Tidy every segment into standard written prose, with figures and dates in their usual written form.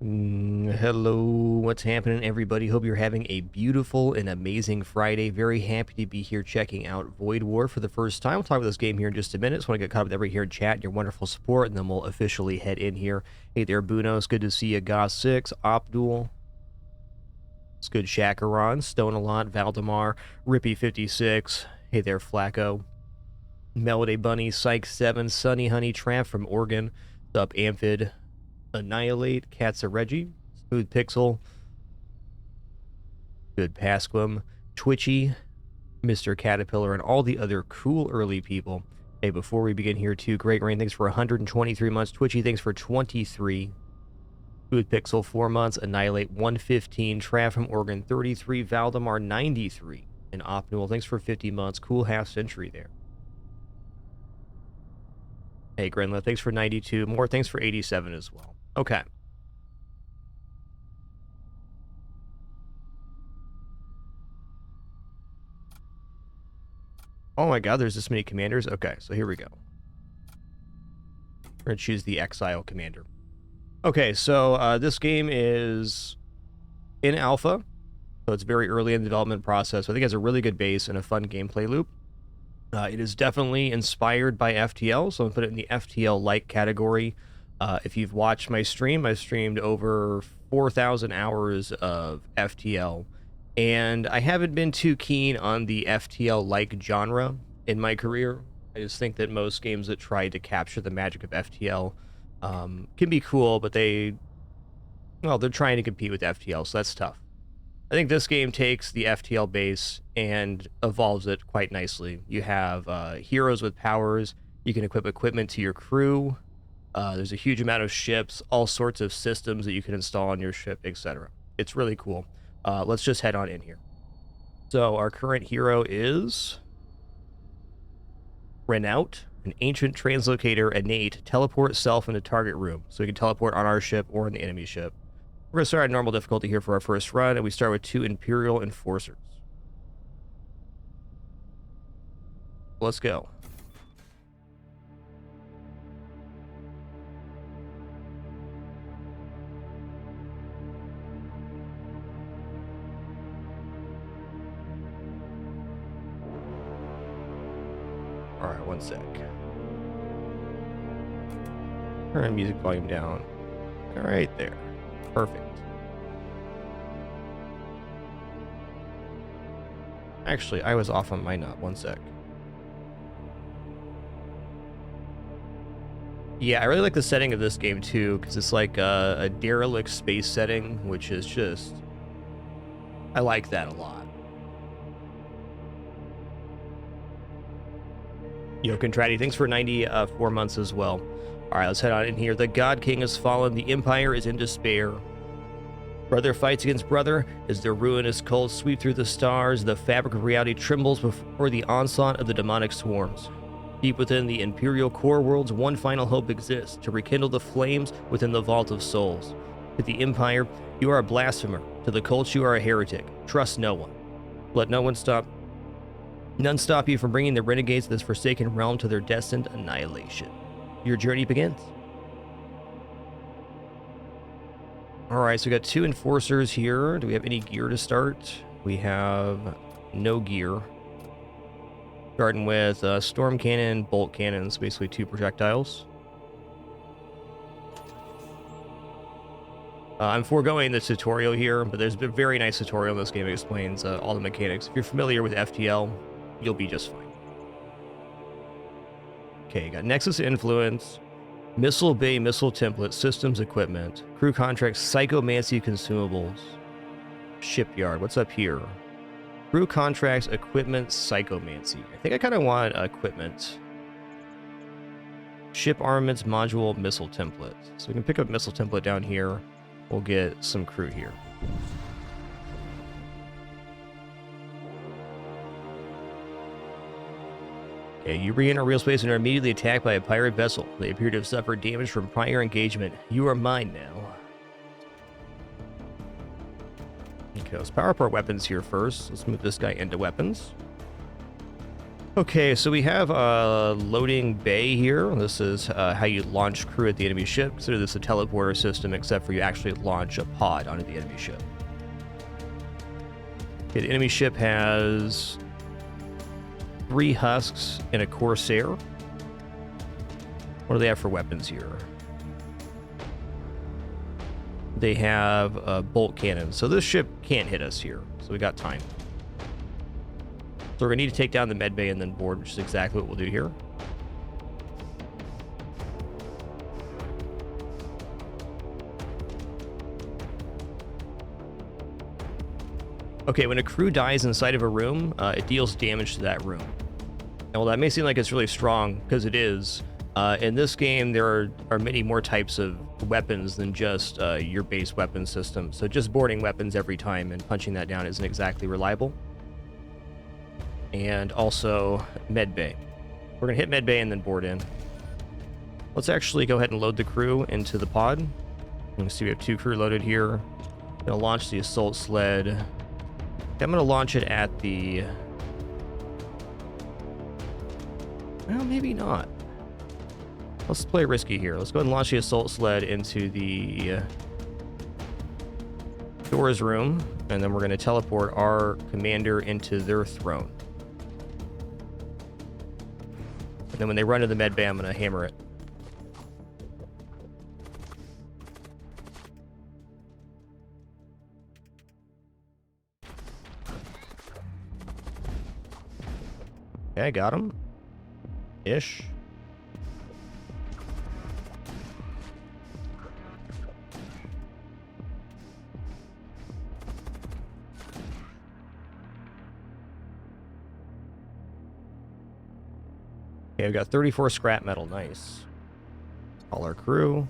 Hello, what's happening, everybody? Hope you're having a beautiful and amazing Friday. Very happy to be here checking out Void War for the first time. We'll talk about this game here in just a minute. Just want to get caught up with everybody here in chat, your wonderful support, and then we'll officially head in here. Hey there, Bunos. Good to see you. Goss6, Opdual. It's good. Shakaron, Stone a lot, Valdemar, Rippy56. Hey there, Flacco. Melody Bunny, Psych7, Sunny Honey, Tramp from Oregon. What's up, Amphid? Annihilate, Katsareggi, Smooth Pixel, Good Pasquim, Twitchy, Mr. Caterpillar, and all the other cool early people. Hey, before we begin here too, Great Rain, thanks for 123 months. Twitchy, thanks for 23. Smooth Pixel, 4 months. Annihilate, 115. Trav from Oregon, 33. Valdemar, 93. And Opnul, thanks for 50 months. Cool half century there. Hey, Grenla, thanks for 92. More, thanks for 87 as well. Okay. Oh my god, there's this many commanders? Okay, so here we go. We're going to choose the Exile commander. Okay, so this game is in alpha, so it's very early in the development process. So I think it has a really good base and a fun gameplay loop. It is definitely inspired by FTL, so I'm going to put it in the FTL-like category. If you've watched my stream, I've streamed over 4,000 hours of FTL, and I haven't been too keen on the FTL-like genre in my career. I just think that most games that try to capture the magic of FTL can be cool, but they're trying to compete with FTL, so that's tough. I think this game takes the FTL base and evolves it quite nicely. You have heroes with powers. You can equip equipment to your crew. There's a huge amount of ships, all sorts of systems that you can install on your ship, etc. It's really cool. Let's just head on in here. So our current hero is Renault, an ancient translocator, innate, teleport self into target room. So we can teleport on our ship or on the enemy ship. We're going to start at normal difficulty here for our first run, and we start with 2 Imperial Enforcers. Let's go. Alright, one sec. Turn music volume down. Alright there. Perfect. Actually, I was off on my nut. One sec. Yeah, I really like the setting of this game too, because it's like a derelict space setting, which is just... I like that a lot. Yo, Contratti, thanks for 94 months as well. All right, let's head on in here. The God King has fallen. The Empire is in despair. Brother fights against brother as their ruinous cults sweep through the stars. The fabric of reality trembles before the onslaught of the demonic swarms. Deep within the Imperial core worlds, one final hope exists, to rekindle the flames within the Vault of Souls. To the Empire, you are a blasphemer. To the cults, you are a heretic. Trust no one. Let none stop you from bringing the renegades of this forsaken realm to their destined annihilation. Your journey begins. Alright, so we got 2 Enforcers here. Do we have any gear to start? We have no gear. Starting with Storm Cannon, Bolt Cannons, basically 2 projectiles. I'm foregoing the tutorial here, but there's a very nice tutorial in this game that explains all the mechanics. If you're familiar with FTL, you'll be just fine. Okay, got Nexus Influence, Missile Bay Missile Template, Systems Equipment, Crew Contracts, Psychomancy Consumables, Shipyard. What's up here? Crew Contracts, Equipment, Psychomancy. I think I kind of want Equipment. Ship Armaments, Module, Missile Template. So we can pick up Missile Template down here. We'll get some crew here. Okay, you re-enter real space and are immediately attacked by a pirate vessel. They appear to have suffered damage from prior engagement. You are mine now. Okay, let's power up our weapons here first. Let's move this guy into weapons. Okay, so we have a loading bay here. This is how you launch crew at the enemy ship. Consider this a teleporter system, except for you actually launch a pod onto the enemy ship. Okay, the enemy ship has 3 husks and a corsair. What do they have for weapons here? They have a bolt cannon. So this ship can't hit us here. So we got time. So we're going to need to take down the med bay and then board, which is exactly what we'll do here. Okay, when a crew dies inside of a room, it deals damage to that room. And while that may seem like it's really strong, because it is, in this game there are many more types of weapons than just your base weapon system. So just boarding weapons every time and punching that down isn't exactly reliable. And also med bay. We're gonna hit med bay and then board in. Let's actually go ahead and load the crew into the pod. You can see we have 2 crew loaded here. Gonna launch the assault sled. I'm gonna launch it at the... Well, maybe not. Let's play risky here. Let's go ahead and launch the assault sled into the doors room, and then we're gonna teleport our commander into their throne. And then when they run to the med bay, I'm going to hammer it. Okay, got him. Ish. Okay, we've got 34 scrap metal. Nice. All our crew.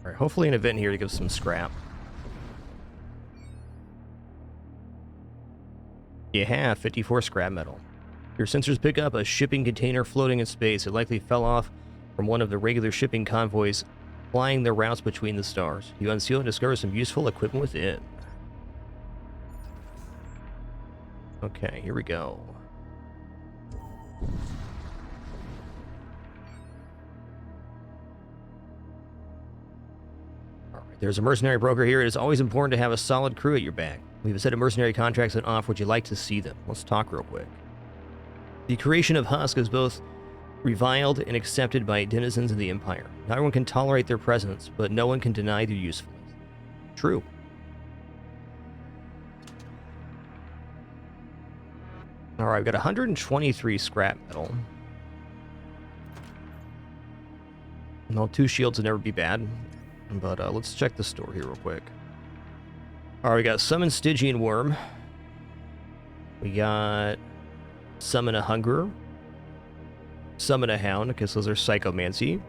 All right, hopefully an event here to give some scrap. You have 54 scrap metal. Your sensors pick up a shipping container floating in space. It likely fell off from one of the regular shipping convoys flying their routes between the stars. You unseal and discover some useful equipment within. Okay, here we go. All right, there's a mercenary broker here. It is always important to have a solid crew at your back. We have a set of mercenary contracts on offer. Would you like to see them? Let's talk real quick. The creation of Husk is both reviled and accepted by denizens of the Empire. Not everyone can tolerate their presence, but no one can deny their usefulness. True. All right, we've got 123 scrap metal. Well, 2 shields would never be bad, but let's check the store here real quick. All right, we got Summon Stygian Worm. We got Summon a Hungerer. Summon a Hound, because those are Psychomancy.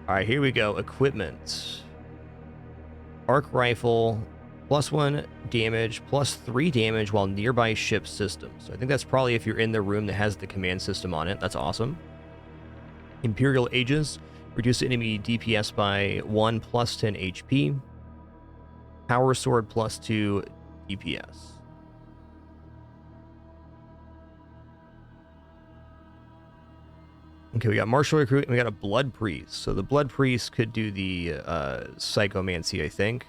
All right, here we go. Equipment. Arc Rifle. +1 damage, +3 damage while nearby ship systems. So I think that's probably if you're in the room that has the command system on it. That's awesome. Imperial Aegis. Reduce enemy DPS by 1 +10 HP. Power Sword +2 DPS. Okay, we got Martial Recruit and we got a Blood Priest. So the Blood Priest could do the Psychomancy, I think.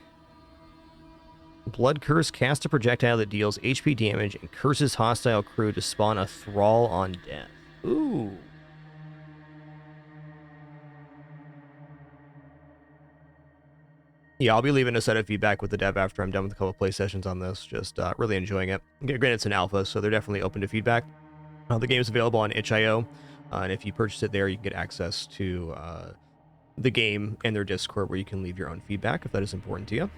Blood Curse. Cast a projectile that deals HP damage and curses hostile crew to spawn a thrall on death. Ooh. Yeah, I'll be leaving a set of feedback with the dev after I'm done with a couple play sessions on this. Just really enjoying it. Granted, it's an alpha, so they're definitely open to feedback. The game is available on itch.io, and if you purchase it there, you can get access to the game and their Discord where you can leave your own feedback if that is important to you.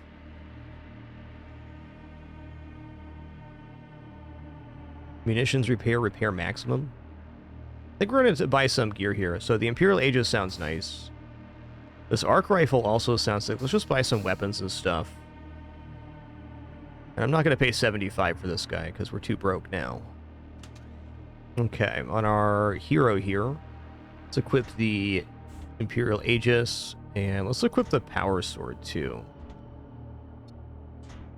Munitions repair maximum. I think we're going to buy some gear here. So the Imperial Aegis sounds nice. This arc rifle also sounds like... Let's just buy some weapons and stuff. And I'm not going to pay 75 for this guy because we're too broke now. Okay, on our hero here, let's equip the Imperial Aegis. And let's equip the Power Sword too.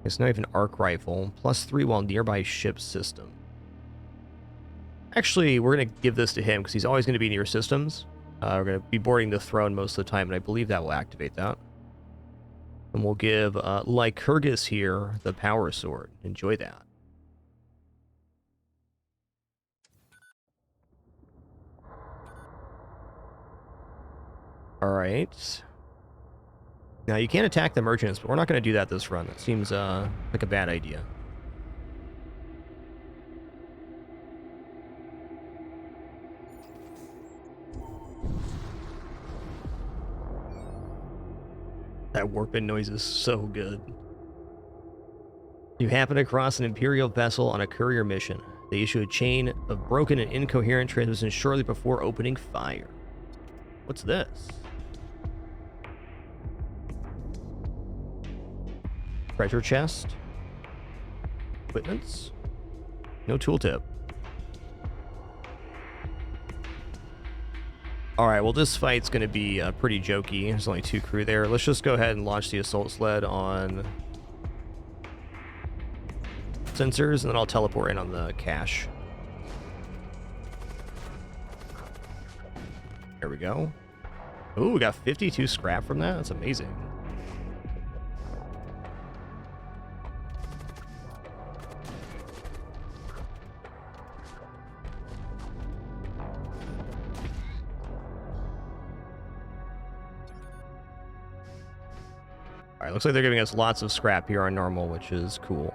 It's not even arc rifle. +3 while nearby ship system. Actually, we're going to give this to him because he's always going to be near systems. We're going to be boarding the throne most of the time, and I believe that will activate that. And we'll give Lycurgus here the power sword. Enjoy that. Alright. Now, you can't attack the merchants, but we're not going to do that this run. That seems like a bad idea. That warping noise is so good. You happen across an Imperial vessel on a courier mission. They issue a chain of broken and incoherent transmissions shortly before opening fire. What's this? Treasure chest. Equipments. No tooltip. Alright, well this fight's going to be pretty jokey. There's only 2 crew there. Let's just go ahead and launch the assault sled on sensors, and then I'll teleport in on the cache. There we go. Ooh, we got 52 scrap from that? That's amazing. Alright, looks like they're giving us lots of scrap here on normal, which is cool.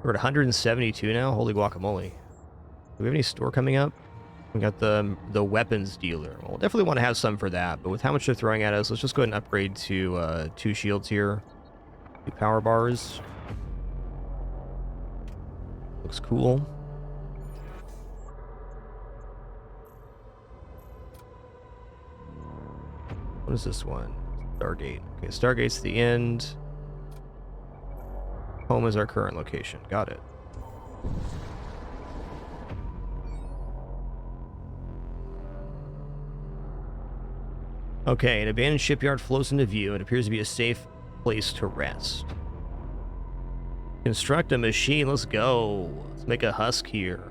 We're at 172 now? Holy guacamole. Do we have any store coming up? We got the weapons dealer. We'll definitely want to have some for that, but with how much they're throwing at us, let's just go ahead and upgrade to 2 shields here. 2 power bars. Looks cool. What is this one? Stargate. Okay, Stargate's the end. Home is our current location. Got it. Okay, an abandoned shipyard floats into view. It appears to be a safe place to rest. Construct a machine. Let's go. Let's make a husk here.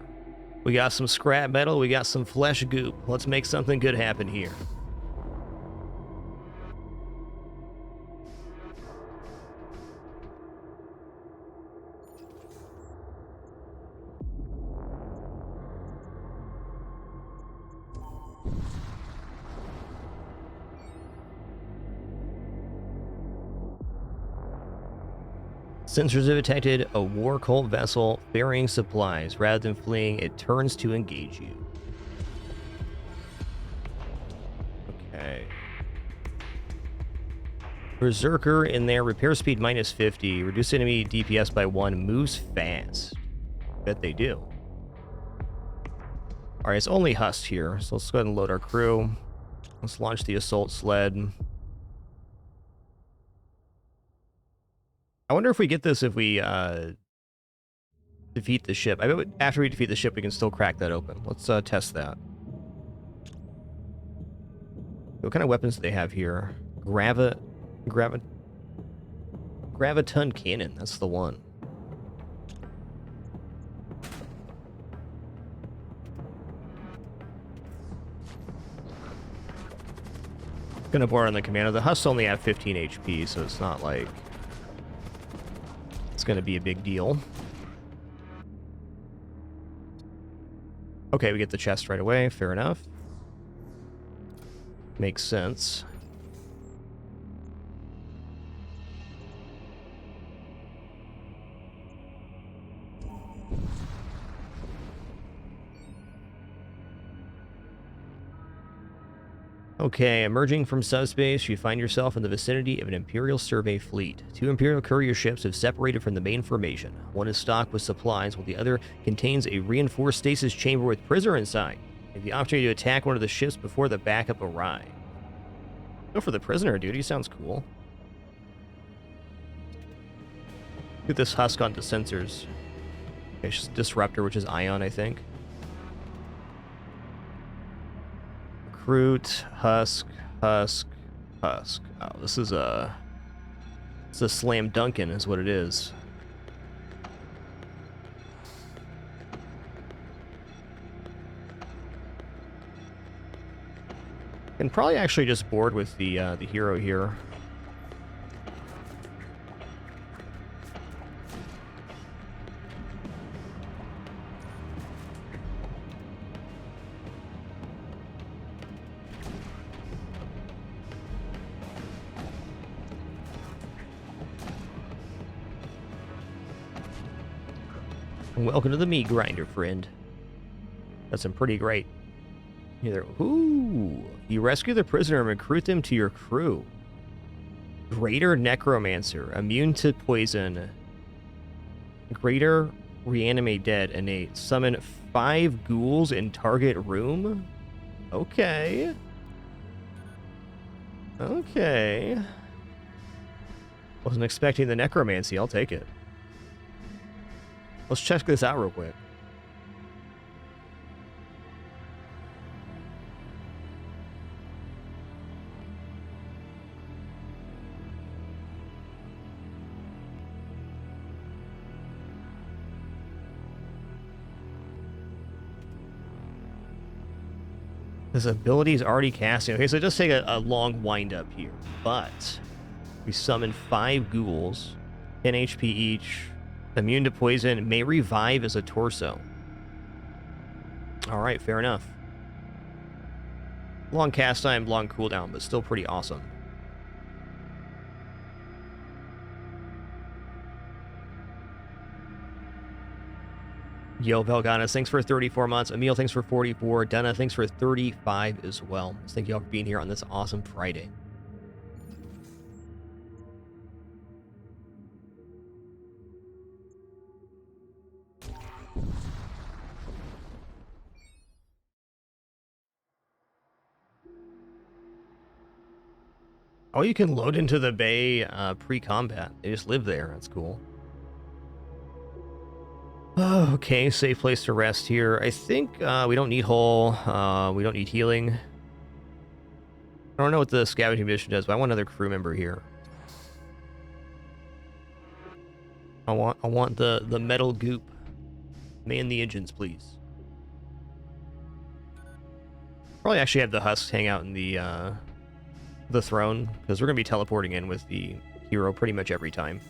We got some scrap metal. We got some flesh goop. Let's make something good happen here. Sensors have detected a war cult vessel ferrying supplies. Rather than fleeing, it turns to engage you. Okay. Berserker in there. Repair speed -50. Reduce enemy DPS by 1. Moves fast. Bet they do. Alright, it's only Hust here, so let's go ahead and load our crew. Let's launch the assault sled. I wonder if we get this if we defeat the ship. I bet after we defeat the ship, we can still crack that open. Let's test that. What kind of weapons do they have here? Graviton cannon. That's the one. Gonna board on the commander. The Husts only have 15 HP, so it's not like it's gonna be a big deal. Okay, we get the chest right away. Fair enough. Makes sense. Okay, emerging from subspace, you find yourself in the vicinity of an Imperial survey fleet. 2 Imperial courier ships have separated from the main formation. One is stocked with supplies, while the other contains a reinforced stasis chamber with prisoner inside. You have the opportunity to attack one of the ships before the backup arrive. Go for the prisoner, dude. He sounds cool. Get this husk onto sensors. Okay, it's Disruptor, which is Ion, I think. Recruit, husk, husk, husk. Oh, this is it's a slam dunkin' is what it is. Can probably actually just board with the hero here. Welcome to the meat grinder, friend. That's some pretty great. Either ooh, you rescue the prisoner and recruit them to your crew. Greater Necromancer, immune to poison. Greater Reanimate Dead, innate. Summon 5 ghouls in target room. Okay. Okay. Wasn't expecting the necromancy. I'll take it. Let's check this out real quick. This ability is already casting. Okay, so it does take a long wind up here, but we summon 5 ghouls, 10 HP each, immune to poison, may revive as a torso. All right, fair enough. Long cast time, long cooldown, but still pretty awesome. Yo, Velganis, thanks for 34 months. Emil, thanks for 44. Dana, thanks for 35 as well. Thank you all for being here on this awesome Friday. Oh, you can load into the bay pre-combat. They just live there. That's cool. Oh, okay, safe place to rest here. I think we don't need hull. We don't need healing. I don't know what the scavenging mission does, but I want another crew member here. I want the metal goop. Man the engines, please. Probably actually have the husks hang out in the throne, because we're gonna be teleporting in with the hero pretty much every time.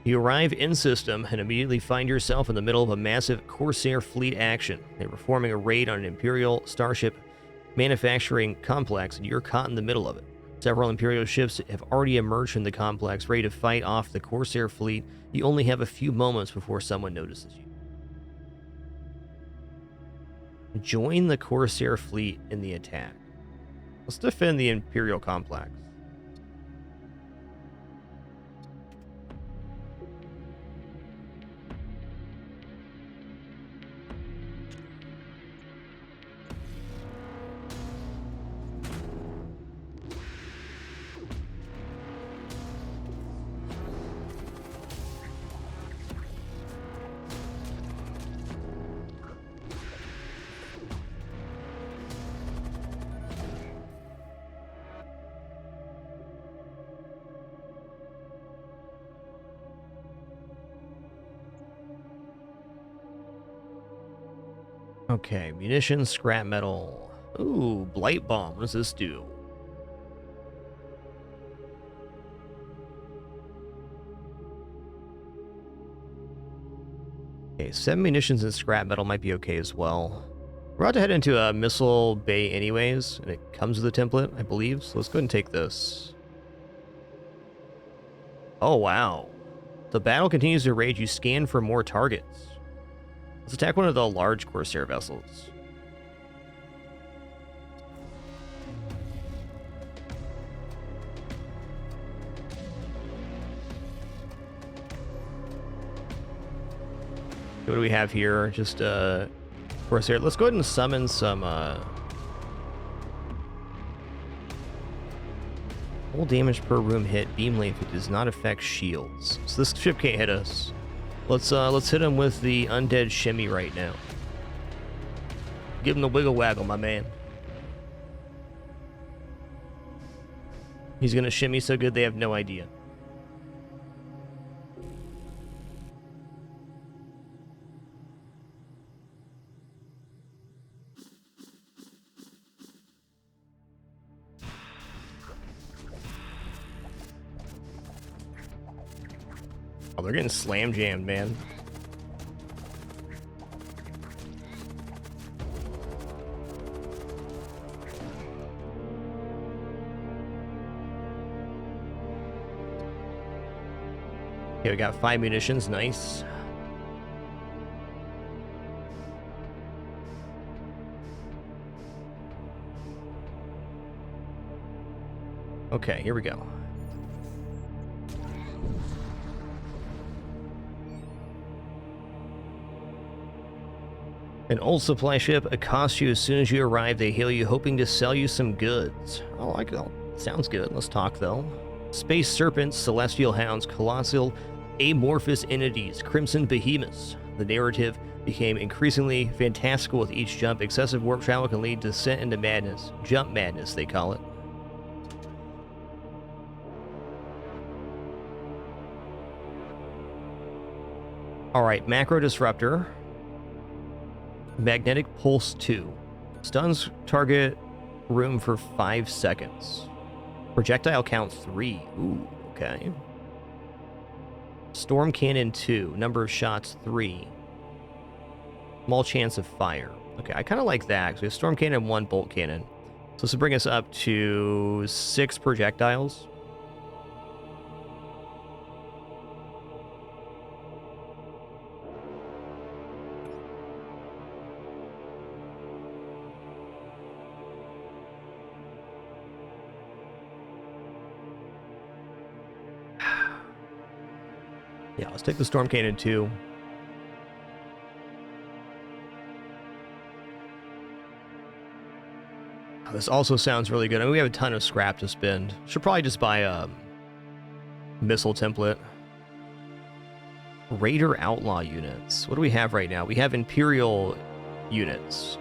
You arrive in system and immediately find yourself in the middle of a massive Corsair fleet action. They're performing a raid on an Imperial starship manufacturing complex, and you're caught in the middle of it. Several Imperial ships have already emerged from the complex, ready to fight off the Corsair fleet. You only have a few moments before someone notices you. Join the Corsair fleet in the attack. Let's defend the Imperial complex. Okay, munitions, scrap metal. Ooh, blight bomb. What does this do? Okay, 7 munitions and scrap metal might be okay as well. We're about to head into a missile bay anyways, and it comes with a template, I believe. So let's go ahead and take this. Oh, wow. The battle continues to rage. You scan for more targets. Let's attack one of the large Corsair vessels. What do we have here? Just Corsair. Let's go ahead and summon some full damage per room hit, beam length. It does not affect shields. So this ship can't hit us. Let's hit him with the undead shimmy right now. Give him the wiggle waggle, my man. He's gonna shimmy so good they have no idea. Oh, they're getting slam jammed, man. Okay, we got 5 munitions, nice. Okay, here we go. An old supply ship accosts you as soon as you arrive. They hail you, hoping to sell you some goods. Oh, I like that. Sounds good. Let's talk, though. Space serpents, celestial hounds, colossal amorphous entities, crimson behemoths. The narrative became increasingly fantastical with each jump. Excessive warp travel can lead to descent into madness. Jump madness, they call it. Alright, macro disruptor. Magnetic Pulse 2. Stuns target room for 5 seconds. Projectile count 3. Ooh, okay. Storm Cannon 2. Number of shots 3. Small chance of fire. Okay, I kind of like that, because we have Storm Cannon 1, Bolt Cannon. So this will bring us up to 6 projectiles. Yeah, let's take the Storm Cannon 2. Oh, this also sounds really good. I mean, we have a ton of scrap to spend. Should probably just buy a missile template. Raider Outlaw units. What do we have right now? We have Imperial units.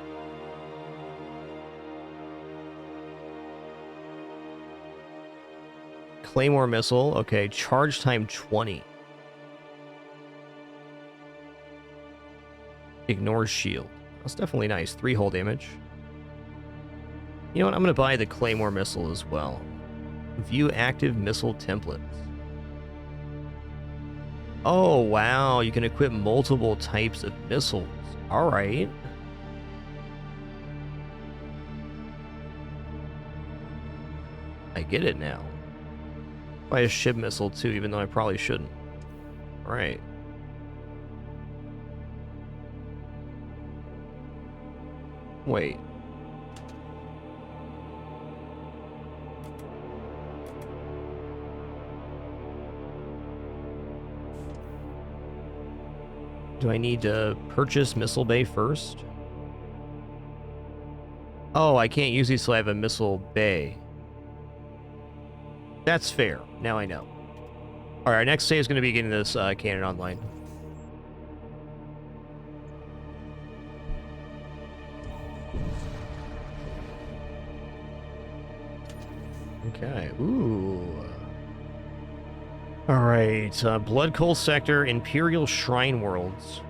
Claymore missile. Okay, charge time 20. Ignores shield. That's definitely nice. 3 hull damage. You know what? I'm going to buy the Claymore missile as well. View active missile templates. Oh, wow. You can equip multiple types of missiles. All right. I get it now. Buy a ship missile too, even though I probably shouldn't. All right. Wait. Do I need to purchase Missile Bay first? Oh, I can't use these till I have a Missile Bay. That's fair. Now I know. Alright, our next save is going to be getting this cannon online. Okay, ooh. Alright, Blood Coal Sector, Imperial Shrine Worlds,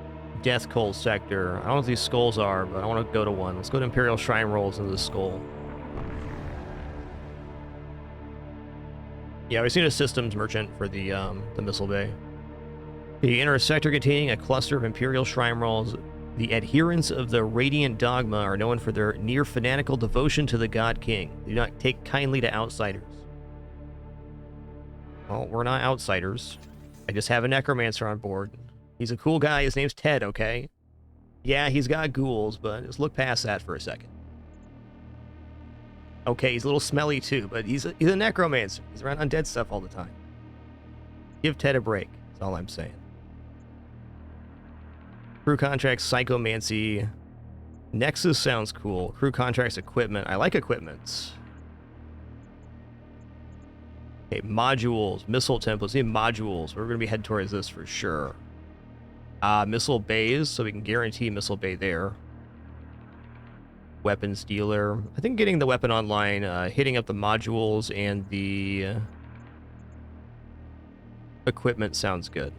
Death Coal Sector. I don't know what these skulls are, but I want to go to one. Let's go to Imperial Shrine Worlds into the skull. Yeah, we've seen a systems merchant for the Missile Bay. You enter a sector containing a cluster of Imperial Shrine Worlds. The adherents of the Radiant Dogma are known for their near fanatical devotion to the God King. They do not take kindly to outsiders. Well, we're not outsiders. I just have a necromancer on board. He's a cool guy. His name's Ted, okay? Yeah, he's got ghouls, but just look past that for a second. Okay, he's a little smelly too, but he's a necromancer. He's around undead stuff all the time. Give Ted a break. That's all I'm saying. Crew contracts, psychomancy. Nexus sounds cool. Crew contracts, equipment. I like equipment. Okay, modules, missile templates. We need modules. We're going to be heading towards this for sure. Missile bays, so we can guarantee missile bay there. Weapons dealer. I think getting the weapon online, hitting up the modules and the equipment sounds good.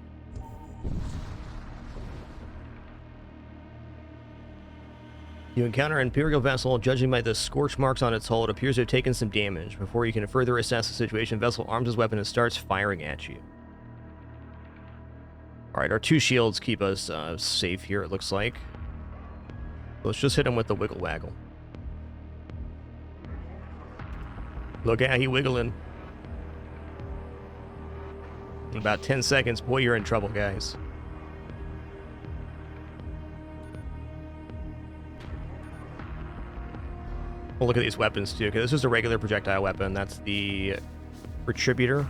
You encounter an Imperial vessel. Judging by the scorch marks on its hull, it appears to have taken some damage. Before you can further assess the situation, the vessel arms its weapon and starts firing at you. Alright, our 2 shields keep us safe here, it looks like. Let's just hit him with the wiggle waggle. Look at how he wiggling. In about 10 seconds, boy, you're in trouble, guys. We'll look at these weapons too, because this is a regular projectile weapon. That's the Retributor.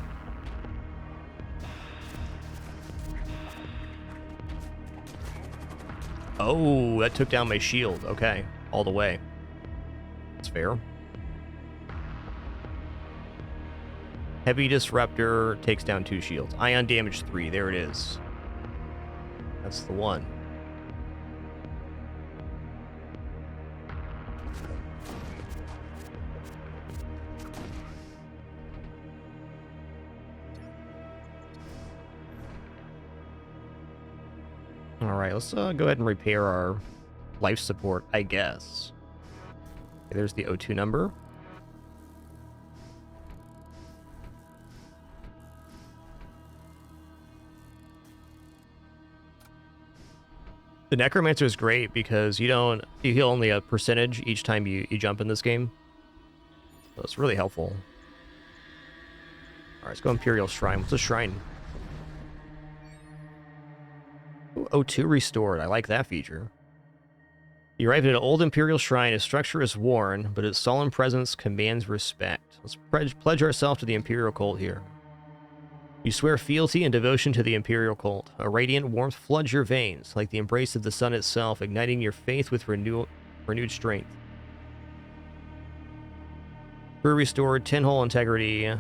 Oh, that took down my shield. Okay, all the way. That's fair. Heavy Disruptor takes down 2 shields. Ion damage 3. There it is. That's the one. Alright, let's go ahead and repair our life support, I guess. Okay, there's the O2 number. The Necromancer is great because you heal only a percentage each time you jump in this game. So it's really helpful. Alright, let's go Imperial Shrine. What's a shrine? Ooh, O2 restored. I like that feature. You arrive at an old Imperial Shrine. Its structure is worn, but its solemn presence commands respect. Let's pledge ourselves to the Imperial cult here. You swear fealty and devotion to the Imperial cult. A radiant warmth floods your veins, like the embrace of the sun itself, igniting your faith with renewed strength. Crew restored, 10-hole integrity,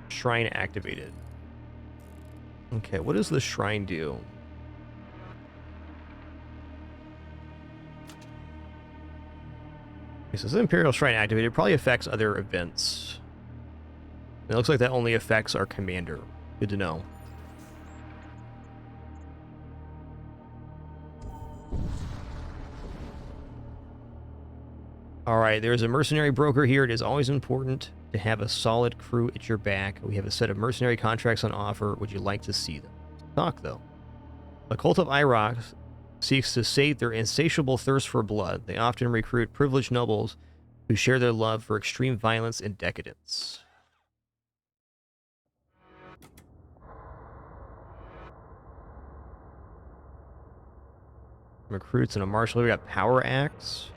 shrine activated. Okay, what does the shrine do? Okay, so this Imperial Shrine activated. It probably affects other events. It looks like that only affects our commander. Good to know. Alright, there's a mercenary broker here. It is always important to have a solid crew at your back. We have a set of mercenary contracts on offer. Would you like to see them? Talk, though. The Cult of Iraq seeks to sate their insatiable thirst for blood. They often recruit privileged nobles who share their love for extreme violence and decadence. Recruits and a marshal. We got Power Axe.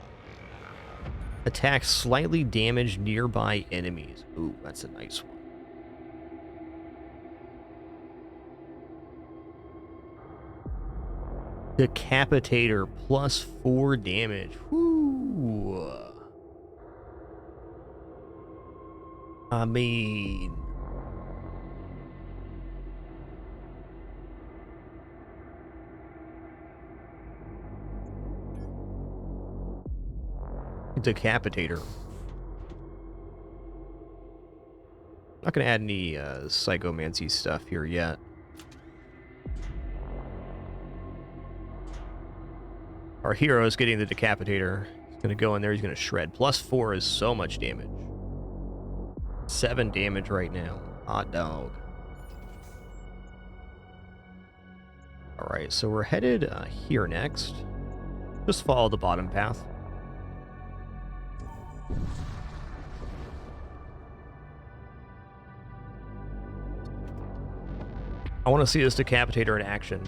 Attack slightly damaged nearby enemies. Ooh, that's a nice one. Decapitator, plus 4 damage. Whoo. I mean... Decapitator. Not gonna add any psychomancy stuff here yet. Our hero is getting the Decapitator. He's gonna go in there, he's gonna shred. Plus 4 is so much damage. 7 damage right now. Hot dog. Alright, so we're headed here next. Just follow the bottom path. I want to see this Decapitator in action.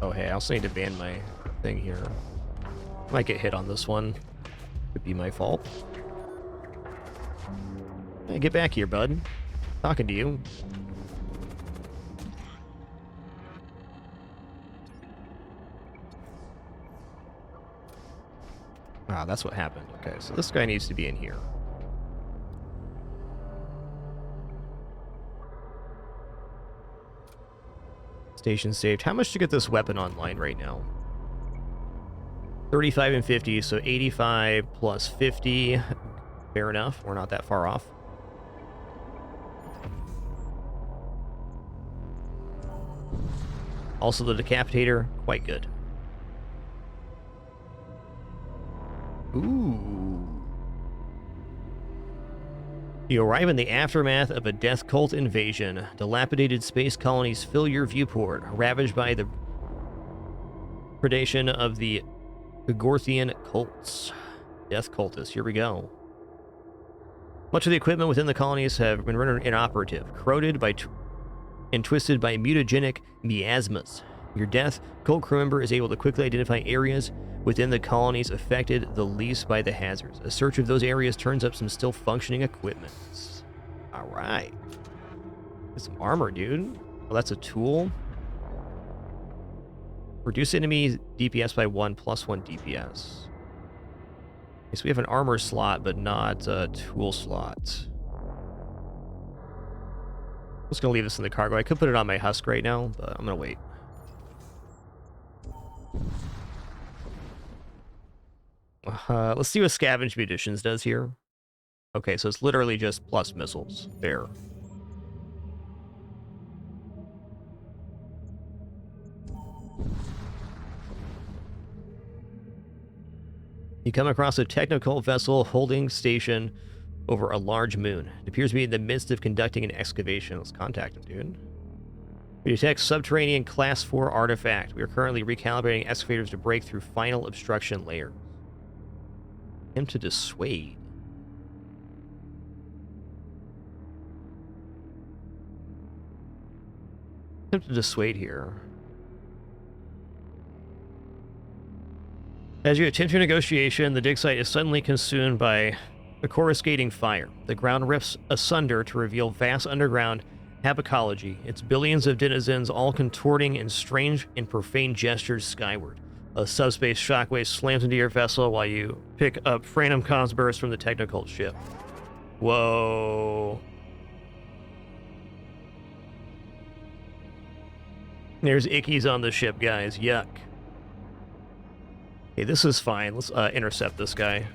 Oh, hey, I also need to ban my thing here. Might get hit on this one. Could be my fault. Hey, get back here, bud. Talking to you. Ah, that's what happened. Okay, so this guy needs to be in here. Station saved. How much to get this weapon online right now? 35 and 50, so 85 plus 50. Fair enough. We're not that far off. Also, the decapitator, quite good. Ooh. You arrive in the aftermath of a death cult invasion. Dilapidated space colonies fill your viewport, ravaged by the predation of the Gorthian cults. Death cultists, here we go. Much of the equipment within the colonies have been rendered inoperative, corroded by and twisted by mutagenic miasmas. Your death cult crew member is able to quickly identify areas within the colonies affected the least by the hazards. A search of those areas turns up some still functioning equipment. All right. Get some armor, dude. Oh, that's a tool. Reduce enemy DPS by 1 plus 1 DPS. Okay, so we have an armor slot, but not a tool slot. I'm just going to leave this in the cargo. I could put it on my husk right now, but I'm going to wait. Let's see what Scavenge Munitions does here. Okay, so it's literally just plus missiles. There. You come across a technical vessel holding station over a large moon. It appears to be in the midst of conducting an excavation. Let's contact him, dude. We detect subterranean class 4 artifact. We are currently recalibrating excavators to break through final obstruction layers. Him to dissuade. Him to dissuade here. As you attempt your negotiation, the dig site is suddenly consumed by a coruscating fire. The ground rifts asunder to reveal vast underground habicology, its billions of denizens all contorting in strange and profane gestures skyward. A subspace shockwave slams into your vessel while you pick up phantom comms bursts from the technical ship. Whoa. There's ickies on the ship, guys. Yuck. Okay, this is fine. Let's intercept this guy.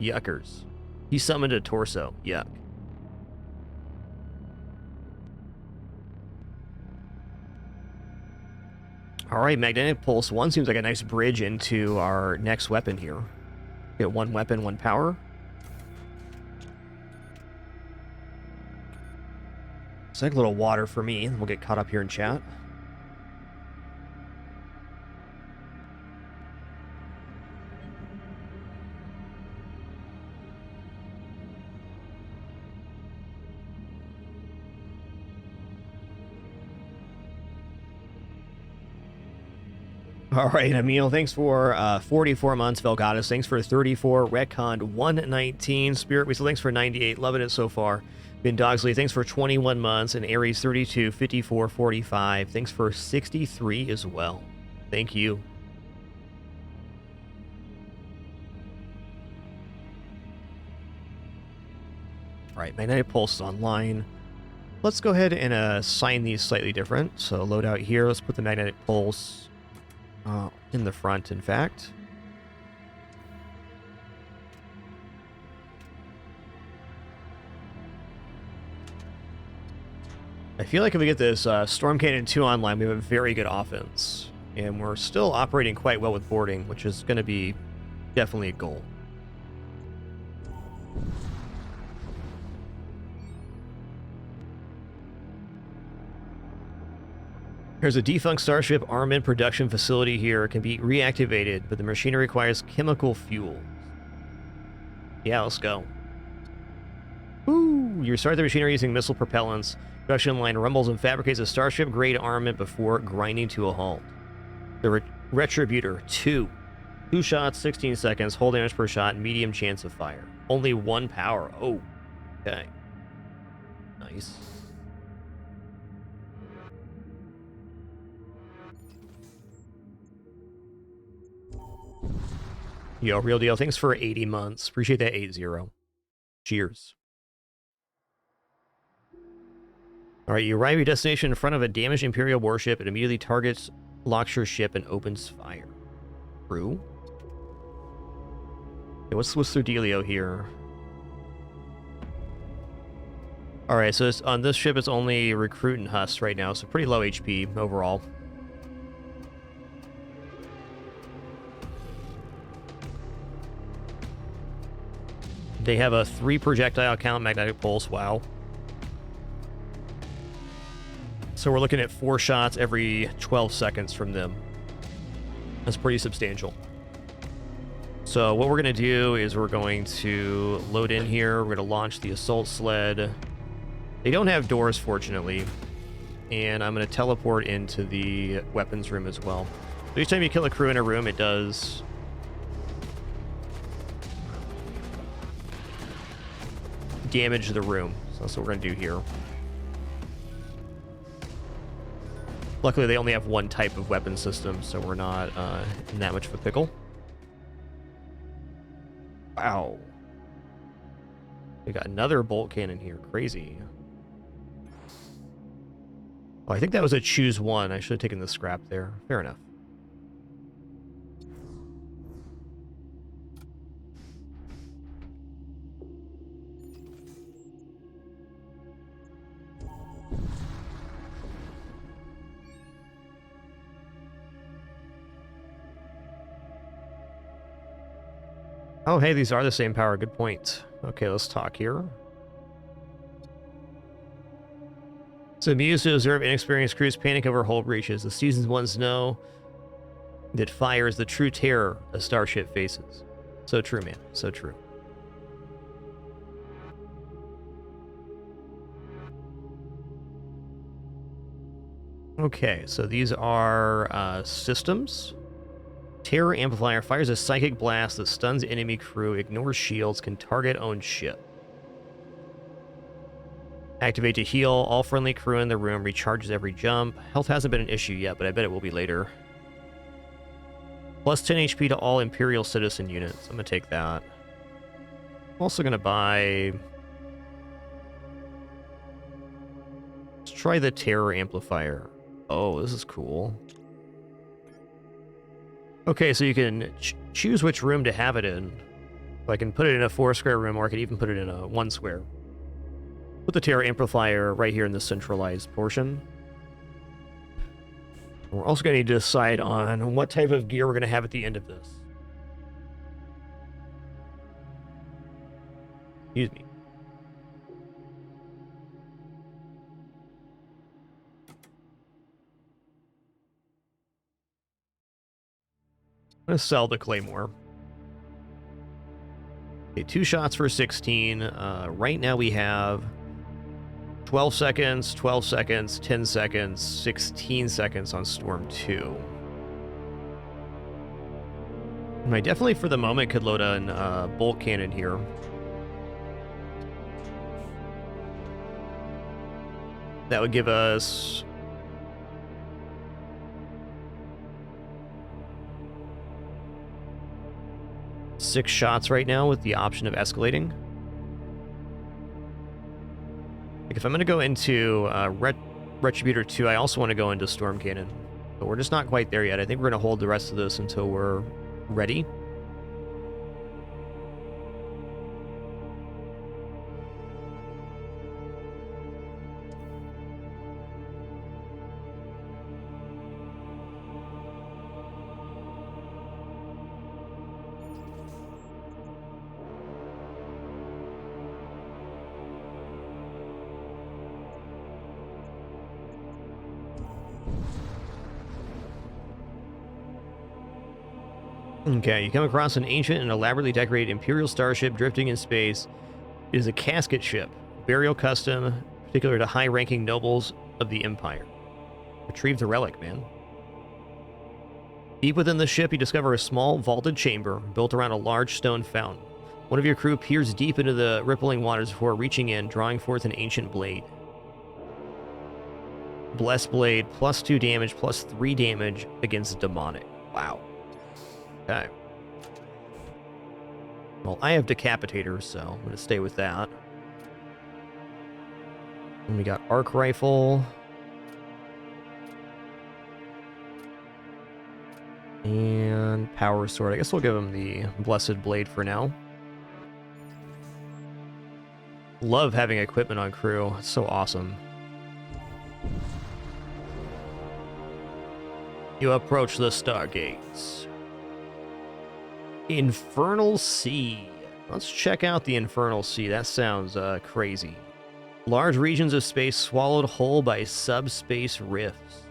Yuckers. He summoned a torso. Yuck. Alright, Magnetic Pulse 1 seems like a nice bridge into our next weapon here. Get one weapon, one power. It's like a little water for me, and we'll get caught up here in chat. All right, Emil, thanks for 44 months. Velgatus, thanks for 34. Retcon 119. Spirit Weasel, thanks for 98. Loving it so far. Ben Dogsley, thanks for 21 months. And Aries 32, 54, 45. Thanks for 63 as well. Thank you. All right, Magnetic Pulse is online. Let's go ahead and assign these slightly different. So load out here. Let's put the Magnetic Pulse in the front, in fact. I feel like if we get this Storm Cannon 2 online, we have a very good offense. And we're still operating quite well with boarding, which is going to be definitely a goal. There's a defunct Starship armament production facility here. It can be reactivated, but the machinery requires chemical fuel. Yeah, let's go. Woo! You restart the machinery using missile propellants. Production line rumbles and fabricates a Starship-grade armament before grinding to a halt. The Retributor 2. 2 shots, 16 seconds, hull damage per shot, medium chance of fire. Only 1 power. Oh, okay. Nice. Yo, real deal. Thanks for 80 months. Appreciate that 80. Cheers. All right, you arrive at your destination in front of a damaged Imperial warship. It immediately targets, locks your ship, and opens fire. True. Okay, what's their dealio here? All right, so on this ship, it's only recruit and Huss right now, so pretty low HP overall. They have a 3 projectile count magnetic pulse. Wow. So we're looking at 4 shots every 12 seconds from them. That's pretty substantial. So what we're going to do is we're going to load in here. We're going to launch the assault sled. They don't have doors, fortunately. And I'm going to teleport into the weapons room as well. So each time you kill a crew in a room, it does damage the room. So that's what we're going to do here. Luckily, they only have one type of weapon system, so we're not in that much of a pickle. Wow. We got another bolt cannon here. Crazy. Oh, I think that was a choose one. I should have taken the scrap there. Fair enough. Oh, hey, these are the same power. Good point. Okay, let's talk here. So amused to observe inexperienced crews panic over hull breaches. The seasoned ones know that fire is the true terror a starship faces. So true, man. So true. Okay, so these are systems. Terror Amplifier fires a psychic blast that stuns enemy crew, ignores shields, can target own ship. Activate to heal. All friendly crew in the room, recharges every jump. Health hasn't been an issue yet, but I bet it will be later. Plus 10 HP to all Imperial citizen units. I'm going to take that. I'm also going to buy... Let's try the Terror Amplifier. Oh, this is cool. Okay, so you can choose which room to have it in. So I can put it in a 4-square room, or I could even put it in a 1-square. Put the Terror Amplifier right here in the centralized portion. We're also going to need to decide on what type of gear we're going to have at the end of this. Excuse me. I'm going to sell the Claymore. Okay, 2 shots for 16. Right now we have 12 seconds, 12 seconds, 10 seconds, 16 seconds on Storm 2. And I definitely, for the moment, could load an bolt cannon here. That would give us... six shots right now with the option of escalating. Like if I'm going to go into Retributor 2, I also want to go into Storm Cannon. But we're just not quite there yet. I think we're going to hold the rest of this until we're ready. Okay, you come across an ancient and elaborately decorated Imperial starship drifting in space. It is a casket ship, burial custom, particular to high-ranking nobles of the Empire. Retrieve the relic, man. Deep within the ship, you discover a small vaulted chamber built around a large stone fountain. One of your crew peers deep into the rippling waters before reaching in, drawing forth an ancient blade. Blessed blade, +2 damage, +3 damage against demonic. Wow. Okay. Well, I have Decapitator, so I'm going to stay with that. And we got arc rifle. And power sword. I guess we'll give him the blessed blade for now. Love having equipment on crew. It's so awesome. You approach the stargates. Infernal Sea. Let's check out the Infernal Sea. That sounds crazy. Large regions of space swallowed whole by subspace rifts.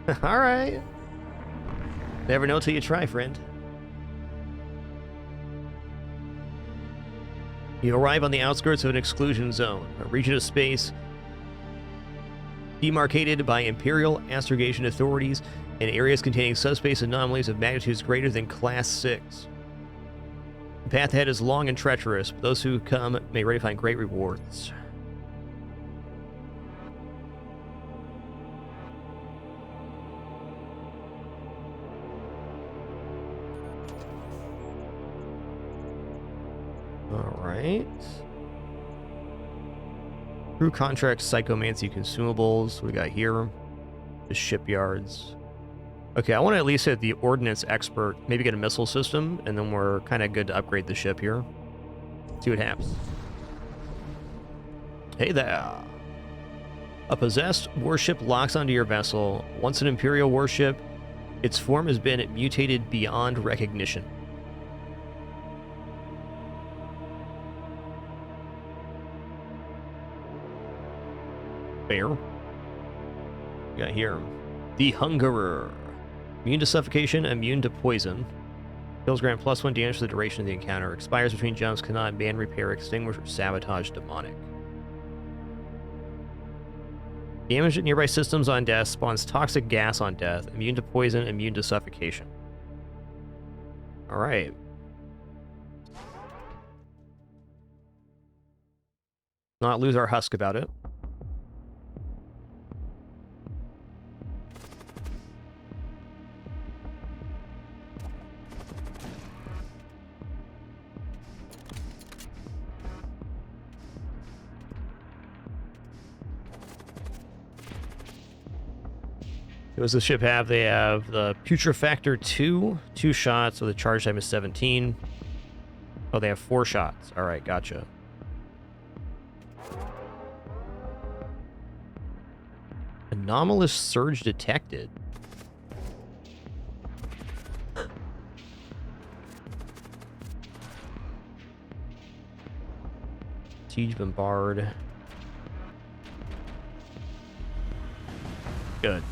Alright. Never know till you try, friend. You arrive on the outskirts of an exclusion zone, a region of space demarcated by Imperial astrogation authorities in areas containing subspace anomalies of magnitudes greater than Class 6. The path ahead is long and treacherous, but those who come may ready find great rewards. Alright. Crew contracts, psychomancy consumables. What we got here? The shipyards. Okay, I want to at least hit the ordnance expert, maybe get a missile system, and then we're kind of good to upgrade the ship here. See what happens. Hey there. A possessed warship locks onto your vessel. Once an Imperial warship, its form has been mutated beyond recognition. Fair. We got here. The Hungerer. Immune to suffocation, immune to poison. Kills grant +1 damage for the duration of the encounter. Expires between jumps, cannot ban, repair, extinguish, or sabotage demonic. Damage at nearby systems on death, spawns toxic gas on death. Immune to poison, immune to suffocation. Alright. Not lose our husk about it. What does the ship have? They have the Putrefactor 2 shots, so the charge time is 17. Oh, they have 4 shots. All right, gotcha. Anomalous surge detected. Siege bombard. Good.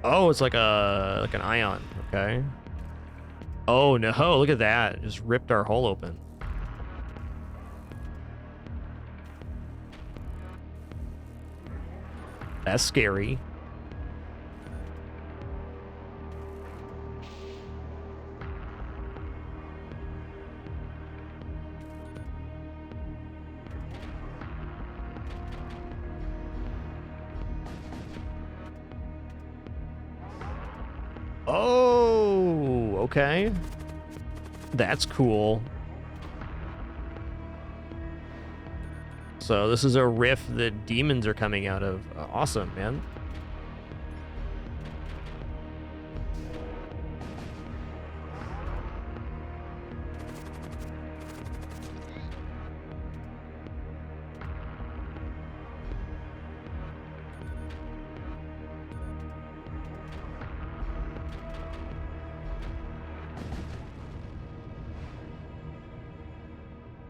Oh, it's like an ion. Okay. Oh no! Look at that! It just ripped our hull open. That's scary. Oh, okay. That's cool. So this is a rift that demons are coming out of. Awesome, man.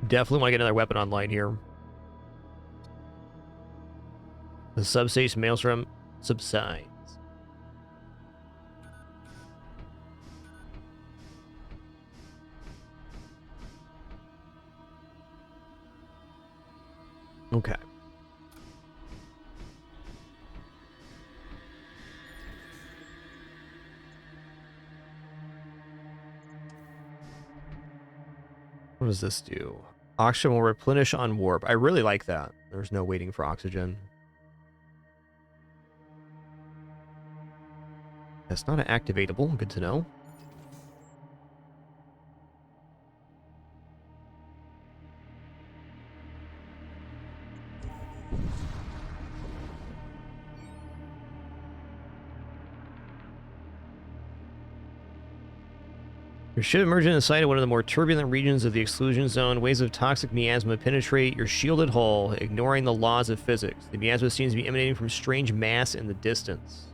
Definitely want to get another weapon online here. The substation maelstrom subsides. Okay. What does this do? Oxygen will replenish on warp. I really like that. There's no waiting for oxygen. That's not an activatable. Good to know. Your ship emerging inside of one of the more turbulent regions of the exclusion zone. Waves of toxic miasma penetrate your shielded hull, ignoring the laws of physics. The miasma seems to be emanating from strange mass in the distance.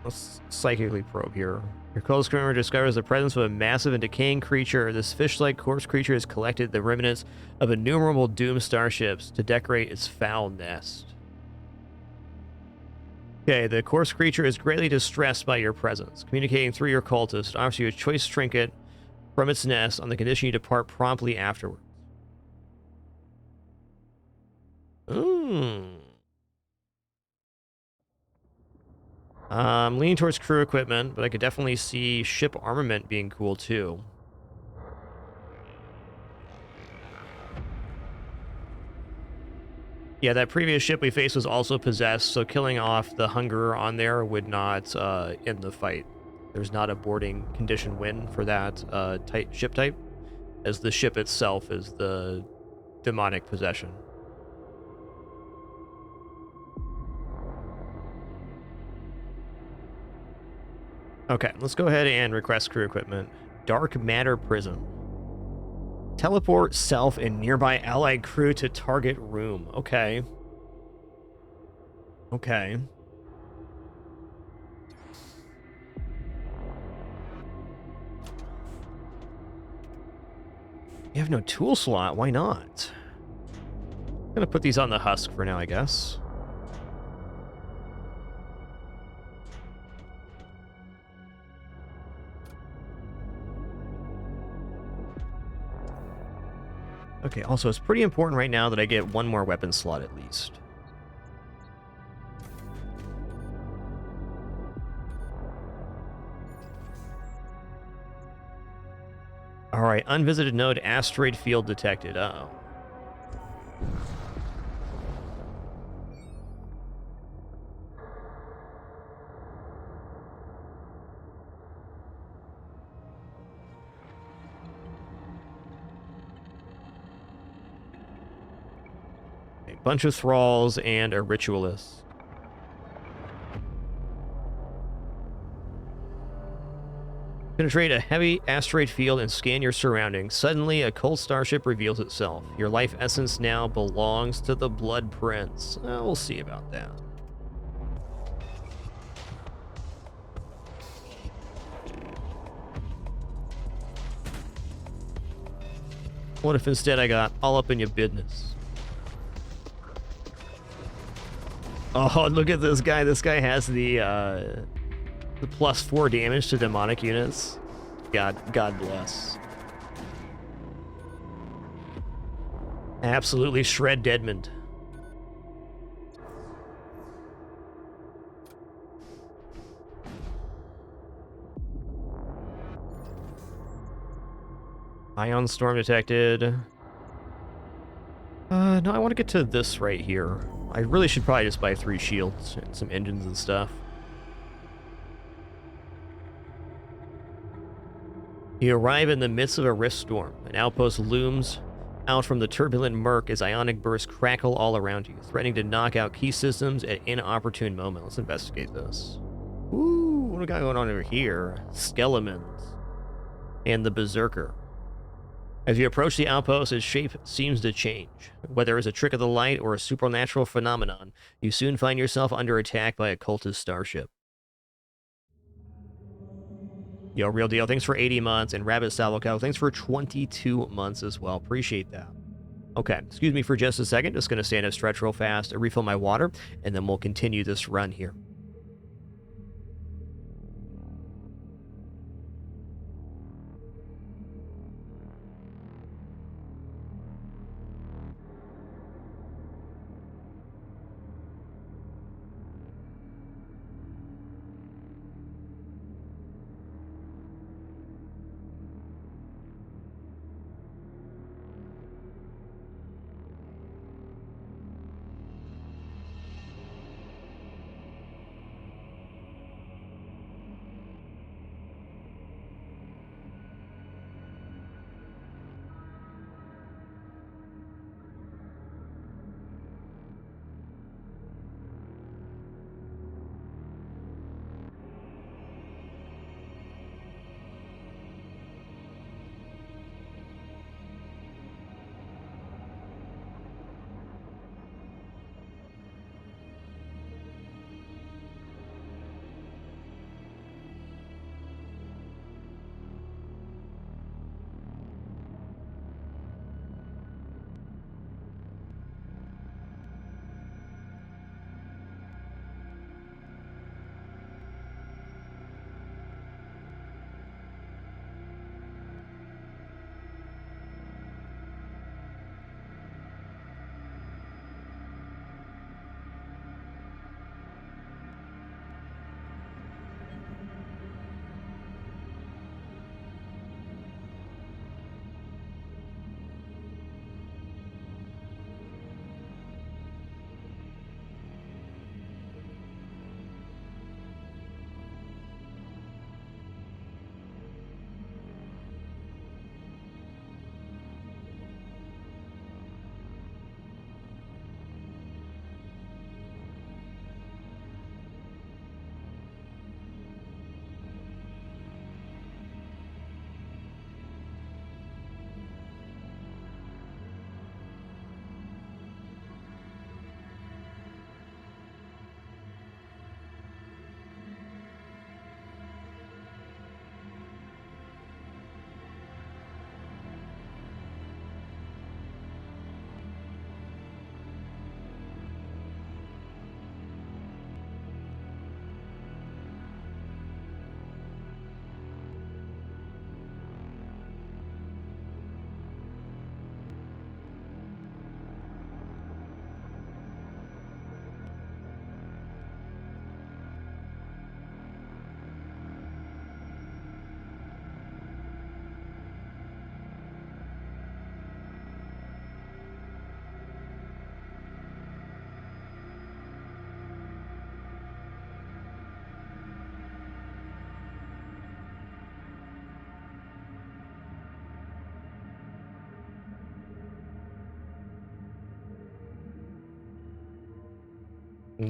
Let's psychically probe here. Your Cultist crew member discovers the presence of a massive and decaying creature. This fish-like corpse creature has collected the remnants of innumerable doomed starships to decorate its foul nest. Okay, the corpse creature is greatly distressed by your presence. Communicating through your cultist, it offers you a choice trinket from its nest on the condition you depart promptly afterwards. I'm leaning towards crew equipment, but I could definitely see ship armament being cool too. Yeah, that previous ship we faced was also possessed, so killing off the hunger on there would not end the fight. There's not a boarding condition win for that ship type, as the ship itself is the demonic possession. Okay, let's go ahead and request crew equipment. Dark Matter Prism. Teleport self and nearby allied crew to target room. Okay. Okay. You have no tool slot. Why not? I'm gonna put these on the husk for now, I guess. Okay, also, it's pretty important right now that I get one more weapon slot at least. Alright, unvisited node, asteroid field detected. Uh-oh. A bunch of thralls and a ritualist. Penetrate a heavy asteroid field and scan your surroundings. Suddenly, a cult starship reveals itself. Your life essence now belongs to the Blood Prince. We'll see about that. What if instead I got all up in your business? Oh, look at this guy. This guy has the +4 damage to demonic units. God bless. Absolutely shred Deadmond. Ion storm detected. No, I want to get to this right here. I really should probably just buy 3 shields and some engines and stuff. You arrive in the midst of a rift storm. An outpost looms out from the turbulent murk as ionic bursts crackle all around you, threatening to knock out key systems at inopportune moment. Let's investigate this. Ooh, what do we got going on over here? Skelemons. And the Berserker. As you approach the outpost, its shape seems to change. Whether it's a trick of the light or a supernatural phenomenon, you soon find yourself under attack by a cultist starship. Yo, real deal. Thanks for 80 months. And Rabbit Salvo Cow, thanks for 22 months as well. Appreciate that. Okay, excuse me for just a second. Just going to stand up, stretch real fast, refill my water, and then we'll continue this run here.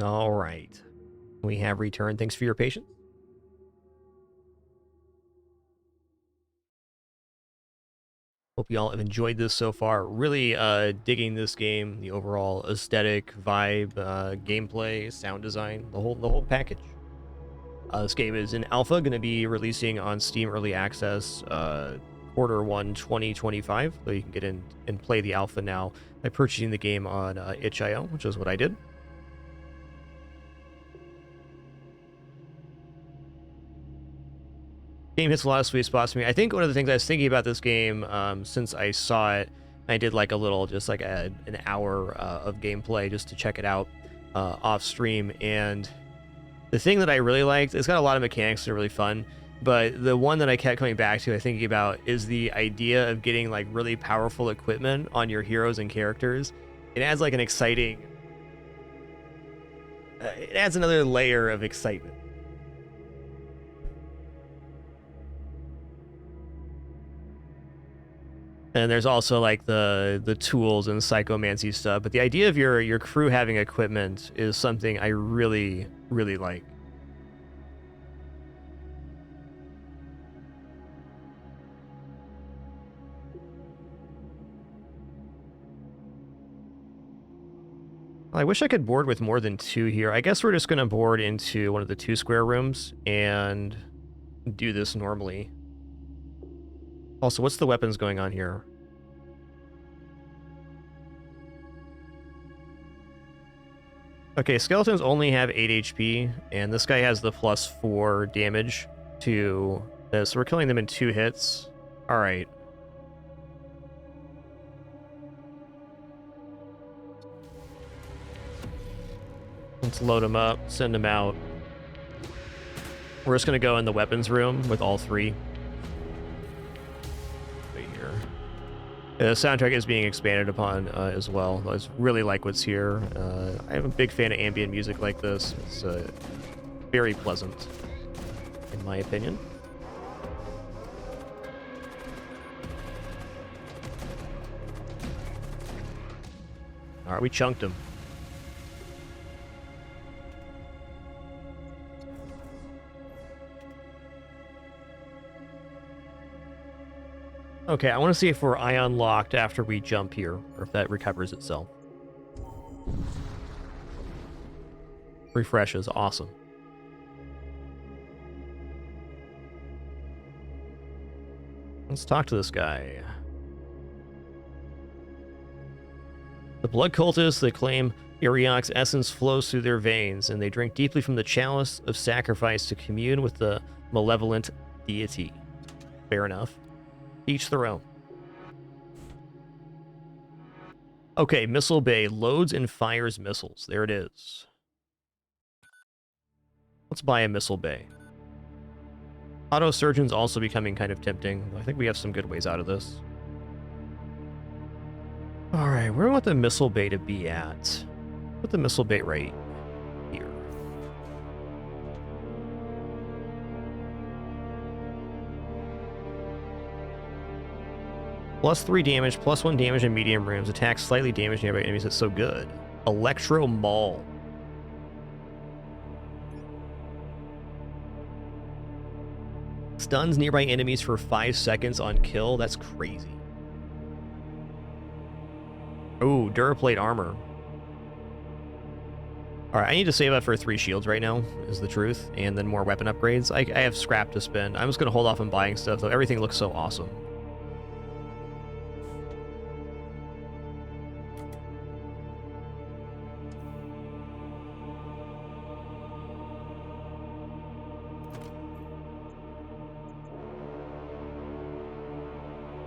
All right. We have returned. Thanks for your patience. Hope you all have enjoyed this so far. Really digging this game, the overall aesthetic, vibe, gameplay, sound design, the whole package. This game is in alpha, going to be releasing on Steam Early Access Q1 2025. So you can get in and play the alpha now by purchasing the game on itch.io, which is what I did. Game hits a lot of sweet spots for me. I think one of the things I was thinking about this game since I saw it, I did like a little, just like an hour of gameplay just to check it out off stream. And the thing that I really liked, it's got a lot of mechanics that are really fun, but the one that I kept coming back to, thinking about, is the idea of getting like really powerful equipment on your heroes and characters. It adds like an exciting, it adds another layer of excitement. And there's also like the tools and psychomancy stuff, but the idea of your crew having equipment is something I really, really like. I wish I could board with more than 2 here. I guess we're just going to board into one of the 2 square rooms and do this normally. Also, what's the weapons going on here? Okay, skeletons only have 8 HP, and this guy has the +4 damage to this. So we're killing them in 2 hits. All right. Let's load them up, send them out. We're just going to go in the weapons room with all 3. Right here. The soundtrack is being expanded upon as well. I really like what's here. I'm a big fan of ambient music like this. It's very pleasant, in my opinion. All right, we chunked him. Okay, I want to see if we're ion locked after we jump here, or if that recovers itself. Refreshes, awesome. Let's talk to this guy. The blood cultists, they claim Iriok's essence flows through their veins, and they drink deeply from the chalice of sacrifice to commune with the malevolent deity. Fair enough. Each their own. Okay, Missile Bay loads and fires missiles. There it is. Let's buy a Missile Bay. Auto Surgeon's also becoming kind of tempting. I think we have some good ways out of this. Alright, where do we want the Missile Bay to be at? Put the Missile Bay right here. +3 damage, +1 damage in medium rooms, attacks slightly damaged nearby enemies. It's so good. Electro Maul. Stuns nearby enemies for 5 seconds on kill. That's crazy. Ooh, Duraplate armor. Alright, I need to save up for 3 shields right now, is the truth, and then more weapon upgrades. I have scrap to spend. I'm just going to hold off on buying stuff, though. Everything looks so awesome.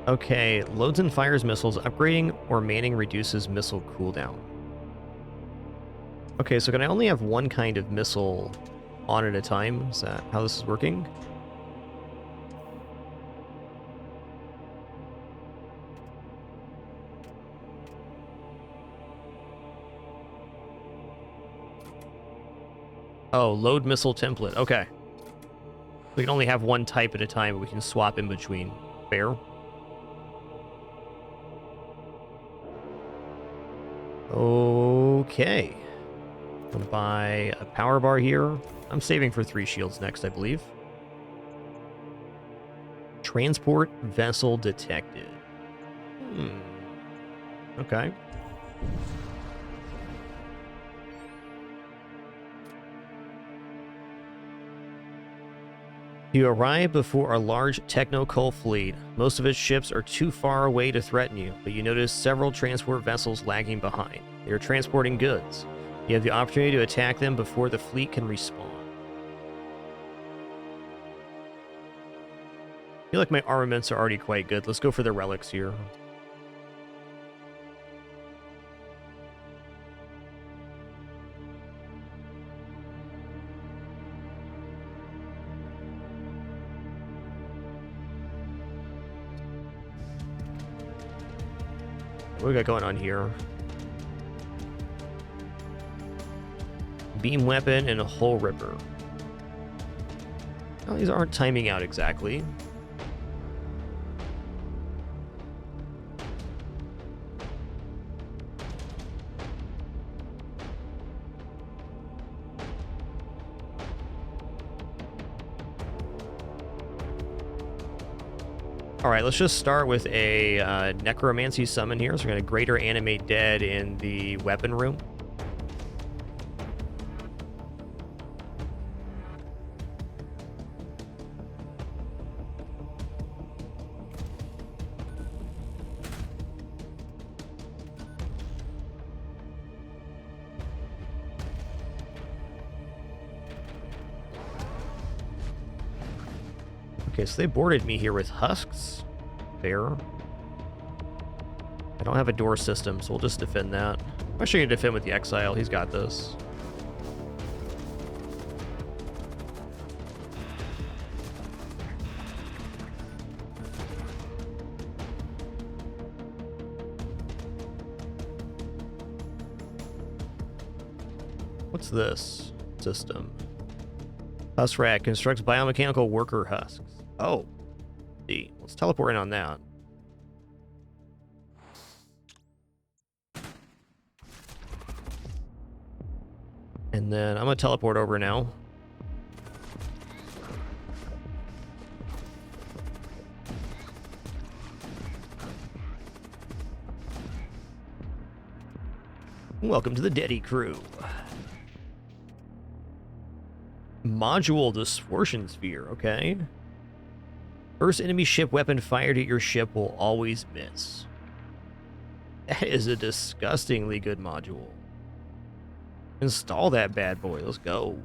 Okay, loads and fires missiles. Upgrading or manning reduces missile cooldown. Okay, so can I only have one kind of missile on at a time? Is that how this is working? Oh, load missile template. Okay. We can only have one type at a time, but we can swap in between. Fair. Okay. I'll buy a power bar here. I'm saving for 3 shields next, I believe. Transport vessel detected. Okay. You arrive before a large techno-cull fleet. Most of its ships are too far away to threaten you, but you notice several transport vessels lagging behind. They are transporting goods. You have the opportunity to attack them before the fleet can respawn. I feel like my armaments are already quite good. Let's go for the relics here. What do we got going on here? Beam weapon and a hull ripper. Well, these aren't timing out exactly. Alright, let's just start with a necromancy summon here. So we're going to greater animate dead in the weapon room. Okay, so they boarded me here with husks. Fair. I don't have a door system, so we'll just defend that. I'm actually going to defend with the exile. He's got this. What's this system? Husk rack constructs biomechanical worker husks. Oh, see, let's teleport in on that. And then I'm gonna teleport over now. Welcome to the Deddy crew. Module distortion sphere, okay. First enemy ship weapon fired at your ship will always miss. That is a disgustingly good module. Install that bad boy. Let's go.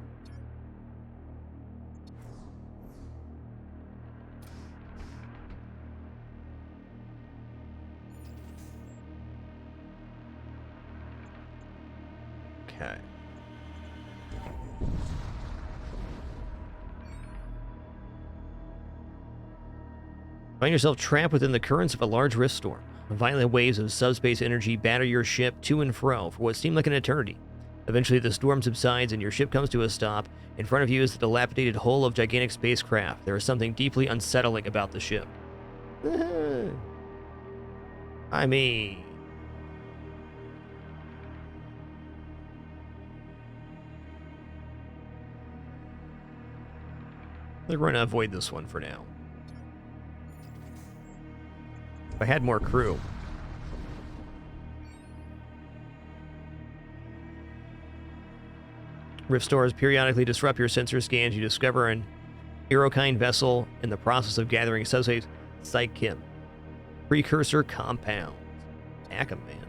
Okay. Find yourself trapped within the currents of a large rift storm. Violent waves of subspace energy batter your ship to and fro for what seemed like an eternity. Eventually, the storm subsides and your ship comes to a stop. In front of you is the dilapidated hull of gigantic spacecraft. There is something deeply unsettling about the ship. I mean... We're going to avoid this one for now. If I had more crew. Rift stores periodically disrupt your sensor scans. You discover an Aerokind vessel in the process of gathering subspace psychem. Precursor compound. Attack 'em, man.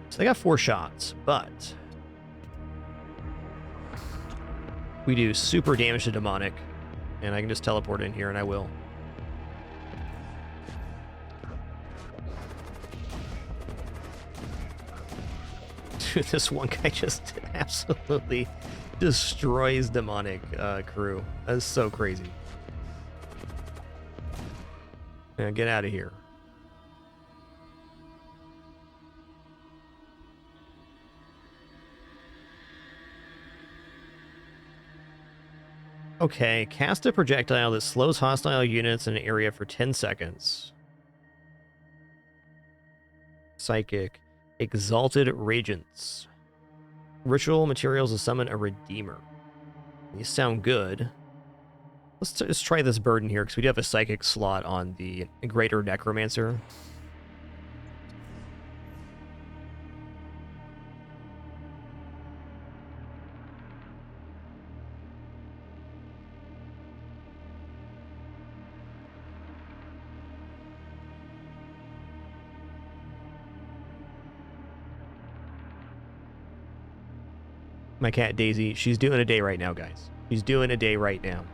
So they got 4 shots, but we do super damage to demonic, and I can just teleport in here, and I will. Dude, this one guy just absolutely destroys demonic crew. That's so crazy. Yeah, get out of here. Okay, cast a projectile that slows hostile units in an area for 10 seconds. Psychic. Exalted Regents. Ritual materials to summon a Redeemer. These sound good. Let's just try this burden here, because we do have a Psychic slot on the Greater Necromancer. My cat Daisy, she's doing a day right now, guys. She's doing a day right now.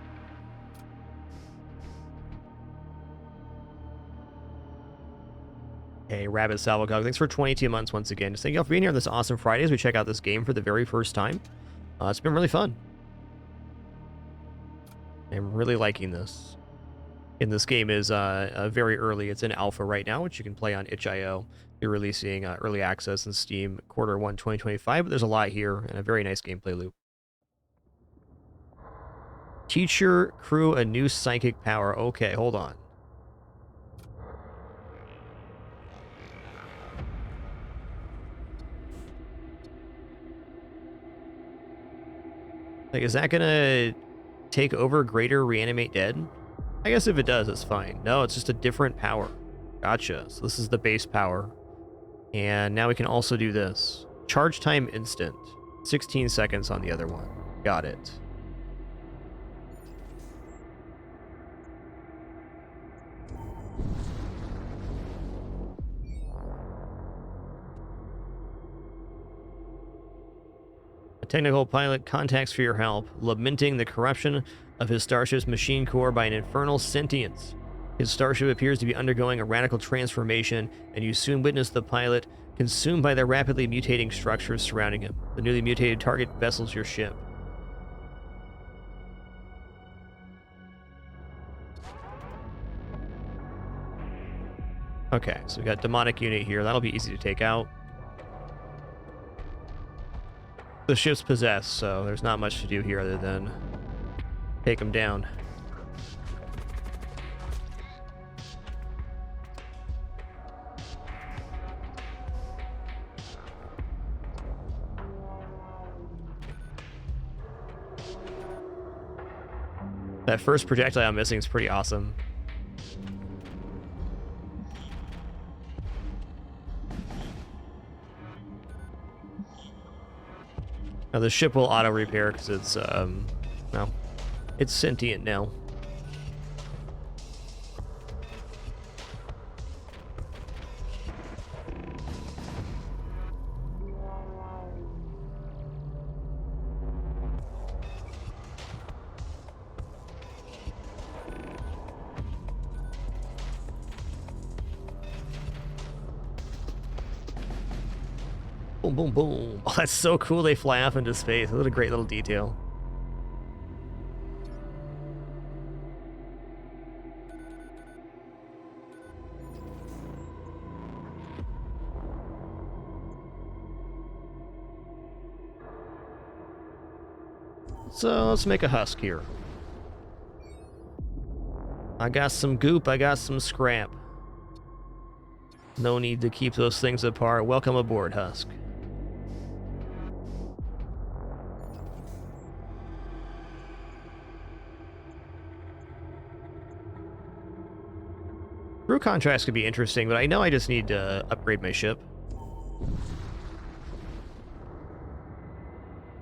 Hey, Rabbit Salvacog, thanks for 22 months once again. Just thank you all for being here on this awesome Friday as we check out this game for the very first time. It's been really fun. I'm really liking this. And this game is very early. It's in alpha right now, which you can play on itch.io. You're releasing early access in Steam Q1 2025, but there's a lot here and a very nice gameplay loop. Teacher crew a new psychic power. Okay, hold on. Like, is that gonna take over Greater Reanimate Dead? I guess if it does, it's fine. No, it's just a different power. Gotcha. So this is the base power. And now we can also do this. Charge time instant. 16 seconds on the other one. Got it. A technical pilot contacts for your help, lamenting the corruption of his starship's machine core by an infernal sentience. His starship appears to be undergoing a radical transformation, and you soon witness the pilot consumed by the rapidly mutating structures surrounding him. The newly mutated target vessels your ship. Okay, so we got demonic unit here. That'll be easy to take out. The ship's possessed, so there's not much to do here other than take him down. That first projectile I'm missing is pretty awesome. Now the ship will auto repair because it's well, it's sentient now. Boom, boom, boom. Oh, that's so cool they fly off into space. What a great little detail. So let's make a husk here. I got some goop, I got some scrap. No need to keep those things apart. Welcome aboard, Husk. Crew contrast could be interesting, but I know I just need to upgrade my ship.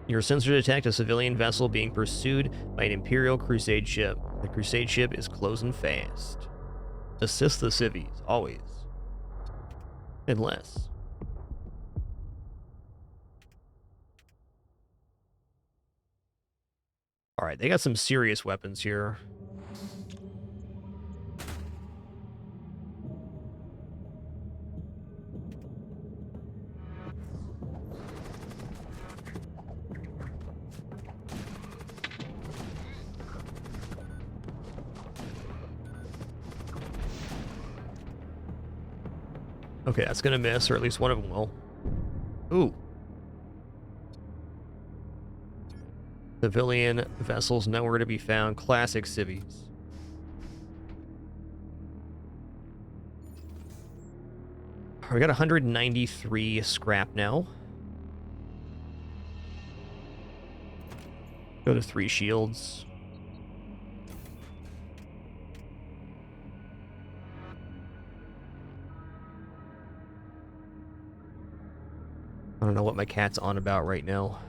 Your sensor detect a civilian vessel being pursued by an Imperial Crusade ship. The Crusade ship is closing fast. Assist the civvies, always. Unless. Alright, they got some serious weapons here. Okay, that's gonna miss, or at least one of them will. Ooh. Civilian vessels nowhere to be found. Classic civvies. We got 193 scrap now. Go to 3 shields. I don't know what my cat's on about right now.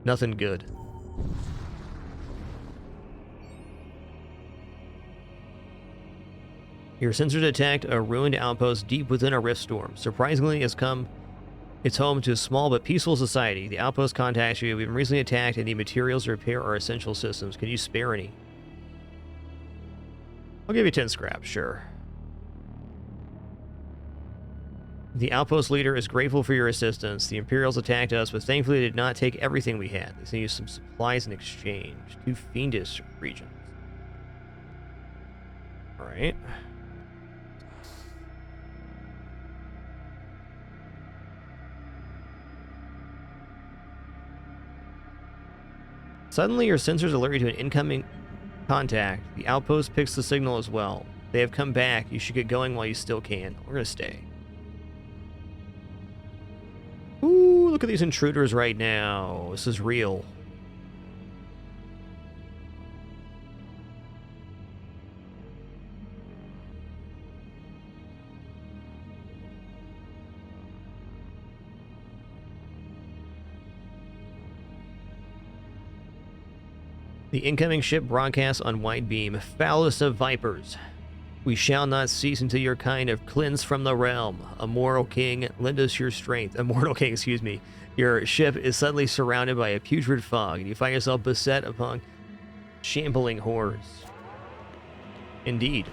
Nothing good. Your sensors detect a ruined outpost deep within a rift storm. Surprisingly, it's home to a small but peaceful society. The outpost contacts you. We've been recently attacked and need materials to repair our essential systems. Can you spare any? I'll give you 10 scrap, sure. The outpost leader is grateful for your assistance. The Imperials attacked us, but thankfully they did not take everything we had. They sent you some supplies in exchange. 2 fiendish regions. Alright. Suddenly, your sensors alert you to an incoming contact. The outpost picks the signal as well. They have come back. You should get going while you still can. We're going to stay. Ooh, look at these intruders right now. This is real. The incoming ship broadcasts on wide beam. Foulest of vipers. We shall not cease until your kind have cleansed from the realm. Immortal king, lend us your strength. Immortal king, excuse me. Your ship is suddenly surrounded by a putrid fog, and you find yourself beset upon shambling horrors. Indeed.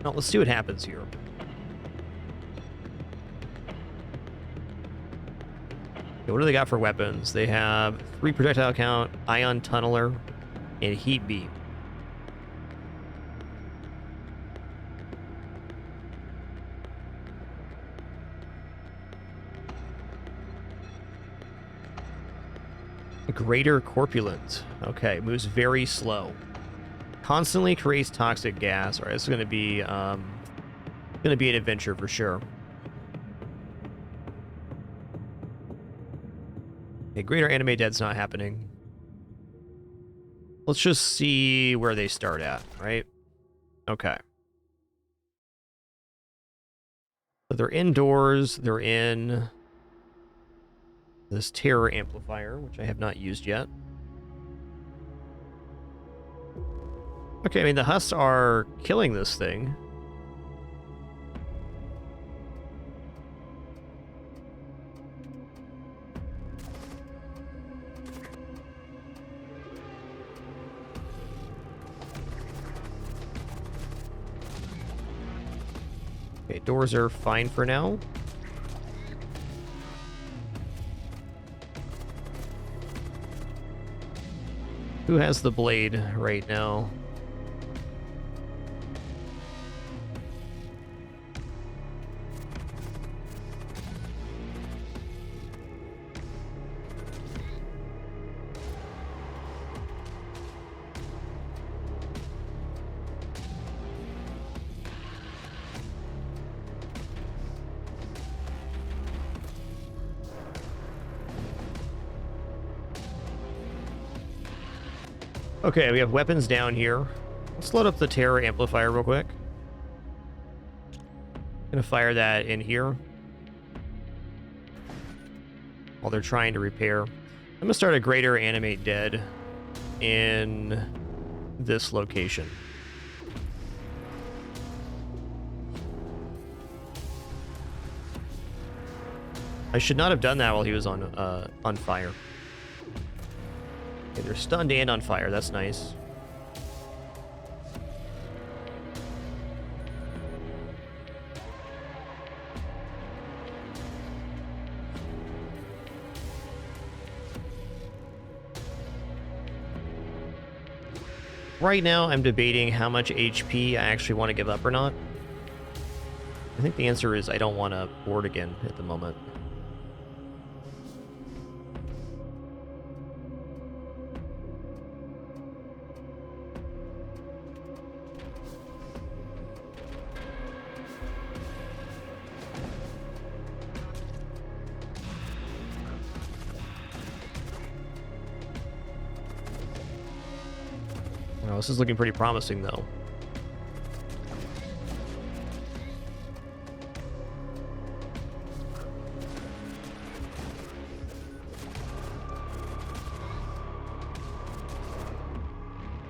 Now, let's see what happens here. Okay, what do they got for weapons? They have 3 projectile count, ion tunneler, and heat beam. Greater corpulent. Okay, moves very slow. Constantly creates toxic gas. All right, this is going to be an adventure for sure. Okay, greater anime dead's not happening. Let's just see where they start at, right? Okay. So they're indoors. They're in this terror amplifier, which I have not used yet. Okay, I mean, the Husks are killing this thing. Okay, doors are fine for now. Who has the blade right now? Okay, we have weapons down here. Let's load up the terror amplifier real quick. Gonna fire that in here while they're trying to repair. I'm gonna start a greater animate dead in this location. I should not have done that while he was on fire. Okay, they're stunned and on fire. That's nice. Right now, I'm debating how much HP I actually want to give up or not. I think the answer is I don't want to board again at the moment. Well, this is looking pretty promising, though.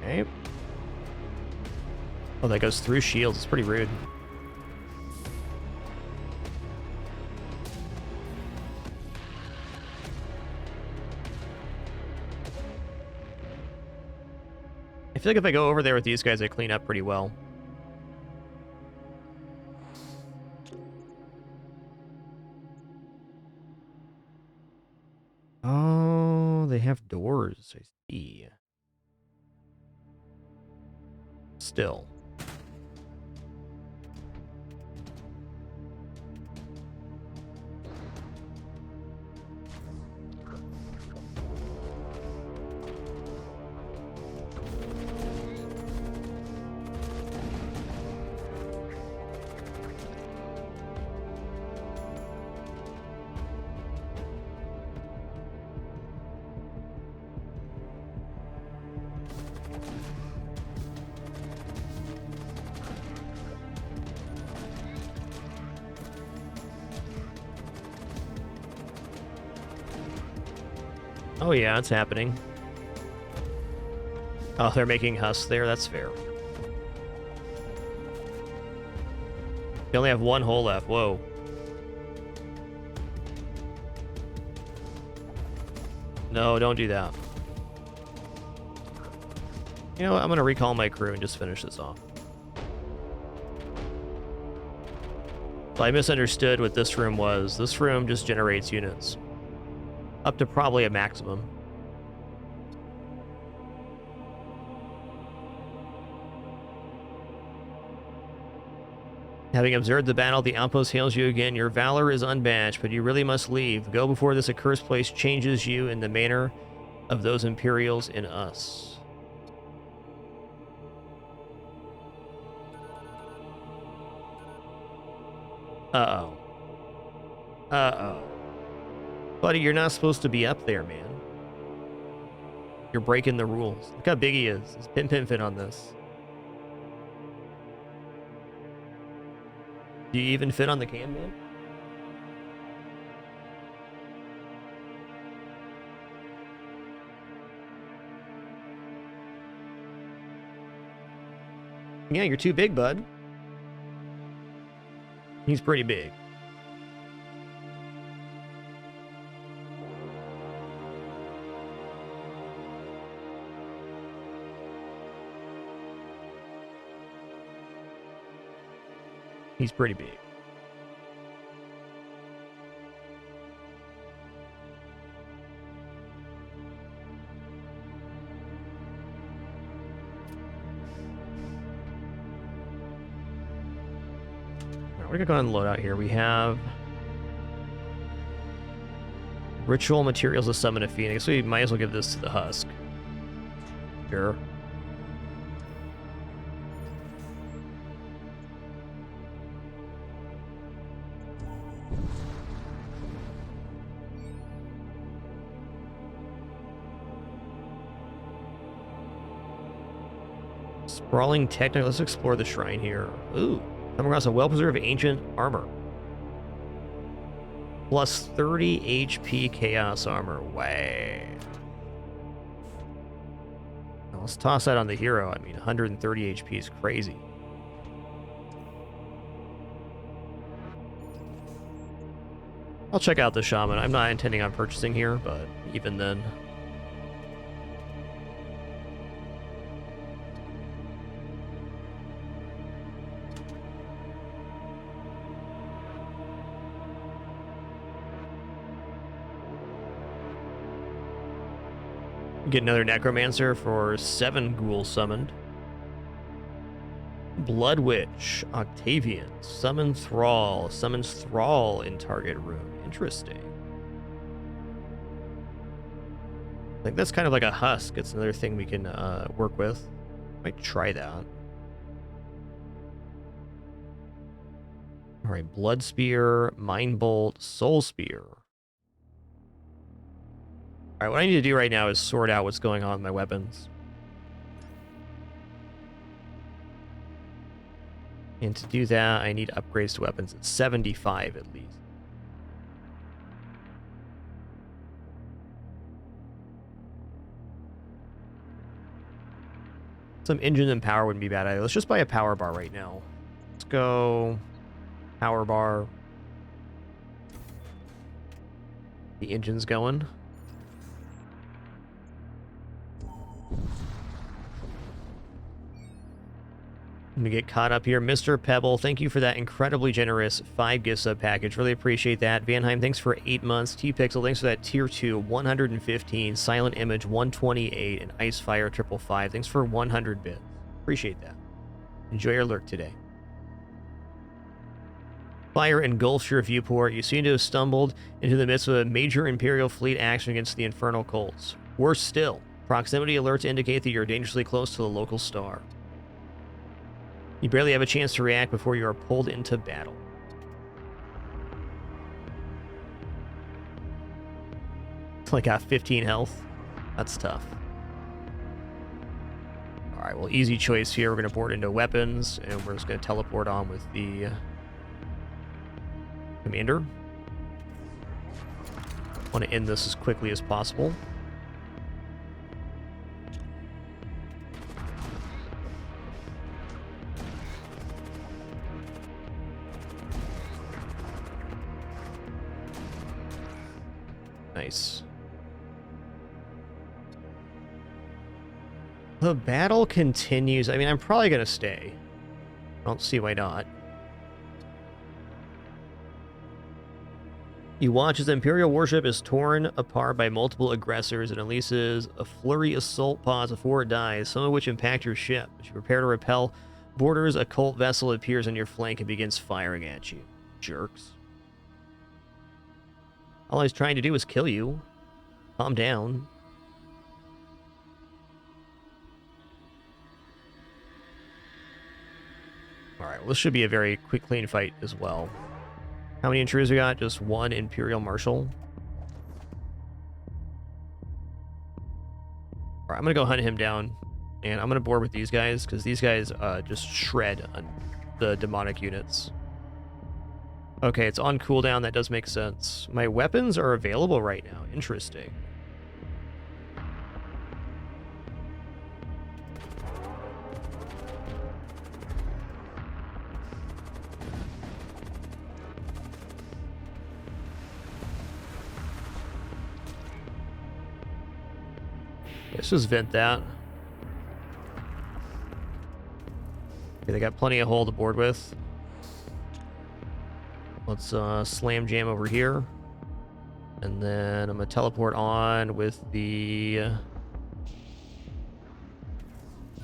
Okay. Oh, that goes through shields. It's pretty rude. I feel like if I go over there with these guys, I clean up pretty well. Oh, they have doors. I see. Still. Oh yeah, it's happening. Oh, they're making husks there. That's fair. They only have one hole left. Whoa. No, don't do that. You know what? I'm going to recall my crew and just finish this off. So I misunderstood what this room was. This room just generates units. Up to probably a maximum. Having observed the battle, the outpost hails you again. Your valor is unmatched, but you really must leave. Go before this accursed place changes you in the manner of those Imperials in us. Uh-oh. Uh-oh. Buddy, you're not supposed to be up there, man. You're breaking the rules. Look how big he is. His pin fit on this. Do you even fit on the cam, man? Yeah, you're too big, bud. He's pretty big. He's pretty big. We're gonna go ahead and load out here. We have ritual materials to summon a phoenix. We might as well give this to the husk. Sure. Sprawling technical. Let's explore the shrine here. Ooh. Come across a well-preserved ancient armor. Plus 30 HP chaos armor. Way. Let's toss that on the hero. I mean, 130 HP is crazy. I'll check out the shaman. I'm not intending on purchasing here, but even then. Get another necromancer for 7 ghouls summoned. Blood Witch, Octavian, summon Thrall, summons Thrall in target room. Interesting. I think that's kind of like a husk. It's another thing we can work with. Might try that. All right, Blood Spear, Mind Bolt, Soul Spear. All right, what I need to do right now is sort out what's going on with my weapons. And to do that, I need upgrades to weapons at 75 at least. Some engine and power wouldn't be bad either. Let's just buy a power bar right now. Let's go power bar. The engine's going. Let me get caught up here. Mr. Pebble, thank you for that incredibly generous 5 gift sub package. Really appreciate that. Vanheim, thanks for 8 months. T-Pixel, thanks for that tier 2, 115. Silent Image, 128. And Icefire, 555. Thanks for 100 bits. Appreciate that. Enjoy your lurk today. Fire engulfs your viewport. You seem to have stumbled into the midst of a major Imperial fleet action against the Infernal Cults. Worse still, proximity alerts indicate that you're dangerously close to the local star. You barely have a chance to react before you are pulled into battle. It's like got 15 health. That's tough. Alright, well, easy choice here. We're going to board into weapons, and we're just going to teleport on with the commander. Want to end this as quickly as possible. Nice. The battle continues. I mean, I'm probably going to stay. I don't see why not. You watch as the Imperial warship is torn apart by multiple aggressors and unleashes a flurry assault pods before it dies, some of which impact your ship. As you prepare to repel borders, a cult vessel appears on your flank and begins firing at you. Jerks. All I was trying to do was kill you. Calm down. Alright, well, this should be a very quick, clean fight as well. How many intruders we got? Just one Imperial Marshal. Alright, I'm gonna go hunt him down. And I'm gonna board with these guys, because these guys just shred on the demonic units. Okay, it's on cooldown. That does make sense. My weapons are available right now. Interesting. Let's just vent that. Okay, they got plenty of hull to board with. Let's slam jam over here. And then I'm going to teleport on with the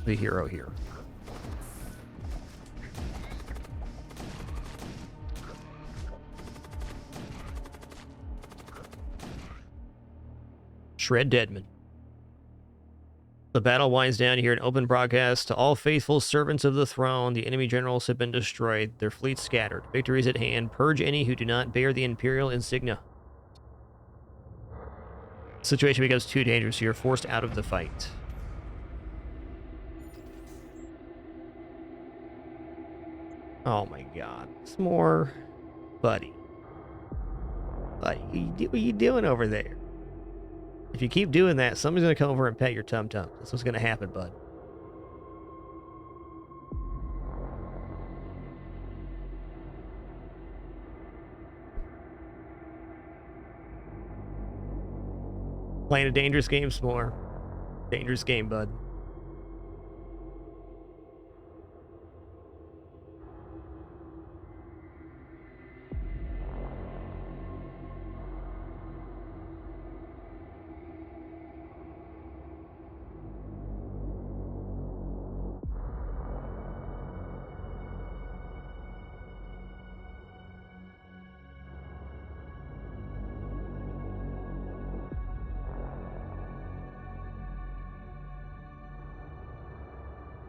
hero here. Shred Deadman. The battle winds down. You hear an open broadcast to all faithful servants of the throne. The enemy generals have been destroyed, their fleets scattered. Victory is at hand. Purge any who do not bear the Imperial insignia. The situation becomes too dangerous, so you're forced out of the fight. Oh my god. It's more... Buddy. Buddy, what are you doing over there? If you keep doing that, somebody's going to come over and pet your tum-tum. That's what's going to happen, bud. Playing a dangerous game, S'more. Dangerous game, bud.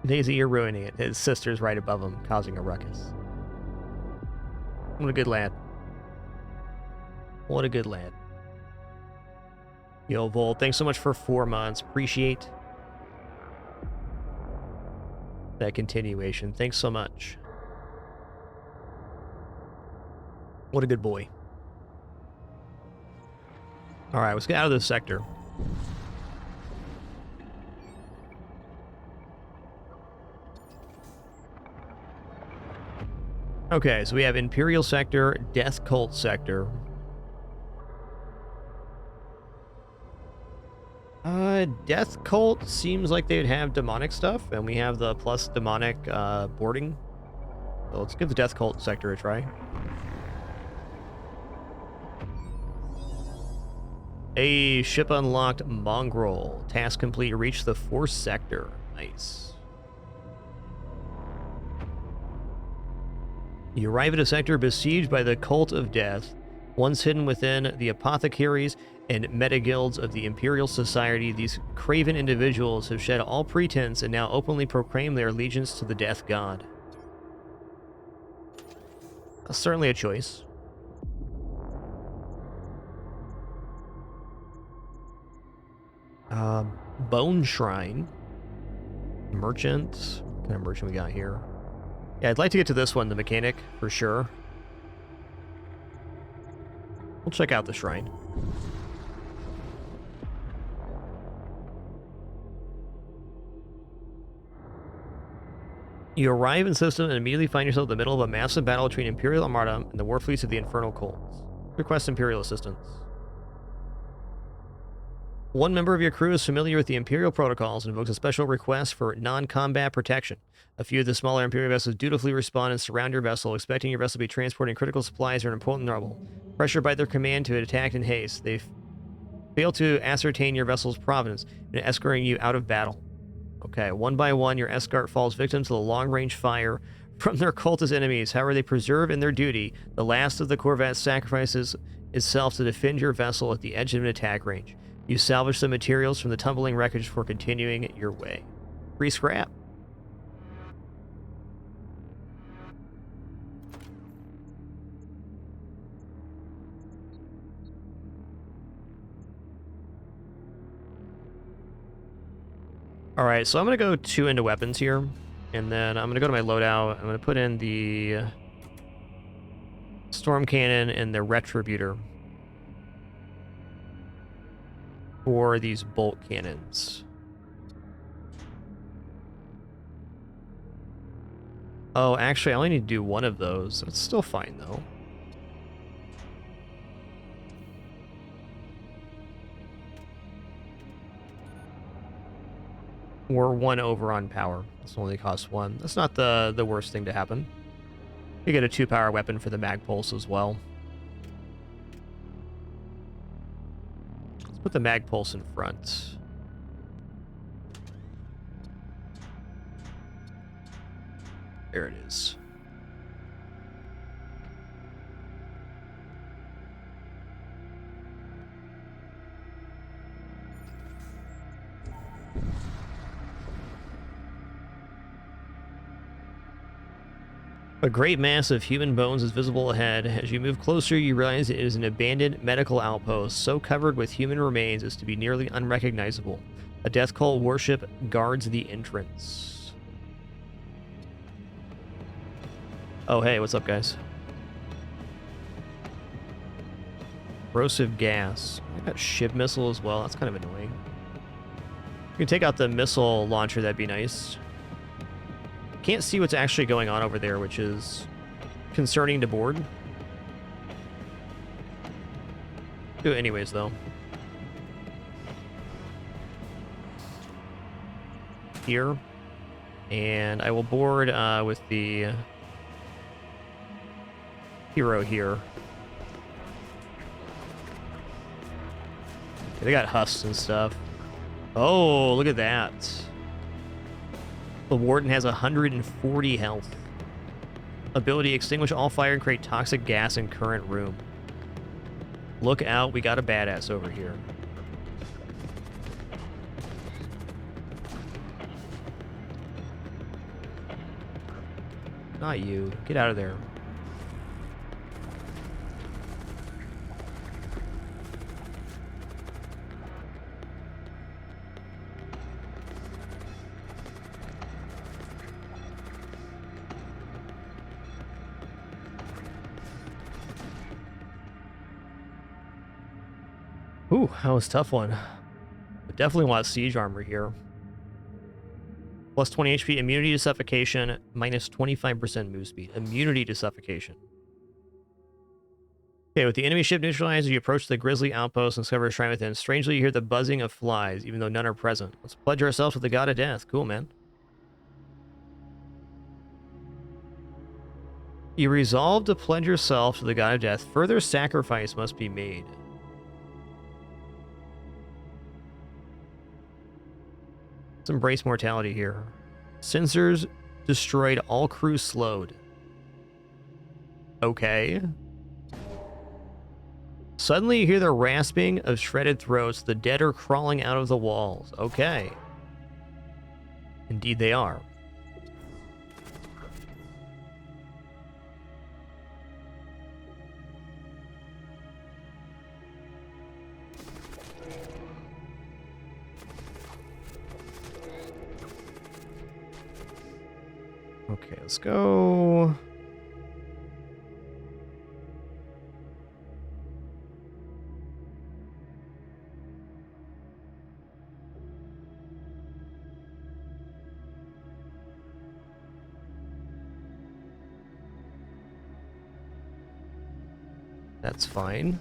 Daisy, you're ruining it. His sister's right above him, causing a ruckus. What a good lad. What a good lad. Yo, Vol, thanks so much for 4 months. Appreciate that continuation. Thanks so much. What a good boy. All right, let's get out of this sector. Okay, so we have Imperial Sector, Death Cult Sector. Death Cult seems like they'd have demonic stuff, and we have the plus demonic boarding. So let's give the Death Cult Sector a try. A ship unlocked, Mongrel. Task complete, reach the 4th sector. Nice. You arrive at a sector besieged by the Cult of Death. Once hidden within the apothecaries and meta-guilds of the Imperial Society, these craven individuals have shed all pretense and now openly proclaim their allegiance to the Death God. That's certainly a choice. Bone Shrine. Merchant. What kind of merchant we got here? Yeah, I'd like to get to this one, the mechanic, for sure. We'll check out the shrine. You arrive in system and immediately find yourself in the middle of a massive battle between Imperial Armada and the war fleets of the Infernal Cults. Request Imperial assistance. One member of your crew is familiar with the Imperial protocols and invokes a special request for non-combat protection. A few of the smaller Imperial vessels dutifully respond and surround your vessel, expecting your vessel to be transporting critical supplies or an important rubble. Pressured by their command to attack in haste, they fail to ascertain your vessel's provenance and escorting you out of battle. Okay, one by one, your escort falls victim to the long-range fire from their cultist enemies. However, they preserve in their duty. The last of the corvette sacrifices itself to defend your vessel at the edge of an attack range. You salvage some materials from the tumbling wreckage for continuing your way. Free scrap. Alright, so I'm going to go 2 into weapons here. And then I'm going to go to my loadout. I'm going to put in the Storm Cannon and the Retributor for these bolt cannons. Oh, actually, I only need to do 1 of those. It's still fine, though. Or 1 over on power. This only costs 1. That's not the worst thing to happen. You get a 2-power weapon for the mag pulse as well. Let's put the mag pulse in front. There it is. A great mass of human bones is visible ahead. As you move closer, you realize it is an abandoned medical outpost, so covered with human remains as to be nearly unrecognizable. A death cult worship guards the entrance. Oh, hey, what's up, guys? Corrosive gas. I got Shiv missile as well. That's kind of annoying. You can take out the missile launcher, that'd be nice. Can't see what's actually going on over there, which is concerning to board. Do it anyways, though. Here. And I will board with the hero here. Okay, they got husks and stuff. Oh, look at that. The Warden has 140 health. Ability, extinguish all fire and create toxic gas in current room. Look out, we got a badass over here. Not you. Get out of there. Ooh, that was a tough one. But definitely want siege armor here. Plus 20 HP, immunity to suffocation, minus 25% move speed. Immunity to suffocation. Okay, with the enemy ship neutralized, you approach the grisly outpost and discover a shrine within. Strangely, you hear the buzzing of flies, even though none are present. Let's pledge ourselves to the god of death. Cool, man. You resolve to pledge yourself to the god of death. Further sacrifice must be made. Let's embrace mortality here. Sensors destroyed, all crew slowed. Okay. Suddenly you hear the rasping of shredded throats. The dead are crawling out of the walls. Okay. Indeed they are. Okay, let's go. That's fine.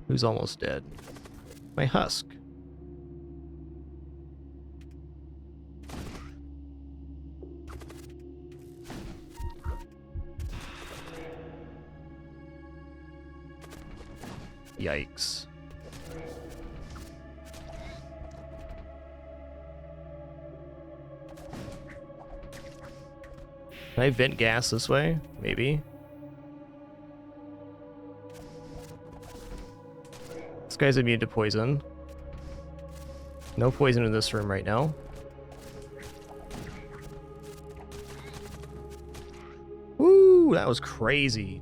Who's almost dead? My husk. Yikes. Can I vent gas this way? Maybe. This guy's immune to poison. No poison in this room right now. Woo, that was crazy.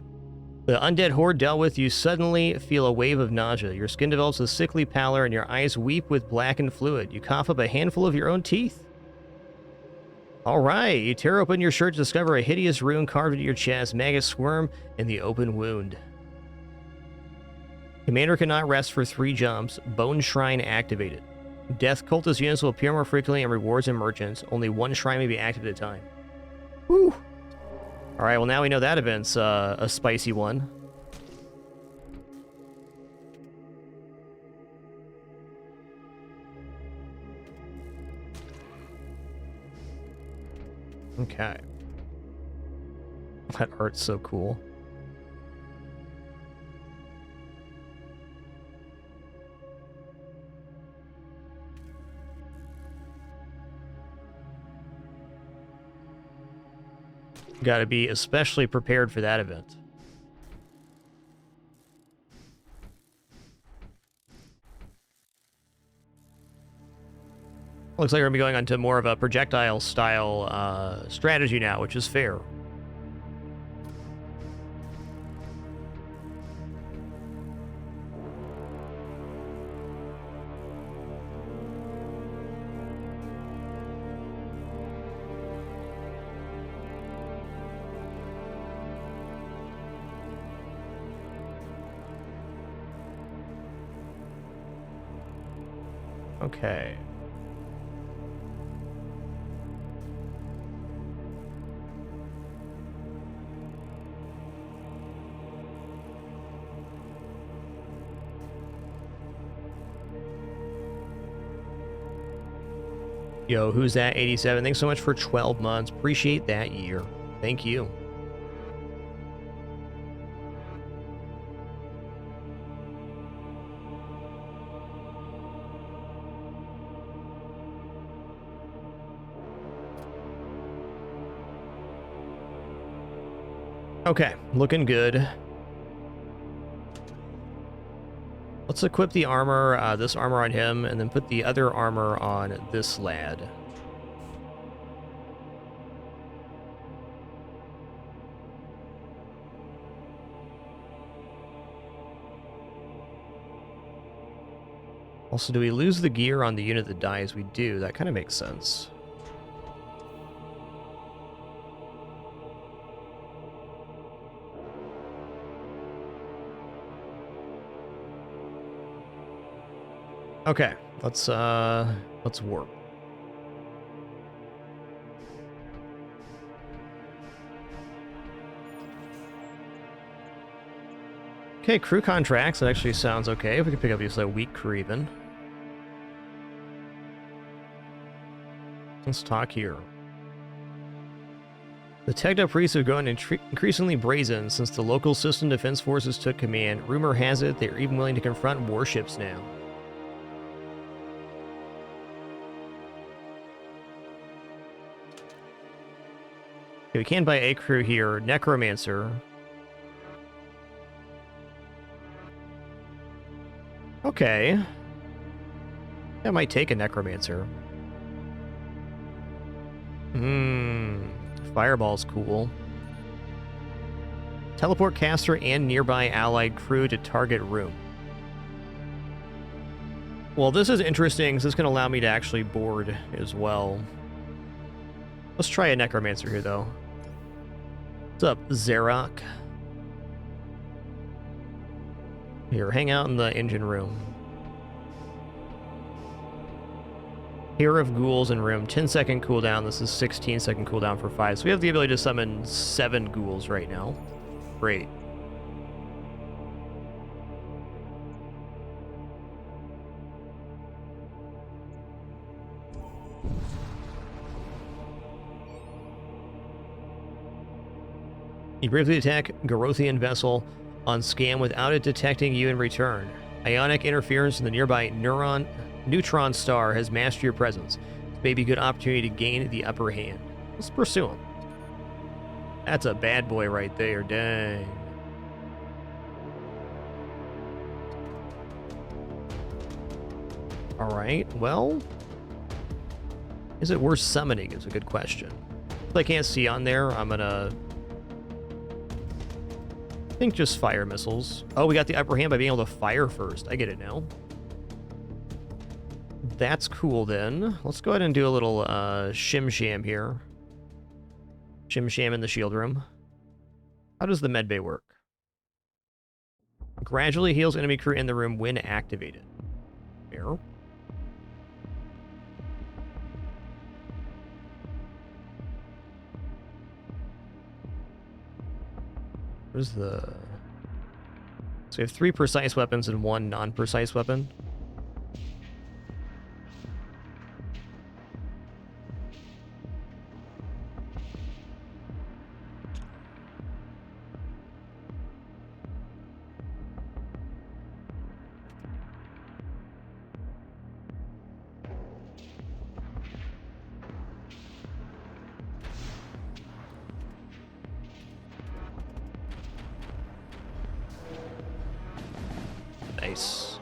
The undead horde dealt with, you suddenly feel a wave of nausea. Your skin develops a sickly pallor and your eyes weep with blackened fluid. You cough up a handful of your own teeth. All right, you tear open your shirt to discover a hideous rune carved into your chest. Maggots squirm in the open wound. Commander cannot rest for 3 jumps. Bone Shrine activated. Death Cultist units will appear more frequently and rewards and merchants. Only 1 shrine may be active at a time. Woo! All right, well now we know that event's a spicy one. Okay. That art's so cool. Got to be especially prepared for that event. Looks like we're going to be going on to more of a projectile style strategy now, which is fair. Okay. Yo, who's that? 87. Thanks so much for 12 months. Appreciate that year. Thank you. Okay, looking good. Let's equip the armor, this armor on him, and then put the other armor on this lad. Also, do we lose the gear on the unit that dies? We do. That kind of makes sense. Okay, let's warp. Okay, crew contracts. That actually sounds okay. We could pick up just a weak crew even. Let's talk here. The Tegna priests have grown increasingly brazen since the local system defense forces took command. Rumor has it they're even willing to confront warships now. Okay, we can buy a crew here. Necromancer. Okay. I might take a Necromancer. Fireball's cool. Teleport caster and nearby allied crew to target room. Well, this is interesting, because it's going to allow me to actually board as well. Let's try a Necromancer here, though. What's up, Zarok? Here, hang out in the engine room. Here of ghouls in room. 10-second cooldown. This is 16-second cooldown for 5. So we have the ability to summon 7 ghouls right now. Great. You briefly attack Garothian vessel on scan without it detecting you in return. Ionic interference in the nearby neutron star has mastered your presence. This may be a good opportunity to gain the upper hand. Let's pursue him. That's a bad boy right there, dang. Alright, well... is it worth summoning is a good question. If I can't see on there, I'm gonna... I think just fire missiles. Oh, we got the upper hand by being able to fire first. I get it now. That's cool then. Let's go ahead and do a little shim-sham here. Shim-sham in the shield room. How does the medbay work? Gradually heals enemy crew in the room when activated. Fair. Where's the... so we have 3 precise weapons and 1 non-precise weapon. Nice.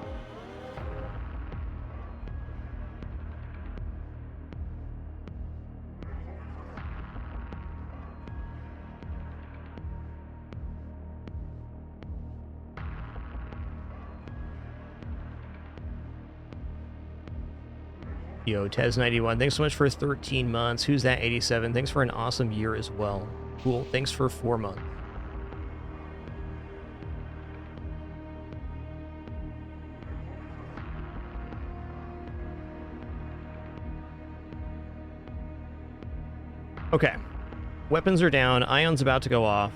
Yo, Tez91, thanks so much for 13 months. Who's that 87? Thanks for an awesome year as well. Cool. Thanks for 4 months. Okay. Weapons are down. Ion's about to go off.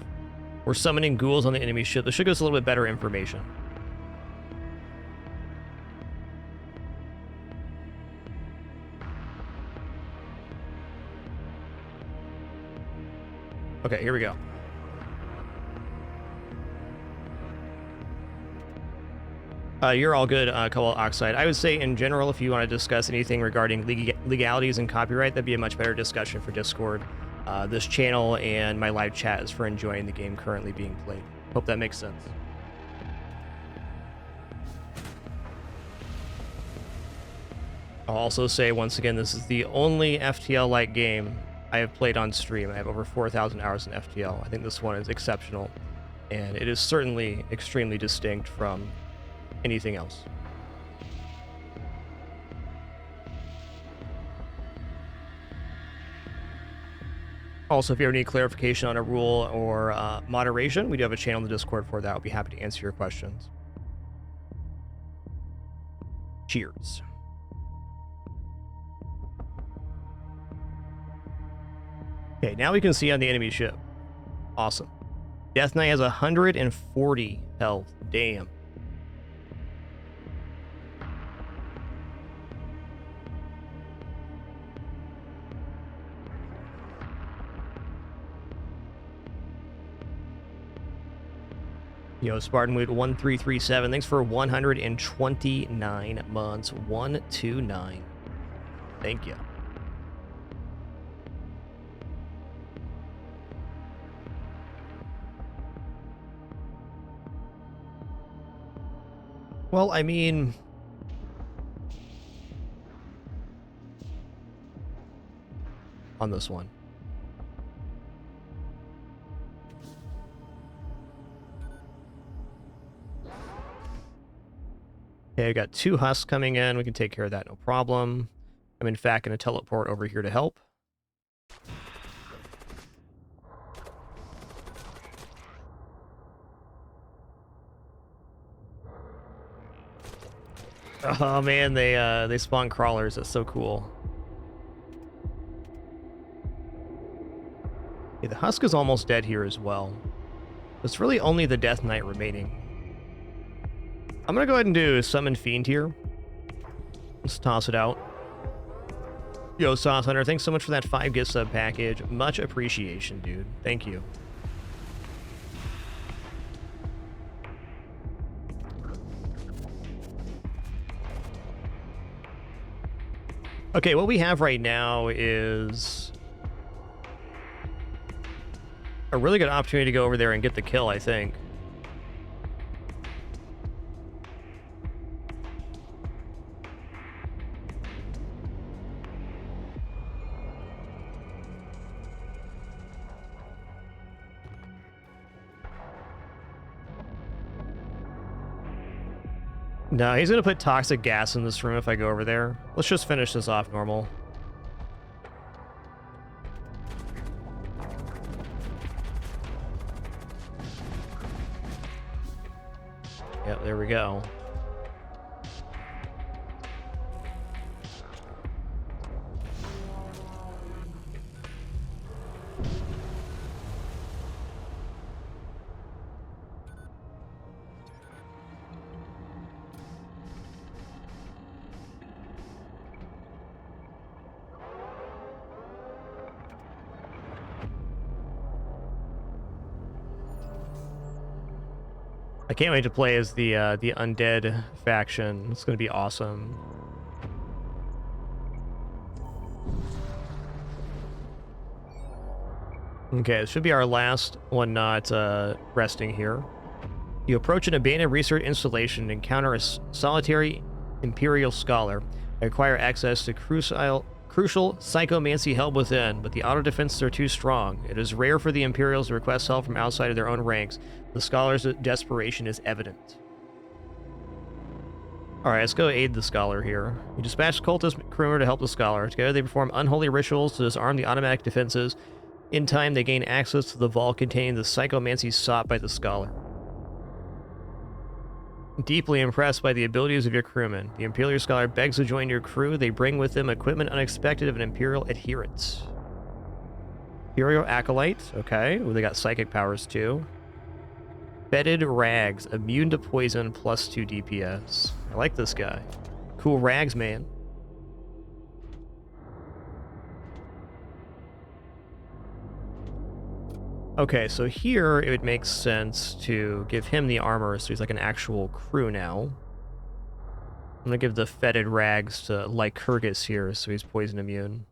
We're summoning ghouls on the enemy ship. This should give us a little bit better information. Okay, here we go. You're all good, Cobalt Oxide. I would say, in general, if you want to discuss anything regarding legalities and copyright, that'd be a much better discussion for Discord. This channel and my live chat is for enjoying the game currently being played. Hope that makes sense. I'll also say once again, this is the only FTL-like game I have played on stream. I have over 4,000 hours in FTL. I think this one is exceptional, and it is certainly extremely distinct from anything else. Also, if you ever need clarification on a rule or moderation, we do have a channel in the Discord for that. I'll be happy to answer your questions. Cheers. Okay, now we can see on the enemy ship. Awesome. Death Knight has 140 health. Damn. Yo, Spartan Wood 1337. Thanks for 129 months. 129. Thank you. Well, I mean, on this one. Okay, we got 2 husks coming in. We can take care of that, no problem. I'm in fact going to teleport over here to help. Oh man, they spawn crawlers. That's so cool. Okay, the husk is almost dead here as well. It's really only the Death Knight remaining. I'm gonna go ahead and do Summon Fiend here. Let's toss it out. Yo, Sauce Hunter, thanks so much for that 5 gift sub package. Much appreciation, dude. Thank you. Okay, what we have right now is a really good opportunity to go over there and get the kill, I think. No, he's gonna put toxic gas in this room if I go over there. Let's just finish this off normal. Yep, there we go. I can't wait to play as the undead faction. It's gonna be awesome. Okay, this should be our last one not resting here. You approach an abandoned research installation and encounter a solitary Imperial scholar. Acquire access to crucial psychomancy held within, but the auto defenses are too strong. It is rare for the Imperials to request help from outside of their own ranks. The scholar's desperation is evident. Alright, let's go aid the scholar here. You dispatch cultist crewmer to help the scholar. Together they perform unholy rituals to disarm the automatic defenses. In time, they gain access to the vault containing the psychomancy sought by the scholar. Deeply impressed by the abilities of your crewmen, the Imperial Scholar begs to join your crew. They bring with them equipment unexpected of an Imperial adherent. Imperial Acolyte, okay. Ooh, they got psychic powers too. Fetid Rags, immune to poison, +2 DPS. I like this guy. Cool Rags, man. Okay, so here it would make sense to give him the armor so he's like an actual crew now. I'm gonna give the fetid rags to Lycurgus here so he's poison immune.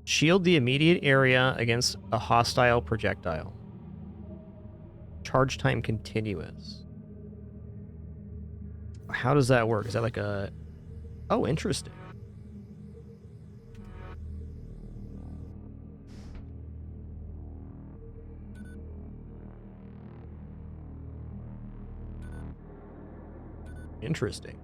Shield the immediate area against a hostile projectile. Charge time continuous. How does that work? Is that like a... Oh, interesting. Interesting.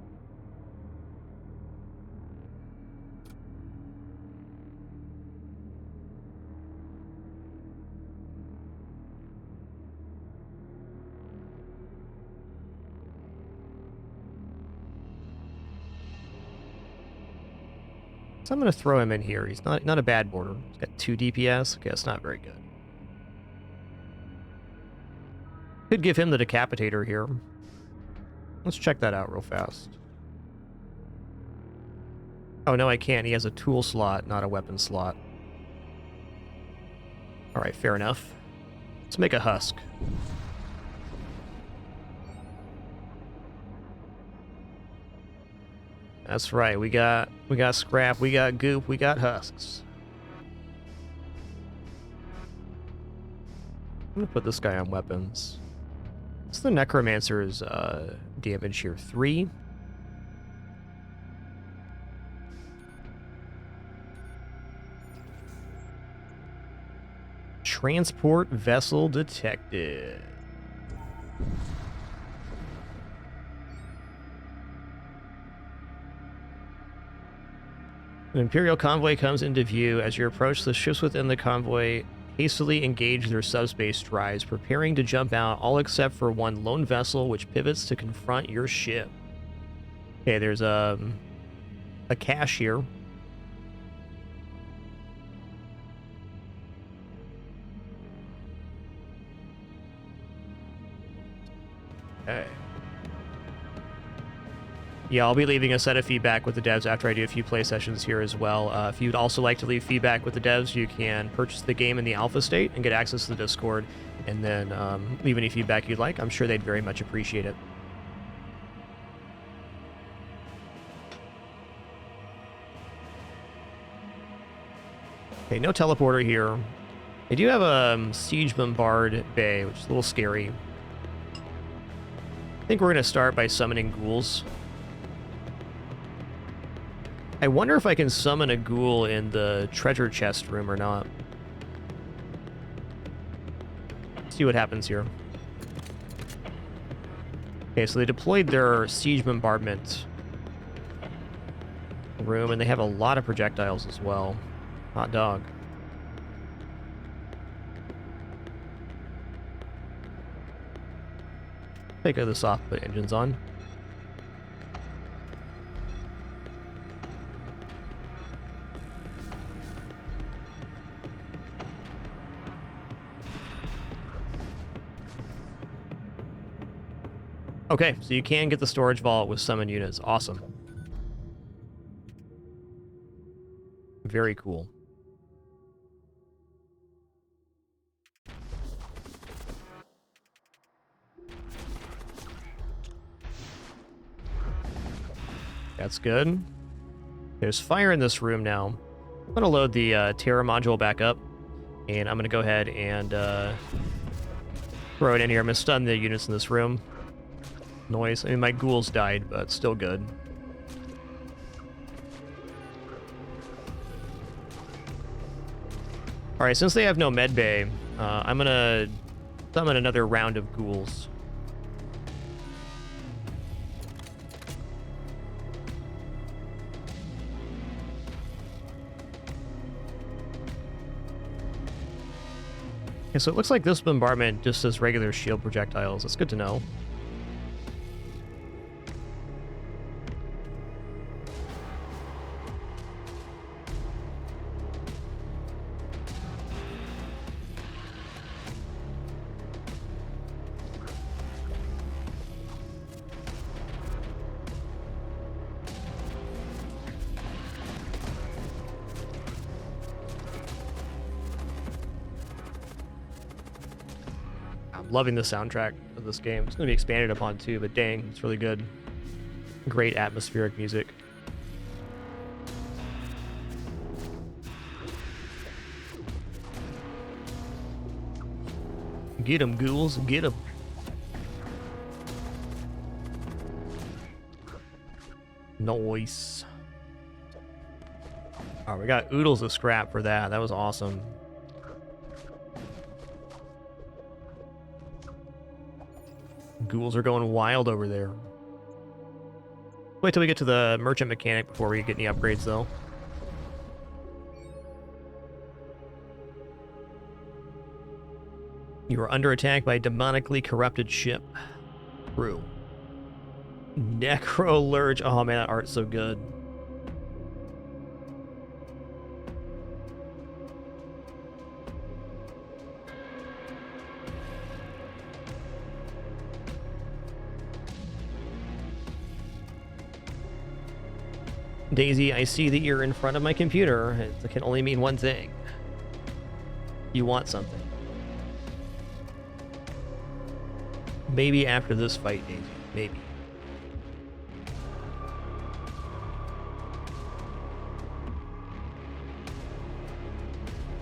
So I'm going to throw him in here. He's not a bad border. He's got 2 DPS. Okay, that's not very good. Could give him the decapitator here. Let's check that out real fast. Oh, no, I can't. He has a tool slot, not a weapon slot. All right, fair enough. Let's make a husk. That's right. We got scrap, we got goop, we got husks. I'm gonna put this guy on weapons. What's the Necromancer's damage here? 3. Transport vessel detected. An Imperial convoy comes into view. As you approach, the ships within the convoy hastily engage their subspace drives, preparing to jump out, all except for one lone vessel, which pivots to confront your ship. Okay, there's a cache here. Okay. Yeah, I'll be leaving a set of feedback with the devs after I do a few play sessions here as well. If you'd also like to leave feedback with the devs, you can purchase the game in the alpha state and get access to the Discord, and then leave any feedback you'd like. I'm sure they'd very much appreciate it. Okay, no teleporter here. They do have a siege bombard bay, which is a little scary. I think we're going to start by summoning ghouls. I wonder if I can summon a ghoul in the treasure chest room or not. Let's see what happens here. Okay, so they deployed their siege bombardment room, and they have a lot of projectiles as well. Hot dog. Take this off, put engines on. Okay, so you can get the storage vault with summon units. Awesome. Very cool. That's good. There's fire in this room now. I'm going to load the Terra module back up, and I'm going to go ahead and throw it in here. I'm going to stun the units in this room. Noise. I mean, my ghouls died, but still good. Alright, since they have no med bay, I'm going to summon another round of ghouls. Okay, so it looks like this bombardment just does regular shield projectiles. That's good to know. Loving the soundtrack of this game. It's going to be expanded upon too, but dang, it's really good. Great atmospheric music. Get 'em, ghouls, get 'em. Nice. Oh, we got oodles of scrap for that. That was awesome. Ghouls are going wild over there. Wait till we get to the merchant mechanic before we get any upgrades, though. You are under attack by a demonically corrupted ship. True. Necrolurge. Oh man, that art's so good. Daisy, I see that you're in front of my computer. It can only mean one thing. You want something. Maybe after this fight, Daisy. Maybe.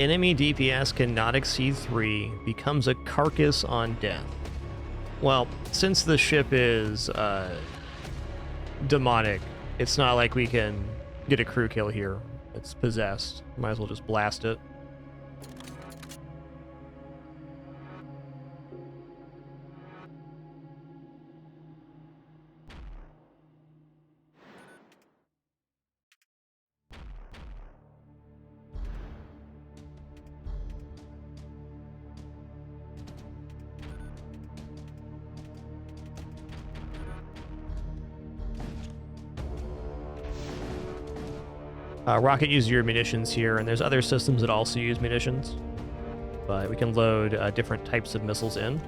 Enemy DPS cannot exceed 3. Becomes a carcass on death. Well, since the ship is demonic, it's not like we can get a crew kill here. It's possessed. Might as well just blast it. Rocket uses your munitions here, and there's other systems that also use munitions. But we can load different types of missiles in.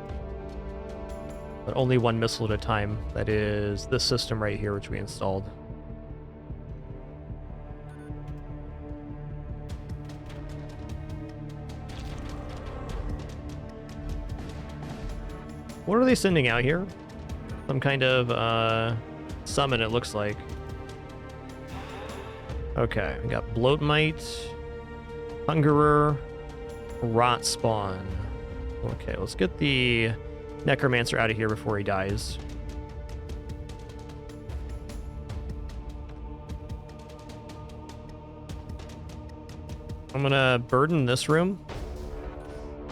But only one missile at a time. That is this system right here, which we installed. What are they sending out here? Some kind of summon, it looks like. Okay, we got Bloatmite, Hungerer, Rot Spawn. Okay, let's get the Necromancer out of here before he dies. I'm gonna burden this room.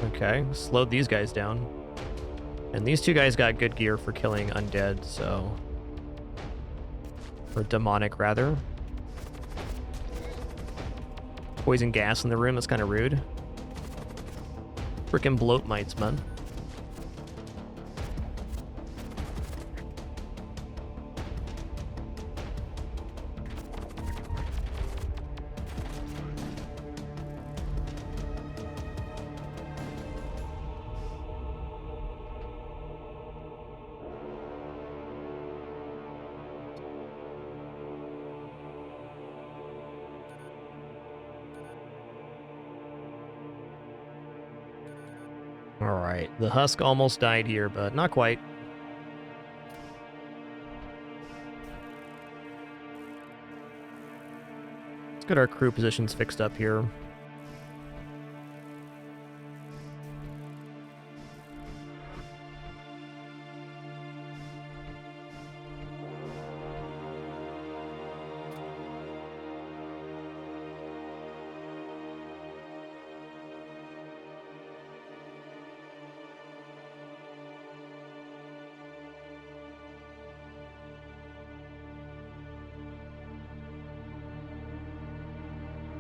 Okay, slow these guys down. And these two guys got good gear for killing undead, so... or demonic, rather. Poison gas in the room, that's kind of rude. Frickin' bloatmites, man. Alright, the husk almost died here, but not quite. Let's get our crew positions fixed up here.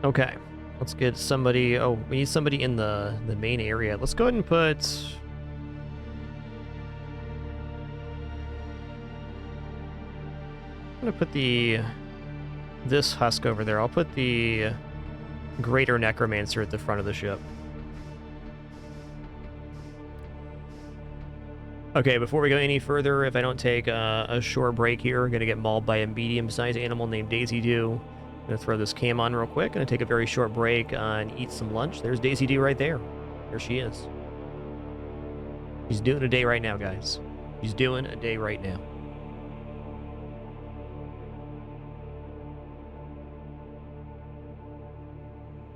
Okay, let's get somebody. Oh, we need somebody in the main area. Let's go ahead and put. I'm gonna put this husk over there. I'll put the Greater Necromancer at the front of the ship. Okay, before we go any further, if I don't take a short break here, I'm gonna get mauled by a medium-sized animal named Daisy Doo. I'm gonna throw this cam on real quick. Gonna take a very short break and eat some lunch. There's Daisy Doo right there. There she is. She's doing a day right now, guys. She's doing a day right now.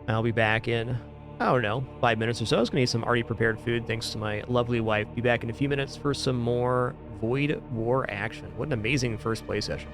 I'll be back in, I don't know, 5 minutes or so. I was gonna eat some already prepared food thanks to my lovely wife. Be back in a few minutes for some more Void War action. What an amazing first play session.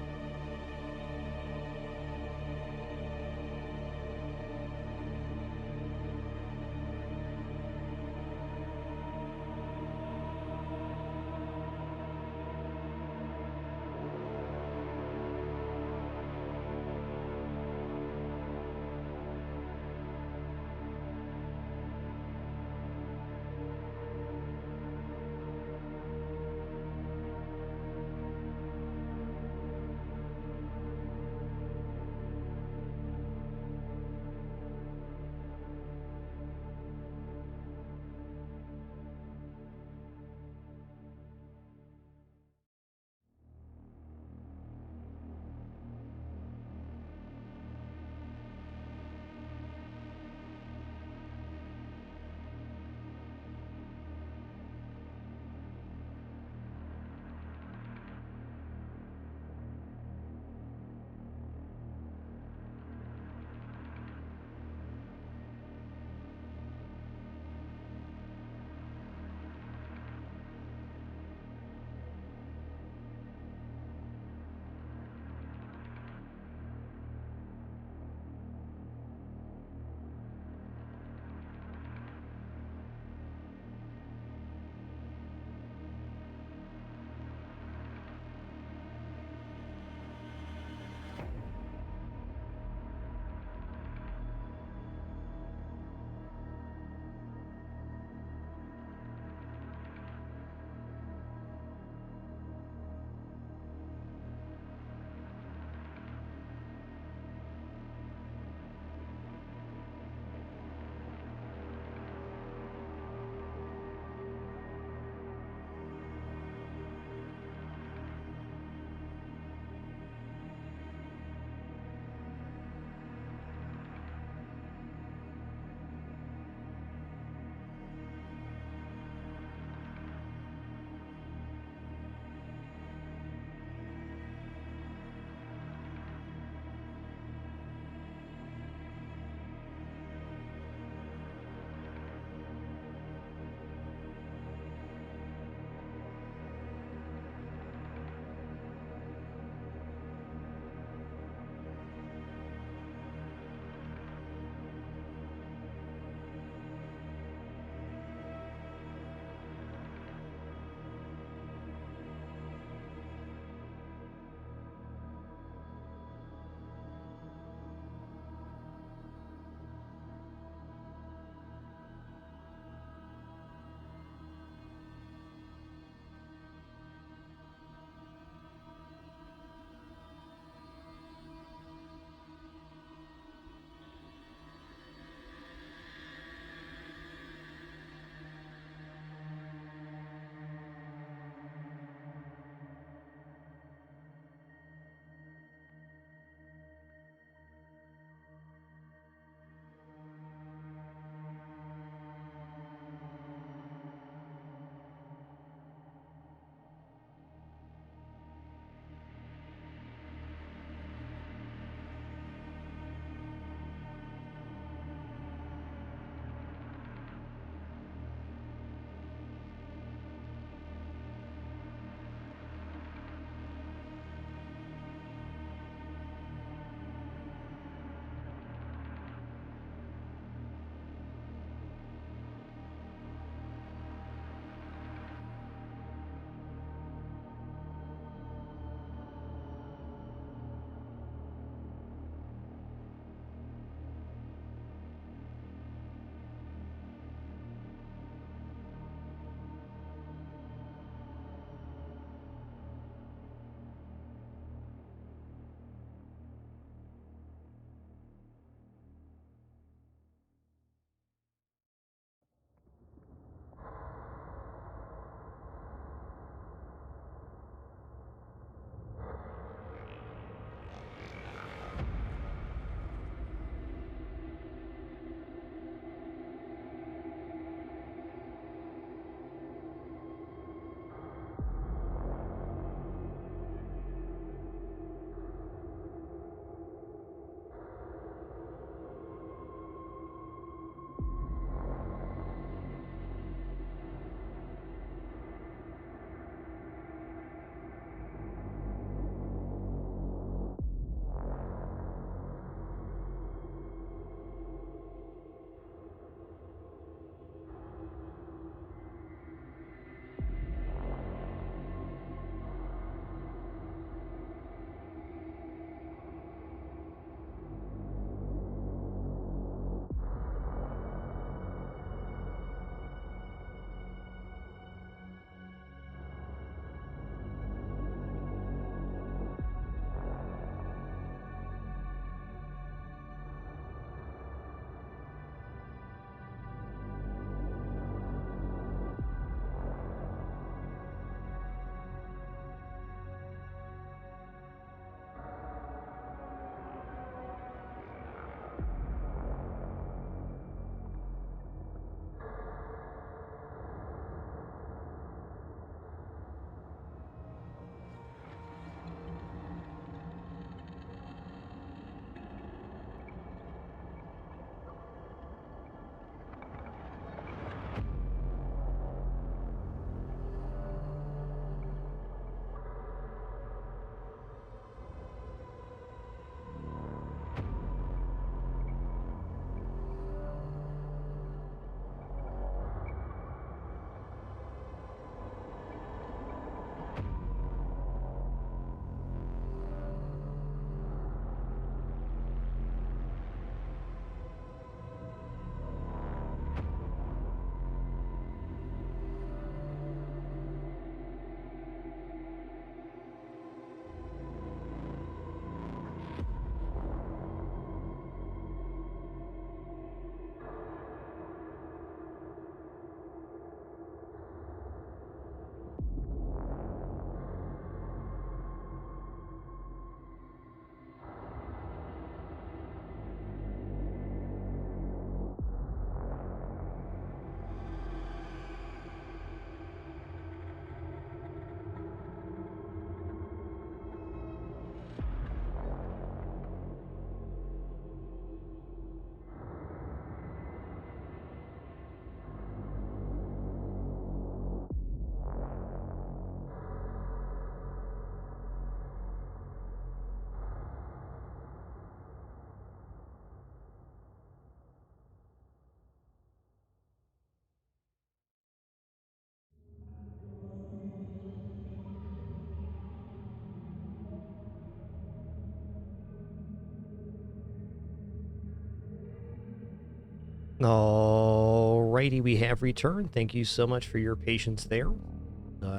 Alrighty, we have returned. Thank you so much for your patience there.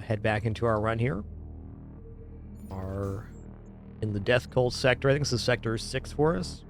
Head back into our run here. Are in the Death Cult sector. I think this is sector 6 for us.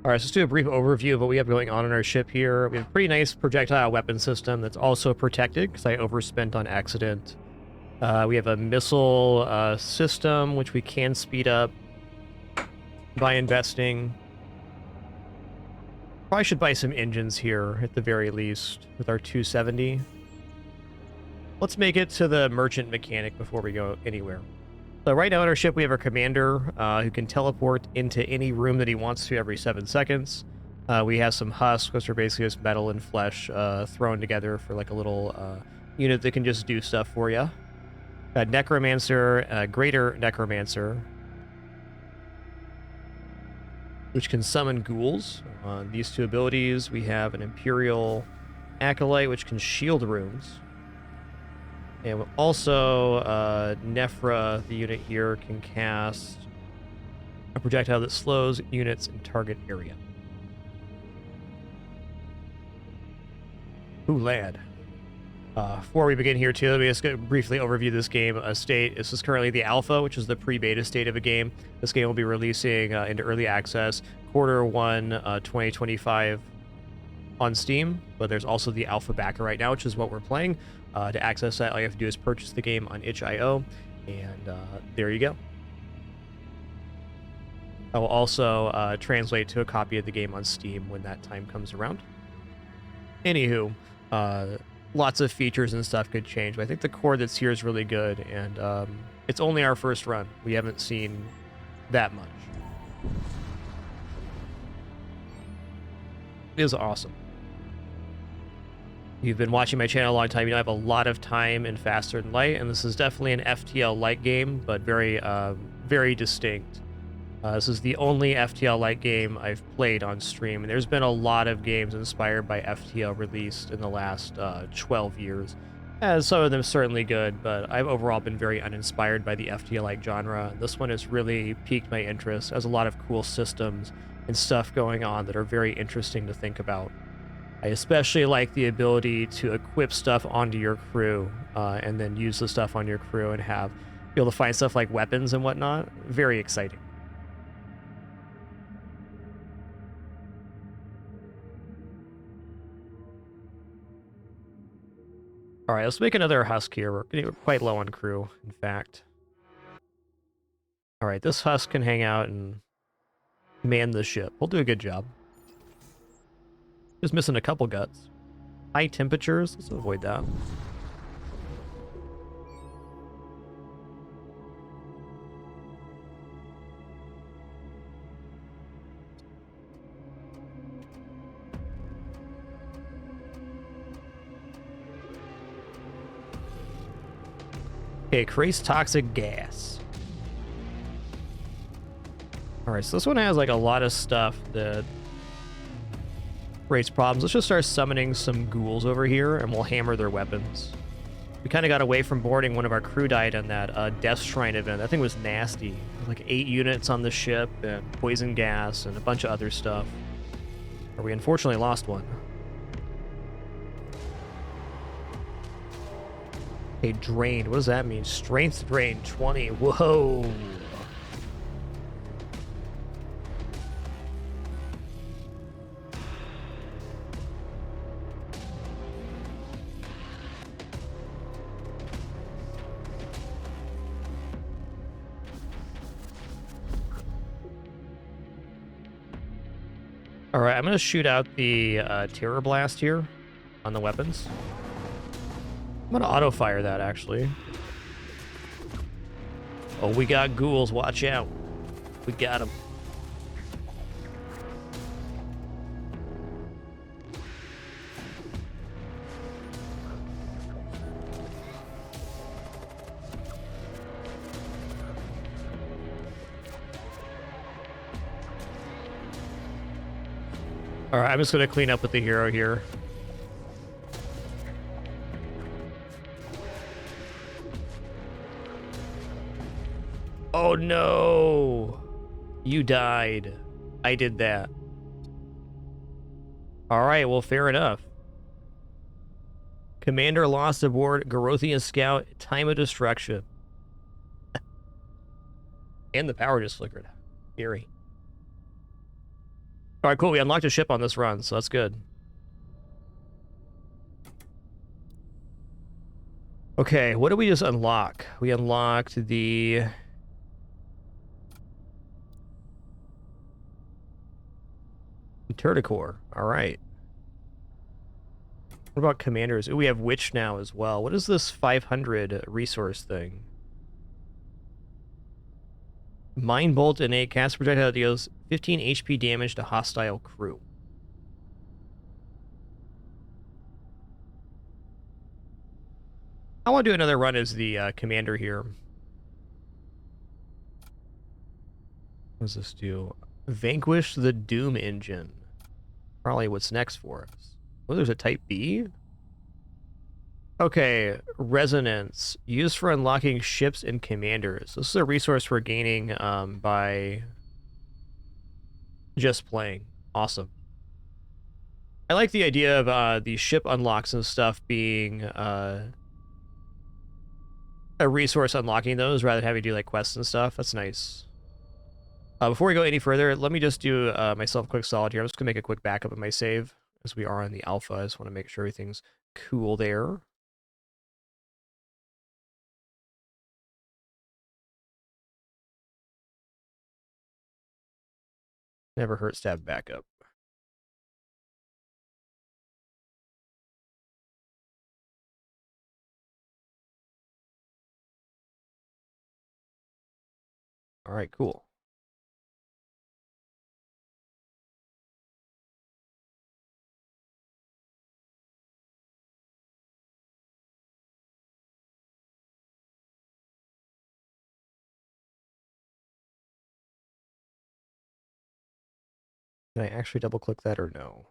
All right, so let's do a brief overview of what we have going on our ship here. We have a pretty nice projectile weapon system that's also protected because I overspent on accident. We have a missile system, which we can speed up by investing. Probably should buy some engines here at the very least with our 270. Let's make it to the merchant mechanic before we go anywhere. So right now on our ship, we have our commander who can teleport into any room that he wants to every 7 seconds. We have some husks, which are basically just metal and flesh thrown together for like a little unit that can just do stuff for you. Necromancer, Greater Necromancer, which can summon ghouls. On these two abilities, we have an Imperial Acolyte, which can shield rooms. And also, Nephra, the unit here, can cast a projectile that slows units in target area. Ooh, lad. Before we begin here, too, let me just briefly overview this game state. This is currently the alpha, which is the pre-beta state of a game. This game will be releasing into early access Q1 2025 on Steam, but there's also the alpha backer right now, which is what we're playing. To access that, all you have to do is purchase the game on itch.io, and there you go. I will also translate to a copy of the game on Steam when that time comes around. Anywho, lots of features and stuff could change, but I think the core that's here is really good, and it's only our first run. We haven't seen that much. It is awesome. You've been watching my channel a long time, you know I have a lot of time in Faster Than Light, and this is definitely an FTL-like game, but very, very distinct. This is the only FTL-like game I've played on stream, and there's been a lot of games inspired by FTL released in the last 12 years. And some of them certainly good, but I've overall been very uninspired by the FTL-like genre. This one has really piqued my interest. It has a lot of cool systems and stuff going on that are very interesting to think about. I especially like the ability to equip stuff onto your crew and then use the stuff on your crew and be able to find stuff like weapons and whatnot. Very exciting. All right, let's make another husk here. We're quite low on crew, in fact. All right, this husk can hang out and man the ship. We'll do a good job. Just missing a couple guts. High temperatures, let's avoid that. Okay, creates toxic gas. Alright, so this one has like a lot of stuff that creates problems. Let's just start summoning some ghouls over here and we'll hammer their weapons. We kind of got away from boarding. One of our crew died on that Death Shrine event. That thing was nasty. Like 8 units on the ship and poison gas and a bunch of other stuff. Or we unfortunately lost one. Okay, drained. What does that mean? Strength drain 20. Whoa. All right, I'm going to shoot out the Terror Blast here on the weapons. I'm going to auto-fire that, actually. Oh, we got ghouls. Watch out. We got them. All right, I'm just going to clean up with the hero here. Oh no! You died. I did that. All right, well, fair enough. Commander lost aboard Garothian Scout. Time of destruction. And the power just flickered. Scary. All right, cool. We unlocked a ship on this run, so that's good. Okay, what did we just unlock? We unlocked the... Turticore. All right. What about commanders? Ooh, we have Witch now as well. What is this 500 resource thing? Mind Bolt and a cast projectile deals 15 HP damage to hostile crew. I want to do another run as the commander here. What does this do? Vanquish the Doom Engine. Probably what's next for us. Oh, there's a Type B? Okay, Resonance. Used for unlocking ships and commanders. This is a resource we're gaining by just playing. Awesome. I like the idea of the ship unlocks and stuff being a resource unlocking those rather than having to do like quests and stuff. That's nice. Before we go any further, let me just do myself a quick solid here. I'm just going to make a quick backup of my save as we are on the alpha. I just want to make sure everything's cool there. Never hurts to have backup. All right, cool. Can I actually double click that or no?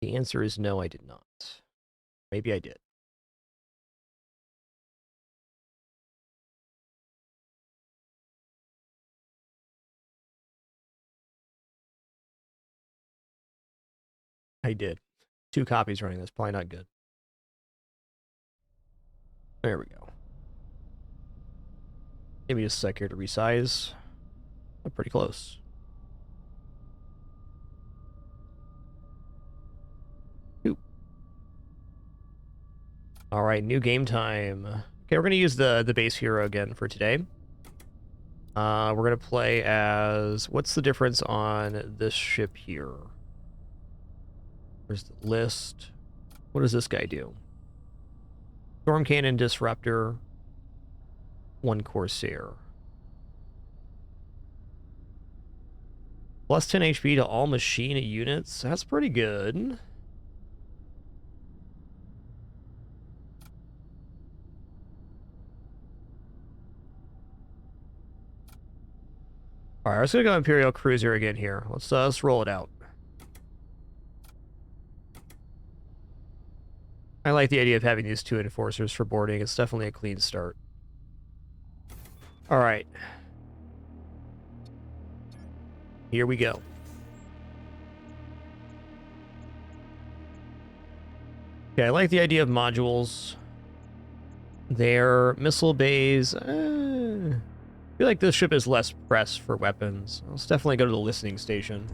The answer is no, I did not. Maybe I did. I did. 2 copies running. That's probably not good. There we go. Maybe just a sec here to resize. I'm pretty close. Ooh. All right, new game time. Okay, we're going to use the base hero again for today. We're going to play as... What's the difference on this ship here? Where's the list? What does this guy do? Storm Cannon, Disruptor, 1 Corsair. Plus 10 HP to all machine units. That's pretty good. All right, let's go Imperial Cruiser again here. Let's roll it out. I like the idea of having these 2 enforcers for boarding. It's definitely a clean start. All right. Here we go. Okay, I like the idea of modules. Their missile bays. I feel like this ship is less pressed for weapons. Let's definitely go to the listening station.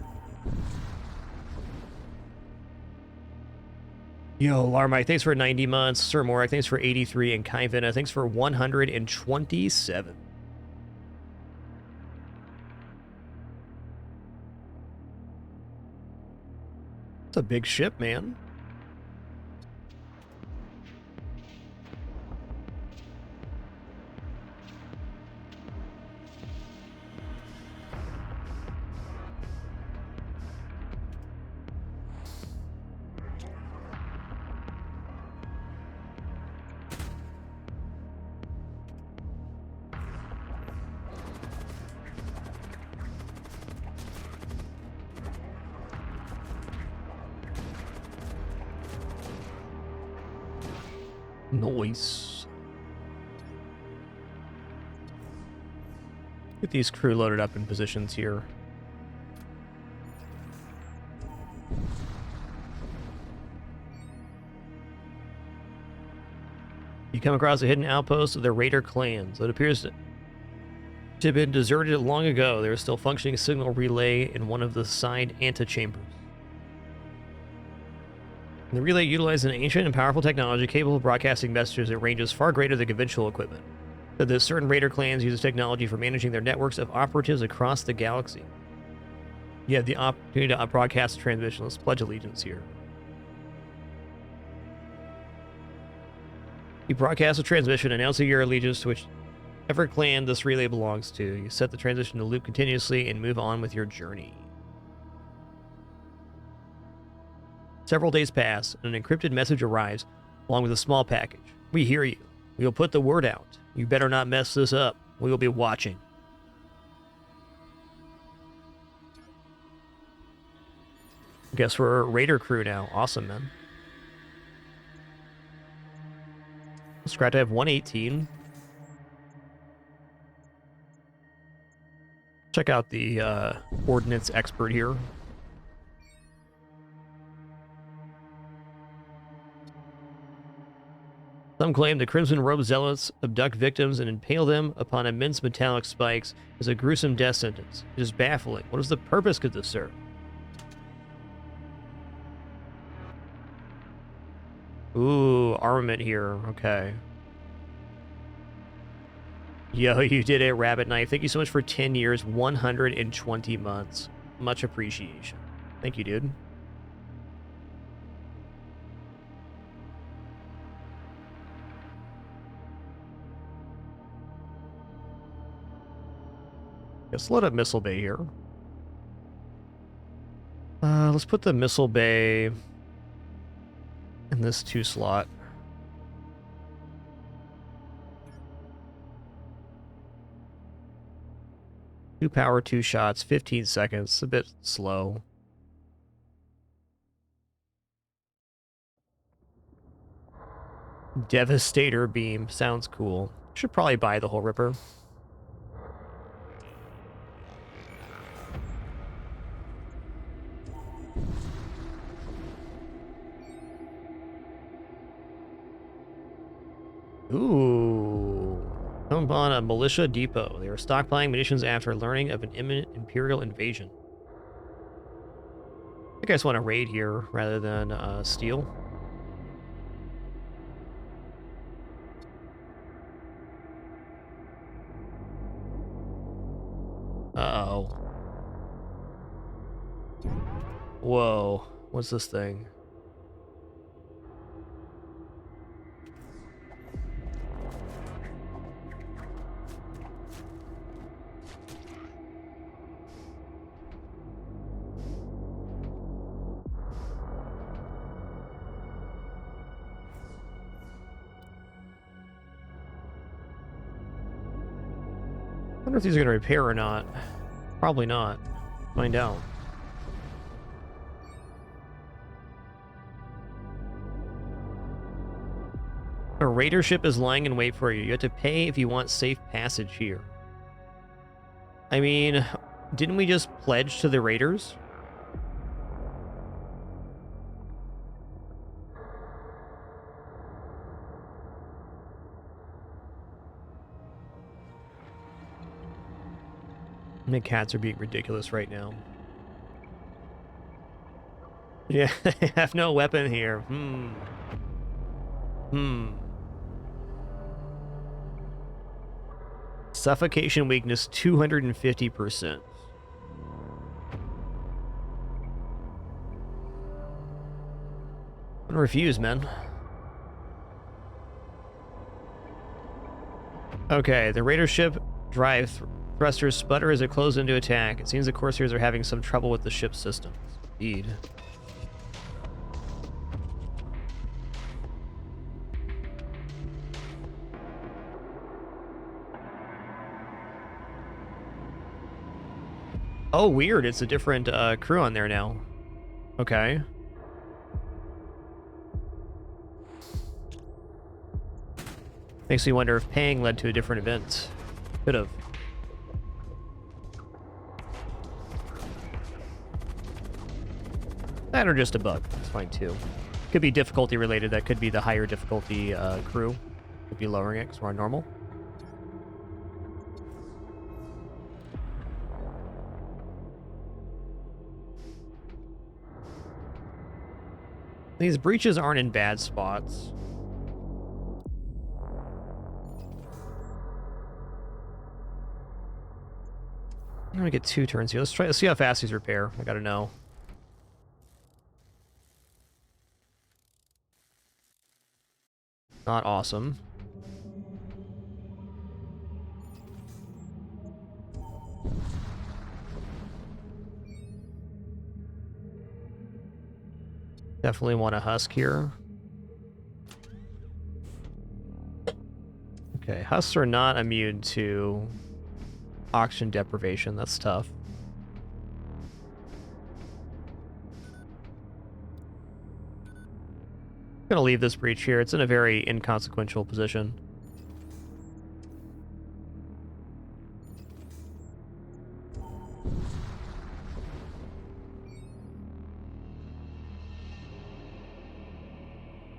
Yo, Larmite, thanks for 90 months. Sir Morak, thanks for 83. And Kaivina, thanks for 127. It's a big ship, man. Nice. Get these crew loaded up in positions here. You come across a hidden outpost of the Raider clans. It appears to have been deserted long ago. There is still functioning signal relay in one of the side antechambers. The relay utilizes an ancient and powerful technology capable of broadcasting messages at ranges far greater than conventional equipment. That certain Raider clans use technology for managing their networks of operatives across the galaxy. You have the opportunity to broadcast a transmission. Let's pledge allegiance here. You broadcast a transmission announcing your allegiance to whichever clan this relay belongs to. You set the transmission to loop continuously and move on with your journey. Several days pass, and an encrypted message arrives, along with a small package. We hear you. We will put the word out. You better not mess this up. We will be watching. Guess we're a Raider crew now. Awesome, man. Scratch, I have 118. Check out the ordnance expert here. Some claim the Crimson Robe Zealots abduct victims and impale them upon immense metallic spikes as a gruesome death sentence. It is baffling. What is the purpose could this serve? Ooh, armament here. Okay. Yo, you did it, Rabbit Knife. Thank you so much for 10 years, 120 months. Much appreciation. Thank you, dude. Let's load up Missile Bay here. Let's put the Missile Bay in this 2 slot. Two power, 2 shots, 15 seconds. A bit slow. Devastator beam. Sounds cool. Should probably buy the whole Ripper. Ooh. Come upon a militia depot. They are stockpiling munitions after learning of an imminent Imperial invasion. I think I just want to raid here rather than steal. Uh-oh. Whoa. What's this thing? I wonder if these are going to repair or not. Probably not. Find out. A raider ship is lying in wait for you. You have to pay if you want safe passage here. I mean, didn't we just pledge to the raiders? The cats are being ridiculous right now. Yeah, they have no weapon here. Suffocation weakness 250%. I'm gonna refuse, man. Okay, the raider ship drive thrusters sputter as it closes into attack. It seems the Corsairs are having some trouble with the ship's systems. Indeed. Oh, weird. It's a different crew on there now. Okay. Makes me wonder if paying led to a different event. Could have. That or just a bug. It's fine too. Could be difficulty related. That could be the higher difficulty crew. Could be lowering it because we're on normal. These breaches aren't in bad spots. I'm gonna get 2 turns here. Let's see how fast these repair. I gotta know. Not awesome. Definitely want a husk here. Okay, husks are not immune to oxygen deprivation. That's tough. I'm gonna leave this breach here. It's in a very inconsequential position.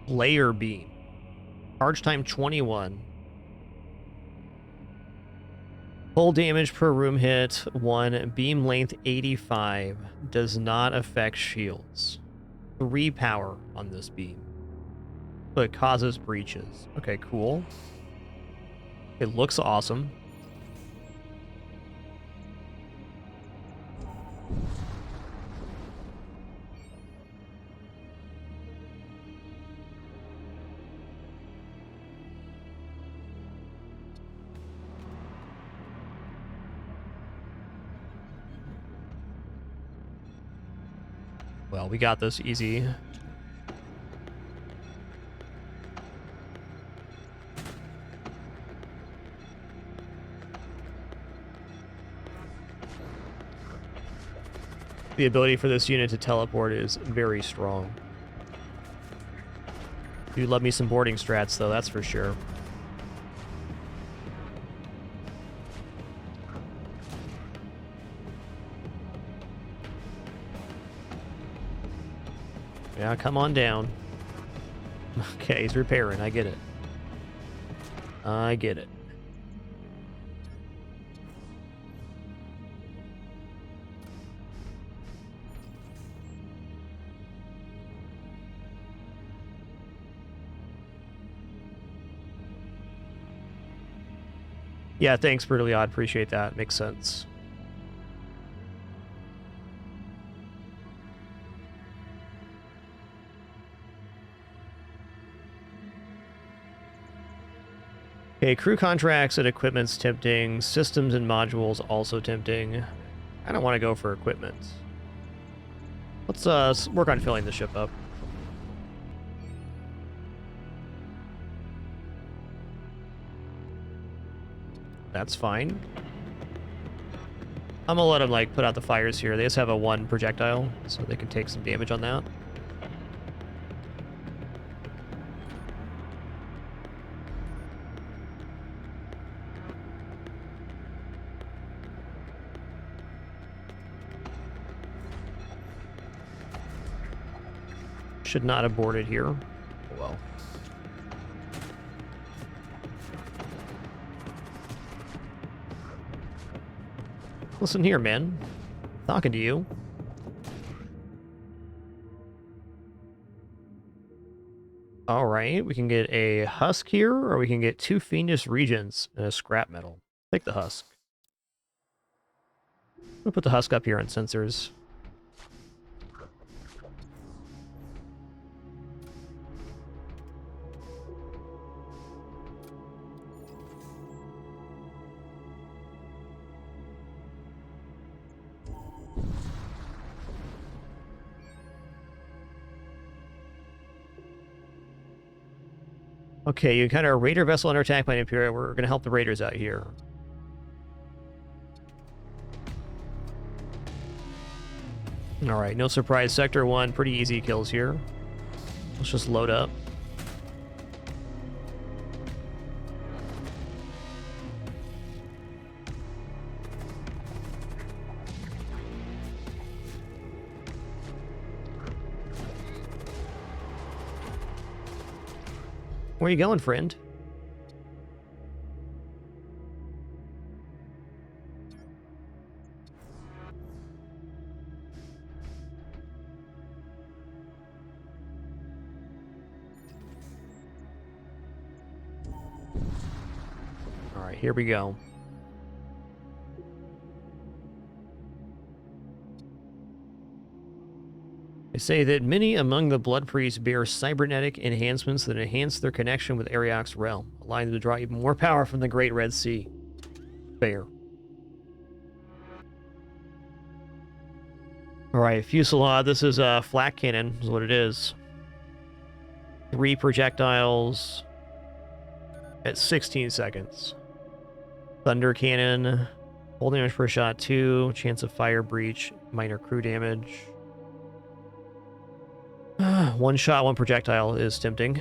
Layer beam. Charge time 21. Full damage per room hit 1. Beam length 85. Does not affect shields. 3 power on this beam. But it causes breaches. Okay, cool. It looks awesome. Well, we got this easy. The ability for this unit to teleport is very strong. Do love me some boarding strats, though, that's for sure. Yeah, come on down. Okay, he's repairing. I get it. I get it. Yeah, thanks, Brutally Odd. Appreciate that. Makes sense. Okay, crew contracts and equipment's tempting. Systems and modules also tempting. I don't want to go for equipment. Let's work on filling the ship up. That's fine. I'm gonna let them like put out the fires here. They just have a 1 projectile, so they can take some damage on that. Should not have boarded here. Oh well. Listen here, man. Talking to you. Alright, we can get a husk here, or we can get 2 fiendish regions and a scrap metal. Take the husk. We'll put the husk up here on sensors. Okay, you kind of raider vessel under attack by an Imperial. We're going to help the raiders out here. Alright, no surprise. Sector 1, pretty easy kills here. Let's just load up. Where you going, friend? All right, here we go. They say that many among the Blood Priests bear cybernetic enhancements that enhance their connection with Ariok's realm, allowing them to draw even more power from the Great Red Sea. Fair. Alright, Fusillade. This is a flak cannon, is what it is. 3 projectiles at 16 seconds. Thunder cannon. Full damage per shot 2. Chance of fire breach. Minor crew damage. 1 shot, 1 projectile is tempting.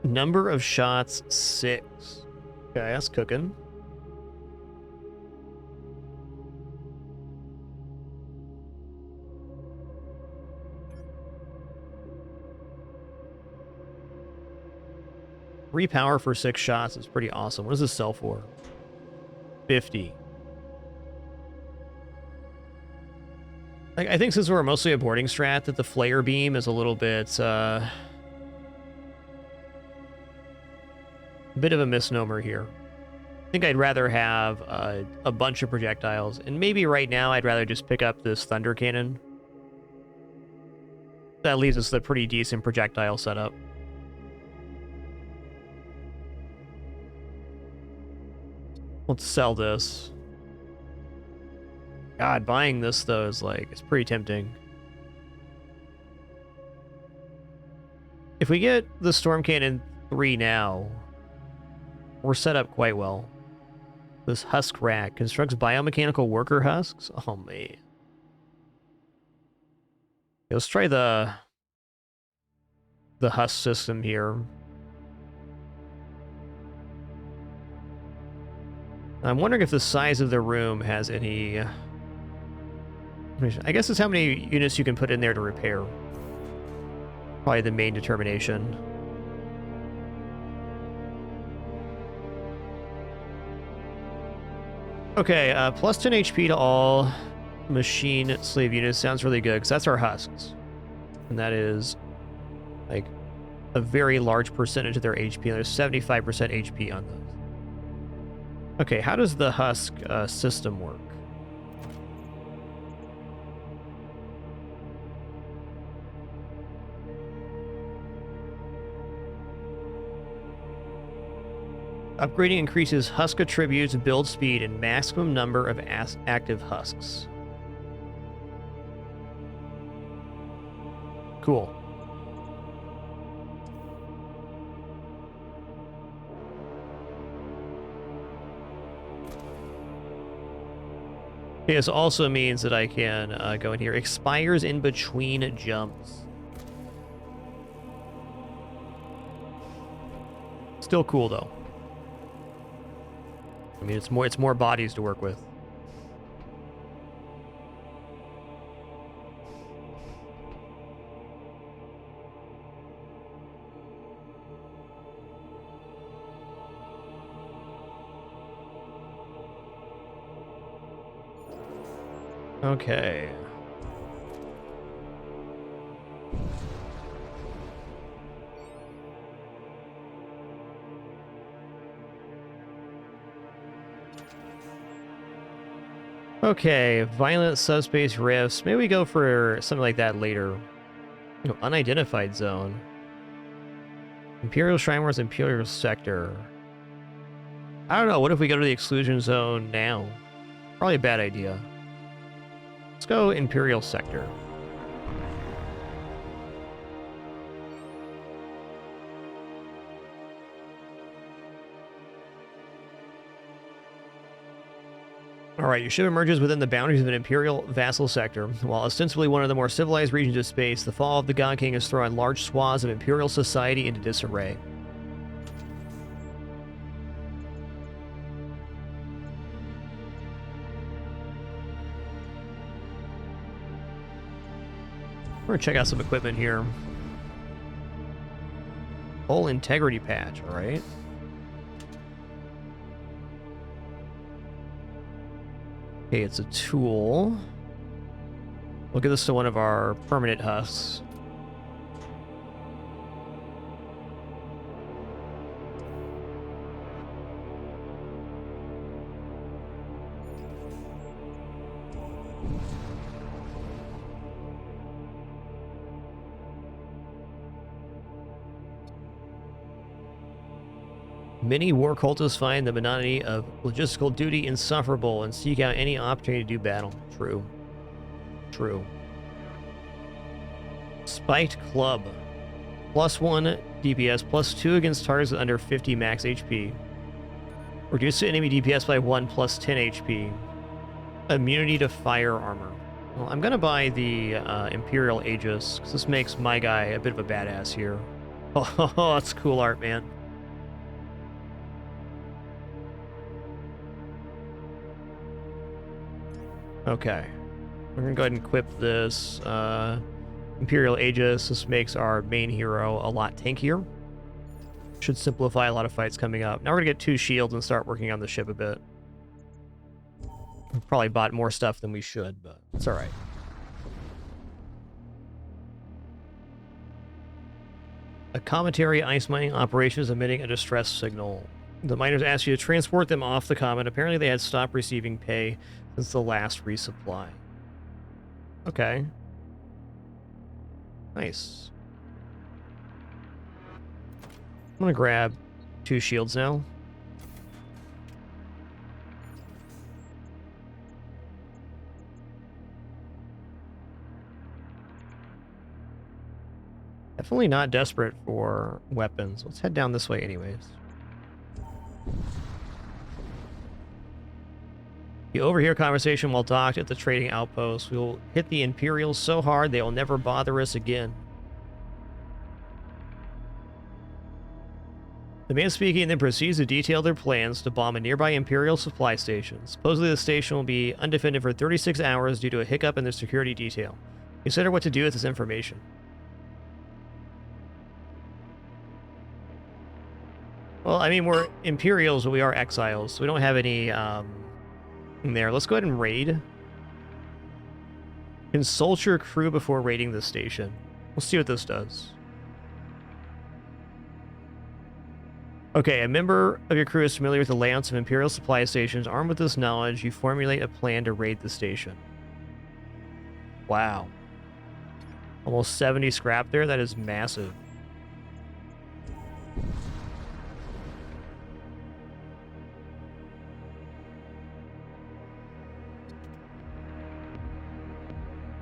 Number of shots 6. Okay, that's cooking. Power for 6 shots is pretty awesome. What does this sell for? 50. I think since we're mostly a boarding strat, that the flare beam is a little bit, a bit of a misnomer here. I think I'd rather have a bunch of projectiles, and maybe right now I'd rather just pick up this thunder cannon. That leaves us with a pretty decent projectile setup. Let's sell this. God, buying this though is like, it's pretty tempting. If we get the Storm Cannon 3 now, we're set up quite well. This Husk Rack constructs biomechanical worker husks. Oh man. Let's try the husk system here. I'm wondering if the size of the room has any... I guess it's how many units you can put in there to repair. Probably the main determination. Okay, plus 10 HP to all machine slave units sounds really good, because that's our husks. And that is, like, a very large percentage of their HP. There's 75% HP on those. Okay, how does the husk system work? Upgrading increases husk attributes, build speed, and maximum number of active husks. Cool. Okay, this also means that I can go in here. Expires in between jumps. Still cool though. I mean, it's more bodies to work with. Okay. Okay, violent subspace rifts. Maybe we go for something like that later. You know, unidentified zone. Imperial Shrine Wars, Imperial Sector. I don't know, what if we go to the exclusion zone now? Probably a bad idea. Let's go Imperial Sector. Alright, your ship emerges within the boundaries of an Imperial vassal sector. While ostensibly one of the more civilized regions of space, the fall of the God King has thrown large swaths of Imperial society into disarray. We're gonna check out some equipment here. Hull integrity patch, alright. Okay, it's a tool. We'll give this to one of our permanent husks. Many war cultists find the monotony of logistical duty insufferable and seek out any opportunity to do battle. True. True. Spiked Club. +1 DPS, +2 against targets under 50 max HP. Reduce enemy DPS by 1 +10 HP. Immunity to fire armor. Well, I'm gonna buy the Imperial Aegis, because this makes my guy a bit of a badass here. Oh, that's cool art, man. Okay. We're gonna go ahead and equip this Imperial Aegis. This makes our main hero a lot tankier. Should simplify a lot of fights coming up. Now we're gonna get 2 shields and start working on the ship a bit. We probably bought more stuff than we should, but it's alright. A cometary ice mining operation is emitting a distress signal. The miners asked you to transport them off the comet. Apparently they had stopped receiving pay since the last resupply. Okay. Nice. I'm gonna grab 2 shields now. Definitely not desperate for weapons. Let's head down this way anyways. You overhear conversation while docked at the trading outpost. We will hit the Imperials so hard they will never bother us again. The man speaking then proceeds to detail their plans to bomb a nearby Imperial supply station. Supposedly the station will be undefended for 36 hours due to a hiccup in their security detail. Consider what to do with this information. Well, I mean, we're Imperials, but we are exiles, so we don't have any in there. Let's go ahead and raid. Consult your crew before raiding the station. We'll see what this does. Okay, a member of your crew is familiar with the layouts of Imperial supply stations. Armed with this knowledge, you formulate a plan to raid the station. Wow. Almost 70 scrap there. That is massive.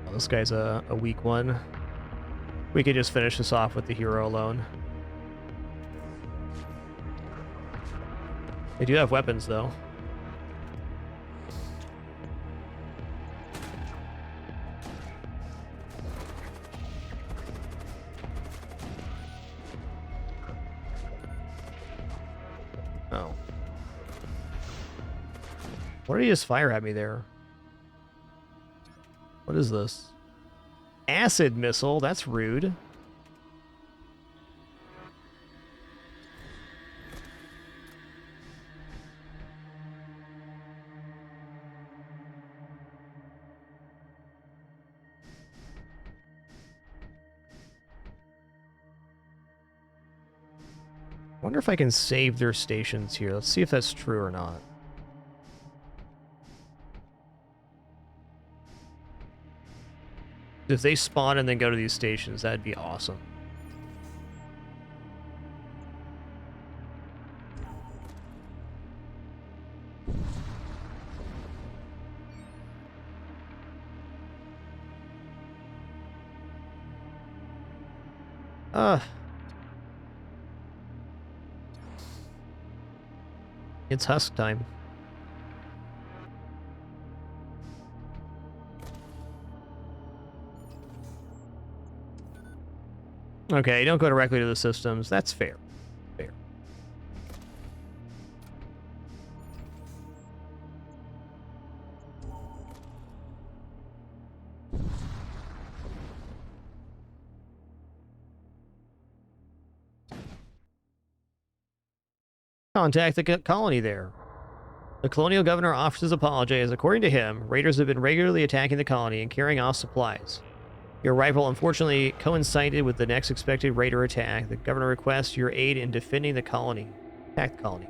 Oh, this guy's a weak one. We could just finish this off with the hero alone. They do have weapons, though. Oh. What did he just fire at me there? What is this? Acid missile? That's rude. I wonder if I can save their stations here. Let's see if that's true or not. If they spawn and then go to these stations, that'd be awesome. It's husk time. Okay, don't go directly to the systems. That's fair. Fair. Contact the colony there. The colonial governor offers his apologies. According to him, raiders have been regularly attacking the colony and carrying off supplies. Your arrival unfortunately coincided with the next expected raider attack. The governor requests your aid in defending the colony. Attack the colony.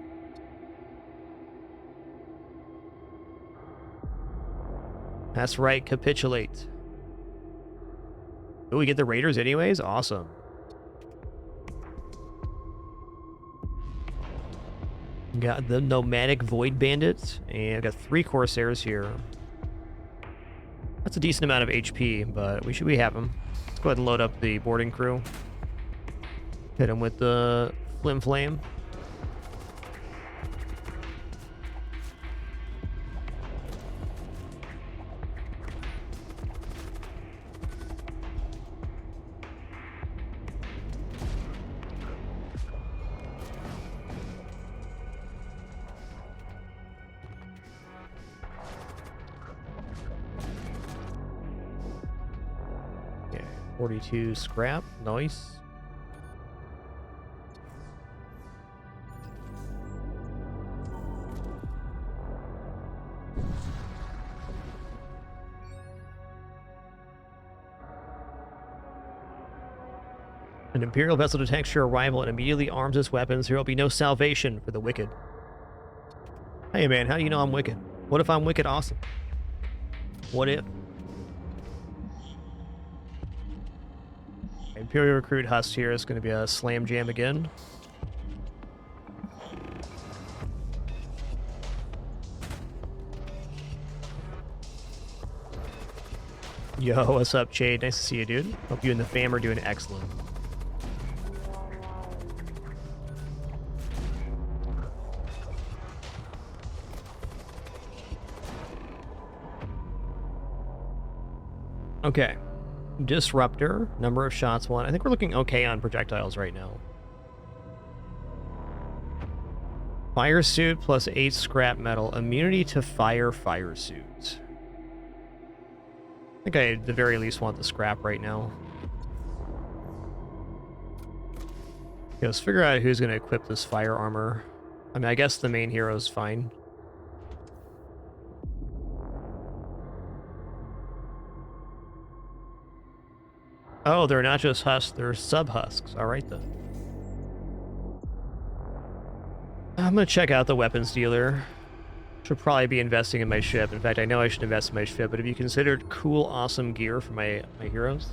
That's right, capitulate. Oh, we get the raiders anyways? Awesome. Got the nomadic void bandits, and I've got 3 corsairs here. That's a decent amount of HP, but we have them. Let's go ahead and load up the boarding crew. Hit them with the flim flame. Okay, 42 scrap, nice. An Imperial vessel detects your arrival and immediately arms its weapons. There will be no salvation for the wicked. Hey man, how do you know I'm wicked? What if I'm wicked awesome? What if? Imperial recruit Hust here is going to be a slam jam again. Yo, what's up, Jade? Nice to see you, dude. Hope you and the fam are doing excellent. Okay. Disruptor, number of shots, 1. I think we're looking okay on projectiles right now. Fire suit plus 8 scrap metal. Immunity to fire suit. I think I at the very least want the scrap right now. Okay, let's figure out who's going to equip this fire armor. I mean, I guess the main hero is fine. Oh, they're not just husks, they're sub-husks. Alright then. I'm going to check out the weapons dealer. Should probably be investing in my ship. In fact, I know I should invest in my ship, but have you considered cool, awesome gear for my heroes?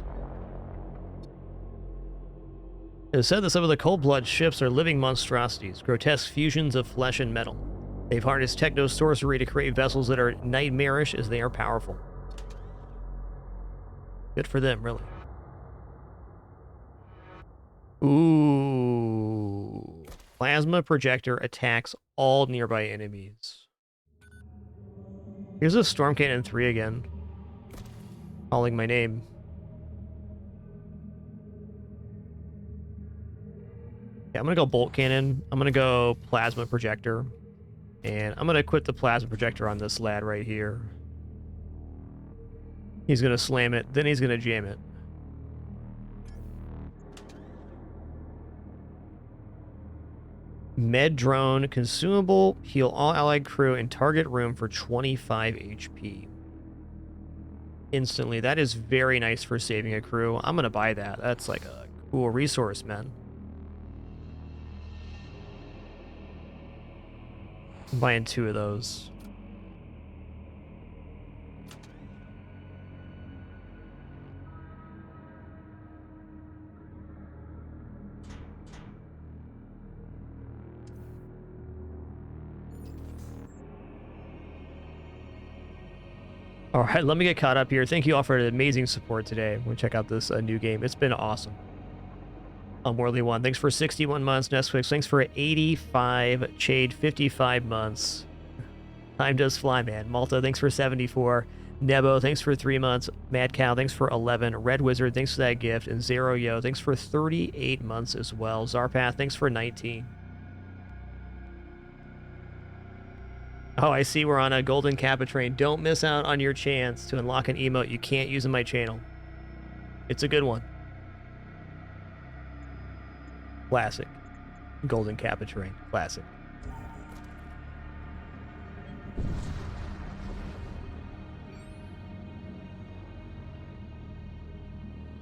It is said that some of the Cold-Blood ships are living monstrosities, grotesque fusions of flesh and metal. They've harnessed techno-sorcery to create vessels that are nightmarish as they are powerful. Good for them, really. Ooh. Plasma projector attacks all nearby enemies. Here's a Storm Cannon 3 again. Calling my name. Yeah, I'm gonna go Bolt Cannon. I'm gonna go Plasma Projector. And I'm gonna quit the Plasma Projector on this lad right here. He's gonna slam it, then he's gonna jam it. Med drone, consumable, heal all allied crew in target room for 25 HP. Instantly. That is very nice for saving a crew. I'm going to buy that. That's like a cool resource, man. I'm buying 2 of those. All right, let me get caught up here. Thank you all for amazing support today. We'll check out this new game. It's been awesome. Unworldly One, thanks for 61 months. Netflix, thanks for 85. Chade, 55 months. Time does fly, man. Malta, thanks for 74. Nebo, thanks for 3 months. Mad Cow, thanks for 11. Red Wizard, thanks for that gift. And Zero Yo, thanks for 38 months as well. Zarpath, thanks for 19. Oh, I see we're on a golden Kappa train. Don't miss out on your chance to unlock an emote you can't use in my channel. It's a good one. Classic. Golden Kappa train. Classic.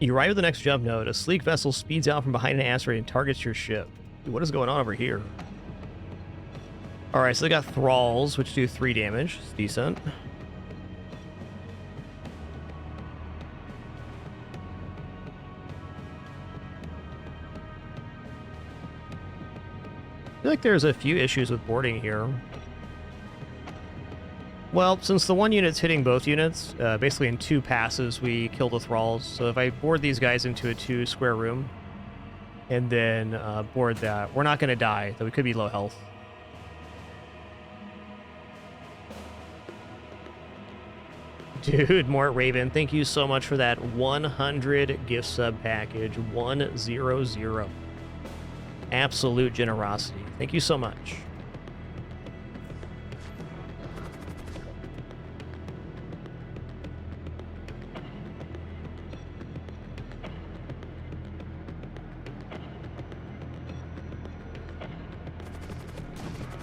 You arrive at the next jump node. A sleek vessel speeds out from behind an asteroid and targets your ship. Dude, what is going on over here? Alright, so they got thralls, which do 3 damage. It's decent. I feel like there's a few issues with boarding here. Well, since the one unit's hitting both units, basically in 2 passes we kill the thralls. So if I board these guys into a 2 square room and then board that, we're not going to die, though we could be low health. Dude, Mort Raven, thank you so much for that 100 gift sub package. 100. Absolute generosity. Thank you so much.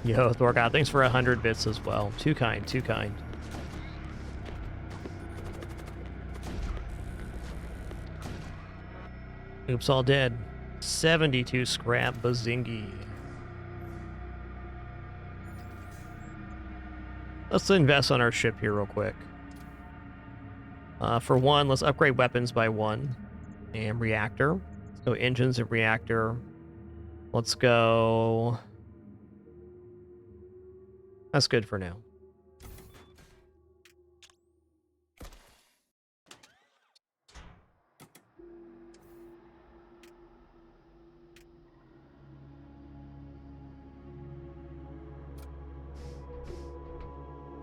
Yo, Thorgod, thanks for 100 bits as well. Too kind, too kind. Oops, all dead. 72 scrap bazingi. Let's invest on our ship here real quick. For one, let's upgrade weapons by 1. And reactor. Let's go engines and reactor. Let's go... That's good for now.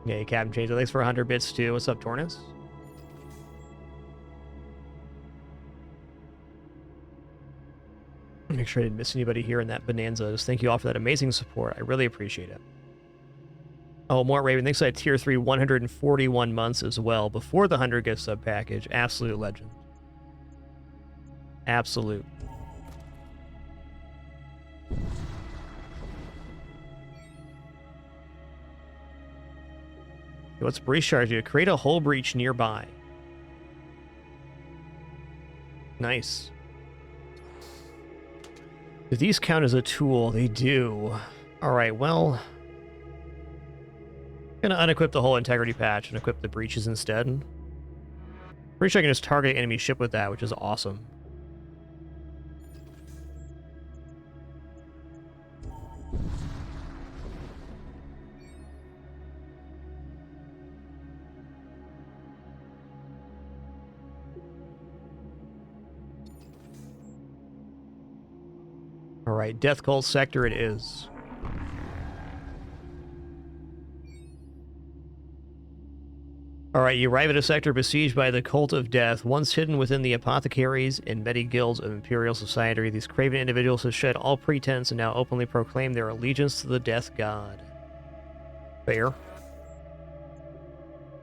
Yeah, Captain Chaser, thanks for 100 bits too. What's up, Tornus? Make sure I didn't miss anybody here in that bonanza. Just thank you all for that amazing support. I really appreciate it. Oh, Mort Raven, thanks for that tier 3 141 months as well, before the 100 gift sub package. Absolute legend. Absolute. What's breach charge you? Create a hull breach nearby. Nice. Do these count as a tool? They do. Alright, well... I'm gonna unequip the whole integrity patch and equip the breaches instead. Pretty sure I can just target enemy ship with that, which is awesome. Alright, Death Cult sector it is. Alright, you arrive at a sector besieged by the Cult of Death. Once hidden within the apothecaries and medi-guilds of Imperial Society, these craven individuals have shed all pretense and now openly proclaim their allegiance to the Death God. Fair.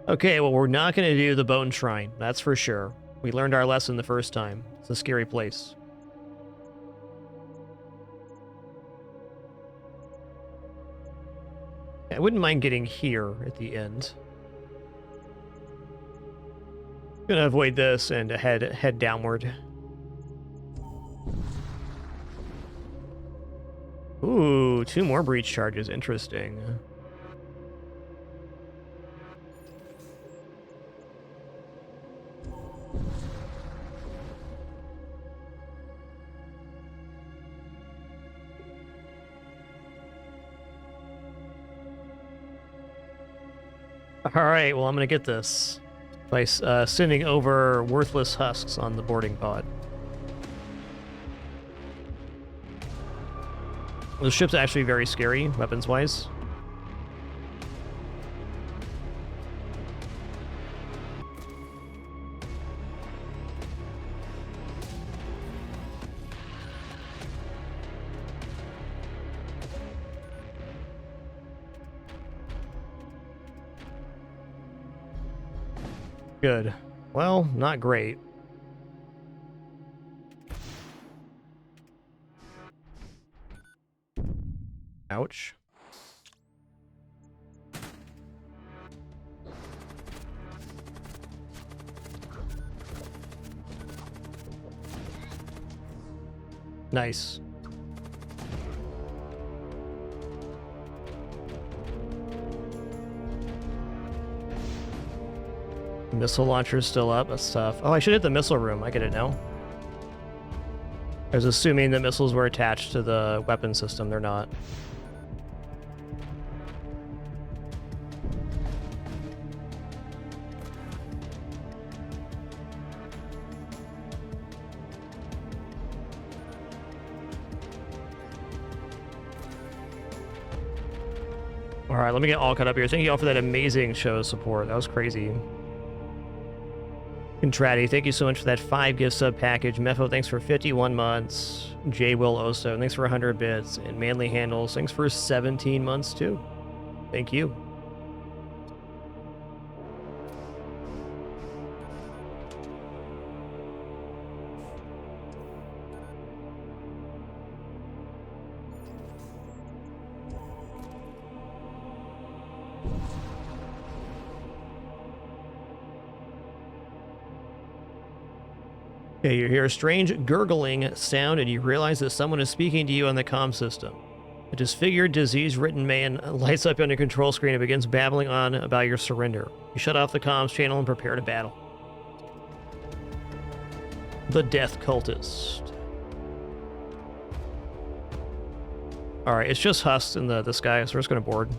Okay, well, we're not going to do the Bone Shrine, that's for sure. We learned our lesson the first time. It's a scary place. I wouldn't mind getting here at the end. Gonna avoid this and head downward. Ooh, 2 more breach charges. Interesting. Alright, well, I'm gonna get this by sending over worthless husks on the boarding pod. The ship's actually very scary, weapons-wise. Good. Well, not great. Ouch. Nice. Missile launcher's still up. That's tough. Oh, I should hit the missile room. I get it now. I was assuming that missiles were attached to the weapon system. They're not. All right, let me get all caught up here. Thank you all for that amazing show support. That was crazy. Contratti, thank you so much for that 5 gift sub package. Mepho, thanks for 51 months. J. Will Oso, thanks for 100 bits. And Manly Handles, thanks for 17 months too. Thank you. Okay, you hear a strange gurgling sound and you realize that someone is speaking to you on the comm system. A disfigured, disease-ridden man lights up on your control screen and begins babbling on about your surrender. You shut off the comms channel and prepare to battle. The Death Cultist. Alright, it's just Husks in this guy, so we're just gonna board.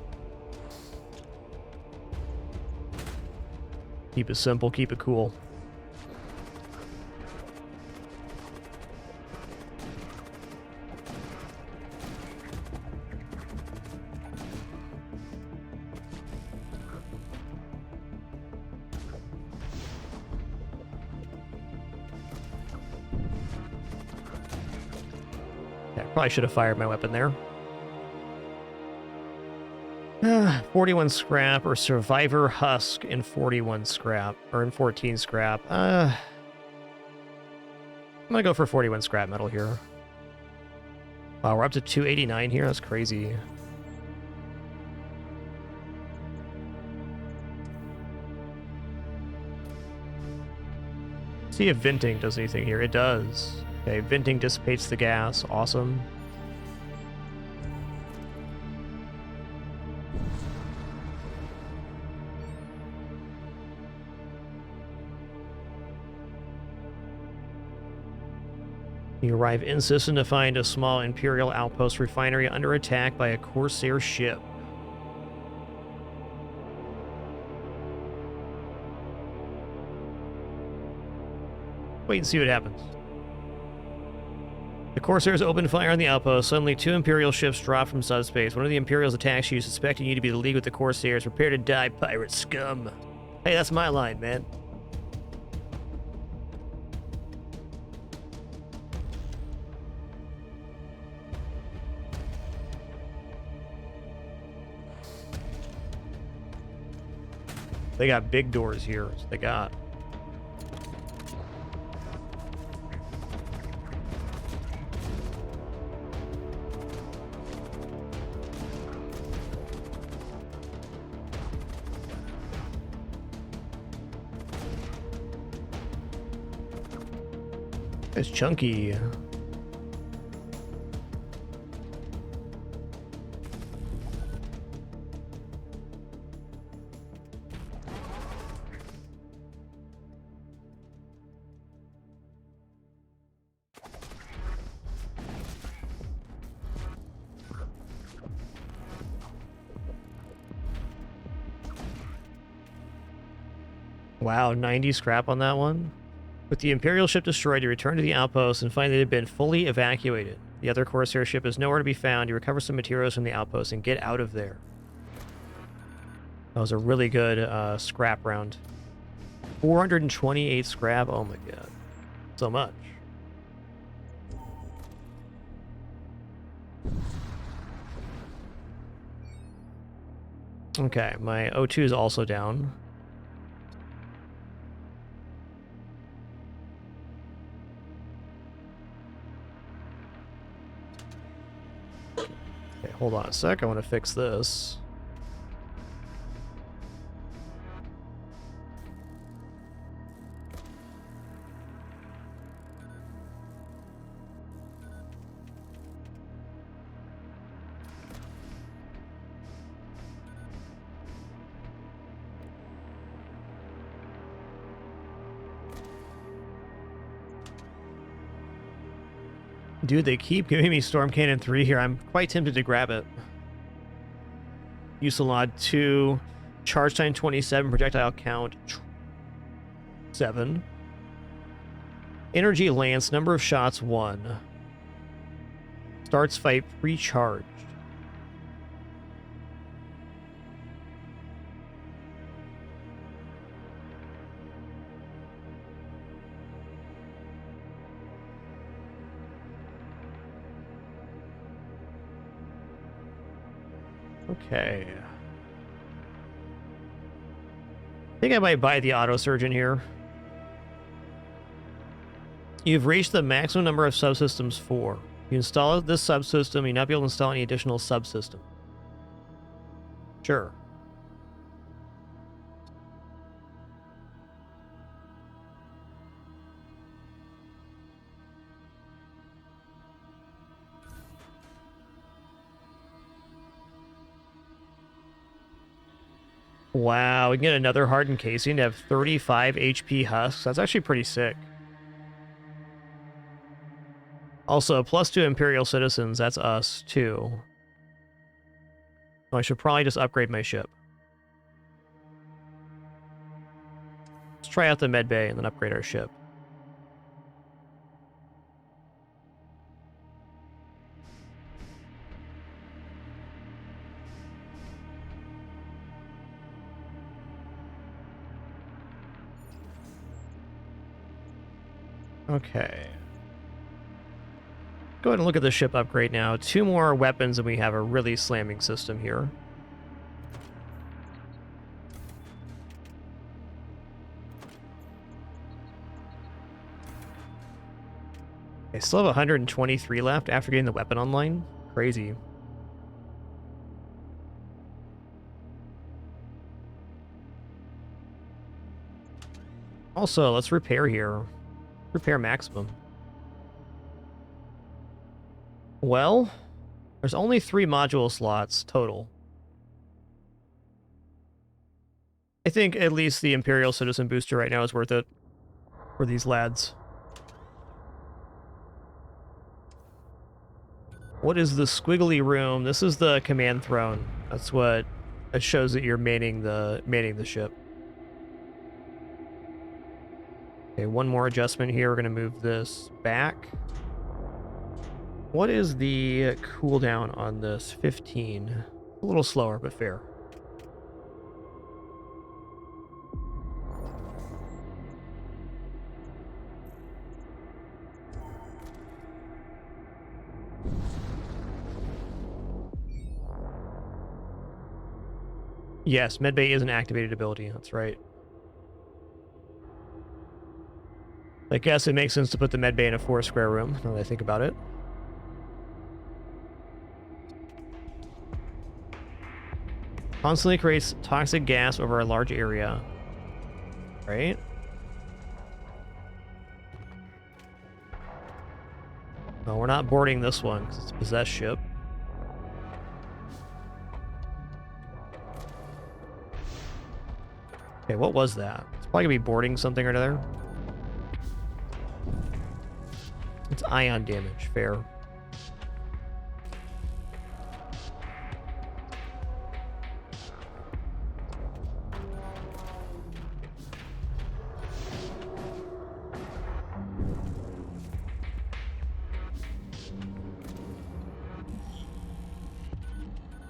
Keep it simple, keep it cool. Probably should have fired my weapon there. 41 scrap or Survivor Husk in 41 scrap, or in 14 scrap. I'm gonna go for 41 scrap metal here. Wow, we're up to 289 here. That's crazy. See if venting does anything here. It does. Okay, venting dissipates the gas. Awesome. You arrive in system to find a small Imperial outpost refinery under attack by a Corsair ship. Wait and see what happens. The Corsairs open fire on the outpost. Suddenly, 2 Imperial ships drop from subspace. One of the Imperials attacks you, suspecting you to be the League with the Corsairs. Prepare to die, pirate scum. Hey, that's my line, man. They got big doors here. That's what they got. It's chunky. Wow, 90 scrap on that one. With the Imperial ship destroyed, you return to the outpost and find that it had been fully evacuated. The other Corsair ship is nowhere to be found. You recover some materials from the outpost and get out of there. That was a really good scrap round. 428 scrap. Oh my god. So much. Okay, my O2 is also down. Okay, hold on a sec. I want to fix this. Dude, they keep giving me Storm Cannon 3 here. I'm quite tempted to grab it. Fusillade 2. Charge time 27. Projectile count 7. Energy Lance. Number of shots 1. Starts fight pre-charged. Okay. I think I might buy the auto surgeon here. You've reached the maximum number of subsystems 4. You install this subsystem, you'll not be able to install any additional subsystem. Sure. Wow, we can get another hardened casing to have 35 HP husks. That's actually pretty sick. Also, +2 Imperial citizens. That's us, too. Oh, I should probably just upgrade my ship. Let's try out the med bay and then upgrade our ship. Okay. Go ahead and look at the ship upgrade now. 2 more weapons and we have a really slamming system here. I still have 123 left after getting the weapon online. Crazy. Also, let's repair here. Repair maximum. Well, there's only 3 module slots total. I think at least the Imperial Citizen booster right now is worth it for these lads. What is the squiggly room? This is the command throne. That's what it shows that you're manning the ship. Okay, one more adjustment here. We're going to move this back. What is the cooldown on this? 15. A little slower, but fair. Yes, medbay is an activated ability. That's right. I guess it makes sense to put the medbay in a 4-square room, now that I think about it. Constantly creates toxic gas over a large area. Right? No, we're not boarding this one because it's a possessed ship. Okay, what was that? It's probably gonna be boarding something or another. It's ion damage, fair.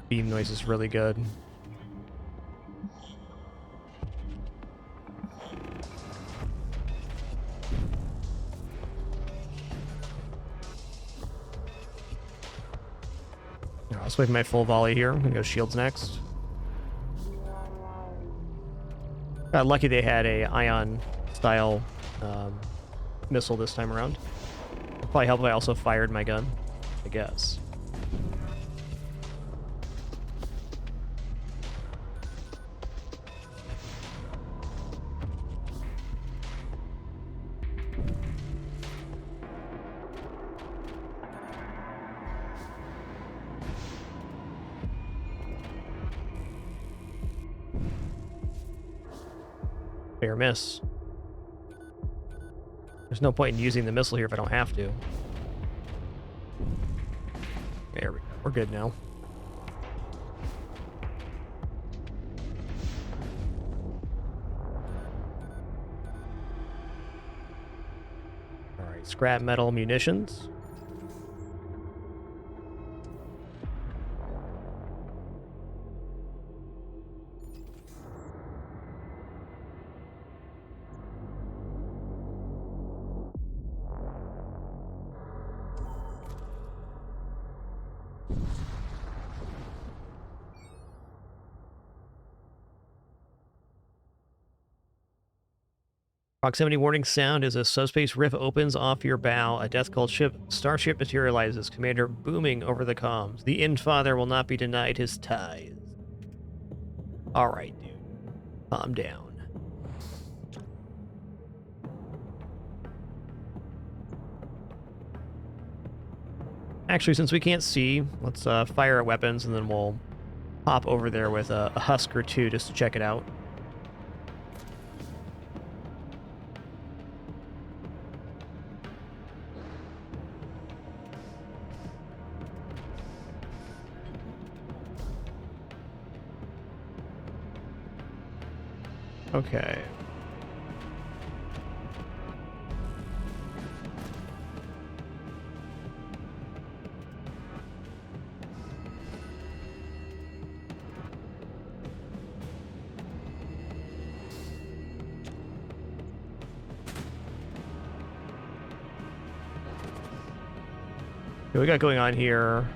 Beam noise is really good. Let's wait for my full volley here. I'm gonna go shields next. Got lucky they had a ion style missile this time around. It'd probably help if I also fired my gun, I guess. Fair miss. There's no point in using the missile here if I don't have to. We're good now. Alright, scrap metal munitions. Proximity warning sound as a subspace rift opens off your bow. A death cult starship materializes. Commander booming over the comms. The Innfather will not be denied his ties. Alright, dude. Calm down. Actually, since we can't see, let's fire our weapons and then we'll pop over there with a husk or two just to check it out. Okay. What we got going on here?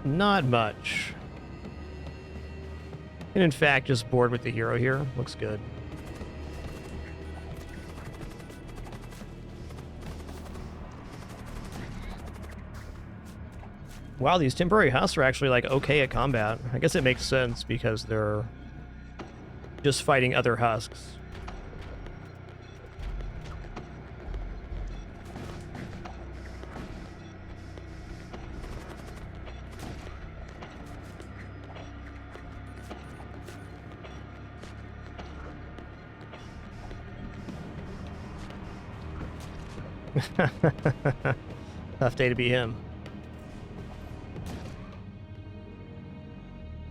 Not much. And in fact, just bored with the hero here. Looks good. Wow, these temporary husks are actually, like, okay at combat. I guess it makes sense because they're just fighting other husks. Tough day to be him.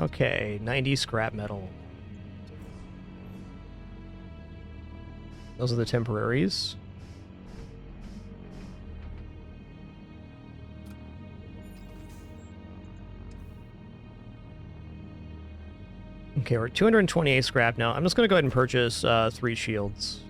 Okay, 90 scrap metal. Those are the temporaries. Okay, we're at 228 scrap now. I'm just going to go ahead and purchase 3 shields.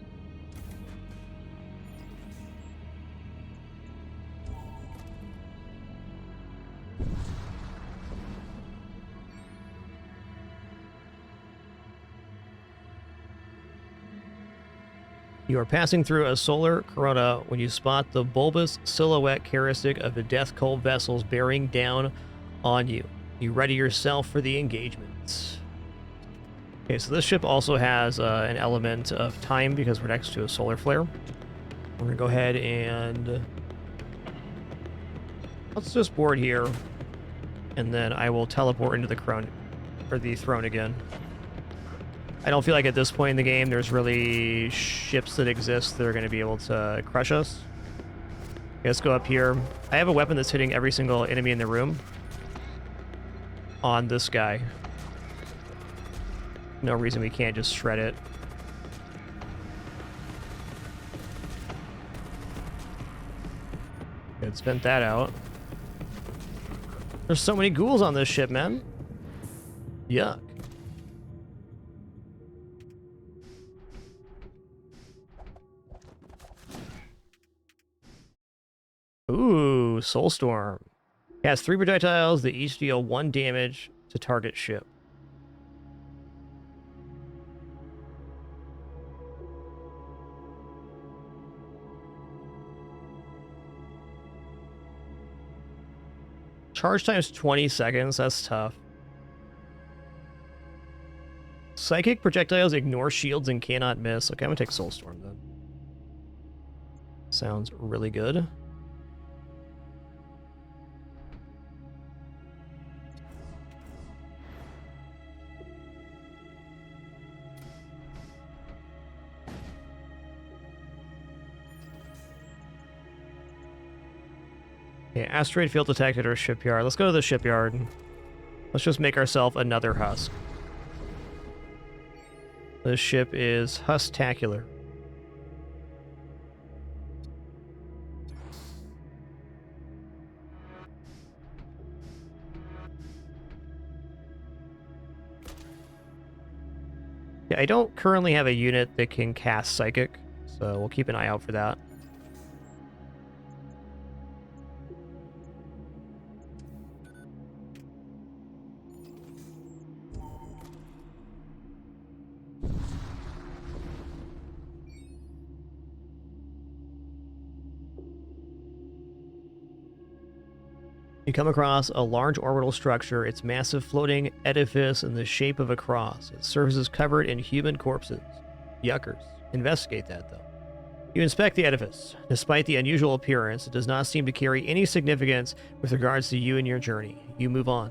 You are passing through a solar corona when you spot the bulbous silhouette characteristic of the death cult vessels bearing down on you. You ready yourself for the engagement. Okay, so this ship also has an element of time because we're next to a solar flare. We're gonna go ahead and let's just board here, and then I will teleport into the throne again. I don't feel like at this point in the game there's really ships that exist that are going to be able to crush us. Okay, let's go up here. I have a weapon that's hitting every single enemy in the room on this guy. No reason we can't just shred it. Good, spent that out. There's so many ghouls on this ship, man. Yuck. Ooh, Soulstorm. It has 3 projectiles that each deal 1 damage to target ship. Charge time's 20 seconds. That's tough. Psychic projectiles ignore shields and cannot miss. Okay, I'm gonna take Soulstorm then. Sounds really good. Okay, asteroid field detected or shipyard. Let's go to the shipyard. Let's just make ourselves another husk. This ship is Hustacular. Yeah, I don't currently have a unit that can cast Psychic, so we'll keep an eye out for that. You come across a large orbital structure, its massive floating edifice in the shape of a cross. Its surface is covered in human corpses. Yuckers. Investigate that, though. You inspect the edifice. Despite the unusual appearance, it does not seem to carry any significance with regards to you and your journey. You move on.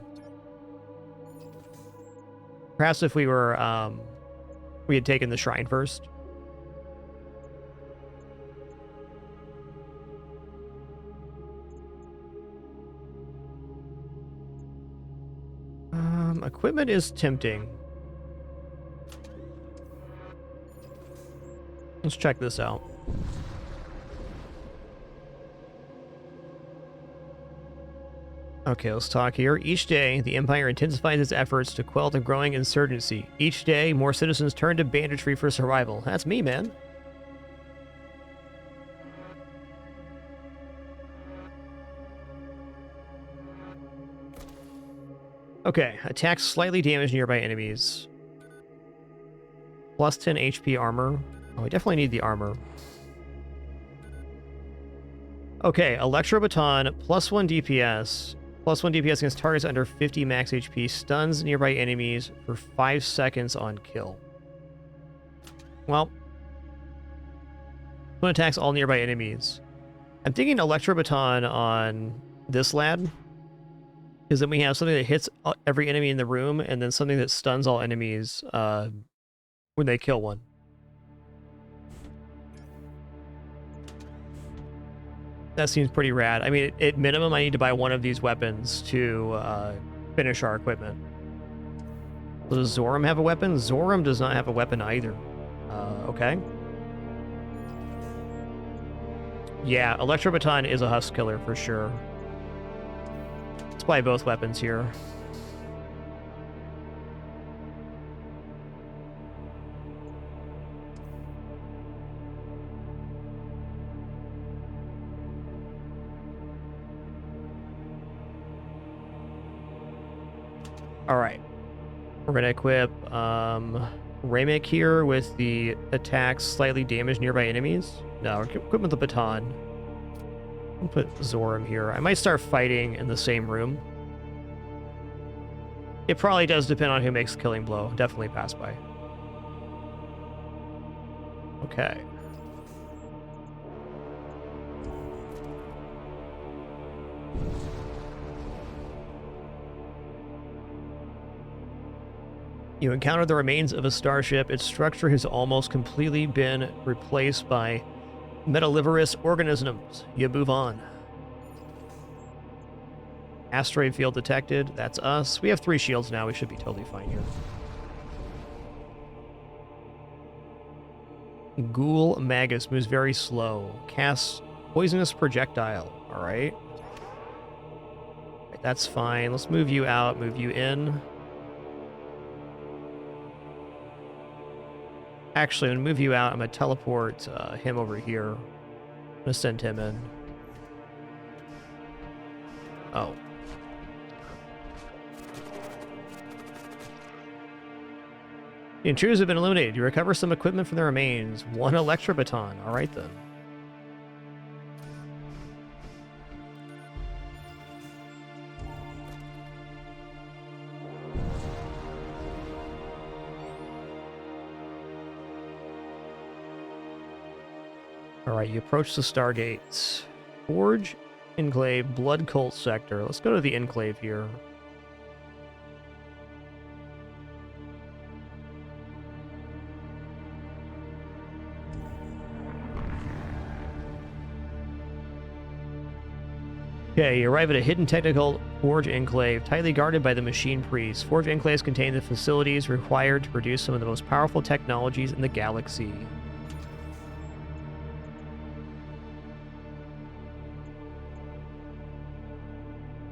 Perhaps if we had taken the shrine first. Equipment is tempting. Let's check this out. Okay, let's talk here. Each day, the Empire intensifies its efforts to quell the growing insurgency. Each day, more citizens turn to banditry for survival. That's me, man. Okay, attacks slightly damage nearby enemies. Plus 10 HP armor. Oh, we definitely need the armor. Okay, Electro Baton, plus 1 DPS. Plus 1 DPS against targets under 50 max HP. Stuns nearby enemies for 5 seconds on kill. Well, one attacks all nearby enemies. I'm thinking Electro Baton on this lad. Because then we have something that hits every enemy in the room, and then something that stuns all enemies when they kill one. That seems pretty rad. I mean, at minimum, I need to buy one of these weapons to finish our equipment. Does Zoram have a weapon? Zoram does not have a weapon either. Okay. Yeah, Electro Baton is a husk killer for sure. Let's buy both weapons here. All right. We're going to equip Relic here with the attacks slightly damage nearby enemies. No, we're equipping the baton. I'll put Zoram here. I might start fighting in the same room. It probably does depend on who makes Killing Blow. Definitely pass by. Okay. You encounter the remains of a starship. Its structure has almost completely been replaced by metalliferous organisms. You move on. Asteroid field detected. That's us. We have 3 shields now. We should be totally fine here. Ghoul Magus moves very slow. Casts poisonous projectile. All right. That's fine. Let's move you out, move you in. Actually, I'm going to move you out. I'm going to teleport him over here. I'm going to send him in. Oh. The intruders have been eliminated. You recover some equipment from the remains. 1 Electro Baton. All right, then. Alright, you approach the Stargate. Forge, Enclave, Blood Cult Sector. Let's go to the Enclave here. Okay, you arrive at a hidden technical forge enclave, tightly guarded by the machine priests. Forge enclaves contain the facilities required to produce some of the most powerful technologies in the galaxy.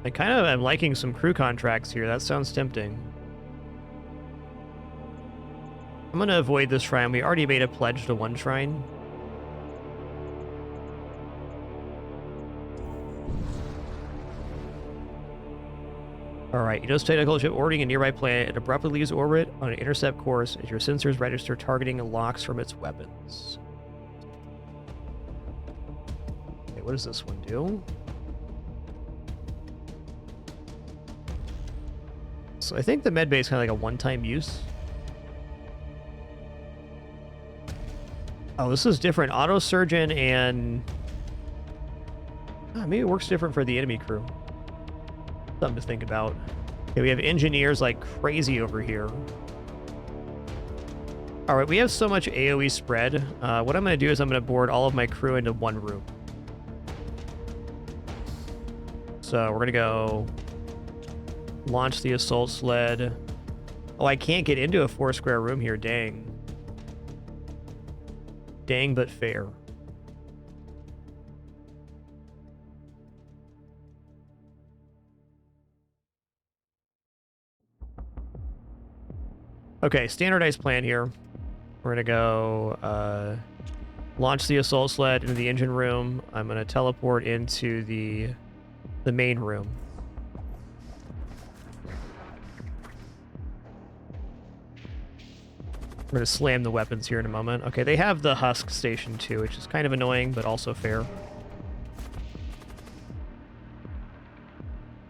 I kind of am liking some crew contracts here. That sounds tempting. I'm going to avoid this shrine. We already made a pledge to one shrine. Alright, you notice technical ship orbiting a nearby planet. It abruptly leaves orbit on an intercept course as your sensors register targeting and locks from its weapons. Okay, what does this one do? So I think the med bay is kind of like a one-time use. Oh, this is different. Auto surgeon and... maybe it works different for the enemy crew. Something to think about. Okay, we have engineers like crazy over here. All right, we have so much AoE spread. What I'm going to do is I'm going to board all of my crew into one room. So we're going to go launch the assault sled. Oh, I can't get into a 4-square room here. Dang. Dang, but fair. Okay, standardized plan here. We're going to go launch the assault sled into the engine room. I'm going to teleport into the main room. We're going to slam the weapons here in a moment. Okay, they have the husk station too, which is kind of annoying, but also fair.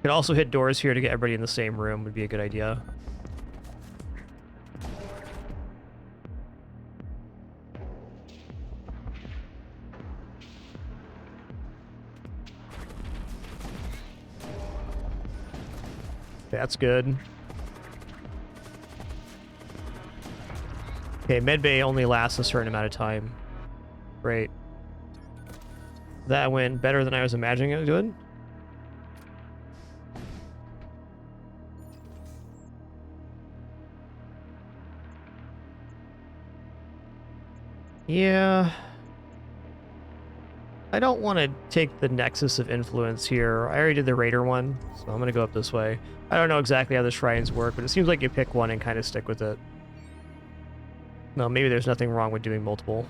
Could also hit doors here to get everybody in the same room would be a good idea. That's good. Okay, medbay only lasts a certain amount of time. Great. That went better than I was imagining it would. Yeah. I don't want to take the Nexus of Influence here. I already did the Raider one, so I'm going to go up this way. I don't know exactly how the shrines work, but it seems like you pick one and kind of stick with it. No, maybe there's nothing wrong with doing multiple.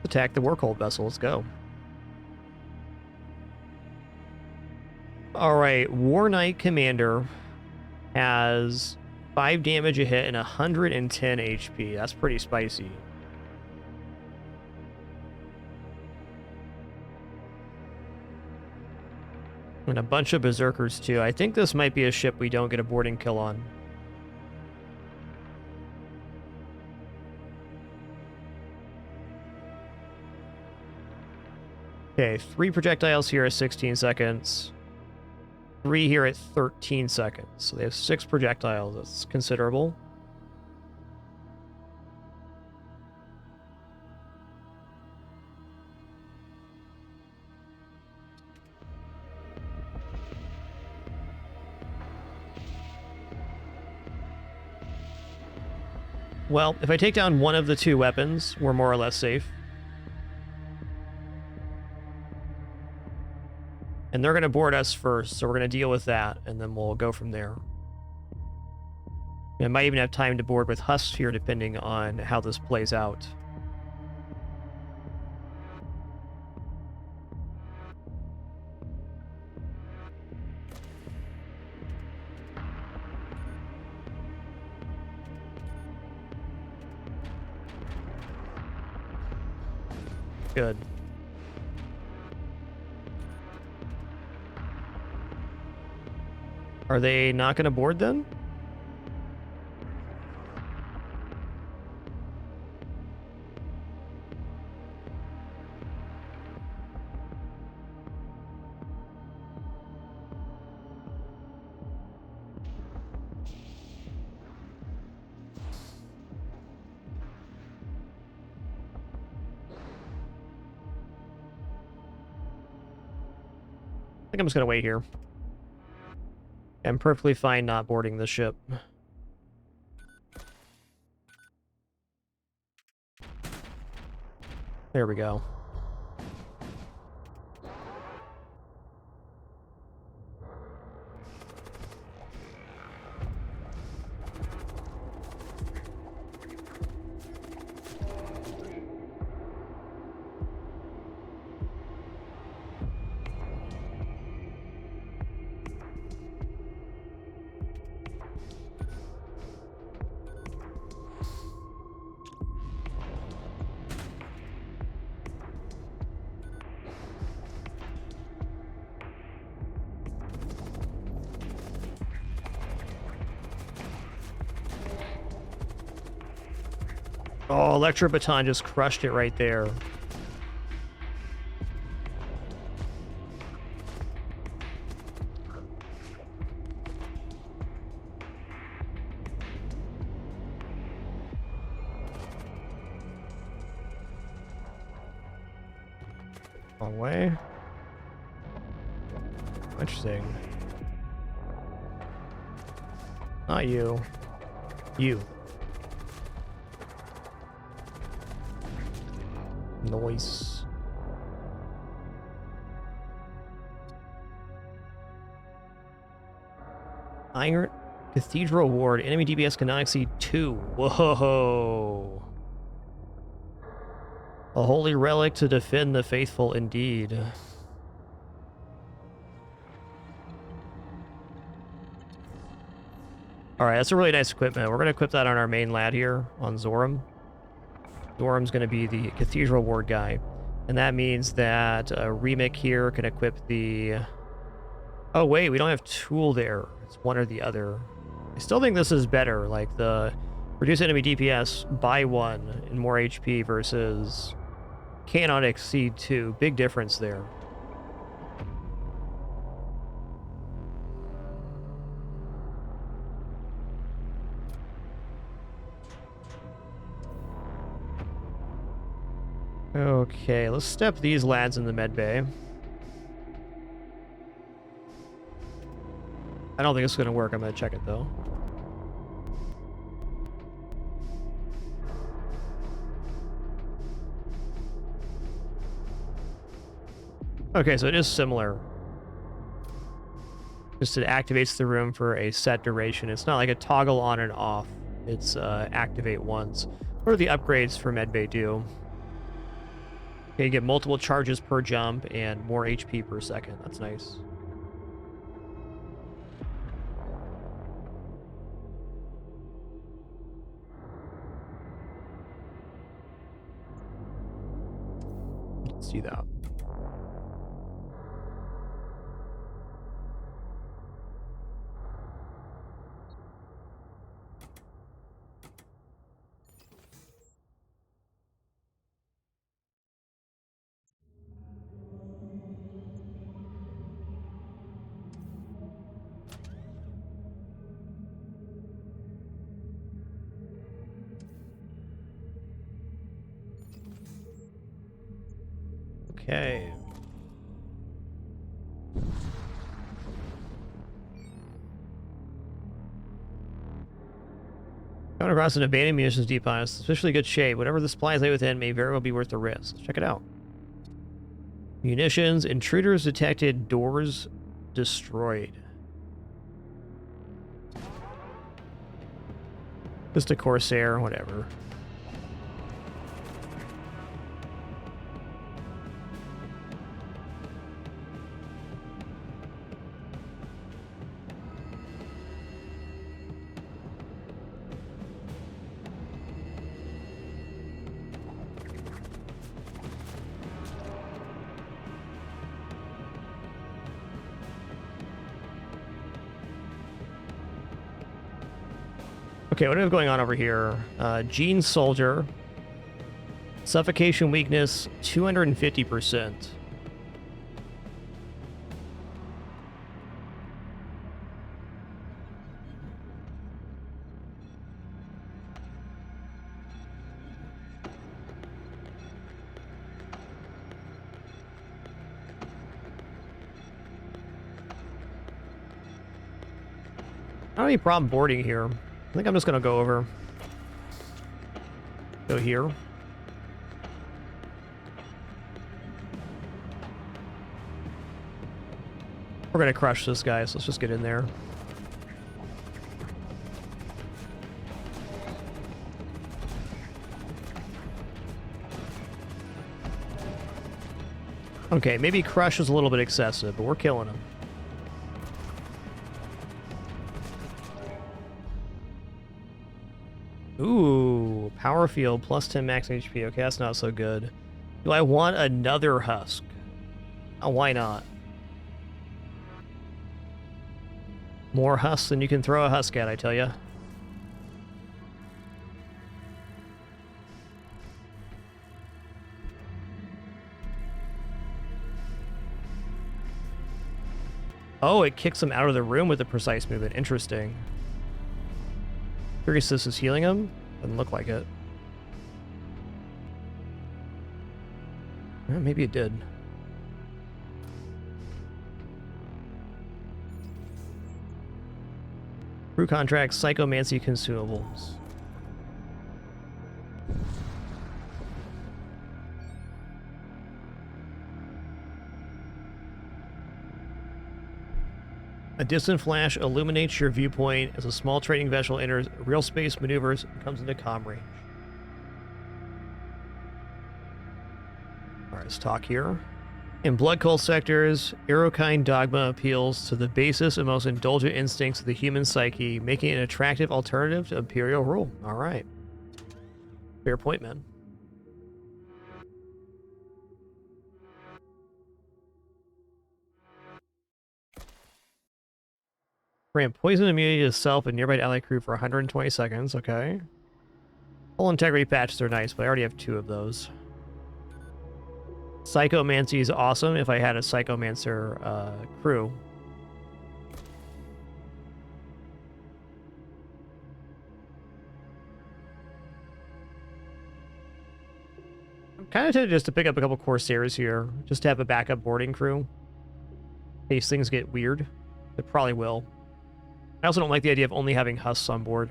Attack the Workhold vessel. Let's go. Alright, War Knight Commander has 5 damage a hit and 110 HP. That's pretty spicy. And a bunch of Berserkers too. I think this might be a ship we don't get a boarding kill on. Okay, 3 projectiles here at 16 seconds. 3 here at 13 seconds. So they have 6 projectiles. That's considerable. Well, if I take down one of the 2 weapons, we're more or less safe. And they're going to board us first, so we're going to deal with that, and then we'll go from there. I might even have time to board with husks here, depending on how this plays out. Good. Are they not going to board then? think I'm just gonna wait here. I'm perfectly fine not boarding the ship. There we go. Oh, Electro Baton just crushed it right there. Wrong way. Interesting. Not you. You. Noise. Iron Cathedral Ward. Enemy DPS cannot exceed 2. Whoa. A holy relic to defend the faithful indeed. Alright, that's a really nice equipment. We're going to equip that on our main lad here, on Zoram. Zoram's going to be the Cathedral Ward guy. And that means that Relic here can equip the... Oh wait, we don't have Tool there. It's one or the other. I still think this is better, like the reduce enemy DPS by 1 and more HP versus cannot exceed 2. Big difference there. Okay, let's step these lads in the med bay. I don't think it's going to work. I'm going to check it, though. Okay, so it is similar. Just it activates the room for a set duration. It's not like a toggle on and off. It's activate once. What do the upgrades for medbay do? Okay, you get multiple charges per jump and more HP per second. That's nice. Let's do that. Okay. Coming across an abandoned munitions depot in especially good shape. Whatever the supplies lay within may very well be worth the risk. Let's check it out. Munitions, intruders detected, doors destroyed. Just a Corsair, whatever. Okay, what do we have going on over here? Gene Soldier. Suffocation weakness, 250%. I don't have any problem boarding here. I think I'm just gonna go over. Go here. We're gonna crush this guy, so let's just get in there. Okay, maybe crush is a little bit excessive, but we're killing him. Ooh, power field plus 10 max HP. Okay, that's not so good. Do I want another husk? Oh, why not? More husks than you can throw a husk at, I tell ya. Oh, it kicks him out of the room with a precise movement. Interesting. Curious this is healing him? Doesn't look like it. Well, maybe it did. Crew contracts, psychomancy consumables. A distant flash illuminates your viewpoint as a small trading vessel enters real space maneuvers and comes into comm range. Alright, let's talk here. In blood cult sectors, Aerokine dogma appeals to the basest and most indulgent instincts of the human psyche, making it an attractive alternative to imperial rule. Alright. Fair point, man. Grant poison immunity to self and nearby ally crew for 120 seconds. Okay. Full integrity patches are nice, but I already have 2 of those. Psychomancy is awesome if I had a Psychomancer crew. I'm kind of tempted just to pick up a couple Corsairs here, just to have a backup boarding crew. In case things get weird. It probably will. I also don't like the idea of only having husks on board.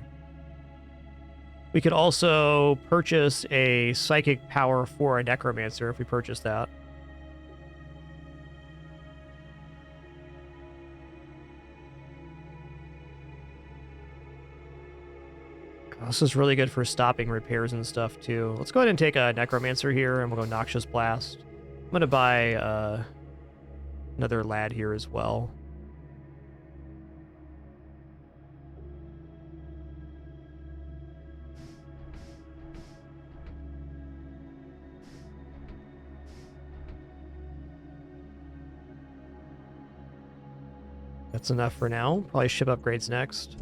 We could also purchase a psychic power for a necromancer if we purchase that. This is really good for stopping repairs and stuff too. Let's go ahead and take a necromancer here and we'll go Noxious Blast. I'm gonna buy another lad here as well. That's enough for now. Probably ship upgrades next.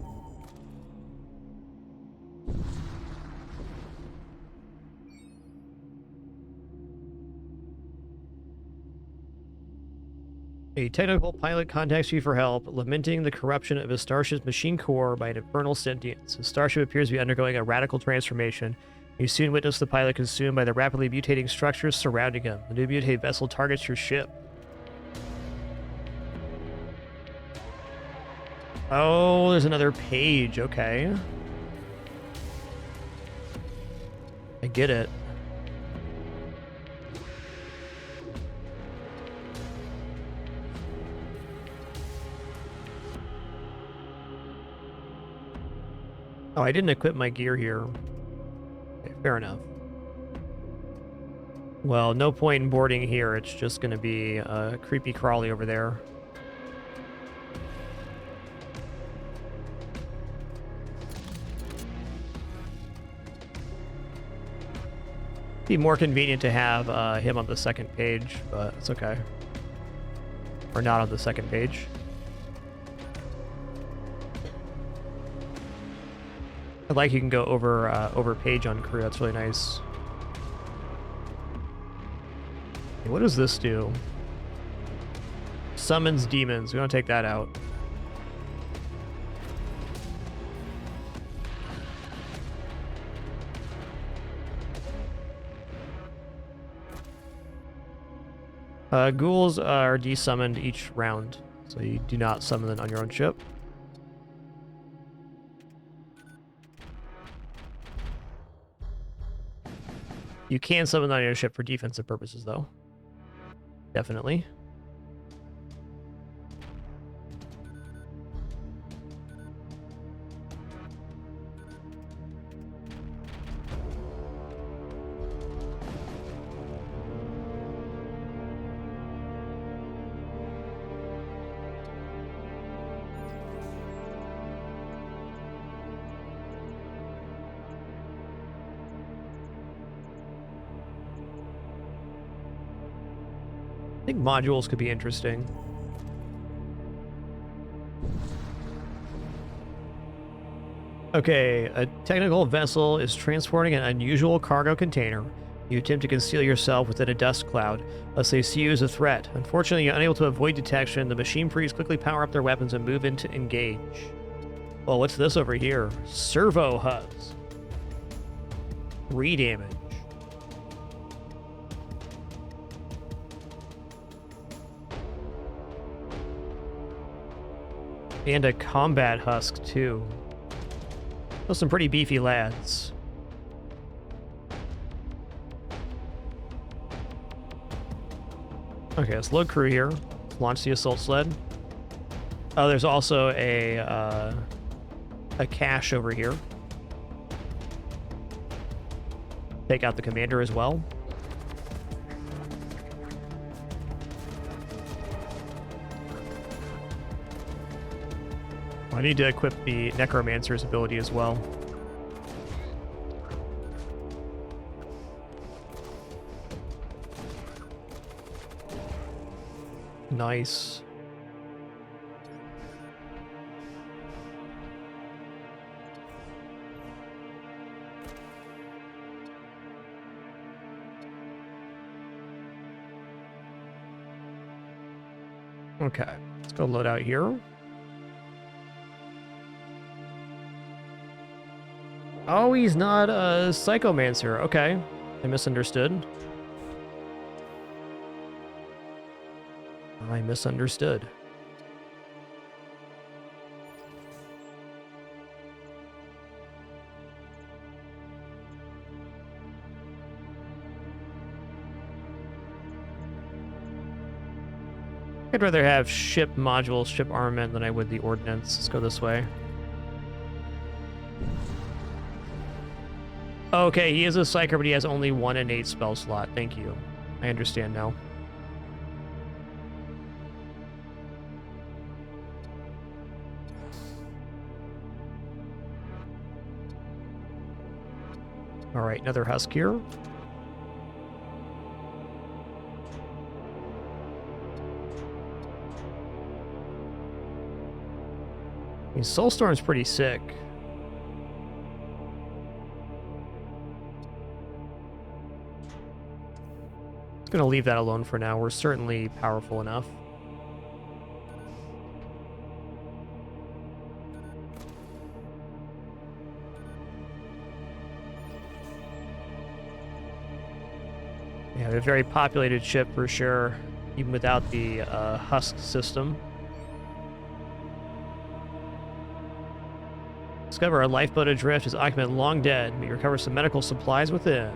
A technical pilot contacts you for help, lamenting the corruption of his starship's machine core by an infernal sentience. His starship appears to be undergoing a radical transformation. You soon witness the pilot consumed by the rapidly mutating structures surrounding him. The new mutated vessel targets your ship. Oh, there's another page. Okay. I get it. Oh, I didn't equip my gear here. Okay, fair enough. Well, no point in boarding here. It's just going to be a creepy crawly over there. Be more convenient to have him on the second page, but it's okay. Or not on the second page. I like you can go over page on crew. That's really nice. Okay, what does this do? Summons demons. We want to take that out. Ghouls are desummoned each round, so you do not summon them on your own ship. You can summon on your ship for defensive purposes, though. Definitely. I think modules could be interesting. Okay, a technical vessel is transporting an unusual cargo container. You attempt to conceal yourself within a dust cloud, lest they see you as a threat. Unfortunately, you're unable to avoid detection. The machine freaks quickly power up their weapons and move in to engage. Well, what's this over here? Servo hubs. 3 damage. And a combat husk, too. Those some pretty beefy lads. Okay, let's load crew here. Launch the assault sled. Oh, there's also a cache over here. Take out the commander as well. I need to equip the Necromancer's ability as well. Nice. Okay, let's go load out here. Oh, he's not a Psychomancer. Okay, I misunderstood. I misunderstood. I'd rather have ship modules, ship armament than I would the ordnance. Let's go this way. Okay, he is a Psyker, but he has only 1 innate spell slot. Thank you. I understand now. All right, another husk here. I mean, Soulstorm's pretty sick. Gonna leave that alone for now. We're certainly powerful enough. Yeah, a very populated ship for sure, even without the husk system. Discover a lifeboat adrift. His occupant long dead. We recover some medical supplies within.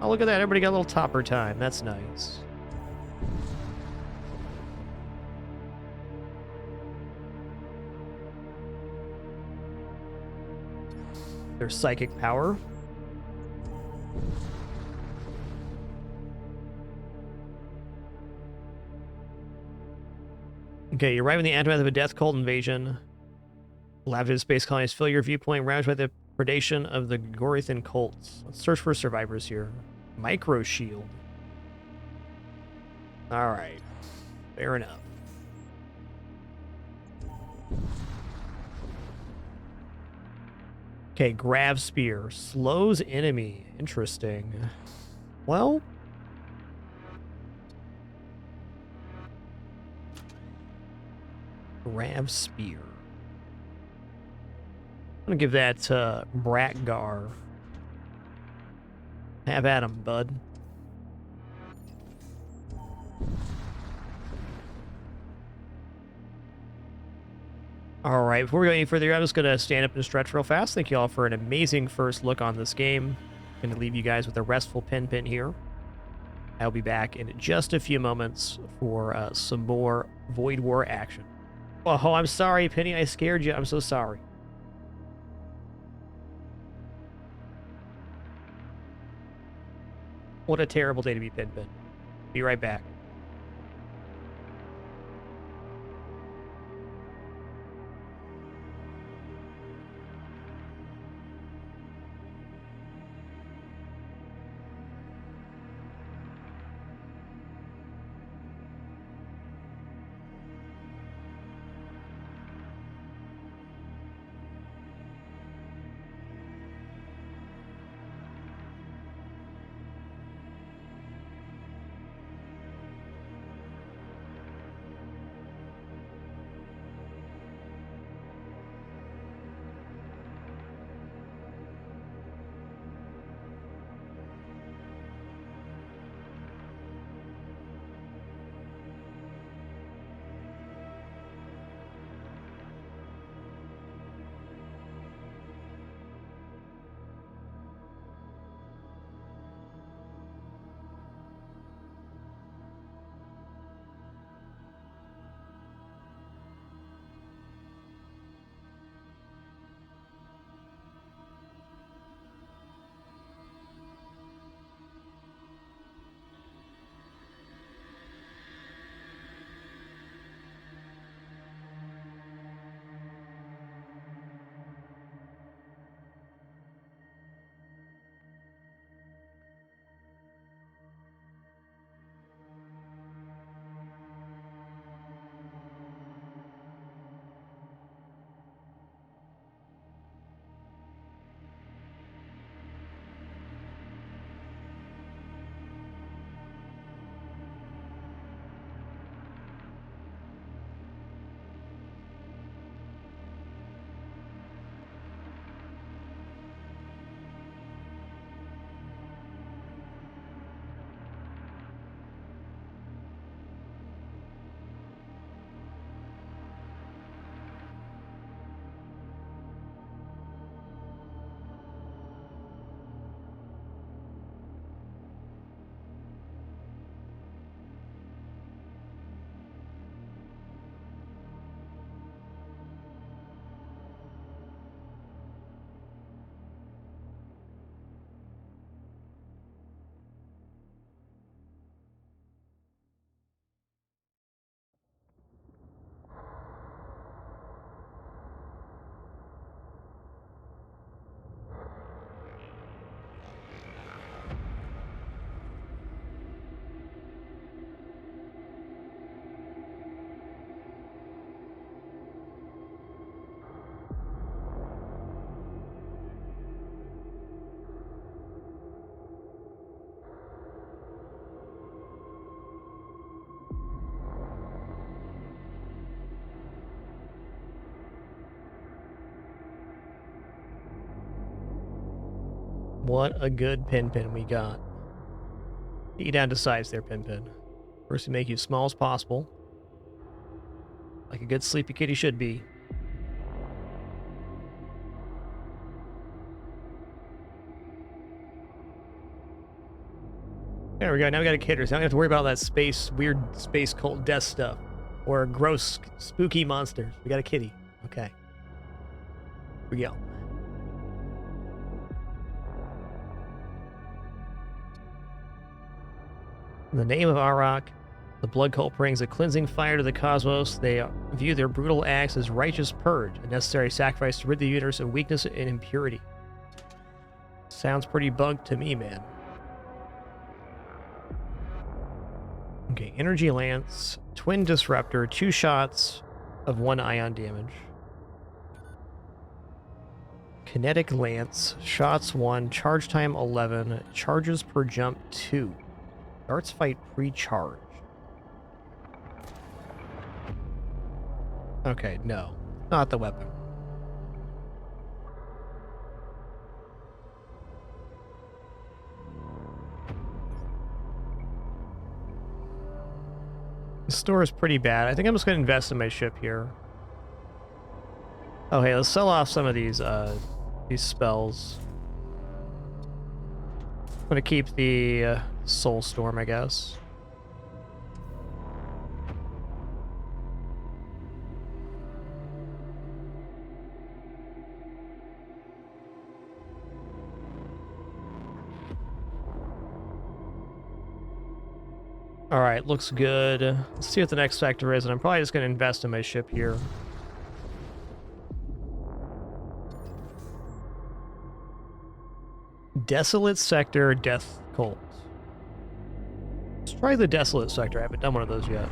Oh, look at that. Everybody got a little topper time. That's nice. There's psychic power. Okay, you arrive in the aftermath of a death cult invasion. Elaborated space colonies fill your viewpoint, ravaged by the predation of the Gorithan cults. Let's search for survivors here. Micro shield. All right, fair enough. Okay, Grav Spear slows enemy. Interesting. Well, Grav Spear. I'm gonna give that to Bratgar. Have at him, bud. All right, before we go any further, I'm just gonna stand up and stretch real fast. Thank you all for an amazing first look on this game. Gonna leave you guys with a restful Pin here. I'll be back in just a few moments for some more Void War action. Oh, I'm sorry, Penny. I scared you. I'm so sorry. What a terrible day to be Pin. Be right back. What a good Pin we got. Get you down to size there, Pin. First, we make you as small as possible. Like a good sleepy kitty should be. There we go. Now we got a kidder, so I don't have to worry about that weird space cult death stuff. Or gross, spooky monsters. We got a kitty. Okay. Here we go. In the name of Arok, the blood cult brings a cleansing fire to the cosmos. They view their brutal acts as righteous purge, a necessary sacrifice to rid the universe of weakness and impurity. Sounds pretty bugged to me, man. Okay, energy lance, twin disruptor, 2 shots of 1 ion damage. Kinetic lance, shots 1, charge time 11, charges per jump 2. Darts fight pre-charge. Okay, no. Not the weapon. The store is pretty bad. I think I'm just going to invest in my ship here. Oh, hey, let's sell off some of these spells. gonna keep the Soul Storm, I guess. All right, looks good. Let's see what the next sector is, and I'm probably just going to invest in my ship here. Desolate Sector, Death Cult. Let's try the Desolate Sector. I haven't done one of those yet.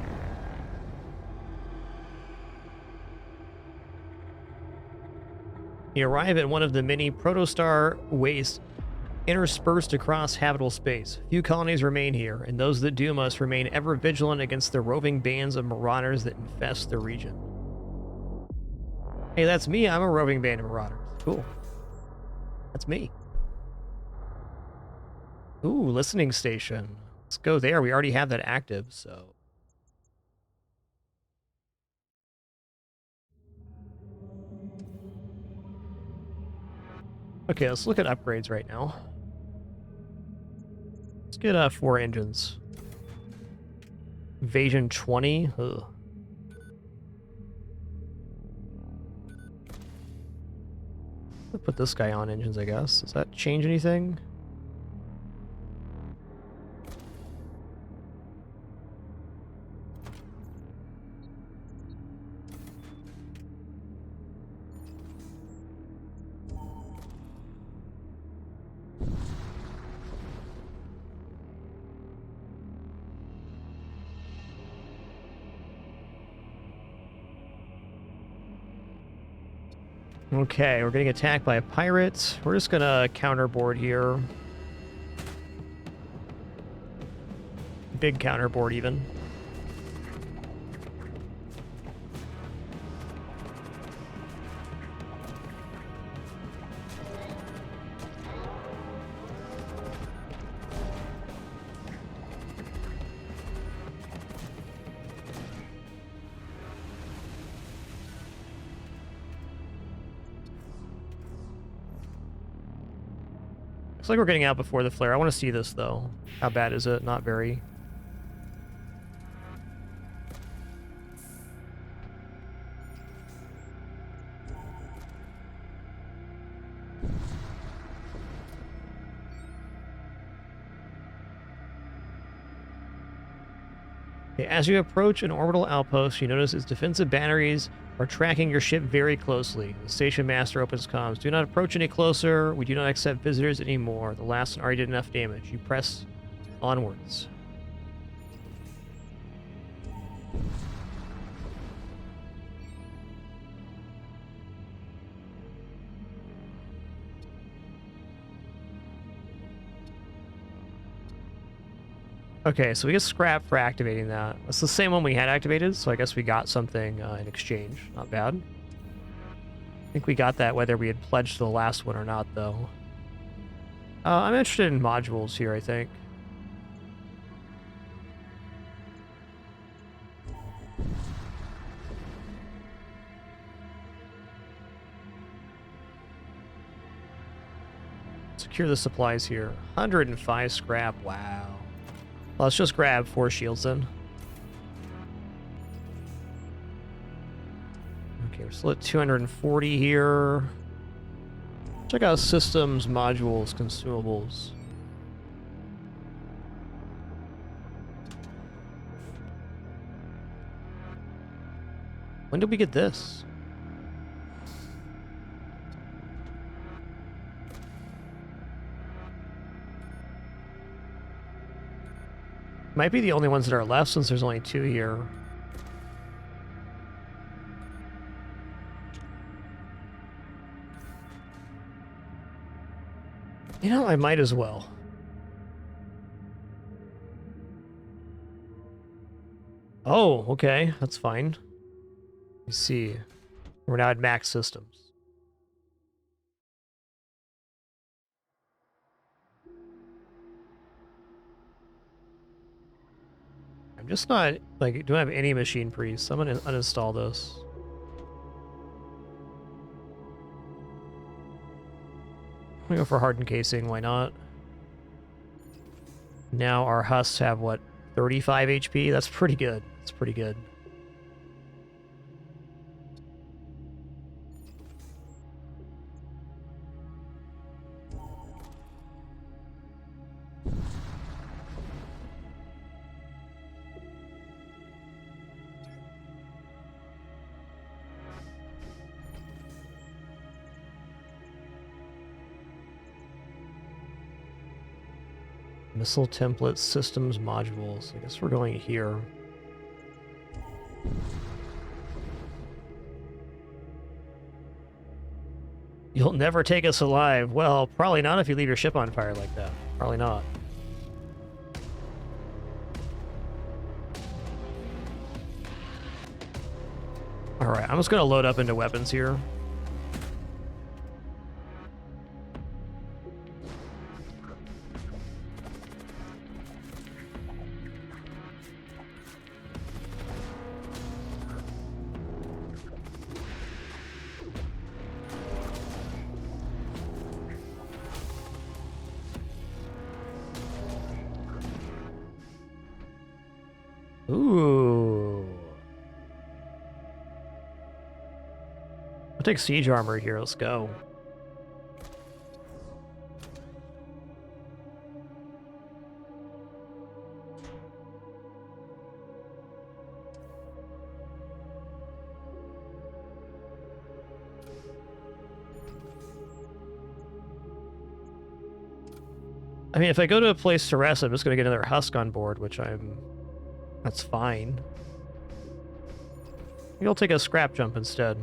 You arrive at one of the many protostar wastes interspersed across habitable space. Few colonies remain here, and those that do must remain ever vigilant against the roving bands of marauders that infest the region. Hey, that's me. I'm a roving band of marauders. Cool. That's me. Ooh, listening station. Let's go there. We already have that active, so... Okay, let's look at upgrades right now. Let's get 4 engines. Evasion 20. Ugh. I'll put this guy on engines, I guess. Does that change anything? Okay, we're getting attacked by a pirate. We're just gonna counterboard here. Big counterboard, even. Looks like we're getting out before the flare. I want to see this, though. How bad is it? Not very. Okay, as you approach an orbital outpost, you notice its defensive batteries are tracking your ship very closely. The station master opens comms. Do not approach any closer. We do not accept visitors anymore. The last one already did enough damage. You press onwards. Okay, so we get scrap for activating that. That's the same one we had activated, so I guess we got something in exchange. Not bad. I think we got that whether we had pledged the last one or not, though. I'm interested in modules here, I think. Secure the supplies here. 105 scrap, wow. Well, let's just grab 4 shields then. Okay, we're still at 240 here. Check out systems, modules, consumables. When did we get this? Might be the only ones that are left since there's only 2 here. You know, I might as well. Oh, okay. That's fine. You see. We're now at max systems. I'm just not, like, don't have any machine priests. I'm gonna uninstall this. I'm gonna go for hardened casing, why not? Now our husks have, what, 35 HP? That's pretty good. That's pretty good. Missile template systems modules. I guess we're going here. You'll never take us alive. Well, probably not if you leave your ship on fire like that. Probably not. Alright, I'm just going to load up into weapons here. Ooh. I'll take siege armor here. Let's go. I mean, if I go to a place to rest, I'm just going to get another husk on board, which that's fine. Maybe I'll take a scrap jump instead.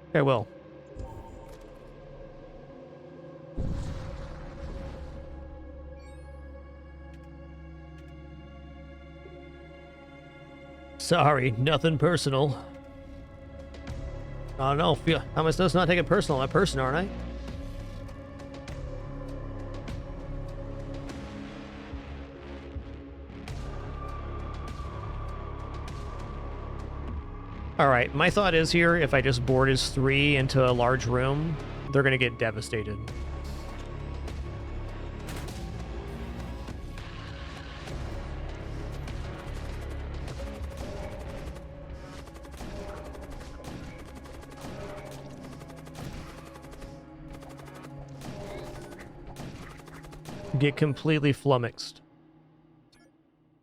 Okay, I will. Sorry, nothing personal. Oh no, I must not take it personal. I'm a person, aren't I? Alright, my thought is here, if I just board his 3 into a large room, they're gonna get devastated. Get completely flummoxed.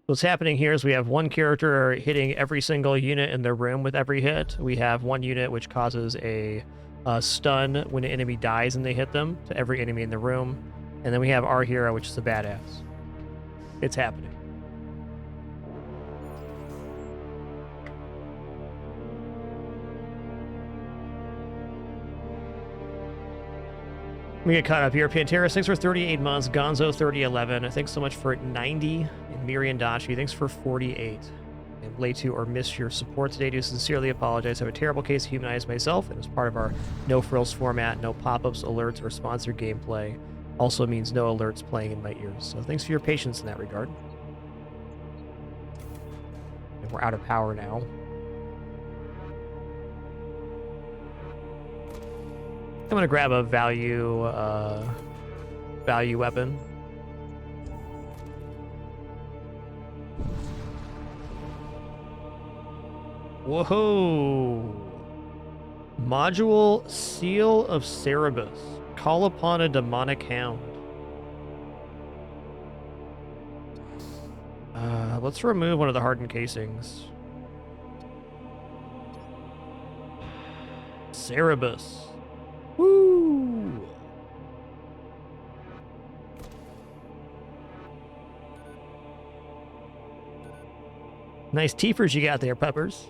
What's happening here is we have one character hitting every single unit in their room with every hit. We have one unit which causes a stun when an enemy dies and they hit them to every enemy in the room. And then we have our hero, which is the badass. It's happening. We get caught up here. Pantera, thanks for 38 months. Gonzo, 3011. Thanks so much for 90. And Miriam Dachi, thanks for 48. And late to or miss your support today. Do sincerely apologize. I have a terrible case of humanize myself, and as part of our no frills format, no pop-ups, alerts, or sponsored gameplay. Also means no alerts playing in my ears. So thanks for your patience in that regard. And we're out of power now. I'm gonna grab a value weapon. Whoa! Module Seal of Cerebus. Call upon a demonic hound. Let's remove one of the hardened casings. Cerebus. Woo! Nice teepers you got there, Peppers.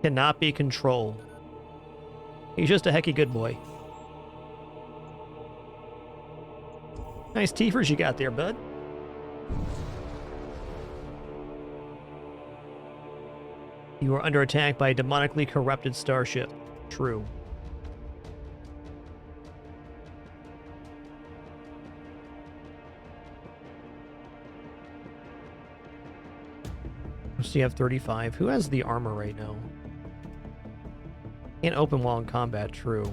Cannot be controlled. He's just a hecky good boy. Nice teepers you got there, bud. You are under attack by a demonically corrupted starship. True. So you have 35. Who has the armor right now? Can't open while in combat. True.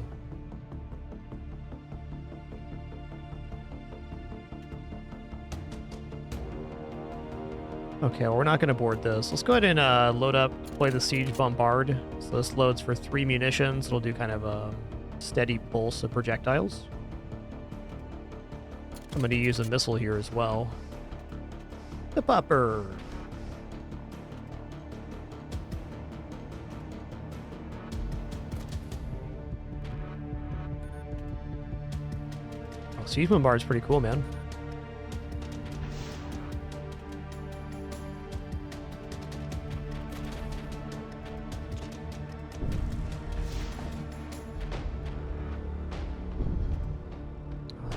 Okay, well, we're not going to board this. Let's go ahead and load up, play the Siege Bombard. So this loads for 3 munitions. It'll do kind of a steady pulse of projectiles. I'm going to use a missile here as well. The popper. Oh, Siege Bombard's pretty cool, man.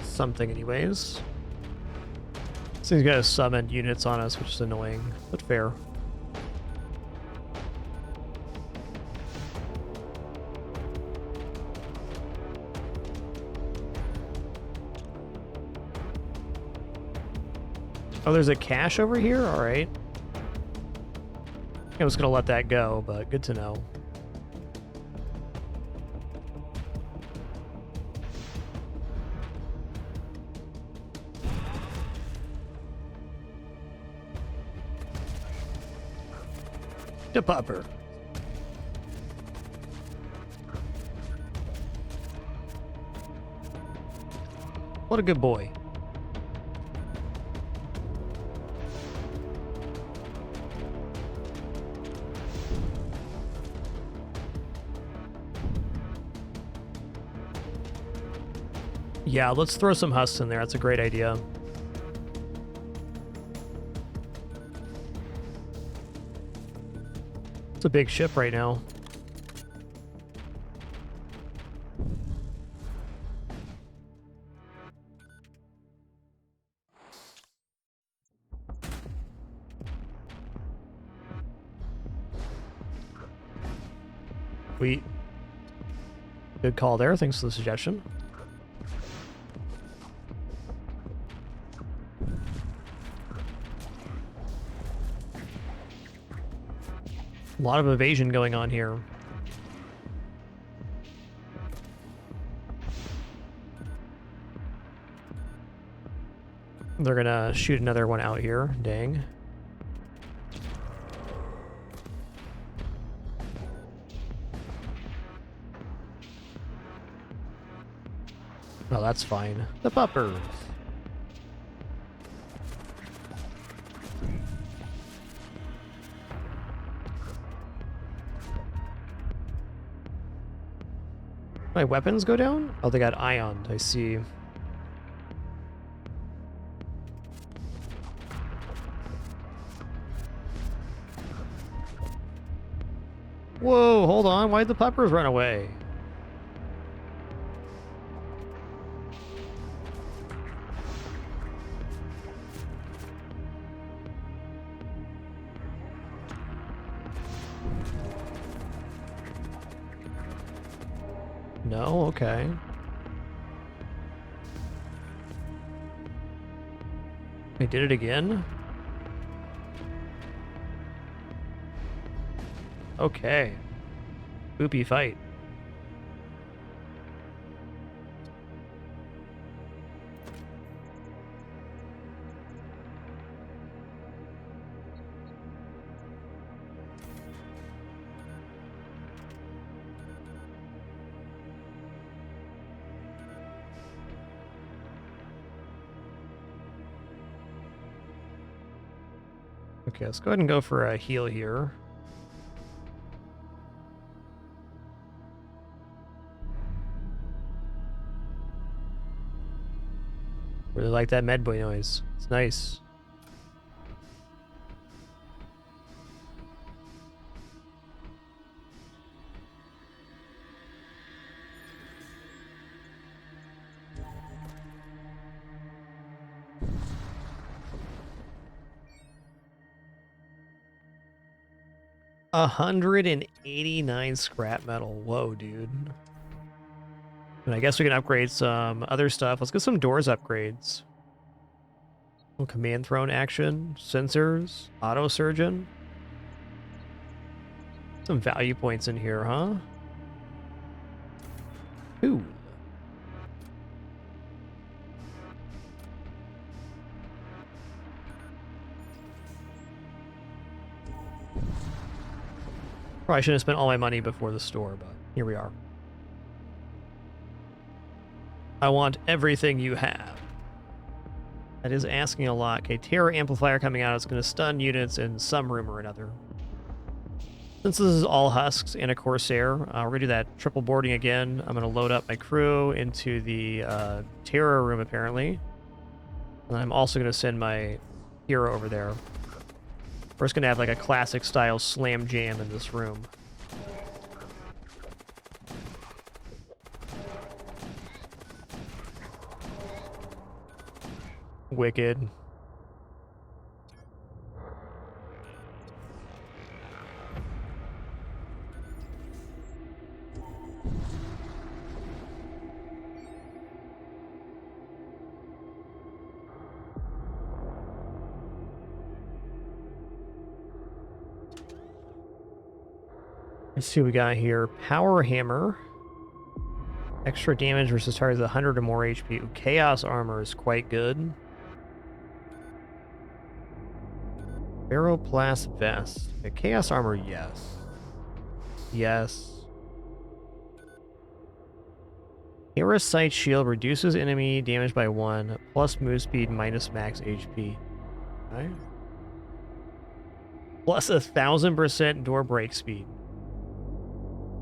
Something anyways. This thing's got to summon units on us, which is annoying, but fair. Oh, there's a cache over here? Alright. I was going to let that go, but good to know. The popper. What a good boy. Yeah, let's throw some husks in there. That's a great idea. It's a big ship right now. Sweet. Good call there. Thanks for the suggestion. A lot of evasion going on here. They're gonna shoot another one out here. Dang. Oh, that's fine. The puppers. My weapons go down? Oh, they got ioned. I see. Whoa, hold on. Why'd the peppers run away? No? Okay. They did it again? Okay. Boopy fight. Okay, let's go ahead and go for a heal here. Really like that med boy noise. It's nice. $189 scrap metal. Whoa, dude. And I guess we can upgrade some other stuff. Let's get some doors upgrades. Command throne action, sensors, auto surgeon. Some value points in here, huh? Ooh. Probably shouldn't have spent all my money before the store, but here we are. I want everything you have. That is asking a lot. Okay, Terror Amplifier coming out. It's going to stun units in some room or another. Since this is all husks and a Corsair, we're going to do that triple boarding again. I'm going to load up my crew into the Terror room, apparently. And I'm also going to send my hero over there. We're just going to have like a classic style slam jam in this room. Wicked. Let's see what we got here. Power Hammer. Extra damage versus targets 100 or more HP. Ooh, Chaos Armor is quite good. Aeroplast Vest. Okay, Chaos Armor, yes. Yes. Parasite Shield reduces enemy damage by 1, plus move speed, minus max HP. Okay. Plus 1,000% door break speed.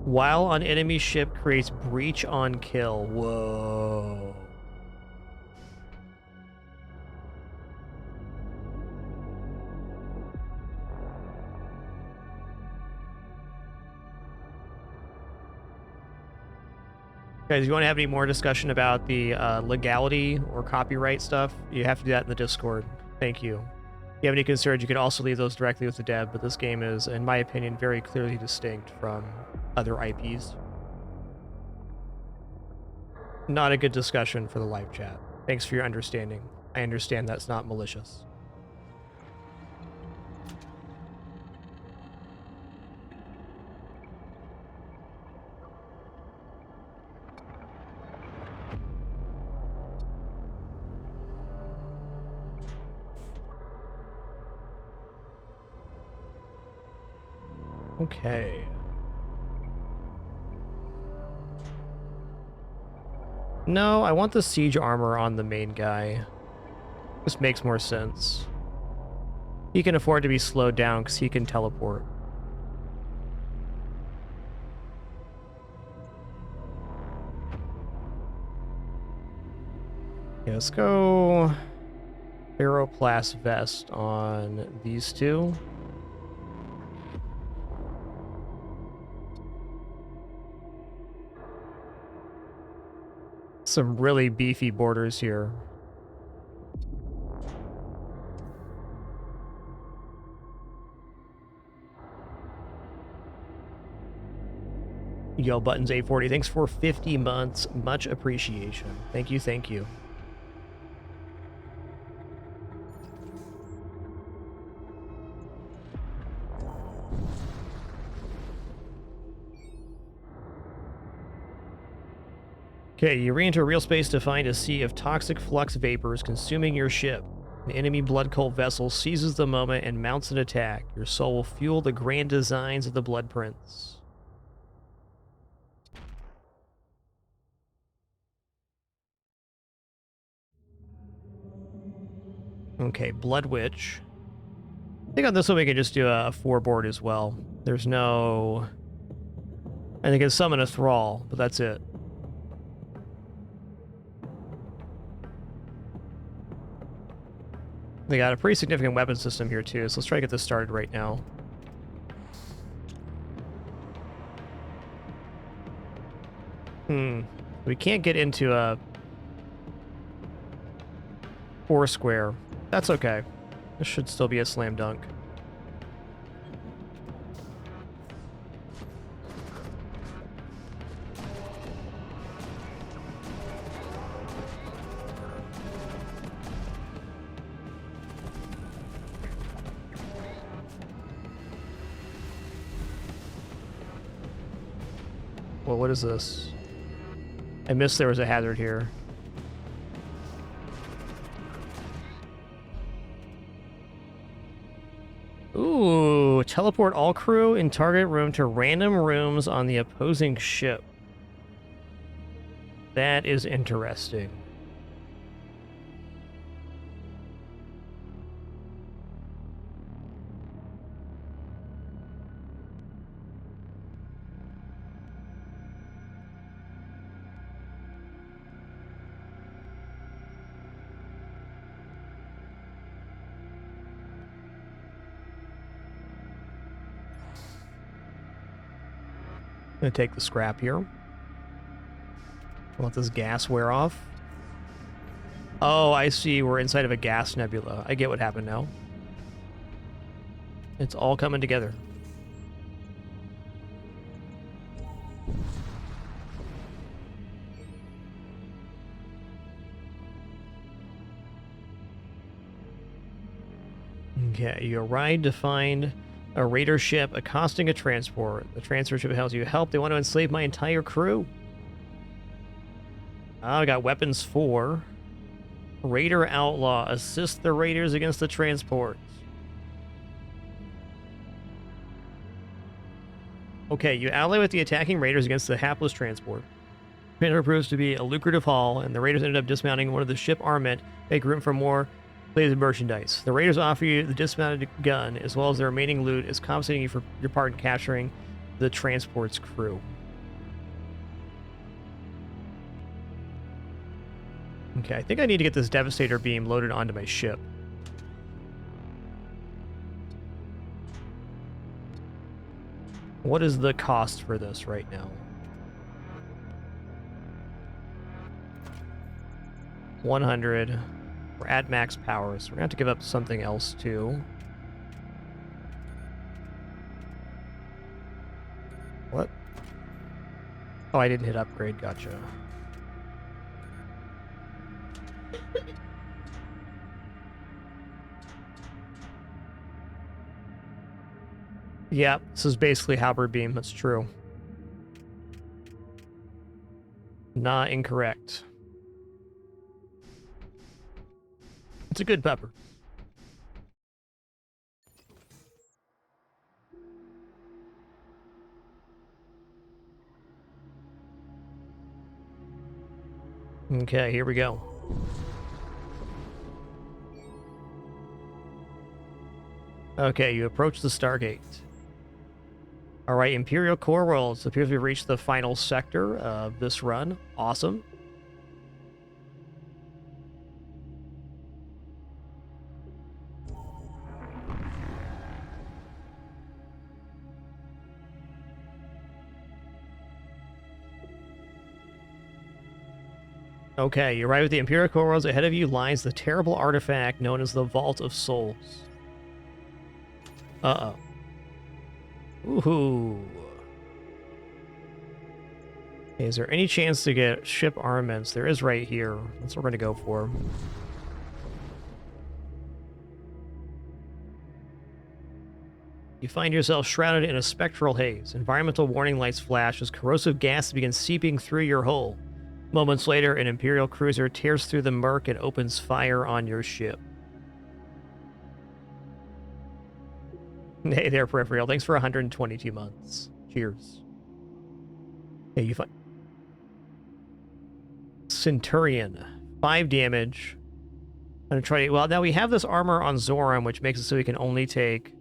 While on enemy ship, creates breach on kill. Whoa. Guys, you want to have any more discussion about the legality or copyright stuff? You have to do that in the Discord. Thank you. If you have any concerns, you can also leave those directly with the dev, but this game is, in my opinion, very clearly distinct from other IPs. Not a good discussion for the live chat. Thanks for your understanding. I understand that's not malicious. Okay. No, I want the siege armor on the main guy. This makes more sense. He can afford to be slowed down because he can teleport. Yeah, let's go Aeroplast Vest on these two. Some really beefy borders here. Yo, Buttons 840, thanks for 50 months. Much appreciation. Thank you, thank you. Okay, you re-enter real space to find a sea of toxic flux vapors consuming your ship. An enemy blood cult vessel seizes the moment and mounts an attack. Your soul will fuel the grand designs of the Blood Prince. Okay, Blood Witch. I think on this one we can just do a 4-board as well. There's no... I think it's summon a Thrall, but that's it. They got a pretty significant weapon system here too, so let's try to get this started right now. We can't get into a 4 square. That's okay. This should still be a slam dunk. Well, what is this? I missed there was a hazard here. Ooh, teleport all crew in target room to random rooms on the opposing ship. That is interesting. Gonna take the scrap here. Let this gas wear off. Oh, I see. We're inside of a gas nebula. I get what happened now. It's all coming together. Okay, you arrive to find a raider ship accosting a transport. The transfer ship tells you help. They want to enslave my entire crew. I got weapons 4. Raider outlaw. Assist the raiders against the transports. Okay, you ally with the attacking raiders against the hapless transport. Transport proves to be a lucrative haul, and the raiders ended up dismounting one of the ship armament, make room for more plated merchandise. The raiders offer you the dismounted gun, as well as the remaining loot, as compensating you for your part in capturing the transport's crew. Okay, I think I need to get this Devastator beam loaded onto my ship. What is the cost for this right now? 100. We're at max power, so we're gonna have to give up something else too. What? Oh, I didn't hit upgrade, gotcha. Yeah, this is basically halberd beam, that's true. Not incorrect. It's a good pepper. Okay, here we go. Okay, you approach the Stargate. Alright, Imperial Core Worlds. Appears we've reached the final sector of this run. Awesome. Okay, you arrive at the Imperial Core Worlds. Ahead of you lies the terrible artifact known as the Vault of Souls. Uh-oh. Woohoo. Okay, is there any chance to get ship armaments? There is right here. That's what we're going to go for. You find yourself shrouded in a spectral haze. Environmental warning lights flash as corrosive gas begins seeping through your hull. Moments later, an Imperial cruiser tears through the murk and opens fire on your ship. Hey there, Peripheral. Thanks for 122 months. Cheers. Hey, you find Centurion. 5 damage. I'm gonna try to... Well, now we have this armor on Zoran, which makes it so we can only take...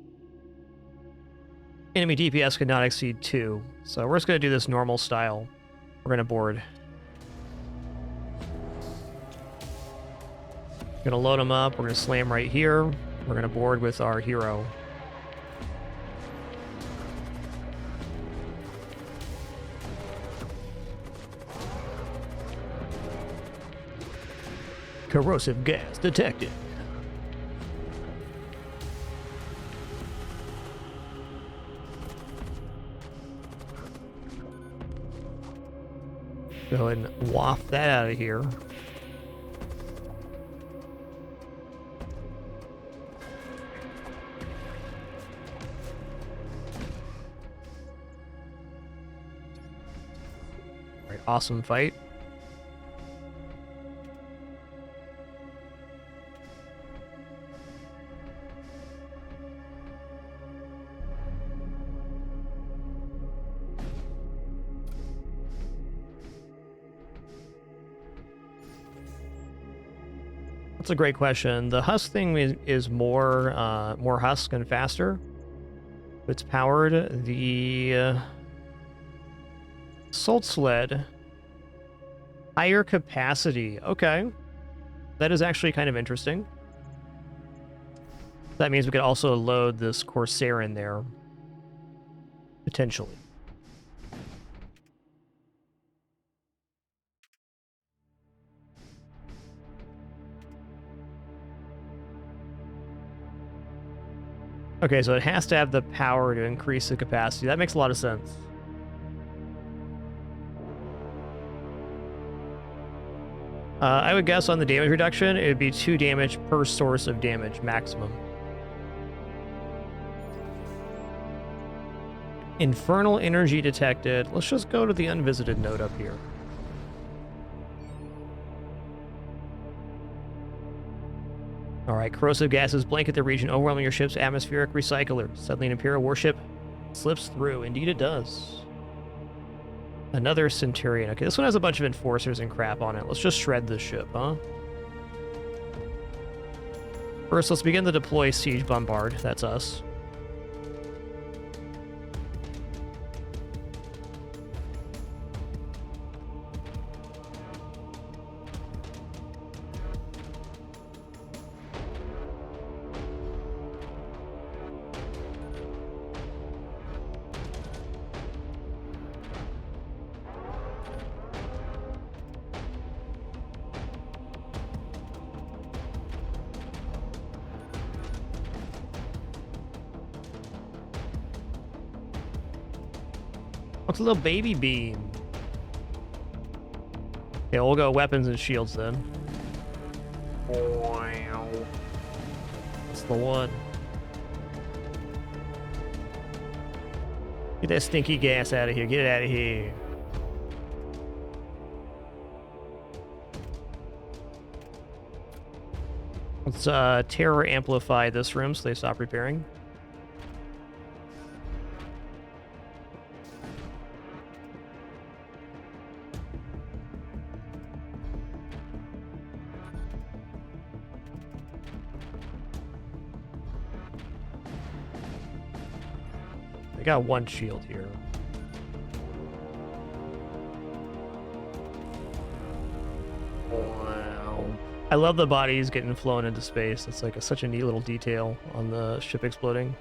Enemy DPS could not exceed 2. So we're just gonna do this normal style. We're gonna board. Gonna load them up. We're gonna slam right here. We're gonna board with our hero. Corrosive gas detected. Go ahead and waft that out of here. All right, awesome fight. That's a great question. The husk thing is more husk and faster. It's powered. The Assault Sled, higher capacity. Okay. That is actually kind of interesting. That means we could also load this Corsair in there. Potentially. Okay, so it has to have the power to increase the capacity. That makes a lot of sense. I would guess on the damage reduction, it would be 2 damage per source of damage, maximum. Infernal energy detected. Let's just go to the unvisited node up here. Alright, corrosive gases blanket the region, overwhelming your ship's atmospheric recycler. Suddenly an Imperial warship slips through. Indeed it does. Another Centurion. Okay, this one has a bunch of enforcers and crap on it. Let's just shred this ship, huh? First, let's begin to deploy Siege Bombard. That's us. What's a little baby beam? Okay, we'll go weapons and shields then. Wow. That's the one. Get that stinky gas out of here. Get it out of here. Let's terror amplify this room so they stop repairing. They got one shield here. Wow. I love the bodies getting flown into space. It's like such a neat little detail on the ship exploding.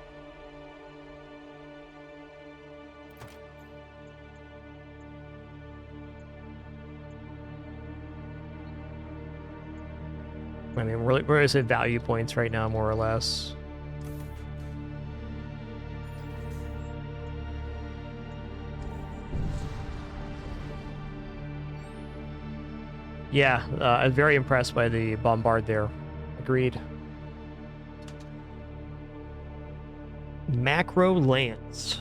I mean, we're at value points right now, more or less. Yeah, I'm very impressed by the bombard there. Agreed. Macro Lance.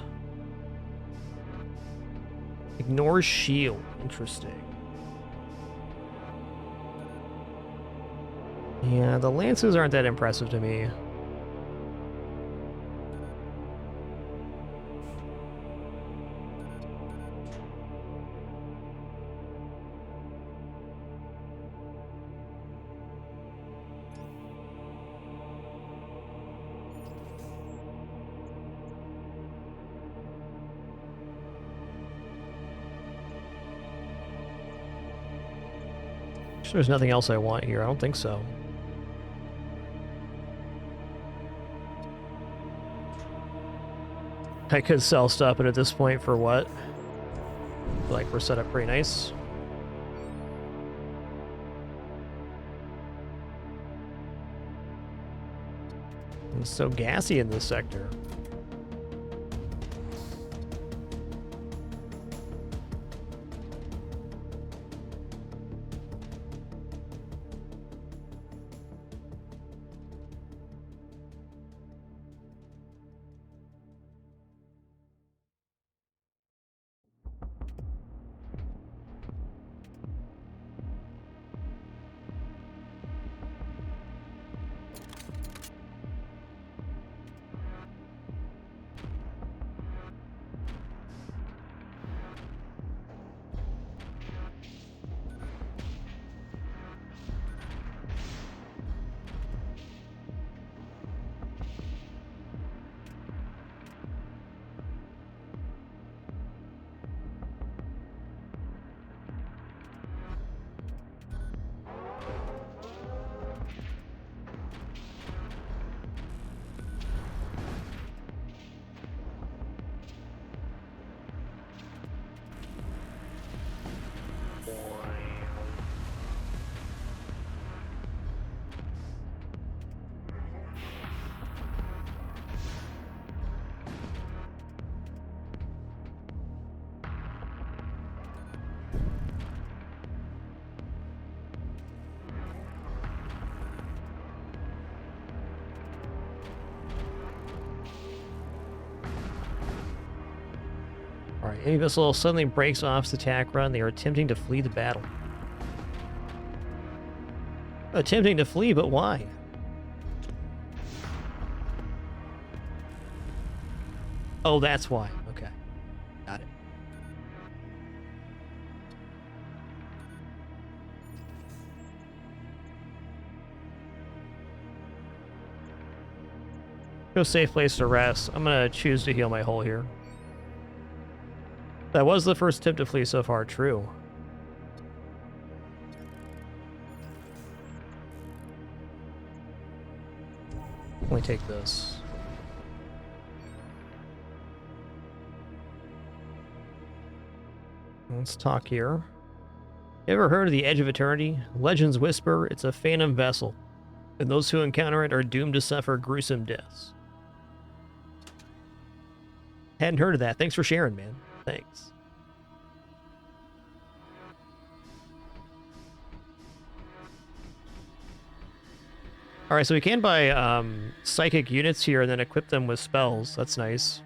Ignore shield. Interesting. Yeah, the lances aren't that impressive to me. There's nothing else I want here. I don't think so. I could sell stuff, but at this point, for what? Like, we're set up pretty nice. It's so gassy in this sector. Alright, enemy vessel suddenly breaks off its attack run. They are attempting to flee the battle. Attempting to flee, but why? Oh, that's why. Okay. Got it. Go safe place to rest. I'm gonna choose to heal my hull here. That was the first tip to flee so far, true. Only take this. Let's talk here. Ever heard of the Edge of Eternity? Legends whisper it's a phantom vessel, and those who encounter it are doomed to suffer gruesome deaths. Hadn't heard of that. Thanks for sharing, man. Thanks. Alright, so we can buy psychic units here and then equip them with spells. That's nice.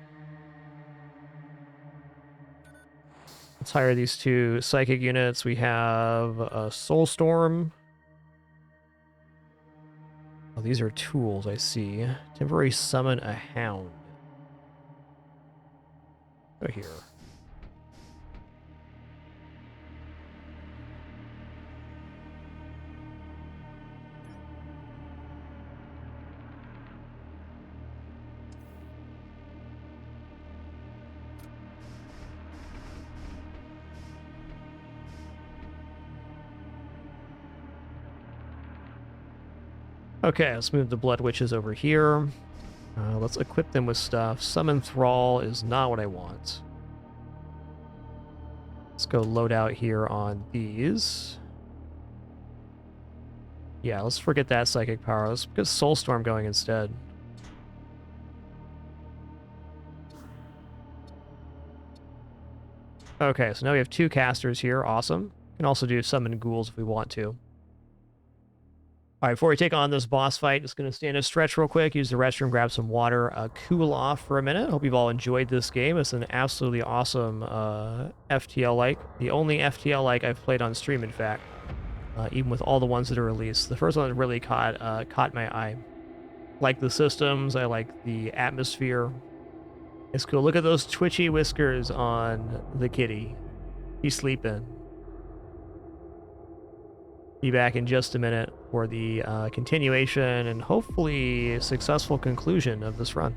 Let's hire these 2 psychic units. We have a Soulstorm. Oh, these are tools, I see. Temporary summon a hound. Go here. Okay, let's move the Blood Witches over here. Let's equip them with stuff. Summon Thrall is not what I want. Let's go load out here on these. Yeah, let's forget that psychic power. Let's get Soulstorm going instead. Okay, so now we have 2 casters here. Awesome. Can also do summon ghouls if we want to. Alright, before we take on this boss fight, just going to stand and stretch real quick, use the restroom, grab some water, cool off for a minute. Hope you've all enjoyed this game. It's an absolutely awesome FTL-like. The only FTL-like I've played on stream, in fact. Even with all the ones that are released. The first one that really caught my eye. Like the systems, I like the atmosphere. It's cool. Look at those twitchy whiskers on the kitty. He's sleeping. Be back in just a minute for the continuation and hopefully successful conclusion of this run.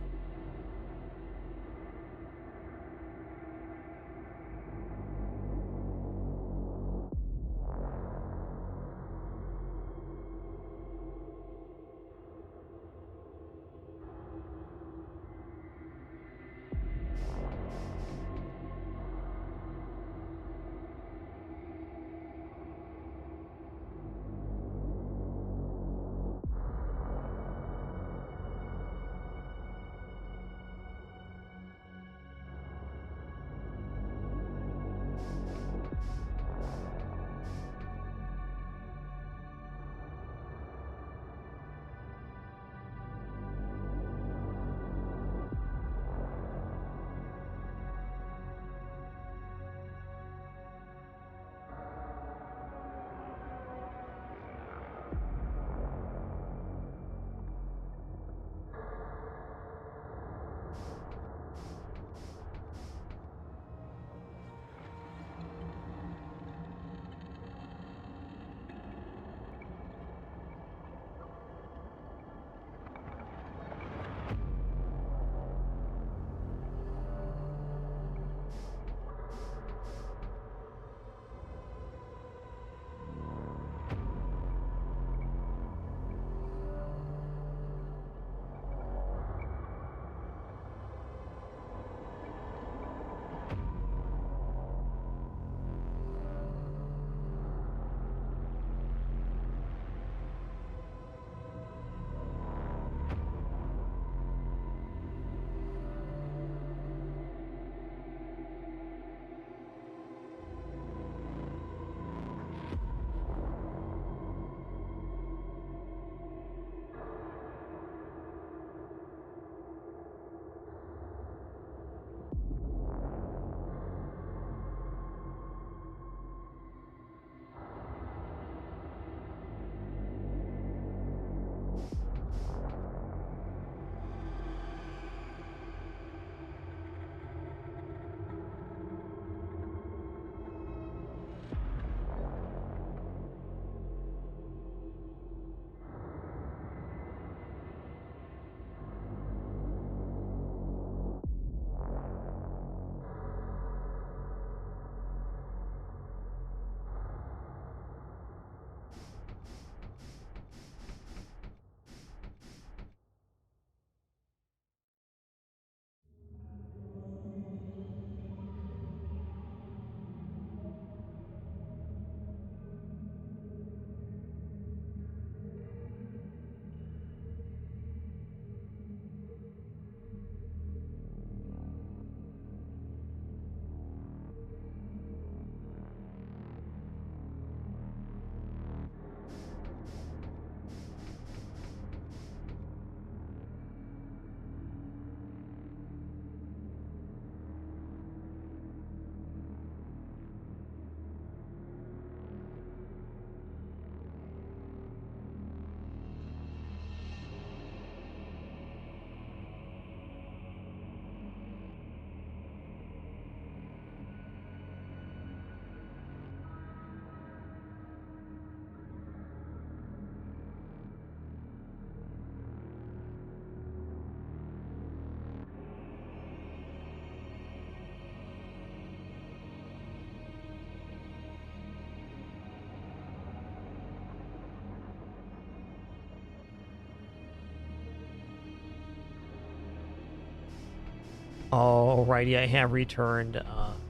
Alrighty, I have returned.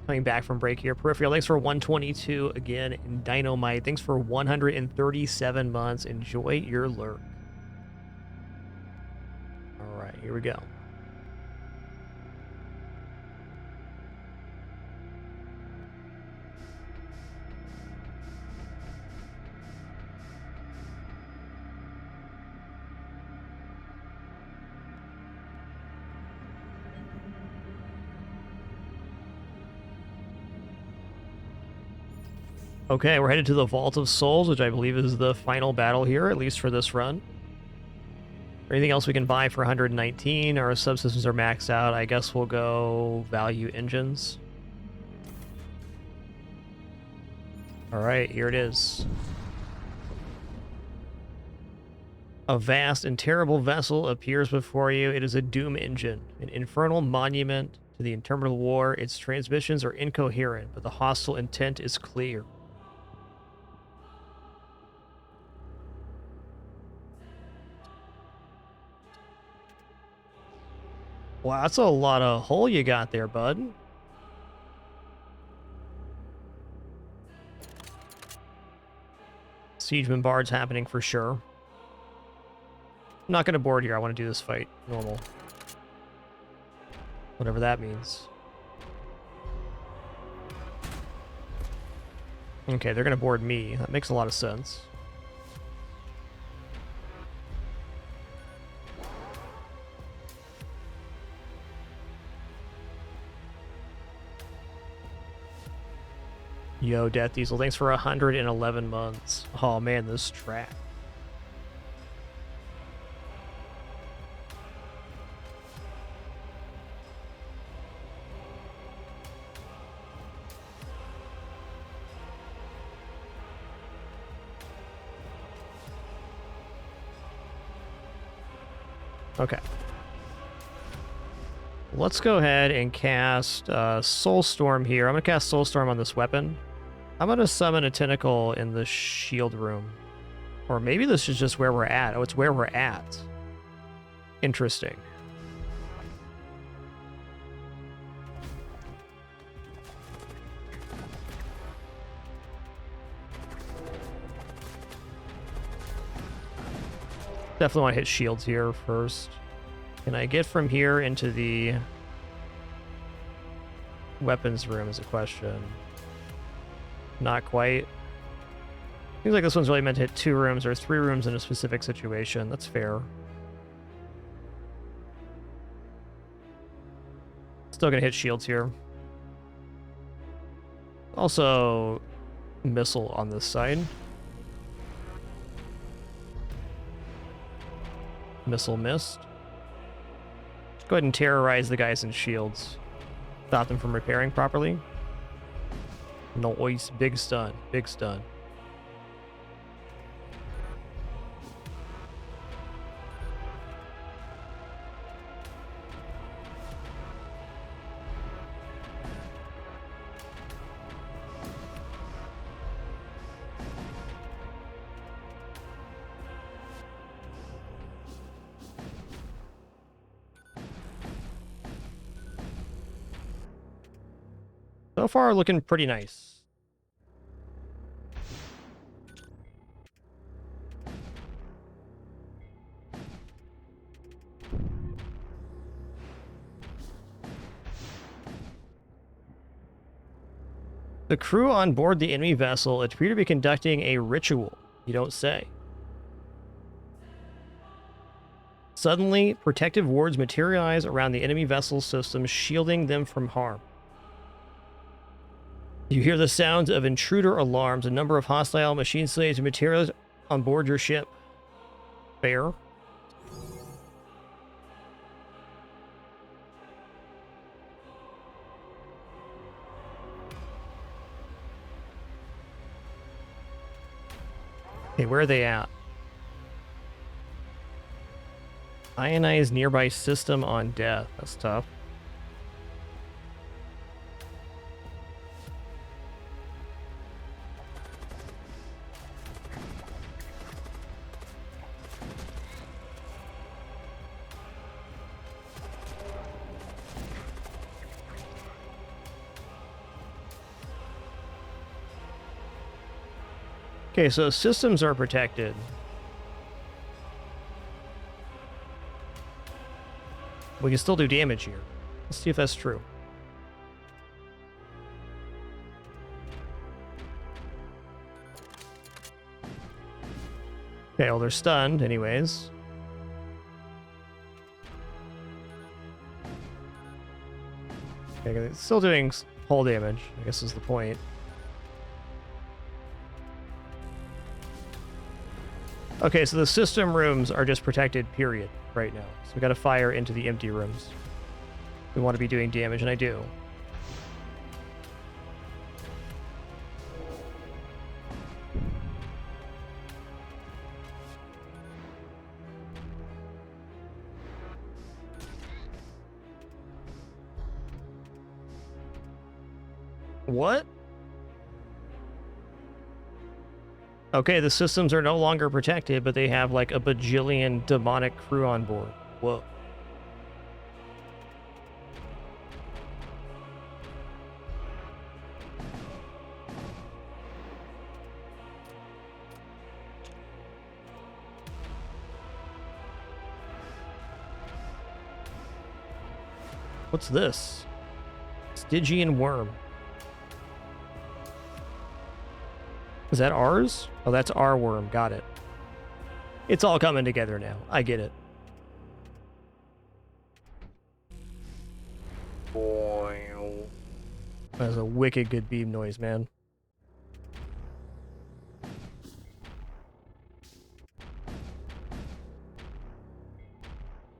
Coming back from break here. Peripheral, thanks for 122 again. And Dynamite, thanks for 137 months. Enjoy your lurk. Alright, here we go. Okay, we're headed to the Vault of Souls, which I believe is the final battle here, at least for this run. Anything else we can buy for 119? Our subsystems are maxed out. I guess we'll go value engines. Alright, here it is. A vast and terrible vessel appears before you. It is a doom engine, an infernal monument to the interminable war. Its transmissions are incoherent, but the hostile intent is clear. Wow, that's a lot of hull you got there, bud. Siege bombard's happening for sure. I'm not going to board here. I want to do this fight normal. Whatever that means. Okay, they're going to board me. That makes a lot of sense. Yo, Death Diesel, thanks for 111 months. Oh man, this track. Okay. Let's go ahead and cast Soulstorm here. I'm going to cast Soulstorm on this weapon. I'm going to summon a tentacle in the shield room. Or maybe this is just where we're at. Oh, it's where we're at. Interesting. Definitely want to hit shields here first. Can I get from here into the weapons room is a question. Not quite. Seems like this one's really meant to hit 2 rooms or 3 rooms in a specific situation. That's fair. Still gonna hit shields here. Also, missile on this side. Missile missed. Go ahead and terrorize the guys in shields. Stop them from repairing properly. Noise. Big stun. Big stun. So far, looking pretty nice. The crew on board the enemy vessel appear to be conducting a ritual. You don't say. Suddenly, protective wards materialize around the enemy vessel system, shielding them from harm. You hear the sounds of intruder alarms. A number of hostile machine slaves and materials on board your ship. Fair. Okay, where are they at? Ionize nearby system on death. That's tough. Okay, so systems are protected. We can still do damage here. Let's see if that's true. Okay, well, they're stunned anyways. Okay, it's still doing hull damage, I guess is the point. Okay, so the system rooms are just protected, period, right now. So we gotta fire into the empty rooms. We want to be doing damage, and I do. What? Okay, the systems are no longer protected, but they have like a bajillion demonic crew on board. Whoa. What's this? Stygian worm. Is that ours? Oh, that's our worm. Got it. It's all coming together now. I get it. That's a wicked good beam noise, man.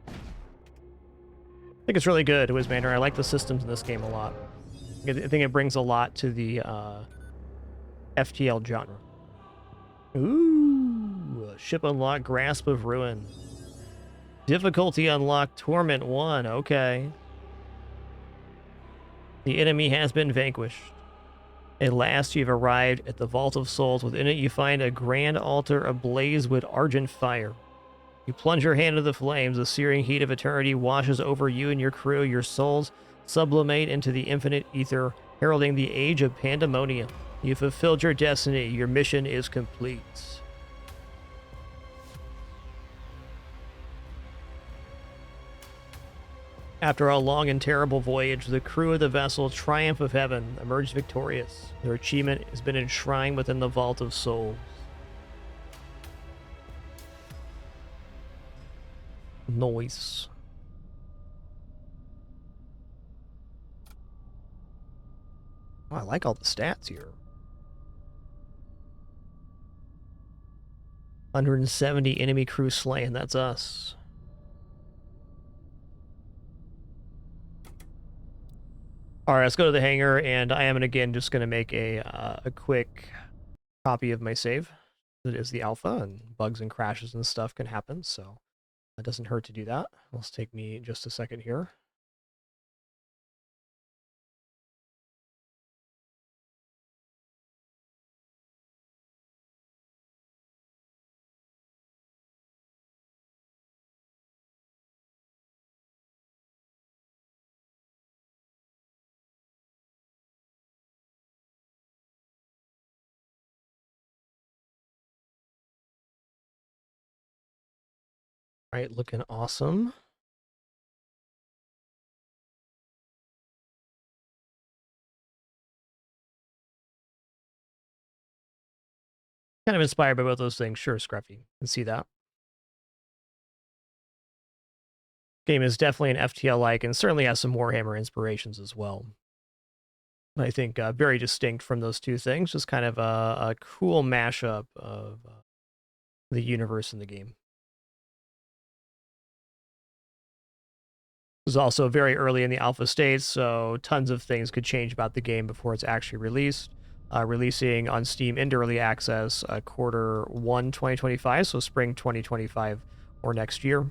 I think it's really good, Wizmander. I like the systems in this game a lot. I think it brings a lot to the FTL genre. Ooh, ship unlock, Grasp of Ruin. Difficulty unlocked, Torment 1. Okay. The enemy has been vanquished. At last you've arrived at the Vault of Souls. Within it you find a grand altar ablaze with argent fire. You plunge your hand into the flames. The searing heat of eternity washes over you and your crew. Your souls sublimate into the infinite ether, heralding the age of pandemonium. You fulfilled your destiny. Your mission is complete. After a long and terrible voyage, the crew of the vessel Triumph of Heaven emerged victorious. Their achievement has been enshrined within the Vault of Souls. Noise. Oh, I like all the stats here. 170 enemy crew slain. That's us. All right, let's go to the hangar, and I am again just going to make a quick copy of my save. It is the alpha, and bugs and crashes and stuff can happen, so it doesn't hurt to do that. It'll take me just a second here. All right, looking awesome. Kind of inspired by both those things. Sure, Scruffy. Can see that. Game is definitely an FTL-like and certainly has some Warhammer inspirations as well. I think very distinct from those two things. Just kind of a cool mashup of the universe in the game. It was also very early in the alpha stage, so tons of things could change about the game before it's actually released. Releasing on Steam into early access Q1 2025, so spring 2025 or next year.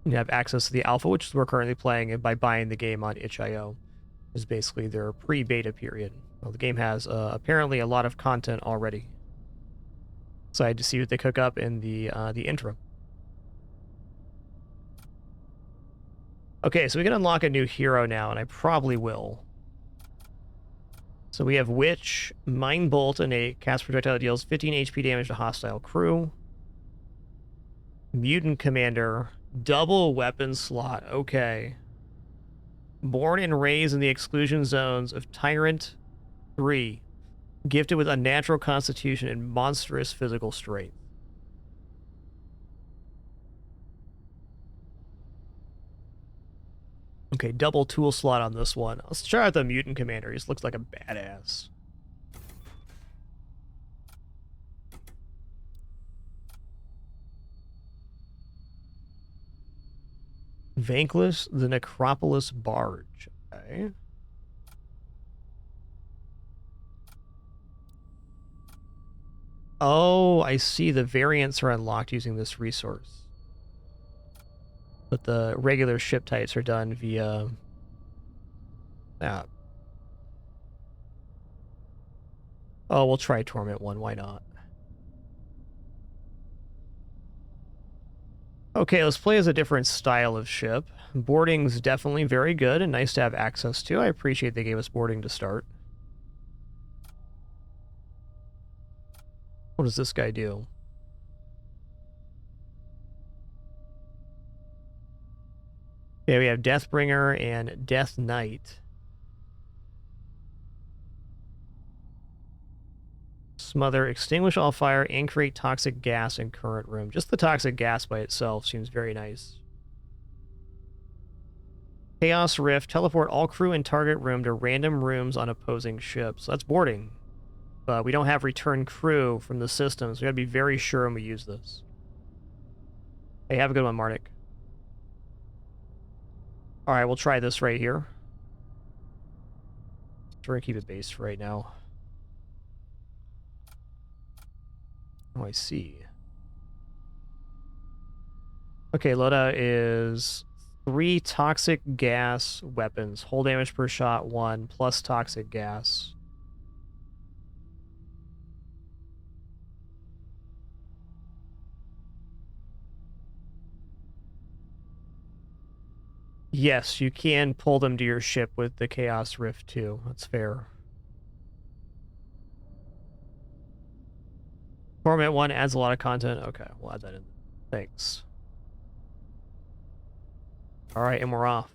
You have access to the alpha, which we're currently playing by buying the game on itch.io. Is basically their pre-beta period. Well, the game has apparently a lot of content already. Excited to see what they cook up in the intro. Okay, so we can unlock a new hero now, and I probably will. So we have Witch, Mind Bolt, and a cast projectile that deals 15 HP damage to hostile crew. Mutant Commander, double weapon slot. Okay. Born and raised in the exclusion zones of Tyrant 3. Gifted with unnatural constitution and monstrous physical strength. Okay, double tool slot on this one. Let's try out the Mutant Commander. He just looks like a badass. Vanquish the Necropolis Barge. Okay. Oh, I see. The variants are unlocked using this resource. But the regular ship types are done via that. Oh, we'll try Torment 1. Why not? Okay, let's play as a different style of ship. Boarding's definitely very good and nice to have access to. I appreciate they gave us boarding to start. What does this guy do? Yeah, we have Deathbringer and Death Knight. Smother, extinguish all fire, and create toxic gas in current room. Just the toxic gas by itself seems very nice. Chaos Rift, teleport all crew in target room to random rooms on opposing ships. So that's boarding. But we don't have return crew from the system, so we gotta be very sure when we use this. Hey, have a good one, Marnik. Alright, we'll try this right here. We're gonna keep it based for right now. Oh, I see. Okay, loadout is 3 toxic gas weapons. Hull damage per shot 1, plus toxic gas. Yes, you can pull them to your ship with the Chaos Rift too. That's fair. Torment 1 adds a lot of content. Okay, we'll add that in. Thanks. Alright, and we're off.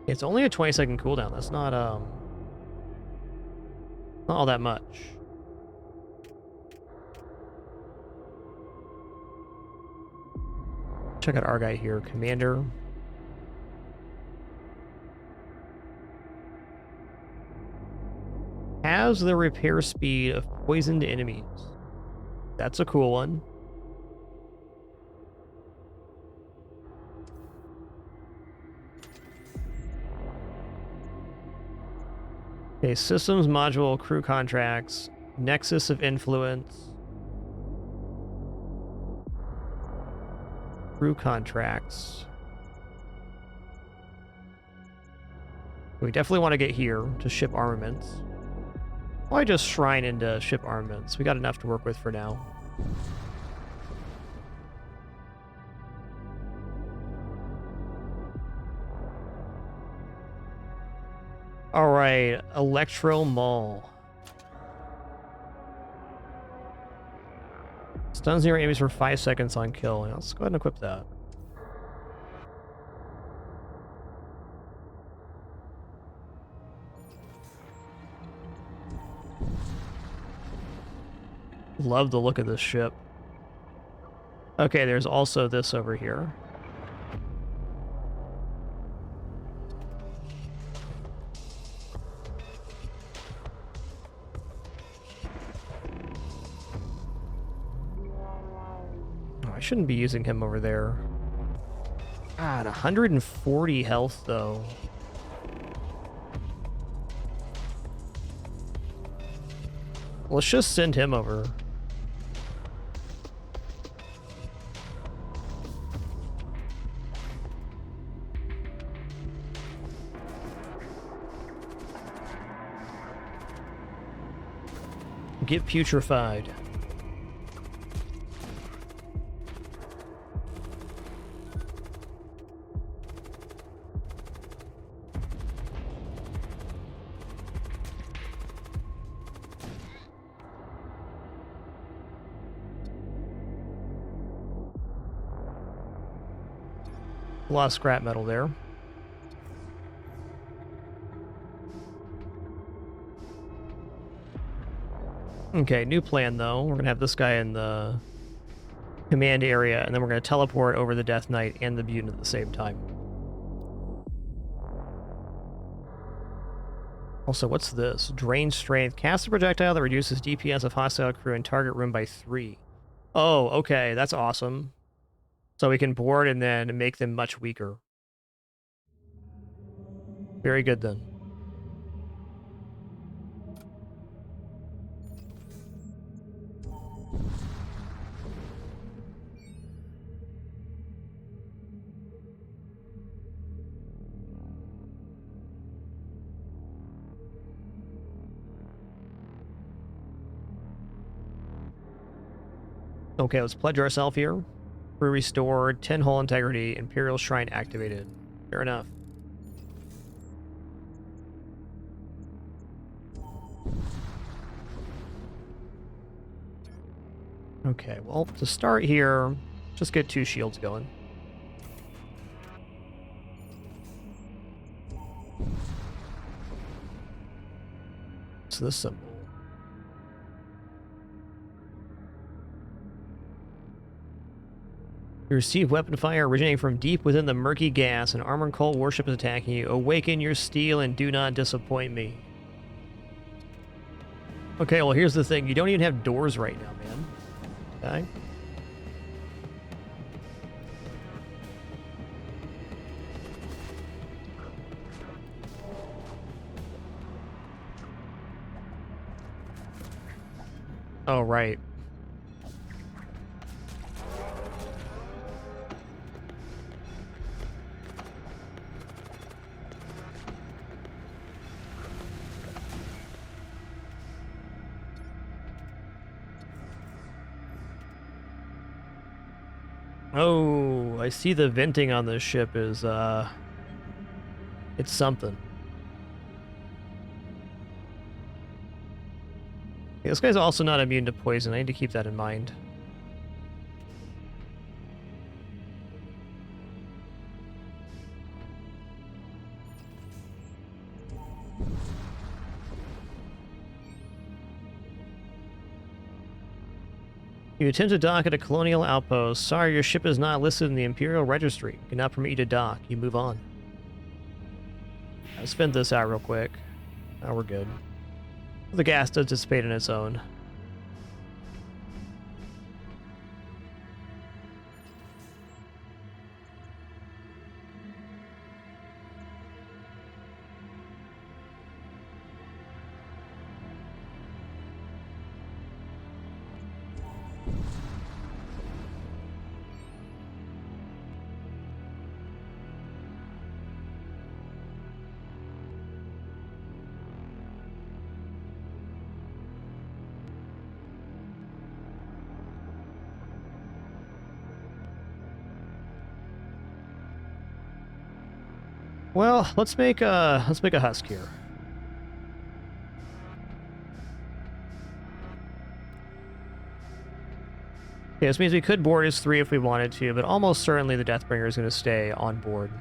It's only a 20-second cooldown. That's not all that much. Check out our guy here, Commander. Has the repair speed of poisoned enemies. That's a cool one. Okay, systems module, crew contracts, nexus of influence. Crew contracts. We definitely want to get here to ship armaments. Why just shrine into ship armaments? We got enough to work with for now. Alright, Electro Mall. Stuns near enemies for 5 seconds on kill. Yeah, let's go ahead and equip that. Love the look of this ship. Okay, there's also this over here. I shouldn't be using him over there. God, 140 health, though. Let's just send him over. get putrefied. A lot of scrap metal there. Okay, new plan though. We're going to have this guy in the command area, and then we're going to teleport over the Death Knight and the Mutant at the same time. Also, what's this? Drain Strength. Cast a projectile that reduces DPS of hostile crew and target room by 3. Oh, okay, that's awesome. So we can board and then make them much weaker. Very good then. Okay, let's pledge ourselves here. Crew restored, 10 hull integrity, Imperial Shrine activated. Fair enough. Okay, well, to start here, just get 2 shields going. What's this symbol? You receive weapon fire originating from deep within the murky gas. An armored cult warship is attacking you. Awaken your steel and do not disappoint me. Okay, well, here's the thing. You don't even have doors right now, man. Okay. Oh, right. Oh, I see the venting on this ship is, it's something. Yeah, this guy's also not immune to poison. I need to keep that in mind. You attempt to dock at a colonial outpost. Sorry, your ship is not listed in the Imperial Registry. Cannot permit you to dock. You move on. Let's spin this out real quick. Oh, we're good. The gas does dissipate on its own. Well, let's make a husk here. Okay, this means we could board as 3 if we wanted to, but almost certainly the Deathbringer is going to stay on board.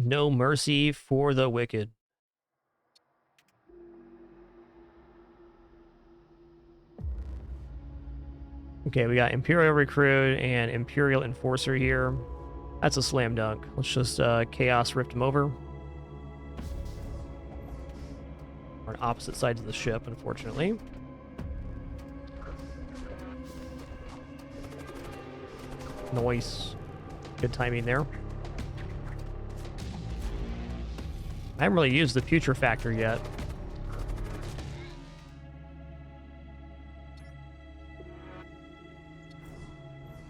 No mercy for the wicked. Okay, we got Imperial Recruit and Imperial Enforcer here. That's a slam dunk. Let's just Chaos Rift him over. We're on opposite sides of the ship, unfortunately. Nice. Good timing there. I haven't really used the Putrefactor yet.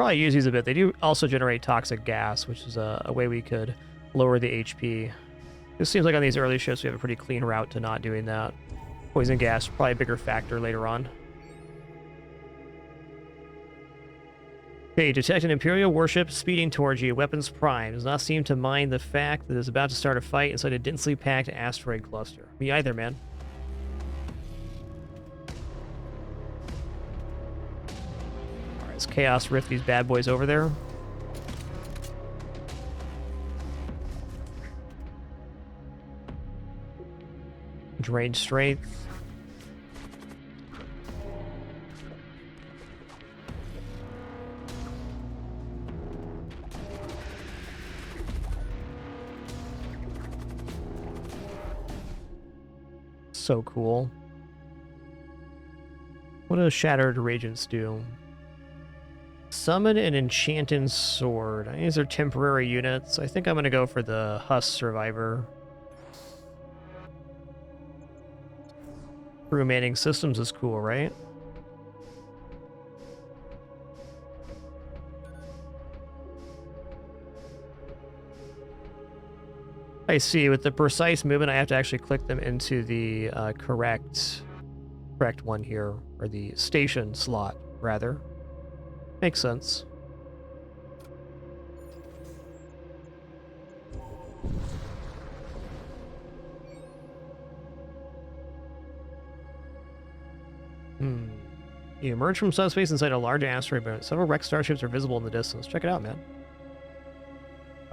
probably use these a bit. They do also generate toxic gas, which is a way we could lower the HP. It seems like on these early ships we have a pretty clean route to not doing that. Poison gas, probably a bigger factor later on. Okay, detect an Imperial warship speeding towards you. Weapons prime. Does not seem to mind the fact that it's about to start a fight inside a densely packed asteroid cluster. Me either, man. Alright, let's Chaos Rift these bad boys over there. Drain strength. So cool. What do Shattered Regents do? Summon an Enchanted Sword. These are temporary units. I think I'm going to go for the Husk Survivor. Remaining systems is cool, right? I see. With the precise movement, I have to actually click them into the correct one here, or the station slot, rather. Makes sense. You emerge from subspace inside a large asteroid belt. Several wrecked starships are visible in the distance. Check it out, man.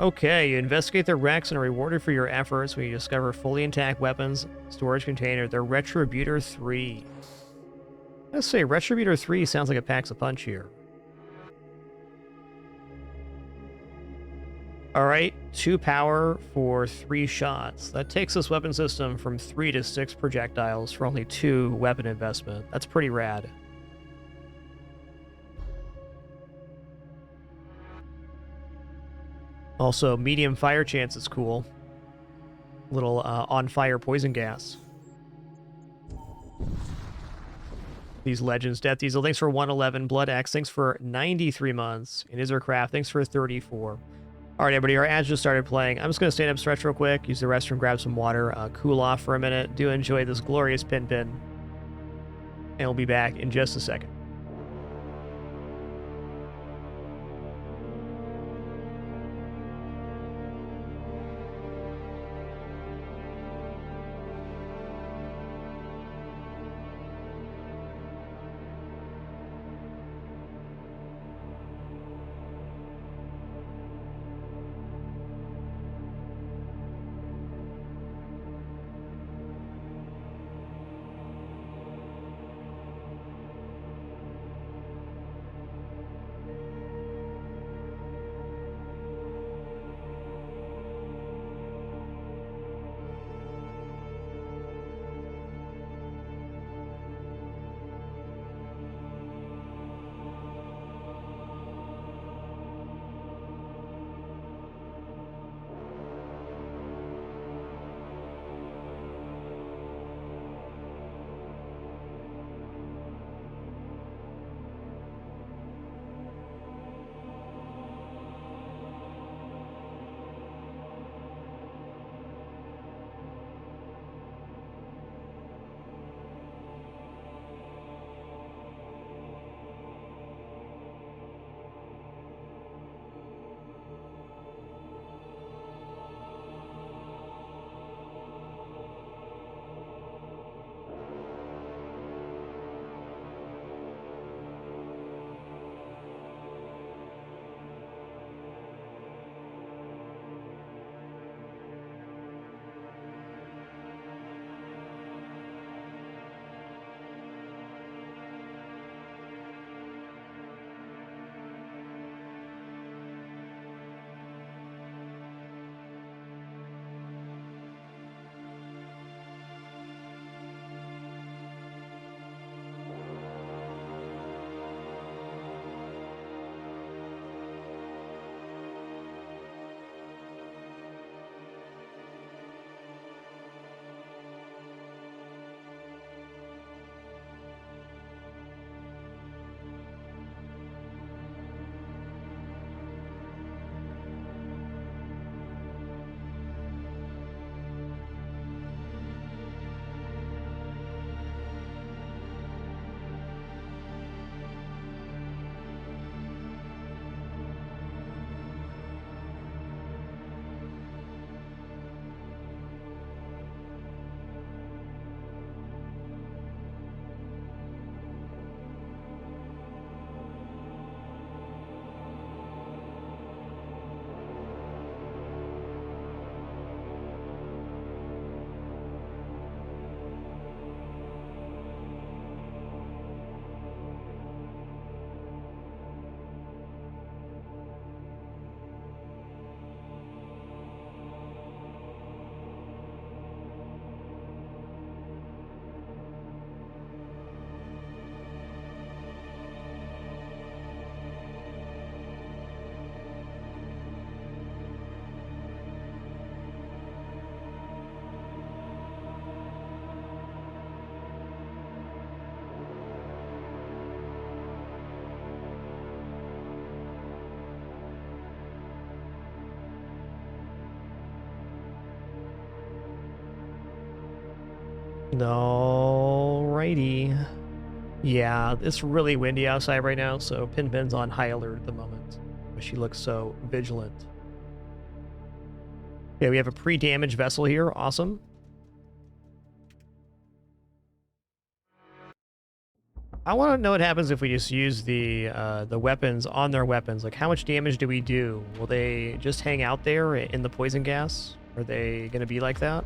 Okay, you investigate the wrecks and are rewarded for your efforts when you discover fully intact weapons storage container. The Retributor 3. Let's say Retributor 3 sounds like it packs a punch here. Alright, 2 power for 3 shots. That takes this weapon system from 3 to 6 projectiles for only 2 weapon investment. That's pretty rad. Also, medium fire chance is cool. Little on-fire poison gas. These Legends. Death Diesel, thanks for 111. Blood X, thanks for 93 months. And Izercraft, thanks for 34. Alright, everybody, our ads just started playing. I'm just going to stand up, stretch real quick, use the restroom, grab some water, cool off for a minute. Do enjoy this glorious pin. And we'll be back in just a second. Alrighty. Yeah, it's really windy outside right now, so Pin's on high alert at the moment. But she looks so vigilant. Okay, we have a pre-damaged vessel here. Awesome. I want to know what happens if we just use the weapons on their weapons. Like, how much damage do we do? Will they just hang out there in the poison gas? Are they going to be like that?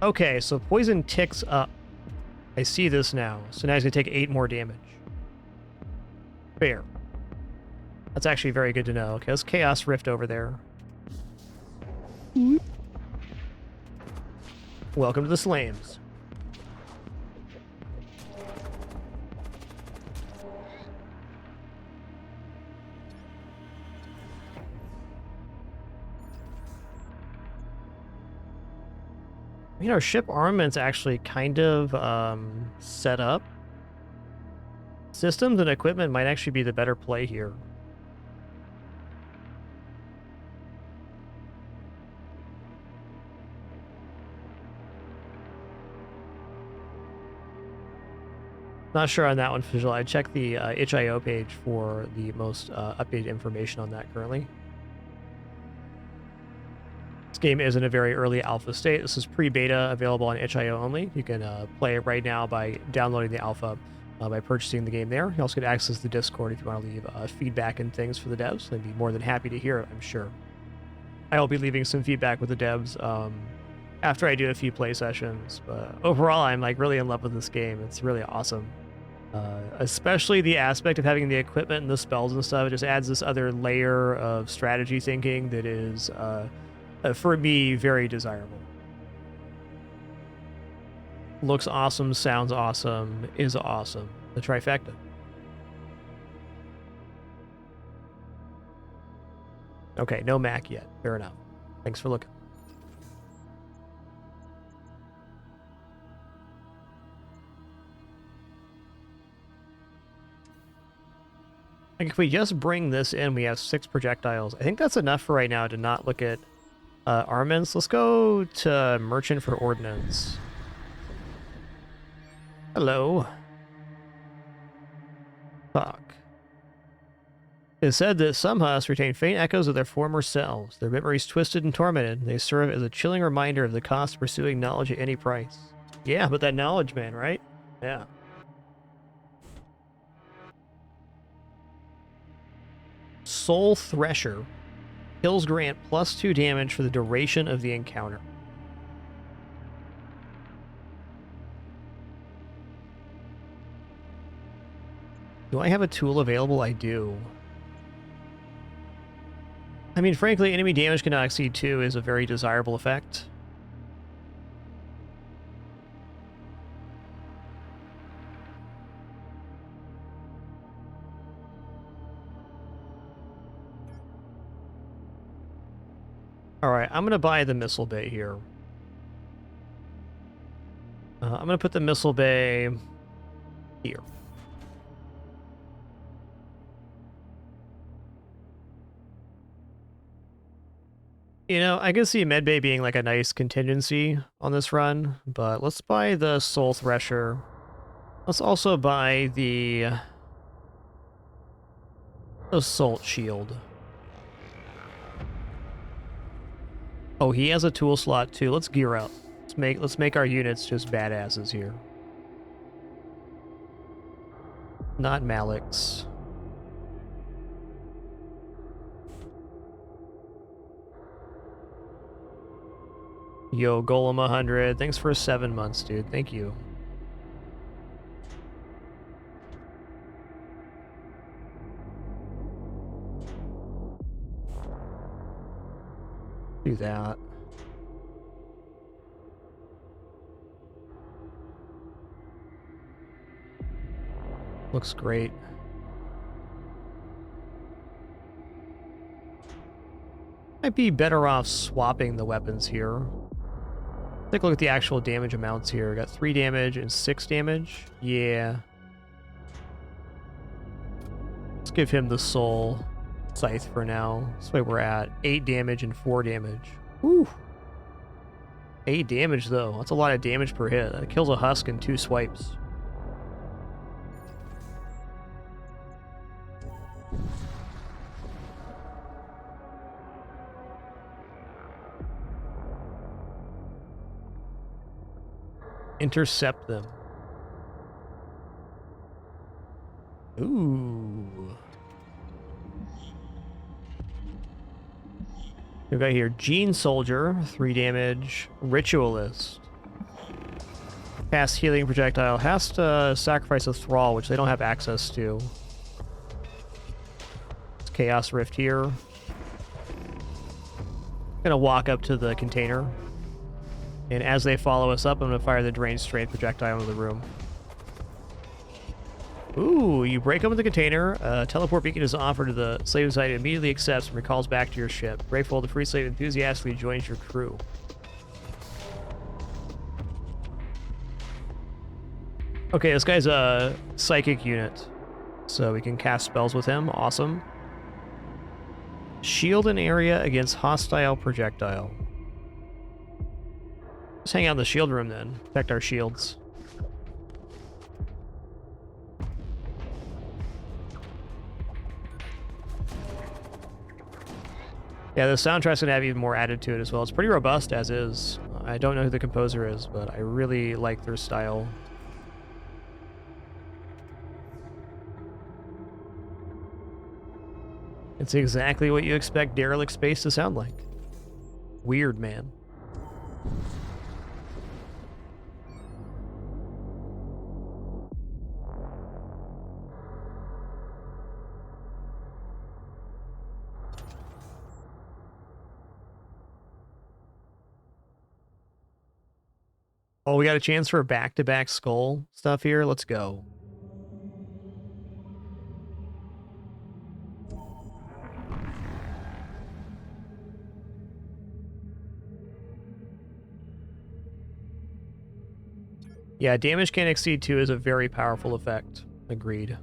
Okay, so poison ticks up. I see this now. So now he's going to take 8 more damage. Fair. That's actually very good to know. Okay, let's Chaos Rift over there. Welcome to the Slames. You know, ship armament's actually kind of set up. Systems and equipment might actually be the better play here. Not sure on that one, Visual. I checked the itch.io page for the most updated information on that currently. This game is in a very early alpha state. This is pre-beta, available on itch.io only. You can play it right now by downloading the alpha, by purchasing the game there. You also get access to the Discord if you want to leave feedback and things for the devs. They'd be more than happy to hear it, I'm sure. I will be leaving some feedback with the devs after I do a few play sessions. But overall, I'm like really in love with this game. It's really awesome. Especially the aspect of having the equipment and the spells and stuff. It just adds this other layer of strategy thinking that is, for me, very desirable. Looks awesome, sounds awesome, is awesome. The trifecta. Okay, no Mac yet. Fair enough. Thanks for looking. Like if we just bring this in, we have 6 projectiles. I think that's enough for right now to not look at armaments. Let's go to Merchant for Ordnance. Hello. Fuck. It is said that some husks retain faint echoes of their former selves. Their memories twisted and tormented. They serve as a chilling reminder of the cost of pursuing knowledge at any price. Yeah, but that knowledge, man, right? Yeah. Soul Thresher. Kills grant +2 damage for the duration of the encounter. Do I have a tool available? I do. I mean, frankly, enemy damage cannot exceed 2 is a very desirable effect. Alright, I'm going to buy the missile bay here. I'm going to put the missile bay here. You know, I can see medbay being like a nice contingency on this run, but let's buy the Soul Thresher. Let's also buy the Assault Shield. Oh, he has a tool slot too. Let's gear up. Let's make our units just badasses here. Not Malik's. Yo, Golem 100. Thanks for 7 months, dude. Thank you. Do that. Looks great. Might be better off swapping the weapons here. Take a look at the actual damage amounts here. Got 3 damage and 6 damage. Yeah. give him the soul scythe for now. That's where we're at. 8 damage and 4 damage. Whew. 8 damage, though. That's a lot of damage per hit. That kills a husk in 2 swipes. Intercept them. Ooh. We've got here Gene Soldier, 3 damage. Ritualist. Cast healing projectile. Has to sacrifice a thrall, which they don't have access to. It's Chaos Rift here. Gonna walk up to the container. And as they follow us up, I'm gonna fire the Drain Strength projectile into the room. Ooh, you break open the container. Teleport beacon is offered to the slave site. It immediately accepts and recalls back to your ship. Grateful, the free slave enthusiastically joins your crew. Okay, this guy's a psychic unit, so we can cast spells with him. Awesome. Shield an area against hostile projectile. Let's hang out in the shield room then. Protect our shields. Yeah, the soundtrack's gonna have even more added to it as well. It's pretty robust as is. I don't know who the composer is, but I really like their style. It's exactly what you expect Derelict Space to sound like. Weird, man. Oh, we got a chance for back-to-back skull stuff here. Let's go. Yeah, damage can't exceed 2 is a very powerful effect. Agreed.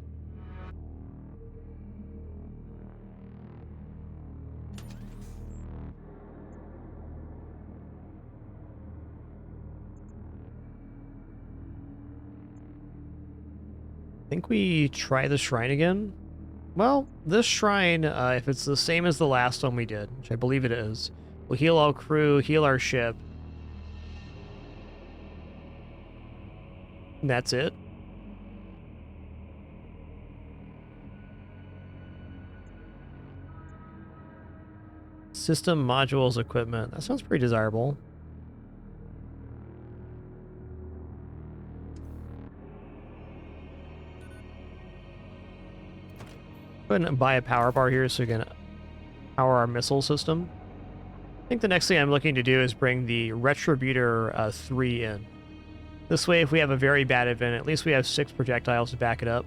I think we try the shrine again. Well, this shrine, if it's the same as the last one we did, which I believe it is, we'll heal all crew, heal our ship. And that's it. System modules equipment. That sounds pretty desirable. Go ahead and buy a power bar here so we can power our missile system. I think the next thing I'm looking to do is bring the Retributor 3 in. This way, if we have a very bad event, at least we have 6 projectiles to back it up.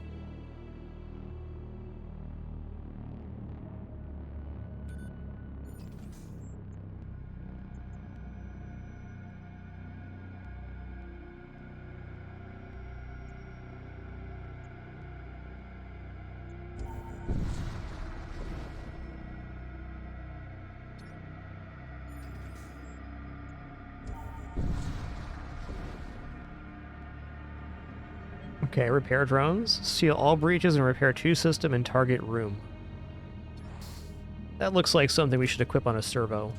Okay, repair drones. Seal all breaches and repair 2 system and target room. That looks like something we should equip on a servo.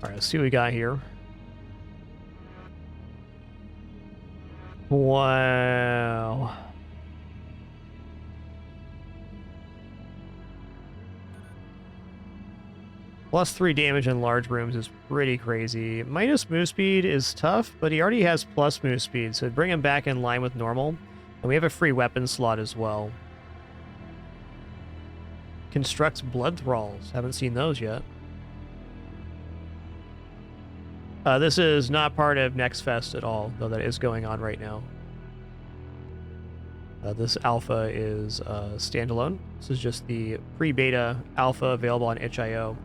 Alright, let's see what we got here. Wow. Plus 3 damage in large rooms is pretty crazy. Minus move speed is tough, but he already has plus move speed, so bring him back in line with normal. And we have a free weapon slot as well. Constructs blood thralls. Haven't seen those yet. This is not part of Next Fest at all, though that is going on right now. This alpha is standalone. This is just the pre-beta alpha available on itch.io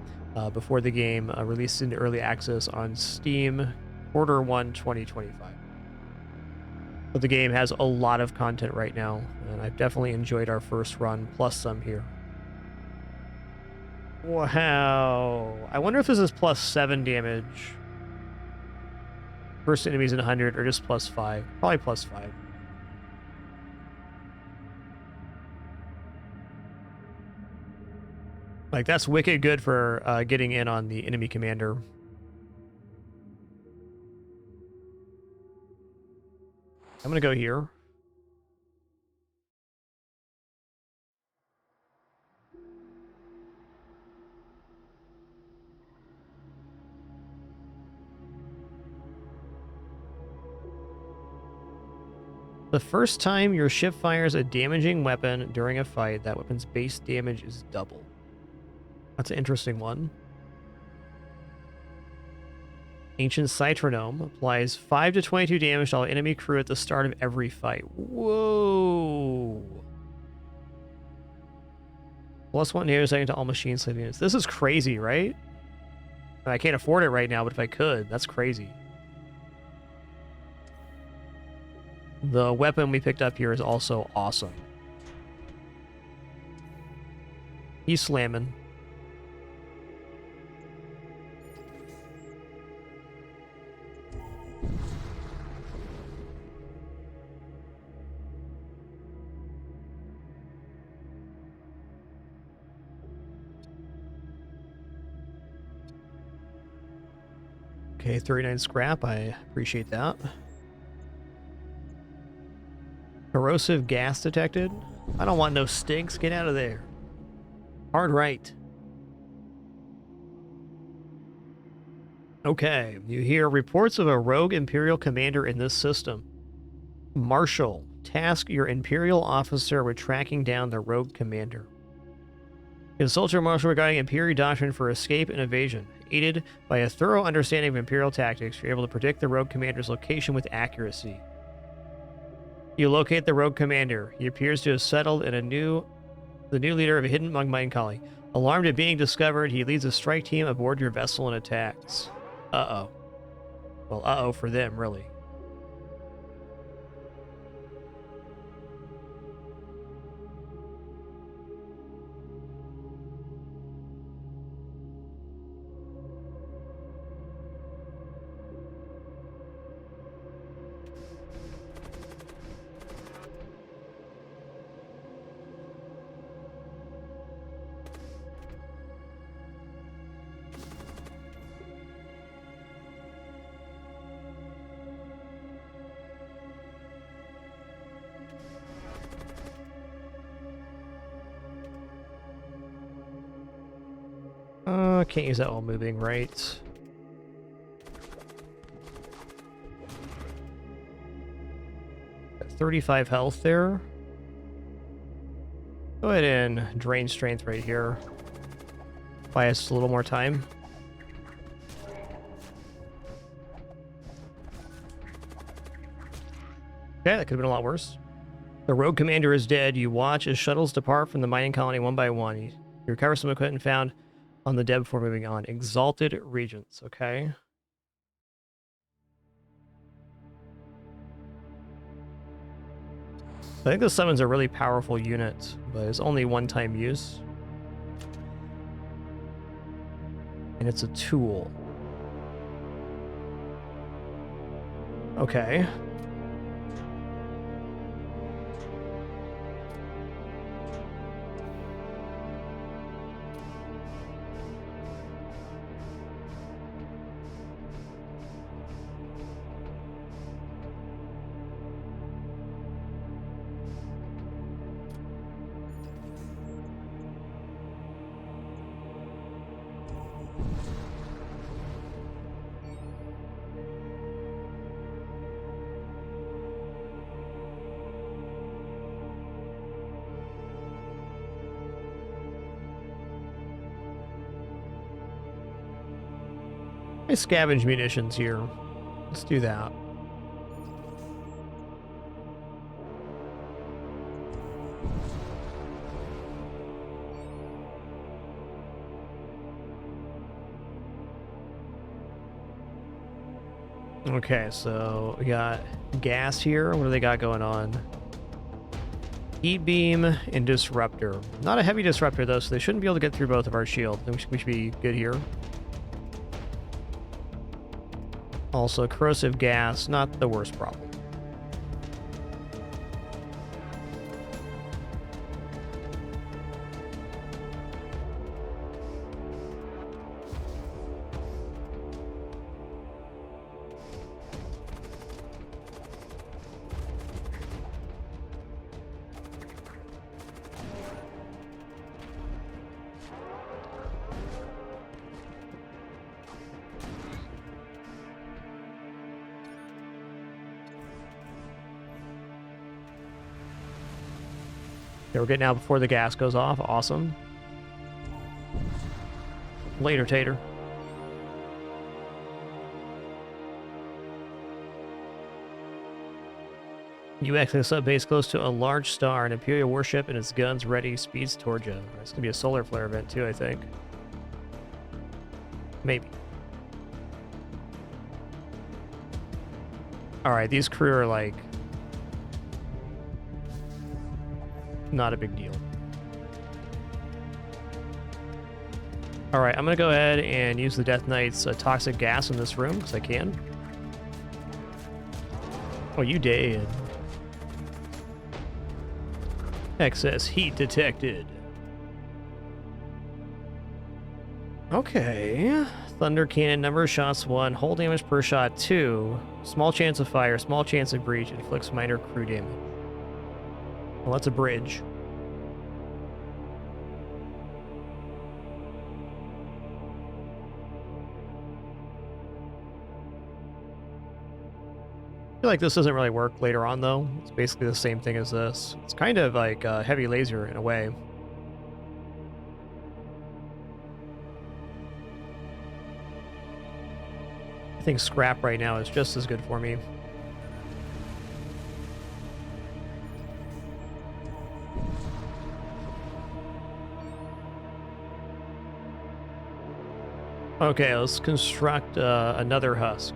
before the game released into early access on Steam Q1 2025. But the game has a lot of content right now, and I've definitely enjoyed our first run, plus some here. Wow. I wonder if this is plus 7 damage. First enemies in 100, or just plus 5. Probably plus 5. Like, that's wicked good for getting in on the enemy commander. I'm gonna go here. The first time your ship fires a damaging weapon during a fight, that weapon's base damage is double. That's an interesting one. Ancient Citronome applies 5 to 22 damage to all enemy crew at the start of every fight. Whoa. Plus 1 damage second to all machine slave units. This is crazy, right? I can't afford it right now, but if I could, that's crazy. The weapon we picked up here is also awesome. He's slamming. Okay, 39 scrap. I appreciate that. Corrosive gas detected. I don't want no stinks. Get out of there. Hard right. Okay, you hear reports of a rogue Imperial commander in this system. Marshal, task your Imperial officer with tracking down the rogue commander. Consult your Marshal regarding Imperial doctrine for escape and evasion. Aided by a thorough understanding of Imperial tactics, you're able to predict the rogue commander's location with accuracy. You locate the rogue commander. He appears to have settled in the new leader of a hidden mine colony. Alarmed at being discovered, he leads a strike team aboard your vessel and attacks. Uh-oh. Well, uh-oh for them, really. Can't use that while moving, right? Got 35 health there. Go ahead and drain strength right here. Buy us a little more time. Okay, that could have been a lot worse. The rogue commander is dead. You watch as shuttles depart from the mining colony one by one. You recover some equipment found on the dead before moving on. Exalted Regents, okay. I think the summon's a really powerful unit, but it's only one-time use. And it's a tool. Okay. I scavenge munitions here. Let's do that. Okay, so we got gas here. What do they got going on? Heat beam and disruptor. Not a heavy disruptor though, so they shouldn't be able to get through both of our shields. We should be good here. Also, corrosive gas, not the worst problem. Okay, we're getting out before the gas goes off. Awesome. Later, Tater. You exit a sub-base close to a large star, an Imperial warship and its guns ready, speeds towards you. It's gonna be a solar flare event too, I think. Maybe. Alright, these crew are like... not a big deal. Alright, I'm gonna go ahead and use the Death Knight's toxic gas in this room, because I can. Oh, you did. Excess heat detected. Okay. Thunder cannon, number of shots 1, hull damage per shot 2, small chance of fire, small chance of breach, inflicts minor crew damage. Well, that's a bridge. I feel like this doesn't really work later on, though. It's basically the same thing as this. It's kind of like heavy laser in a way. I think scrap right now is just as good for me. Okay, let's construct another husk.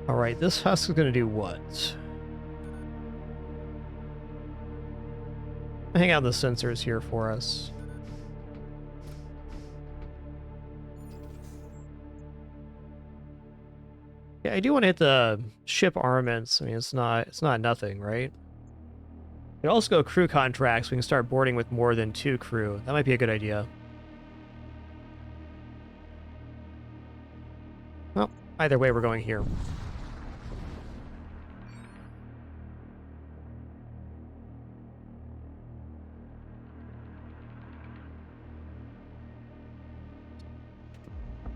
Alright, this husk is going to do what? Hang out the sensors here for us. Yeah, I do want to hit the ship armaments. I mean, it's not nothing, right? We can also go crew contracts. We can start boarding with more than 2 crew. That might be a good idea. Well, either way, we're going here.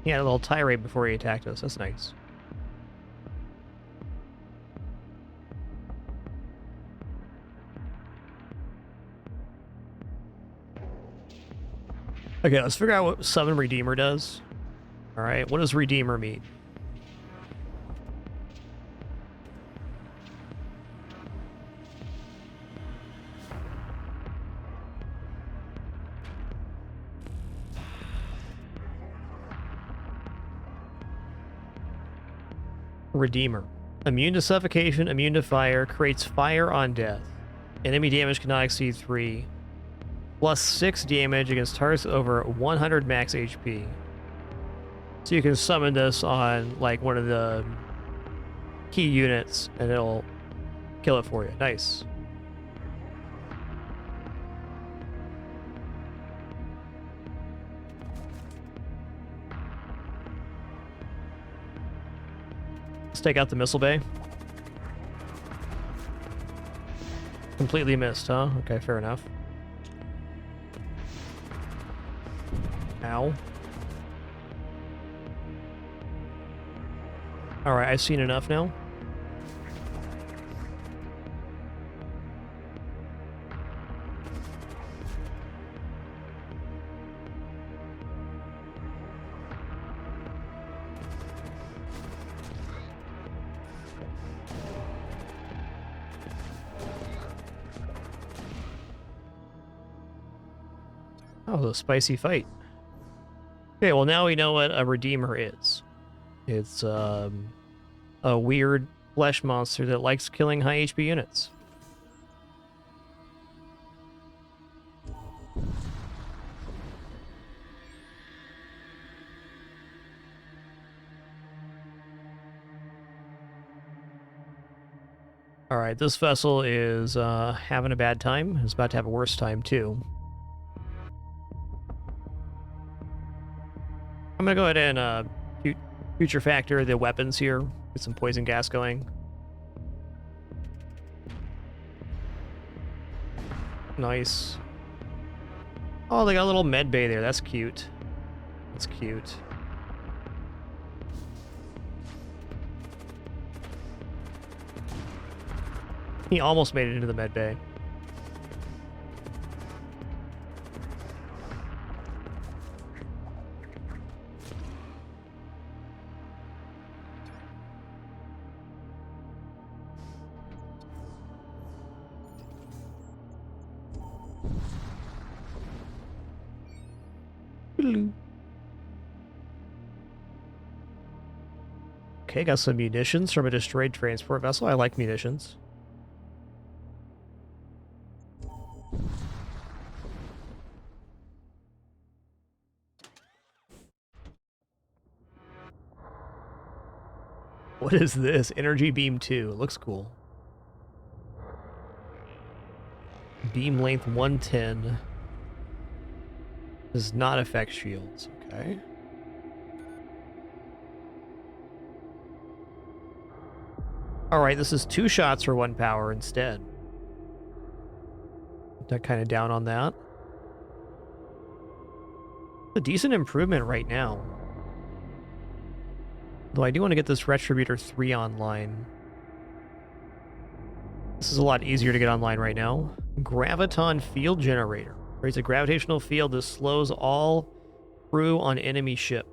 He had a little tirade before he attacked us. That's nice. Okay, let's figure out what Summon Redeemer does. Alright, what does Redeemer mean? Redeemer. Immune to suffocation, immune to fire, creates fire on death. Enemy damage cannot exceed 3. Plus 6 damage against targets over 100 max HP. So you can summon this on like one of the key units and it'll kill it for you. Nice. Let's take out the missile bay. Completely missed, huh? Okay, fair enough. Ow. Alright, I've seen enough now. That was a spicy fight. Okay, well now we know what a Redeemer is. It's a weird flesh monster that likes killing high HP units. Alright, this vessel is having a bad time. It's about to have a worse time, too. I'm gonna go ahead and future factor the weapons here. Get some poison gas going. Nice. Oh, they got a little med bay there. That's cute. That's cute. He almost made it into the med bay. Okay, got some munitions from a destroyed transport vessel. I like munitions. What is this? Energy Beam 2. It looks cool. Beam length 110. Does not affect shields. Okay. Alright, this is 2 shots for 1 power instead. That kind of down on that. A decent improvement right now. Though I do want to get this Retributor 3 online. This is a lot easier to get online right now. Graviton Field Generator. Creates a gravitational field that slows all crew on enemy ship.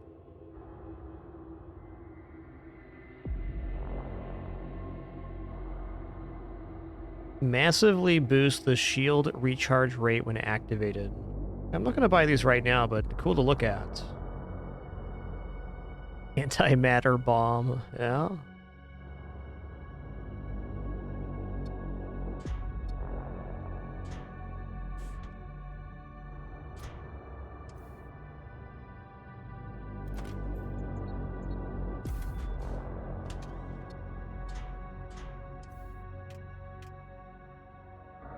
Massively boosts the shield recharge rate when activated. I'm not going to buy these right now, but cool to look at. Antimatter bomb, yeah.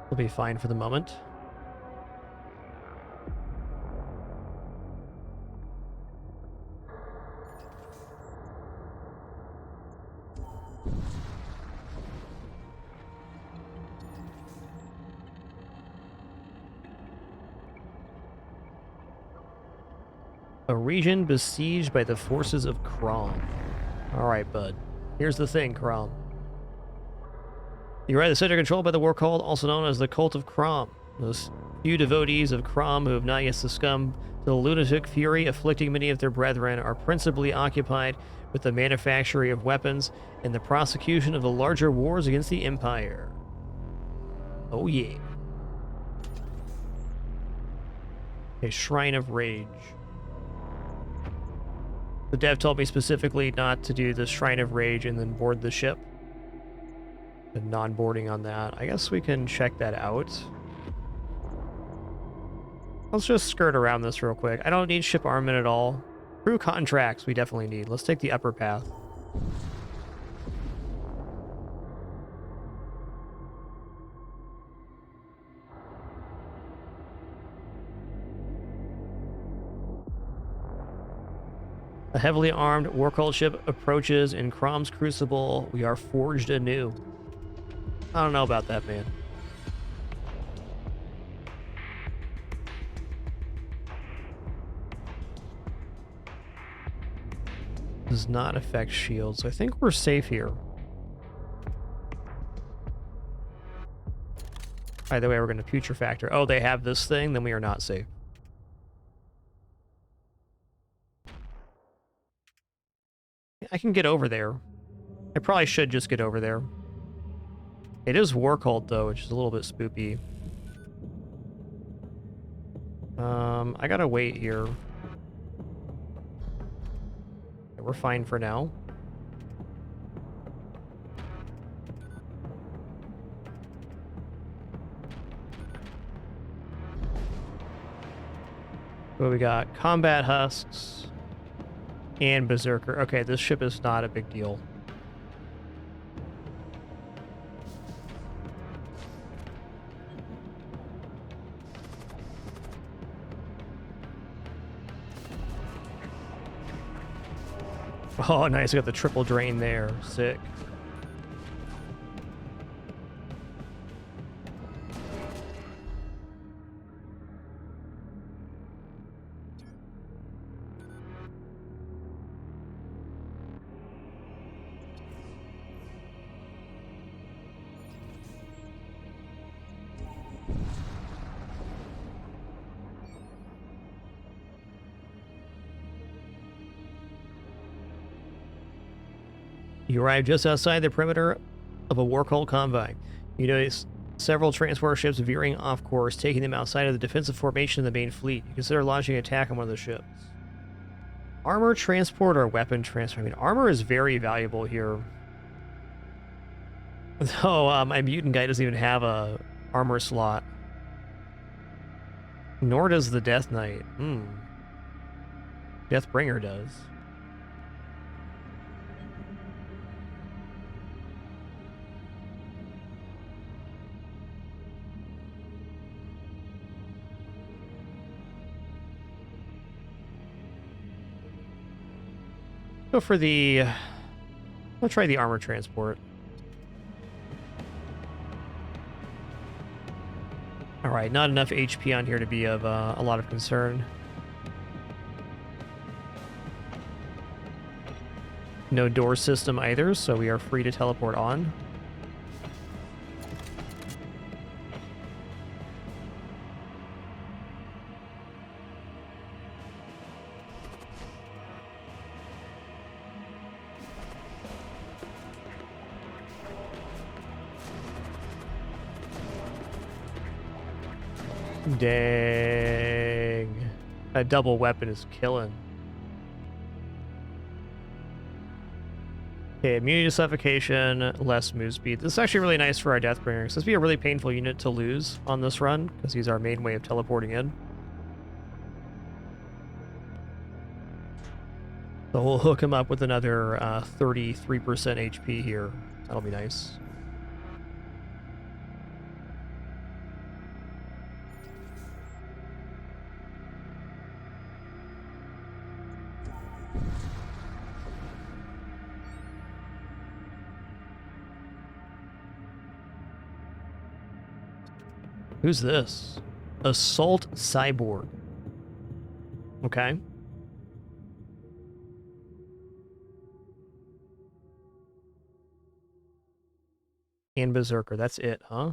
We'll be fine for the moment. A region besieged by the forces of Crom. Alright, bud. Here's the thing, Crom. You're right, the center controlled by the war cult, also known as the Cult of Crom. Those few devotees of Crom who have not yet succumbed to the lunatic fury afflicting many of their brethren are principally occupied with the manufacture of weapons and the prosecution of the larger wars against the Empire. Oh yeah. A Shrine of Rage. The dev told me specifically not to do the Shrine of Rage and then board the ship. The non-boarding on that. I guess we can check that out. Let's just skirt around this real quick. I don't need ship armament at all. Crew contracts we definitely need. Let's take the upper path. A heavily armed war cult ship approaches in Crom's crucible. We are forged anew. I don't know about that, man. Does not affect shields. I think we're safe here. Either way, we're going to future factor. Oh, they have this thing, then we are not safe. I can get over there. I probably should just get over there. It is war cult though, which is a little bit spoopy. I gotta wait here. Okay, we're fine for now. What we got? Combat husks and berserker. Okay, this ship is not a big deal. Oh, nice. We got the triple drain there. Sick. You arrive just outside the perimeter of a Warcult convoy. You notice several transport ships veering off course, taking them outside of the defensive formation of the main fleet. You consider launching an attack on one of the ships. Armor transport or weapon transport? I mean, armor is very valuable here. Though my mutant guy doesn't even have a armor slot. Nor does the Death Knight. Deathbringer does. Go for the... I'll try the armor transport. Alright, not enough HP on here to be of a lot of concern. No door system either, so we are free to teleport on. Dang. That double weapon is killing. Okay, immunity to suffocation, less move speed. This is actually really nice for our Deathbringer. This would be a really painful unit to lose on this run, because he's our main way of teleporting in. So we'll hook him up with another 33% HP here. That'll be nice. Who's this? Assault Cyborg. Okay. And Berserker. That's it, huh?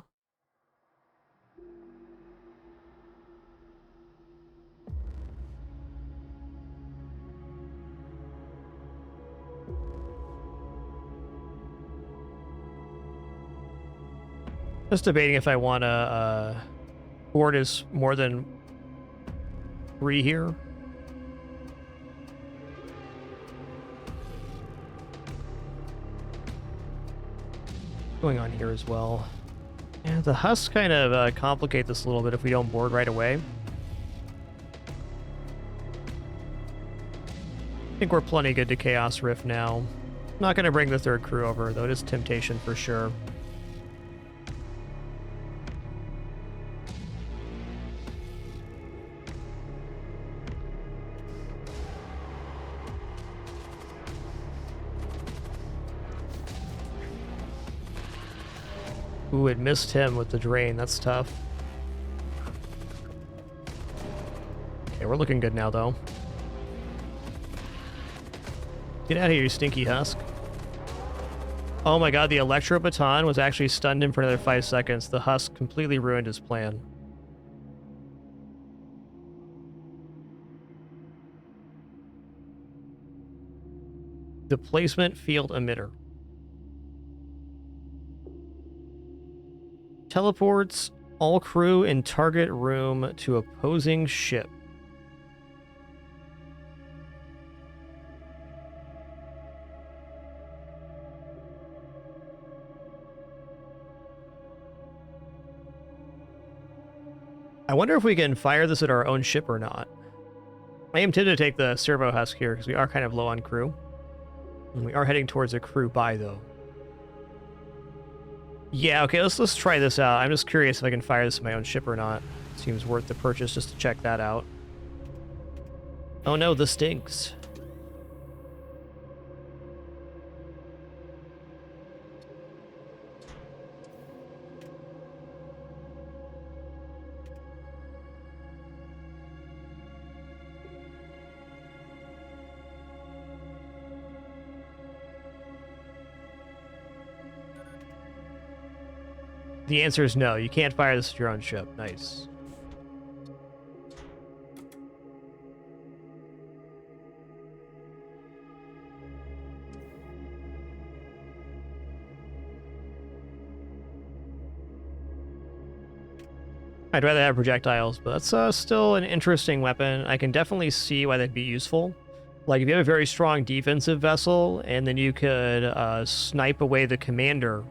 Just debating if I want to board is more than 3 here. Going on here as well. Yeah, the husks kind of complicate this a little bit if we don't board right away. I think we're plenty good to Chaos Rift now. Not going to bring the third crew over, though it is temptation for sure. Ooh, it missed him with the drain. That's tough. Okay, we're looking good now, though. Get out of here, you stinky husk. Oh my god, the Electro Baton was actually stunned him for another 5 seconds. The husk completely ruined his plan. Displacement field emitter. Teleports All crew in target room to opposing ship. I wonder if we can fire this at our own ship or not. I am tempted to take the servo husk here because we are kind of low on crew. And we are heading towards a crew buy though. Yeah, okay, let's try this out. I'm just curious if I can fire this at my own ship or not. Seems worth the purchase just to check that out. Oh no, this stinks. The answer is no. You can't fire this at your own ship. Nice. I'd rather have projectiles, but that's still an interesting weapon. I can definitely see why that'd be useful. Like, if you have a very strong defensive vessel, and then you could snipe away the commander,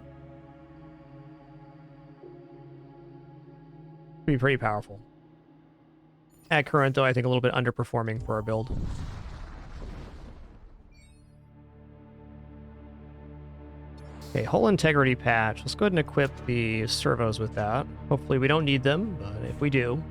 be pretty powerful. At current, though, I think a little bit underperforming for our build. Okay, hull integrity patch. Let's go ahead and equip the servos with that. Hopefully we don't need them, but if we do...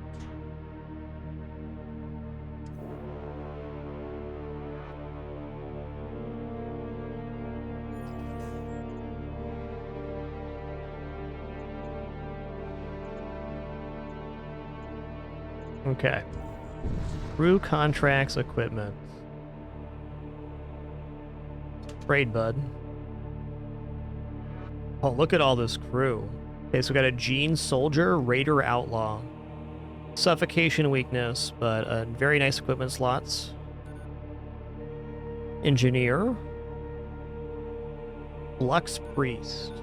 Okay. Crew contracts equipment. Trade, bud. Oh, look at all this crew. Okay, so we got a Gene Soldier, Raider Outlaw. Suffocation weakness, but very nice equipment slots. Engineer. Lux Priest.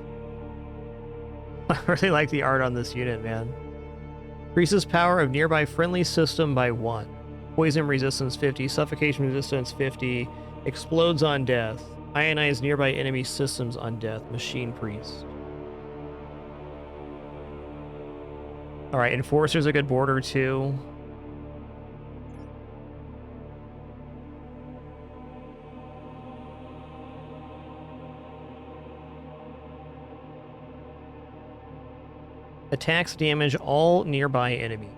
I really like the art on this unit, man. Increases power of nearby friendly system by 1. Poison resistance 50, suffocation resistance 50, explodes on death, ionize nearby enemy systems on death, Machine Priest. Alright, Enforcer's a good border too. Attacks damage all nearby enemies.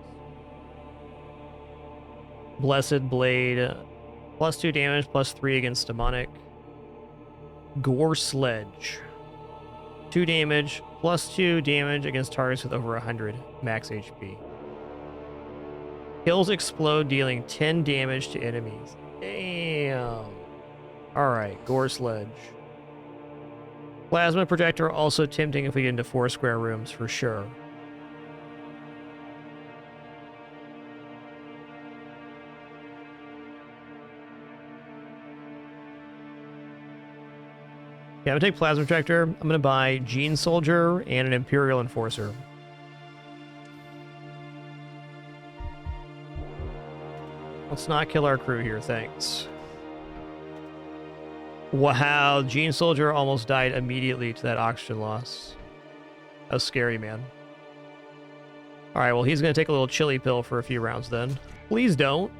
Blessed Blade. Plus 2 damage, plus 3 against demonic. Gore Sledge. 2 damage, plus 2 damage against targets with over 100 max HP. Kills explode, dealing 10 damage to enemies. Damn. Alright, Gore Sledge. Plasma Projector also tempting if we get into 4 square rooms for sure. Yeah, I'm gonna take Plasma Projector. I'm gonna buy Gene Soldier and an Imperial Enforcer. Let's not kill our crew here, thanks. Wow, Gene Soldier almost died immediately to that oxygen loss. That was scary, man. Alright, well, he's gonna take a little chili pill for a few rounds then. Please don't.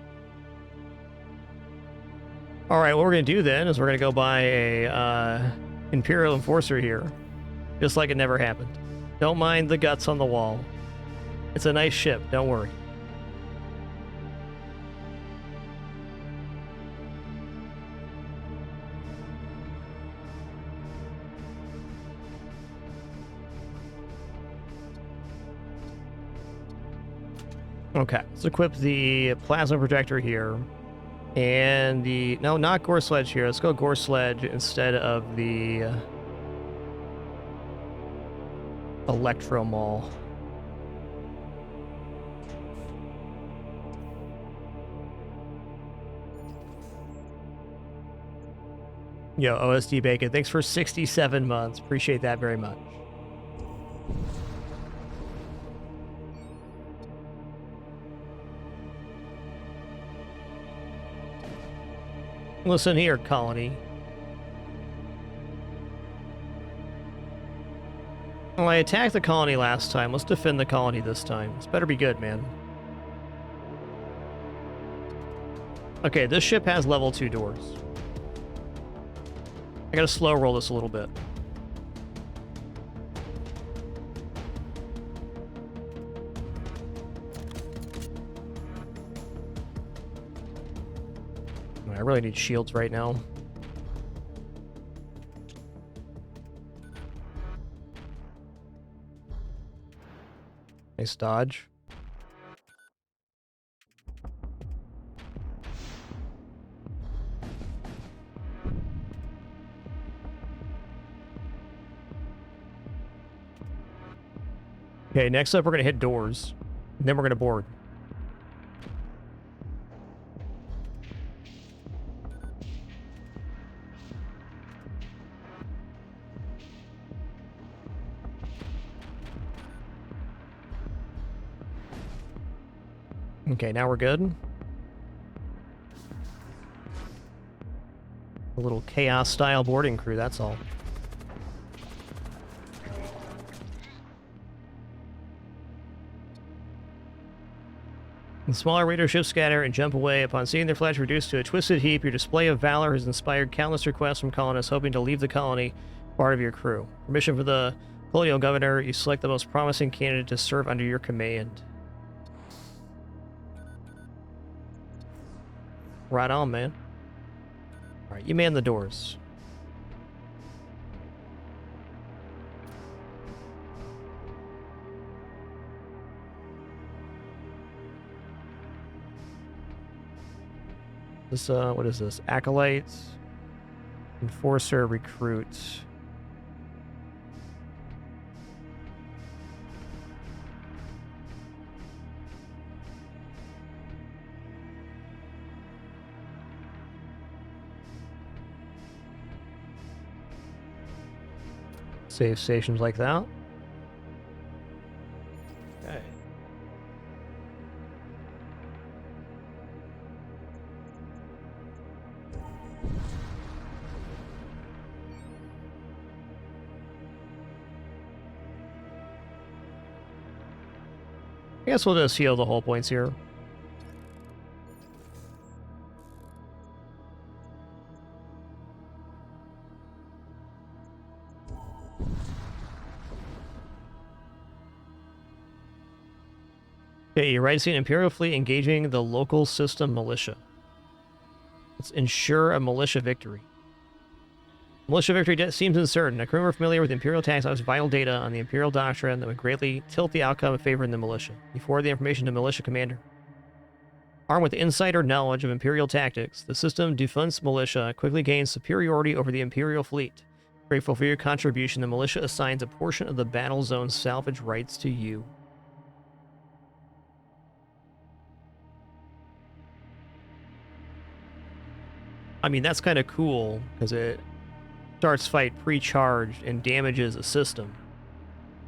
Alright, what we're gonna do then is we're gonna go buy a Imperial Enforcer here. Just like it never happened. Don't mind the guts on the wall. It's a nice ship, don't worry. Okay, let's equip the Plasma Projector here. And the... No, not Gore Sledge here. Let's go Gore Sledge instead of the... Electro Maul. Yo, OSD Bacon, thanks for 67 months. Appreciate that very much. Listen here, colony. Well, I attacked the colony last time. Let's defend the colony this time. This better be good, man. Okay, this ship has level 2 doors. I gotta slow roll this a little bit. I really need shields right now. Nice dodge. Okay, next up we're gonna hit doors, and then we're gonna board. Okay, now we're good. A little chaos-style boarding crew, that's all. The smaller raider ships scatter and jump away. Upon seeing their flesh reduced to a twisted heap, your display of valor has inspired countless requests from colonists hoping to leave the colony part of your crew. Permission for the colonial governor, you select the most promising candidate to serve under your command. Right on, man. Alright, you man the doors. This, what is this? Acolyte, Enforcer, Recruit. Save stations like that. Okay. I guess we'll just heal the hull points here. Okay, you're right to see an Imperial fleet engaging the local system militia. Let's ensure a militia victory. Militia victory seems uncertain. A crew familiar with Imperial tactics has vital data on the Imperial doctrine that would greatly tilt the outcome in favor of the militia. You forward the information to militia commander. Armed with insider knowledge of Imperial tactics, the system defense militia quickly gains superiority over the Imperial fleet. Grateful for your contribution, the militia assigns a portion of the battle zone's salvage rights to you. I mean, that's kind of cool, because it starts fight pre-charged and damages a system.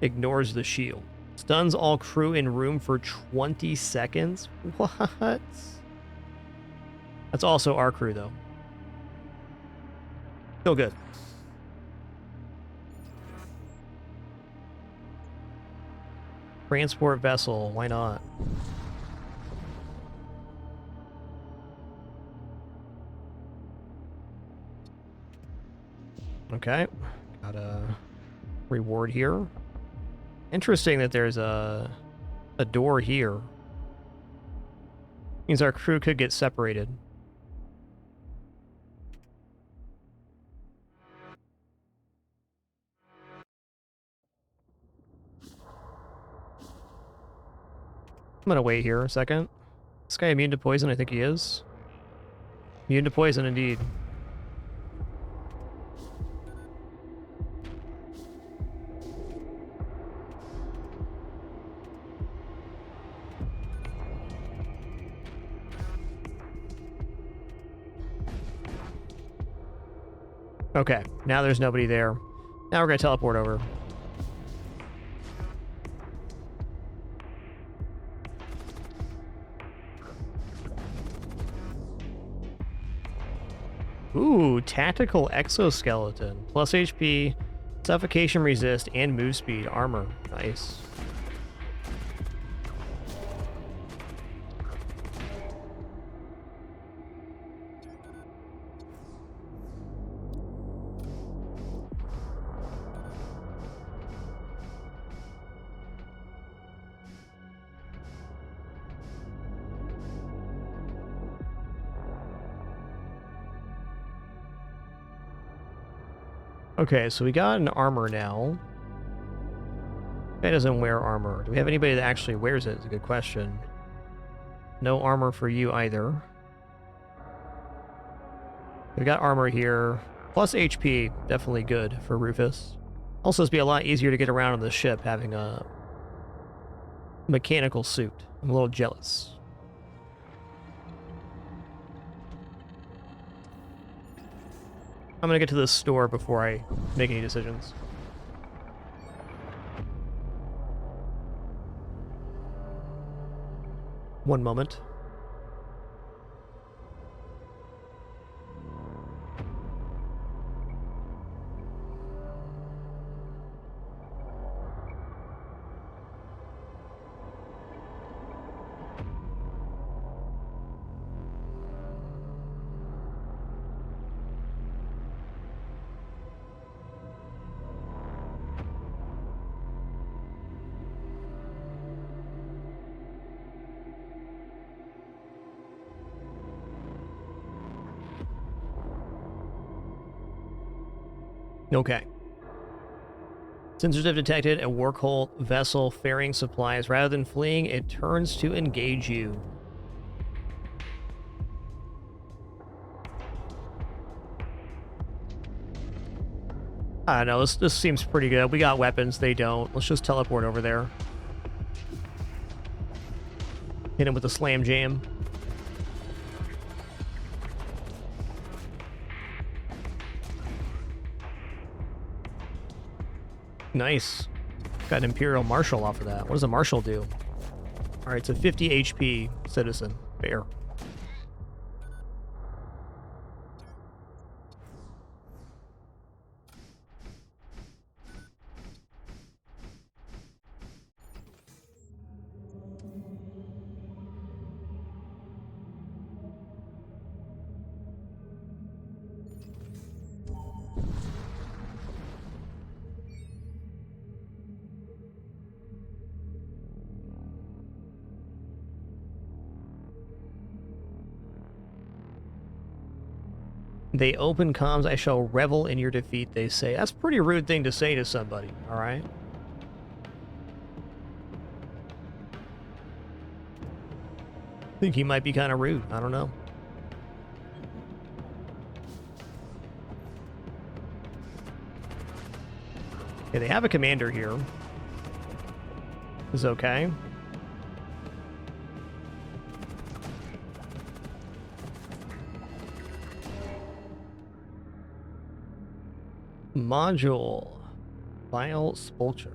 Ignores the shield. Stuns all crew in room for 20 seconds? What? That's also our crew, though. Still good. Transport vessel, why not? Okay, got a reward here. Interesting that there's a door here. Means our crew could get separated. I'm gonna wait here a second. This guy immune to poison? I think he is. Immune to poison, indeed. Okay, now there's nobody there. Now we're gonna teleport over. Ooh, tactical exoskeleton. Plus HP, suffocation resist, and move speed armor. Nice. Okay, so we got an armor now. Guy doesn't wear armor. Do we have anybody that actually wears it? It's a good question. No armor for you either. We got armor here. Plus HP, definitely good for Rufus. Also, it's be a lot easier to get around on the ship having a mechanical suit. I'm a little jealous. I'm gonna get to this store before I make any decisions. One moment. Okay. Sensors have detected a workhole vessel ferrying supplies. Rather than fleeing, it turns to engage you. I don't know, this seems pretty good. We got weapons, they don't. Let's just teleport over there. Hit him with a slam jam. Nice. Got an Imperial Marshal off of that. What does a Marshal do? Alright, it's a 50 HP citizen. Fair. They open comms, I shall revel in your defeat, they say. That's a pretty rude thing to say to somebody, alright? I think he might be kind of rude. I don't know. Okay, they have a commander here. Is okay. Module. Vile Spulcher.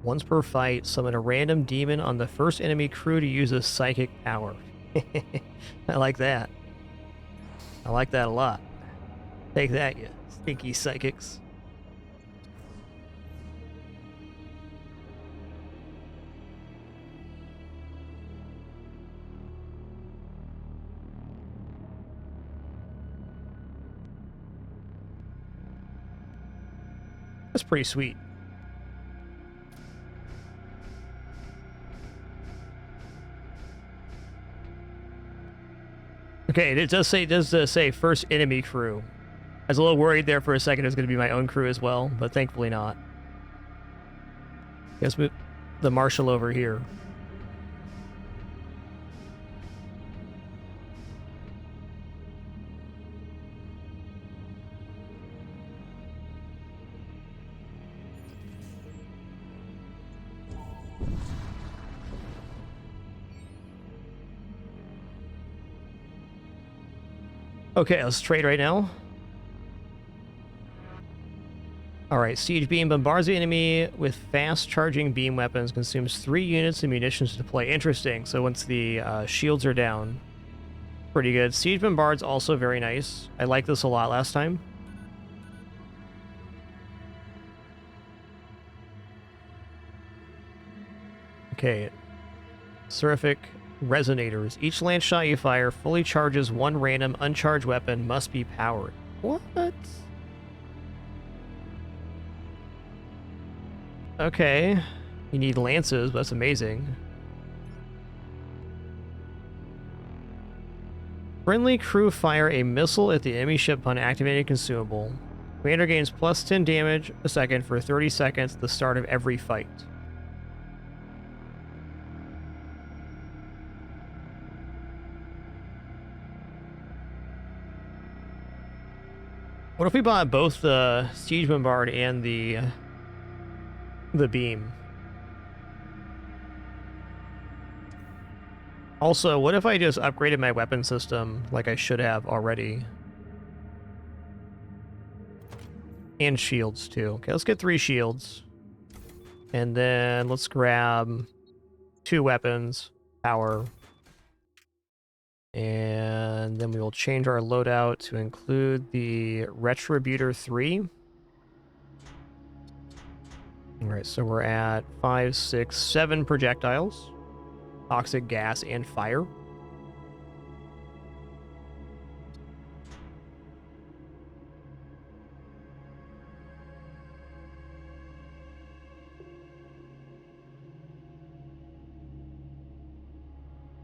Once per fight, summon a random demon on the first enemy crew to use a psychic power. I like that. I like that a lot. Take that, you stinky psychics. That's pretty sweet. Okay, it does say first enemy crew. I was a little worried there for a second it was going to be my own crew as well, but thankfully not. Let's move the Marshal over here. Okay, let's trade right now. Alright, Siege Beam bombards the enemy with fast-charging beam weapons, consumes 3 units of munitions to deploy. Interesting, so once the shields are down, Pretty good. Siege Bombard's also very nice. I like this a lot last time. Okay. Seraphic Resonators. Each lance shot you fire fully charges one random uncharged weapon, must be powered. What? Okay. You need lances, but that's amazing. Friendly crew fire a missile at the enemy ship upon activating a consumable. Commander gains plus 10 damage a second for 30 seconds at the start of every fight. What if we bought both the Siege Bombard and the beam? Also, what if I just upgraded my weapon system like I should have already? And shields, too. Okay, let's get 3 shields. And then let's grab 2 weapons, power. And then we will change our loadout to include the Retributor 3. Alright, so we're at 5, 6, 7 projectiles. Toxic gas and fire.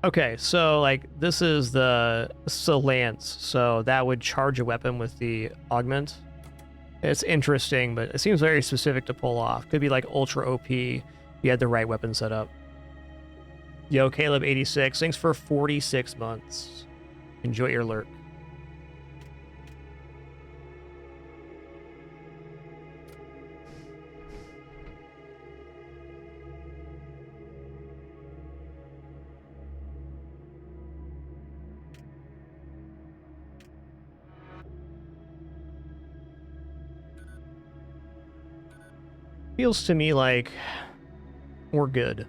Okay, so like this is the lance, so that would charge a weapon with the augment. It's interesting, but it seems very specific to pull off. Could be like ultra OP if you had the right weapon set up. Yo, Caleb86, thanks for 46 months. Enjoy your lurk. Feels to me like we're good.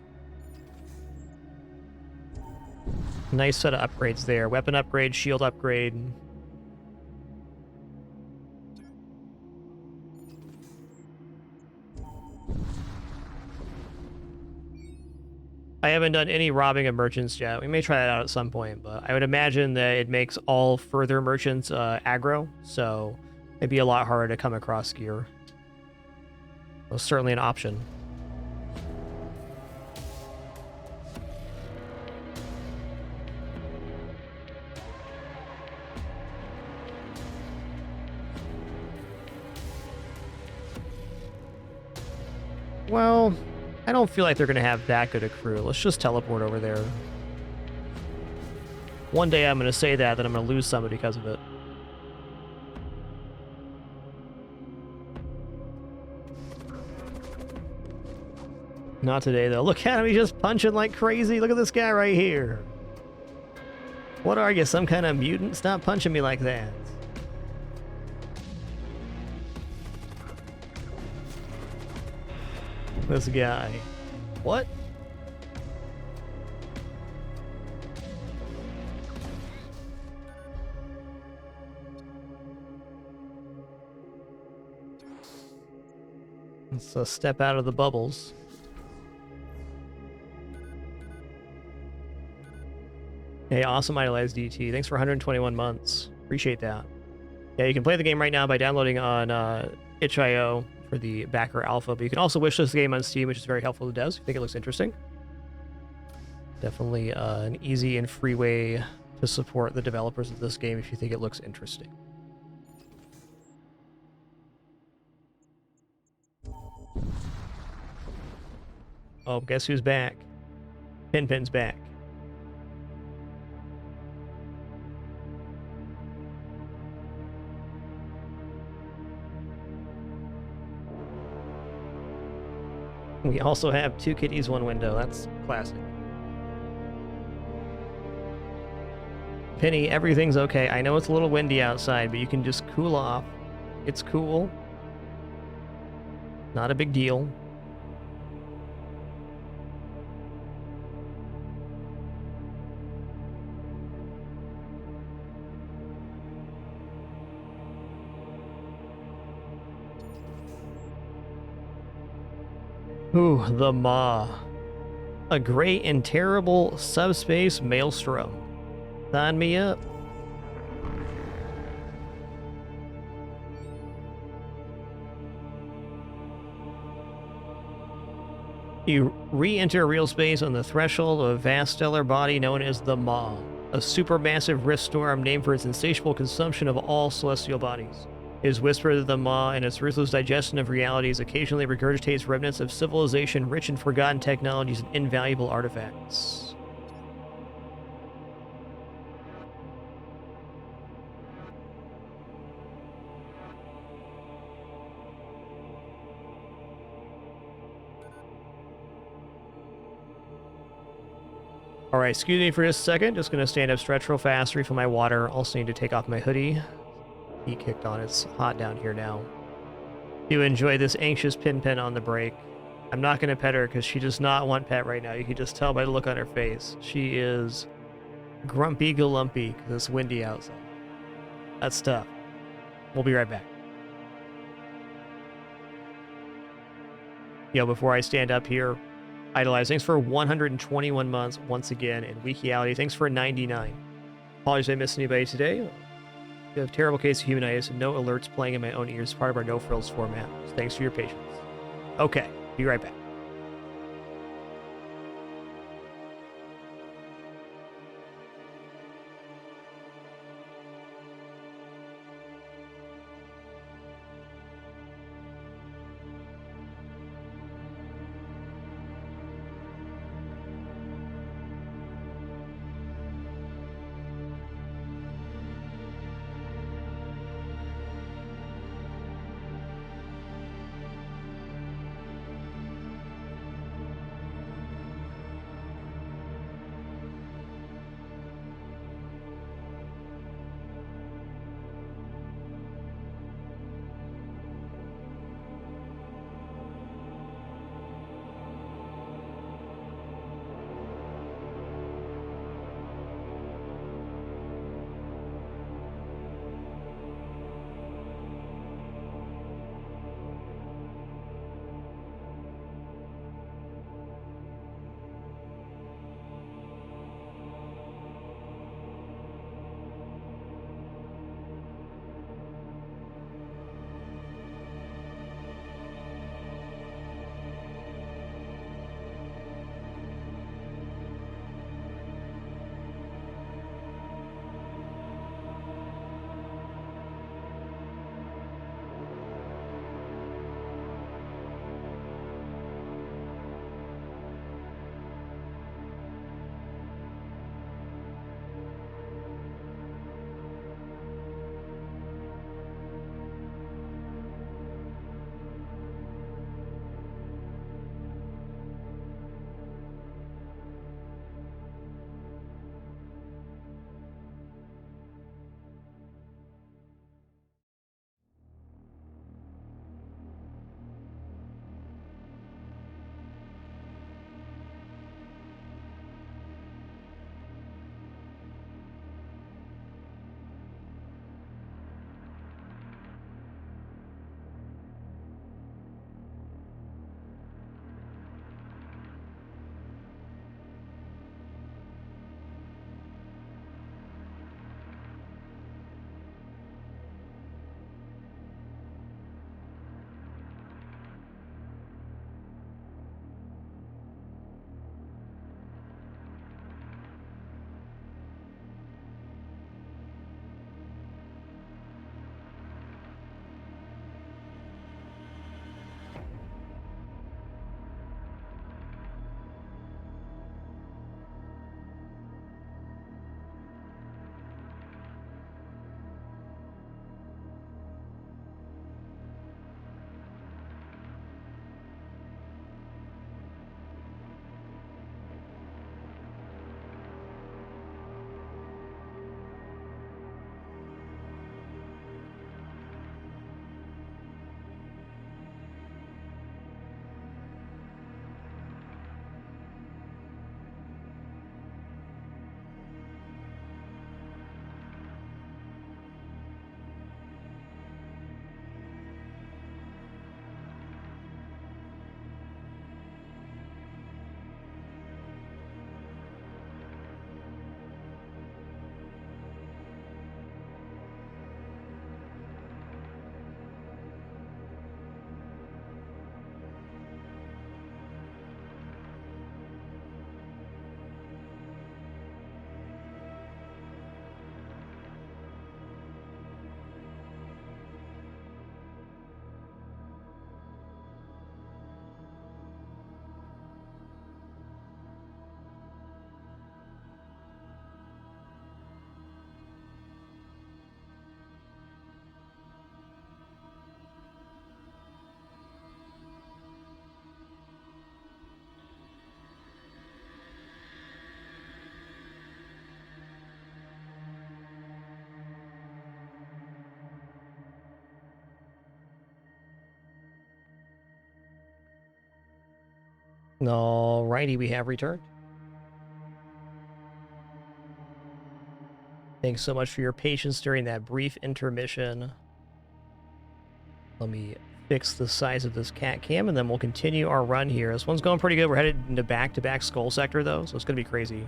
Nice set of upgrades there. Weapon upgrade, shield upgrade. I haven't done any robbing of merchants yet. We may try that out at some point, but I would imagine that it makes all further merchants aggro, so it'd be a lot harder to come across gear. Well, certainly an option. Well, I don't feel like they're going to have that good a crew. Let's just teleport over there. One day I'm going to say that, then I'm going to lose somebody because of it. Not today, though. Look at him, he's just punching like crazy. Look at this guy right here. What are you, some kind of mutant? Stop punching me like that. This guy. What? Let's step out of the bubbles. Hey, awesome idolized DT. Thanks for 121 months. Appreciate that. Yeah, you can play the game right now by downloading on itch.io for the backer alpha, but you can also wishlist the game on Steam, which is very helpful to devs if you think it looks interesting. Definitely an easy and free way to support the developers of this game if you think it looks interesting. Oh, guess who's back? Pin's back. We also have 2 kitties, 1 window. That's classic. Penny, everything's okay. I know it's a little windy outside, but you can just cool off. It's cool. Not a big deal. Ooh, the Maw. A great and terrible subspace maelstrom. Sign me up. You re-enter real space on the threshold of a vast stellar body known as the Maw, a supermassive rift storm named for its insatiable consumption of all celestial bodies. It is whispered that the Maw, in its ruthless digestion of realities, occasionally regurgitates remnants of civilization rich in forgotten technologies and invaluable artifacts. All right, excuse me for just a second. Just going to stand up, stretch real fast, refill my water. Also need to take off my hoodie. Heat kicked on. It's hot down here now. Do enjoy this anxious pin on the break. I'm not going to pet her because she does not want pet right now. You can just tell by the look on her face. She is grumpy galumpy because it's windy outside. That's tough. We'll be right back. Before I stand up here, Idolize, thanks for 121 months once again, and Wikiality, thanks for 99. Apologies if I missed anybody today. You have a terrible case of humanitis and no alerts playing in my own ears, part of our no frills format. So thanks for your patience. Okay, be right back. Alrighty, we have returned. Thanks so much for your patience during that brief intermission. Let me fix the size of this cat cam, and then we'll continue our run here. This one's going pretty good. We're headed into back-to-back skull sector, though, so it's going to be crazy.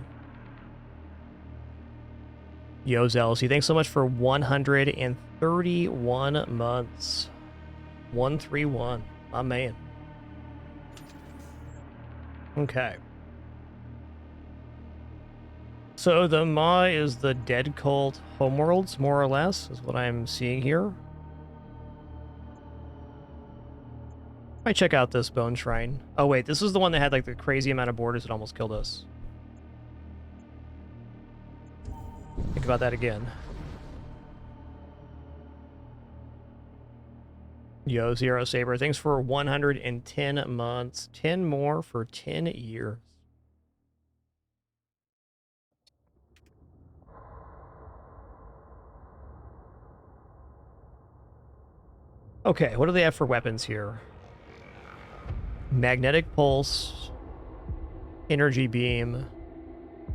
Yo, Zelzy, thanks so much for 131 months. 131. My man. Okay. So the Maw is the dead cult homeworlds, more or less, is what I'm seeing here. Might check out this bone shrine. Oh wait, this is the one that had like the crazy amount of borders that almost killed us. Think about that again. Yo, Zero Saber, thanks for 110 months. 10 more for 10 years. Okay, what do they have for weapons here? Magnetic pulse, energy beam,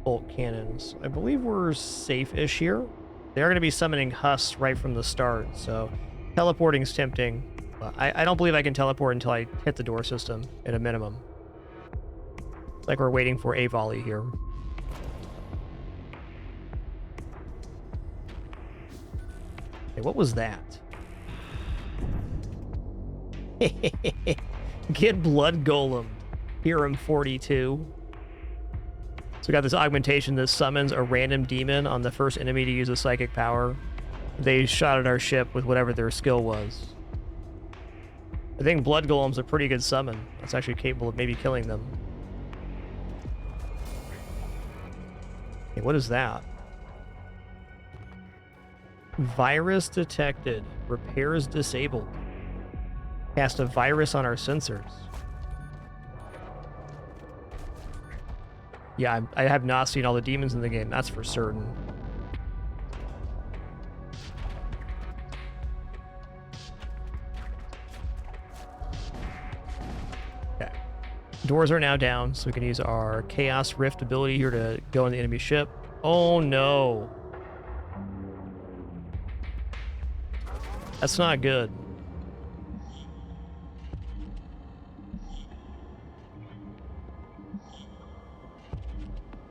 bolt cannons. I believe we're safe-ish here. They're going to be summoning husks right from the start, so teleporting's tempting. I don't believe I can teleport until I hit the door system at a minimum. It's like we're waiting for a volley here. Okay, what was that? Get blood golem. Hiram 42. So we got this augmentation that summons a random demon on the first enemy to use a psychic power. They shot at our ship with whatever their skill was. I think blood golem's a pretty good summon. That's actually capable of maybe killing them. Okay, what is that? Virus detected. Repairs disabled. Cast a virus on our sensors. Yeah, I have not seen all the demons in the game, that's for certain. Okay. Doors are now down, so we can use our Chaos Rift ability here to go in the enemy ship. Oh no. That's not good.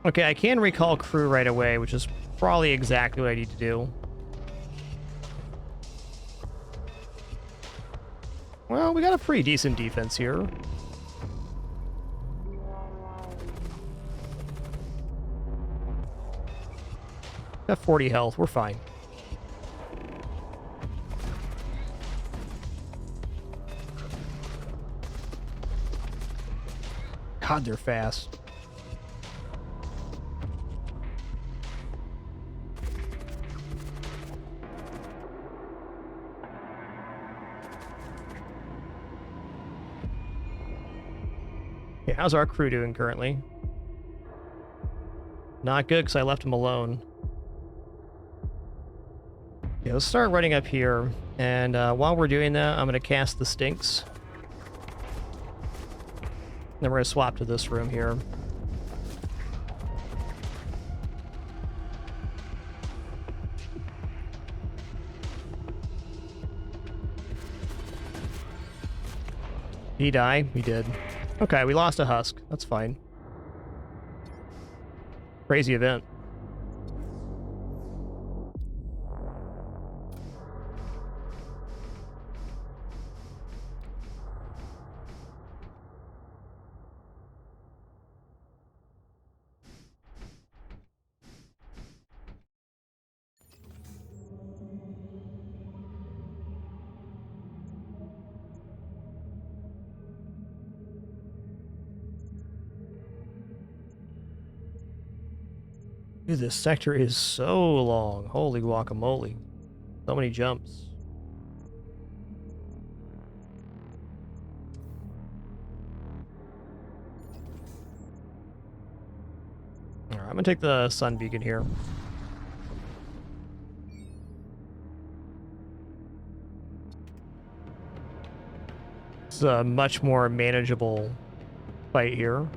Okay, I can recall crew right away, which is probably exactly what I need to do. Well, we got a pretty decent defense here. Got 40 health, we're fine. God, they're fast. Okay, how's our crew doing currently? Not good, because I left them alone. Okay, let's start running up here, and while we're doing that, I'm going to cast the Stinks. Then we're going to swap to this room here. Did he die? He did. Okay, we lost a husk. That's fine. Crazy event. Dude, this sector is so long. Holy guacamole. So many jumps. Alright, I'm gonna take the sun beacon here. It's a much more manageable fight here.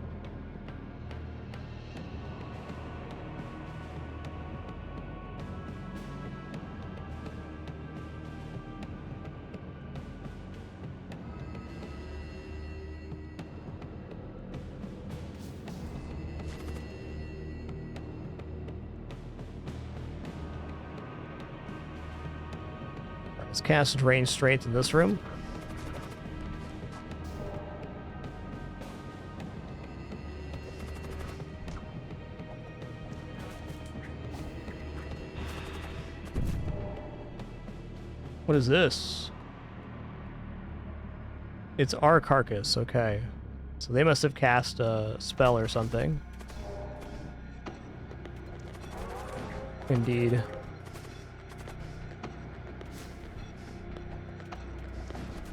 Let's cast Drain Strength in this room. What is this? It's our carcass, okay. So they must have cast a spell or something. Indeed.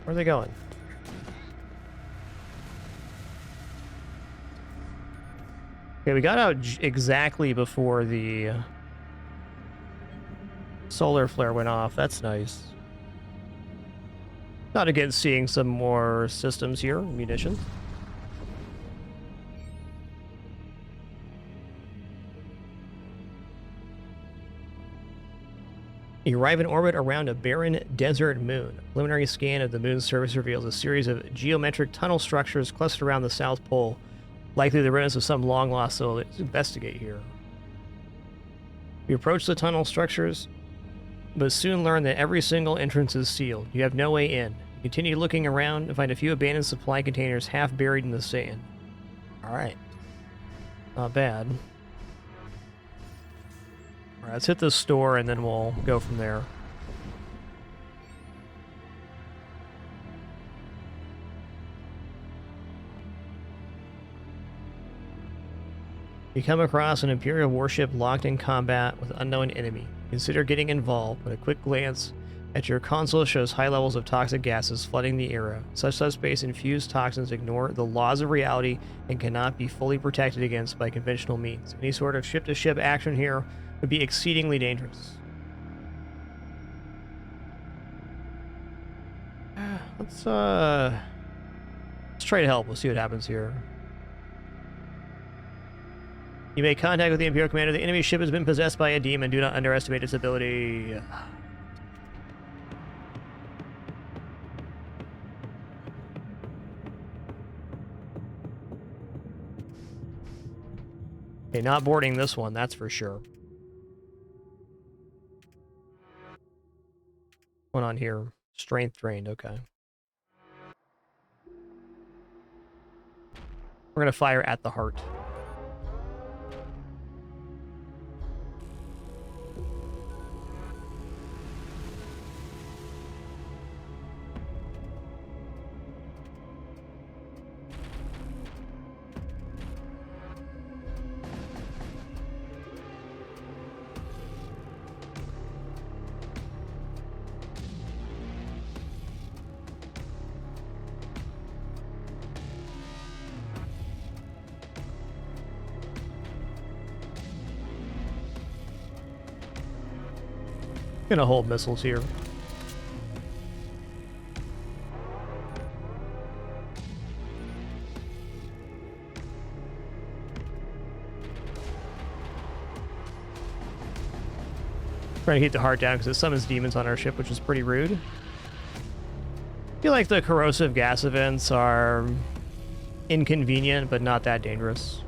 Where are they going? Okay, we got out exactly before the solar flare went off. That's nice. Not against seeing some more systems here, munitions. You arrive in orbit around a barren desert moon. A preliminary scan of the moon's surface reveals a series of geometric tunnel structures clustered around the South Pole, likely the remnants of some long-lost soul. Let's investigate here. You approach the tunnel structures, but soon learn that every single entrance is sealed. You have no way in. You continue looking around and find a few abandoned supply containers half buried in the sand. Alright. Not bad. Alright, let's hit this store and then we'll go from there. You come across an Imperial warship locked in combat with an unknown enemy. Consider getting involved, but a quick glance at your console shows high levels of toxic gases flooding the area. Such subspace-infused toxins ignore the laws of reality and cannot be fully protected against by conventional means. Any sort of ship-to-ship action here would be exceedingly dangerous. Let's try to help. We'll see what happens here. You make contact with the Imperial commander. The enemy ship has been possessed by a demon. Do not underestimate its ability. Okay, not boarding this one, that's for sure. What's going on here? Strength drained, okay. We're gonna fire at the heart. Gonna hold missiles here. Trying to keep the heart down because it summons demons on our ship, which is pretty rude. I feel like the corrosive gas events are inconvenient, but not that dangerous.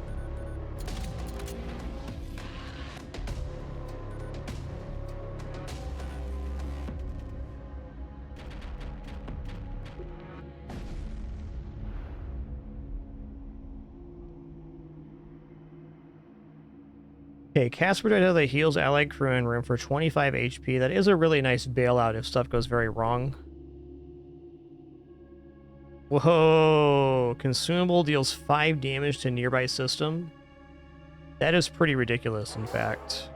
Okay, cast projectile that heals allied crew in room for 25 HP. That is a really nice bailout if stuff goes very wrong. Whoa! Consumable deals 5 damage to nearby system. That is pretty ridiculous, in fact.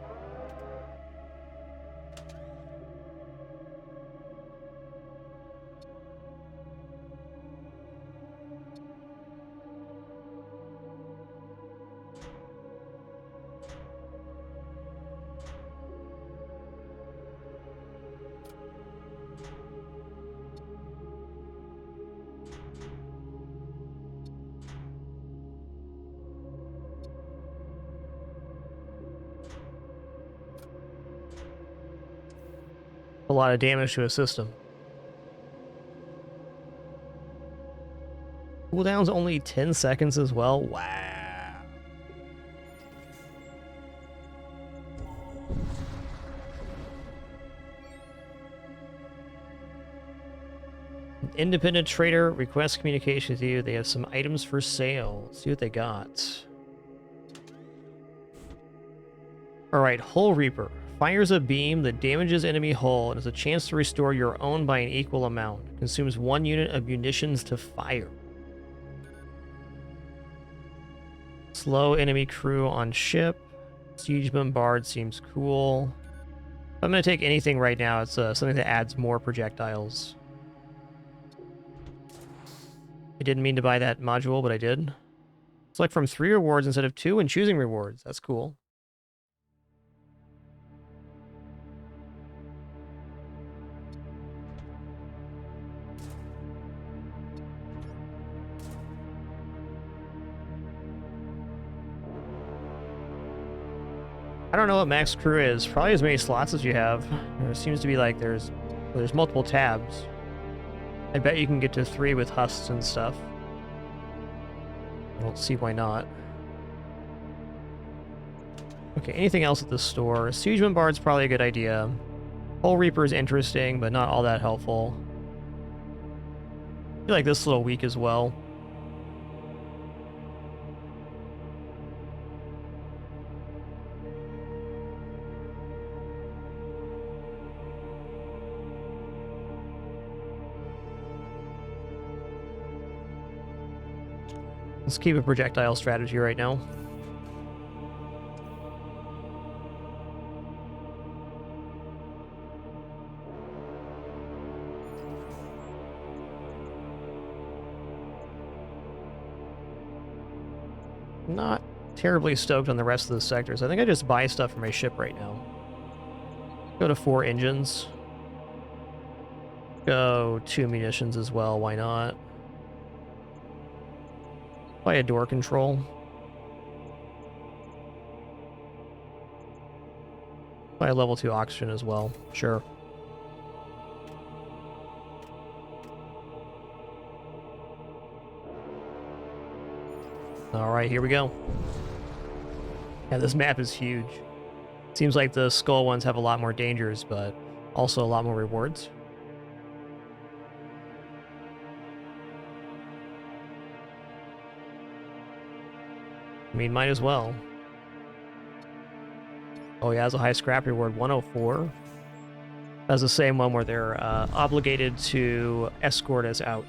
A lot of damage to a system. Cooldown's only 10 seconds as well. Wow. An independent trader requests communication with you. They have some items for sale. Let's see what they got. Alright, Hull Reaper. Fires a beam that damages enemy hull and has a chance to restore your own by an equal amount. Consumes 1 unit of munitions to fire. Slow enemy crew on ship. Siege Bombard seems cool. If I'm going to take anything right now, it's something that adds more projectiles. I didn't mean to buy that module, but I did. Select from 3 rewards instead of 2 when choosing rewards. That's cool. I don't know what max crew is. Probably as many slots as you have. There seems to be like there's multiple tabs. I bet you can get to 3 with husks and stuff. I don't see why not. Okay, anything else at the store? Siege Bombard's probably a good idea. Hull Reaper is interesting, but not all that helpful. I feel like this is a little weak as well. Let's keep a projectile strategy right now. Not terribly stoked on the rest of the sectors. I think I just buy stuff for my ship right now. Go to 4 engines. Go 2 munitions as well, why not? Buy a door control. Buy a level 2 oxygen as well, sure. Alright, here we go. Yeah, this map is huge. Seems like the skull ones have a lot more dangers, but also a lot more rewards. I mean, might as well. Oh yeah, has a high scrap reward, 104. That's the same one where they're obligated to escort us out.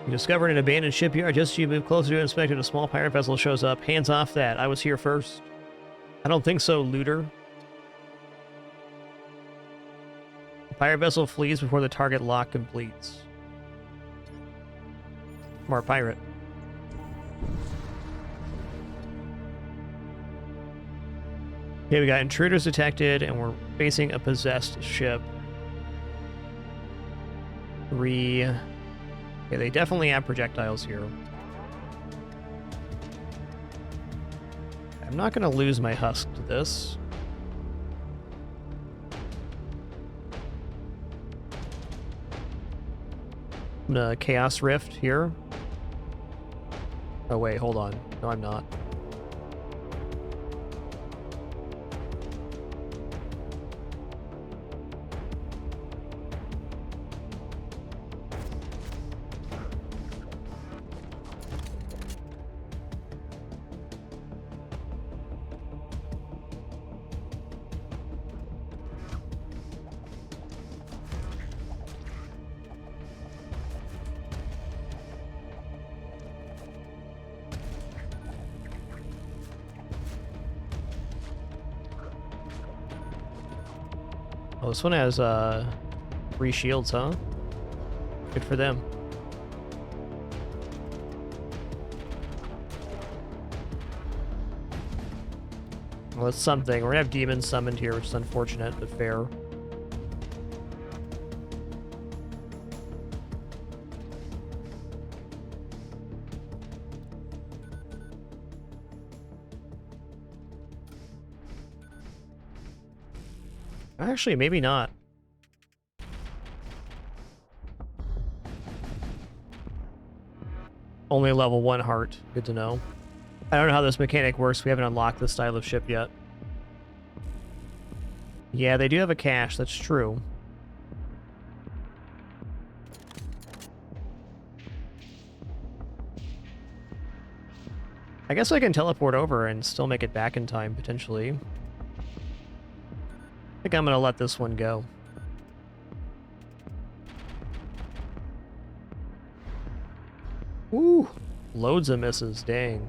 You discovered an abandoned shipyard. Just as you move closer to inspect it, a small pirate vessel shows up. Hands off that. I was here first. I don't think so, looter. The pirate vessel flees before the target lock completes. Smart pirate. Okay, we got intruders detected, and we're facing a possessed ship. 3... Okay, they definitely have projectiles here. I'm not going to lose my husk to this. I'm going to Chaos Rift here. Oh wait, hold on. No, I'm not. Oh, this one has 3 shields, huh? Good for them. Well, that's something. We're gonna have demons summoned here, which is unfortunate, but fair. Actually, maybe not. Only level 1 heart. Good to know. I don't know how this mechanic works. We haven't unlocked this style of ship yet. Yeah, they do have a cache. That's true. I guess I can teleport over and still make it back in time, potentially. I think I'm going to let this one go. Ooh, loads of misses, dang.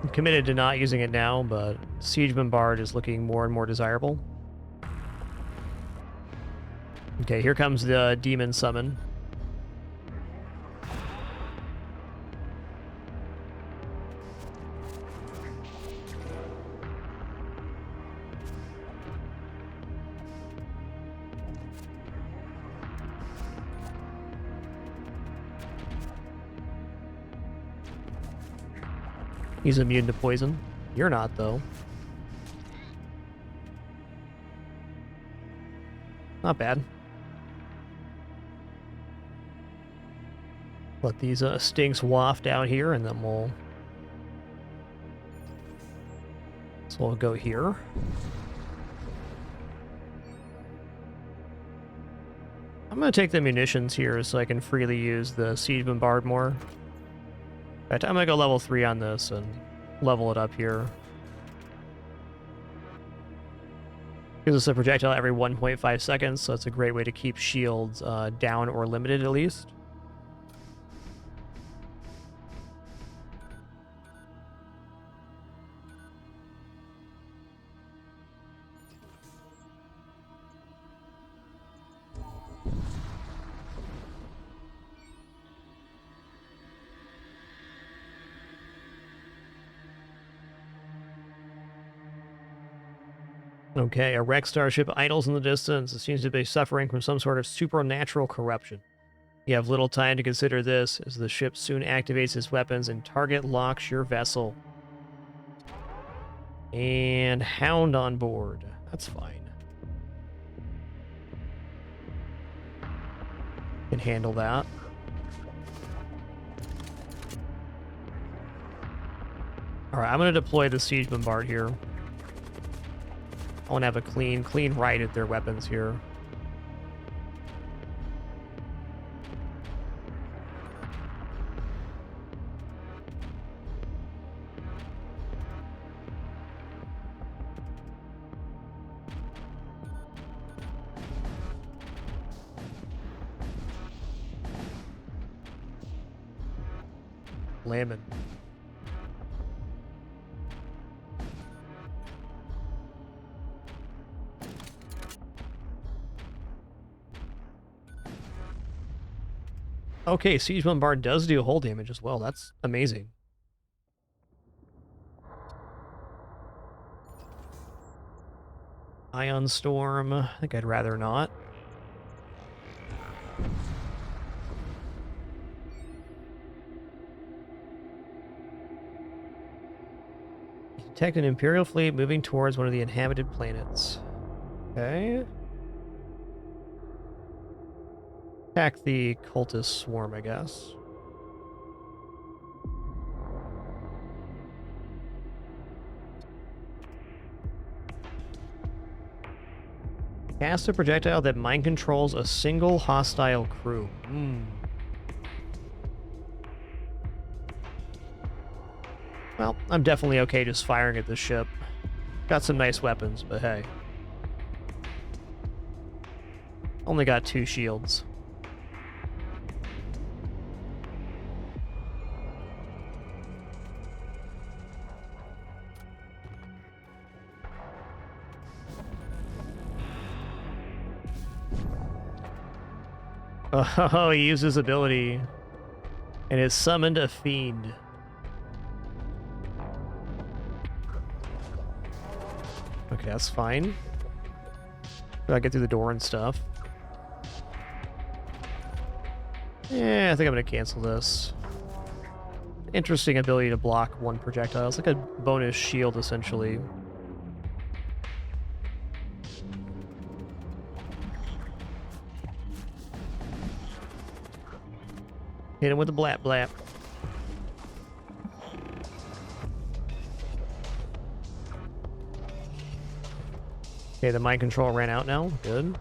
I'm committed to not using it now, but Siege Bombard is looking more and more desirable. Okay, here comes the demon summon. He's immune to poison. You're not, though. Not bad. Let these stinks waft out here, and then we'll... So we'll go here. I'm going to take the munitions here so I can freely use the Siege Bombard more. In fact, I'm going to go level 3 on this and level it up here. Gives us a projectile every 1.5 seconds, so it's a great way to keep shields down or limited at least. Okay, a wrecked starship idles in the distance. It seems to be suffering from some sort of supernatural corruption. You have little time to consider this, as the ship soon activates its weapons and target locks your vessel. And Hound on board. That's fine. Can handle that. Alright, I'm going to deploy the Siege Bombard here. I want to have a clean ride at their weapons here. Lemon. Okay, Siege Bombard does do hull damage as well. That's amazing. Ion Storm. I think I'd rather not. Detect an Imperial fleet moving towards one of the inhabited planets. Okay. Attack the Cultist swarm, I guess. Cast a projectile that mind controls a single hostile crew. Well, I'm definitely okay just firing at this ship. Got some nice weapons, but hey. Only got 2 shields. Oh, he used his ability and has summoned a fiend. Okay, that's fine. I get through the door and stuff. Yeah, I think I'm gonna cancel this. Interesting ability to block one projectile. It's like a bonus shield, essentially. Hit him with the blap blap. Okay, the mind control ran out now. Good.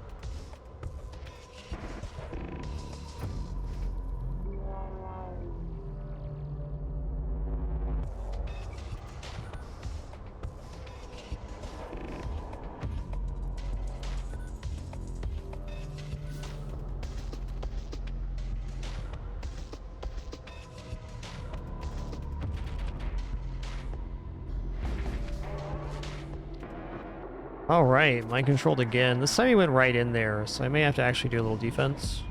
All right, mind controlled again. This time he went right in there, so I may have to actually do a little defense.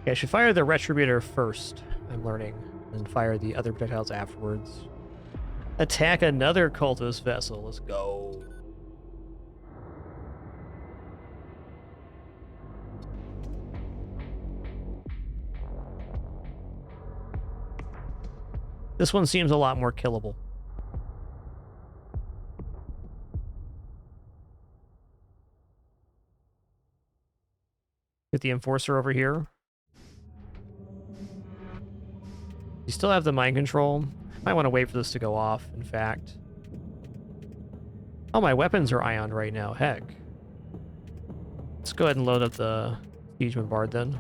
Okay, I should fire the Retributor first, I'm learning, and fire the other projectiles afterwards. Attack another cultist vessel. Let's go. This one seems a lot more killable. Get the Enforcer over here. You still have the mind control. Might want to wait for this to go off, in fact. Oh, my weapons are ioned right now. Heck. Let's go ahead and load up the Siege Bombard then.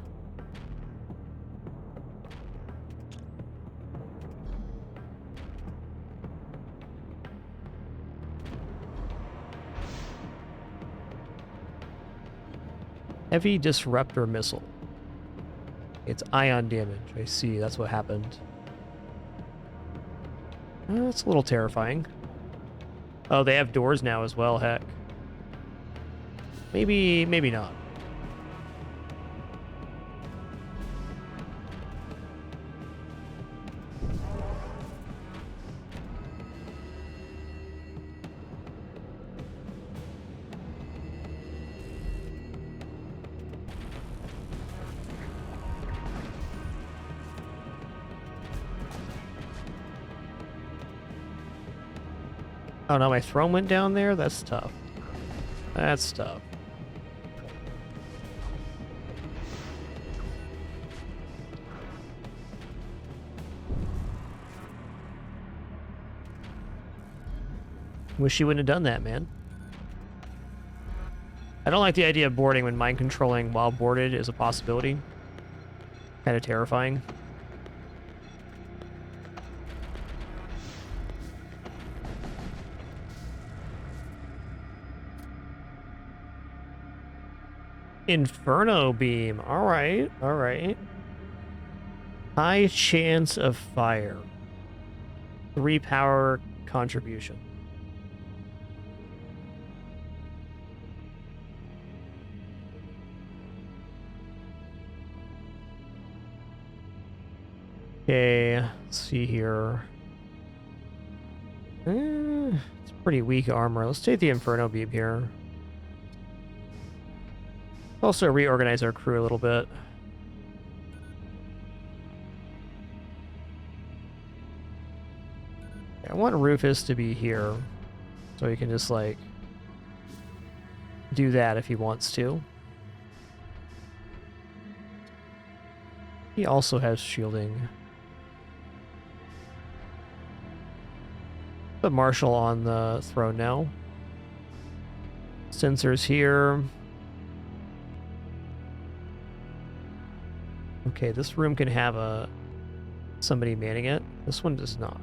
Heavy Disruptor Missile. It's ion damage. I see. That's what happened. That's a little terrifying. Oh, they have doors now as well. Heck. Maybe not. Oh no, my throne went down there? That's tough. That's tough. Wish you wouldn't have done that, man. I don't like the idea of boarding when mind controlling while boarded is a possibility. Kind of terrifying. Inferno beam. All right, all right. High chance of fire. 3 power contribution. Okay, let's see here. It's pretty weak armor. Let's take the Inferno beam here. Also reorganize our crew a little bit. I want Rufus to be here, so he can just, like, do that if he wants to. He also has shielding. Put Marshall on the throne now. Sensors here. Okay, this room can have somebody manning it. This one does not.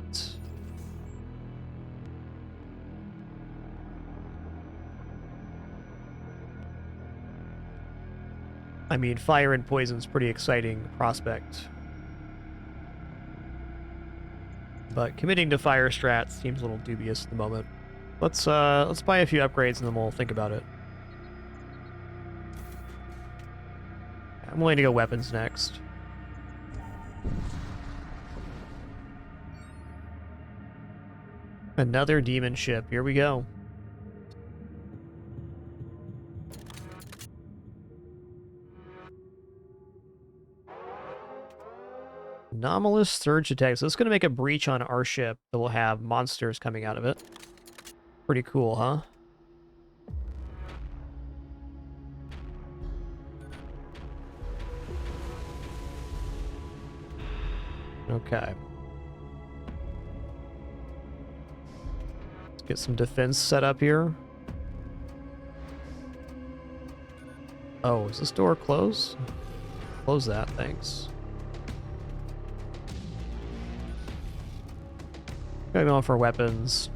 I mean, fire and poison's pretty exciting prospect. but committing to fire strat seems a little dubious at the moment. Let's buy a few upgrades and then we'll think about it. I'm willing to go weapons next. Another demon ship. Here we go. Anomalous surge attack. So this is going to make a breach on our ship that will have monsters coming out of it. Pretty cool, huh? Okay. Let's get some defense set up here. Oh, is this door closed? Close that, thanks. Gotta go for weapons.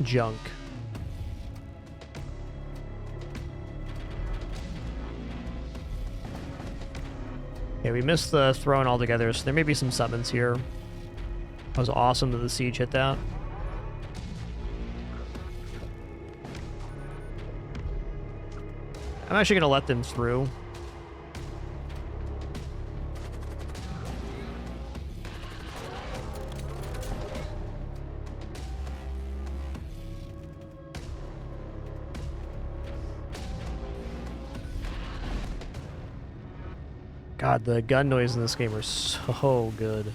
Junk. Okay, we missed the throne altogether, so there may be some summons here. That was awesome that the siege hit that. I'm actually gonna let them through. God, the gun noise in this game are so good.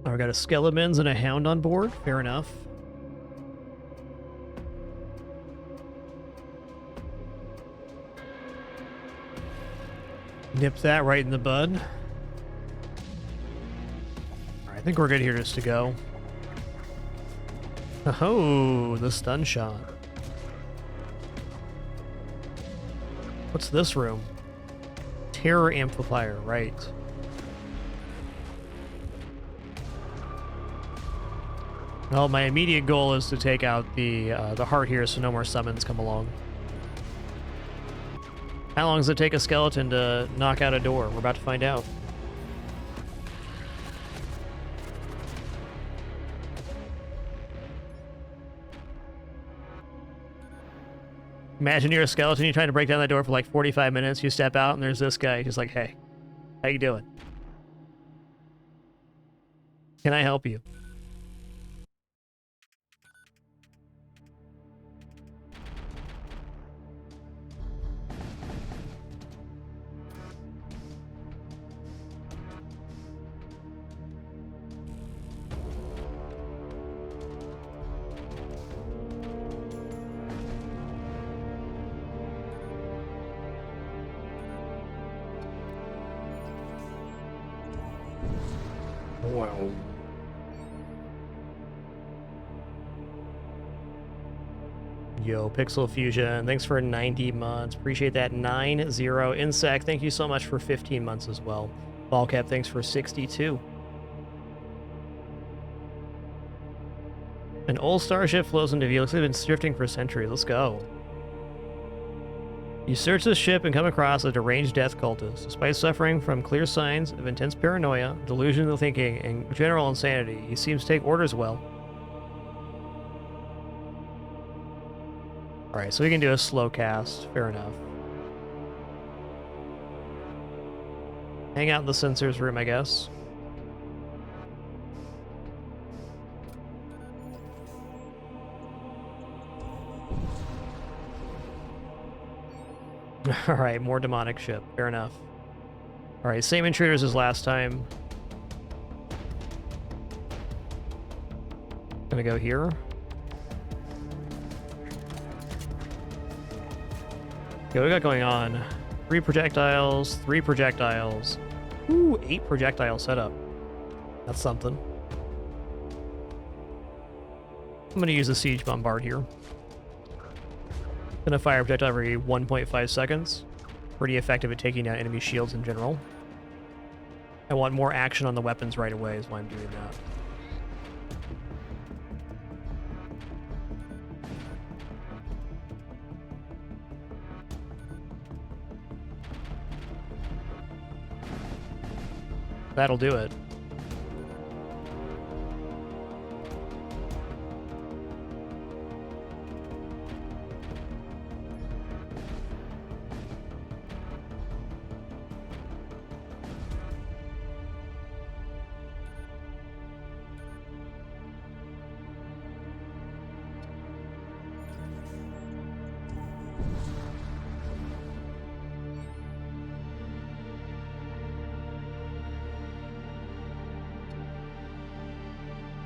Oh, we got a Skeletons and a Hound on board. Fair enough. Nip that right in the bud. Alright, I think we're good here just to go. Oh, the stun shot. What's this room? Terror amplifier, right. Well, my immediate goal is to take out the heart here so no more summons come along. How long does it take a skeleton to knock out a door? We're about to find out. Imagine you're a skeleton, you're trying to break down that door for like 45 minutes, you step out and there's this guy just like, hey, how you doing? Can I help you? Wow. Yo, Pixel Fusion, thanks for 90 months. Appreciate that. 9-0. Insect, thank you so much for 15 months as well. Ballcap, thanks for 62. An old starship flows into view. Looks like it's been drifting for centuries. Let's go. You search this ship and come across a deranged death cultist. Despite suffering from clear signs of intense paranoia, delusional thinking, and general insanity, he seems to take orders well. Alright, so we can do a slow cast. Fair enough. Hang out in the sensors room, I guess. All right, more demonic ship. Fair enough. All right, same intruders as last time. Gonna go here. Okay, what we got going on? 3 projectiles, 3 projectiles. Ooh, 8 projectile setup. That's something. I'm gonna use the siege bombard here. Gonna fire a projectile every 1.5 seconds. Pretty effective at taking down enemy shields in general. I want more action on the weapons right away is why I'm doing that. That'll do it.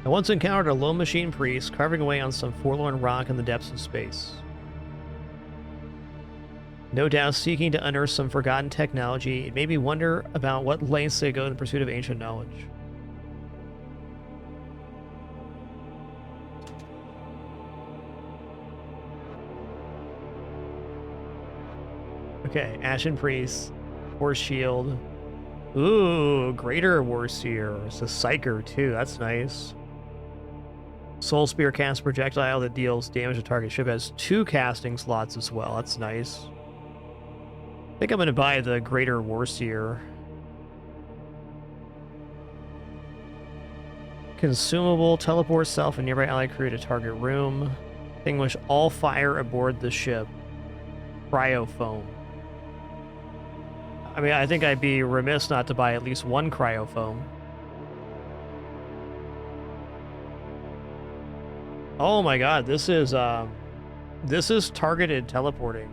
I once encountered a lone machine priest carving away on some forlorn rock in the depths of space. No doubt seeking to unearth some forgotten technology, it made me wonder about what lengths they go in pursuit of ancient knowledge. Okay, Ashen Priest, Force Shield. Ooh, Greater Warseer. It's a Psyker too, that's nice. Soul Spear cast projectile that deals damage to target ship has 2 casting slots as well. That's nice. I think I'm going to buy the Greater Warseer. Consumable, teleport self and nearby ally crew to target room. Extinguish all fire aboard the ship. Cryofoam. I mean, I think I'd be remiss not to buy at least 1 cryofoam. Oh my god, this is targeted teleporting.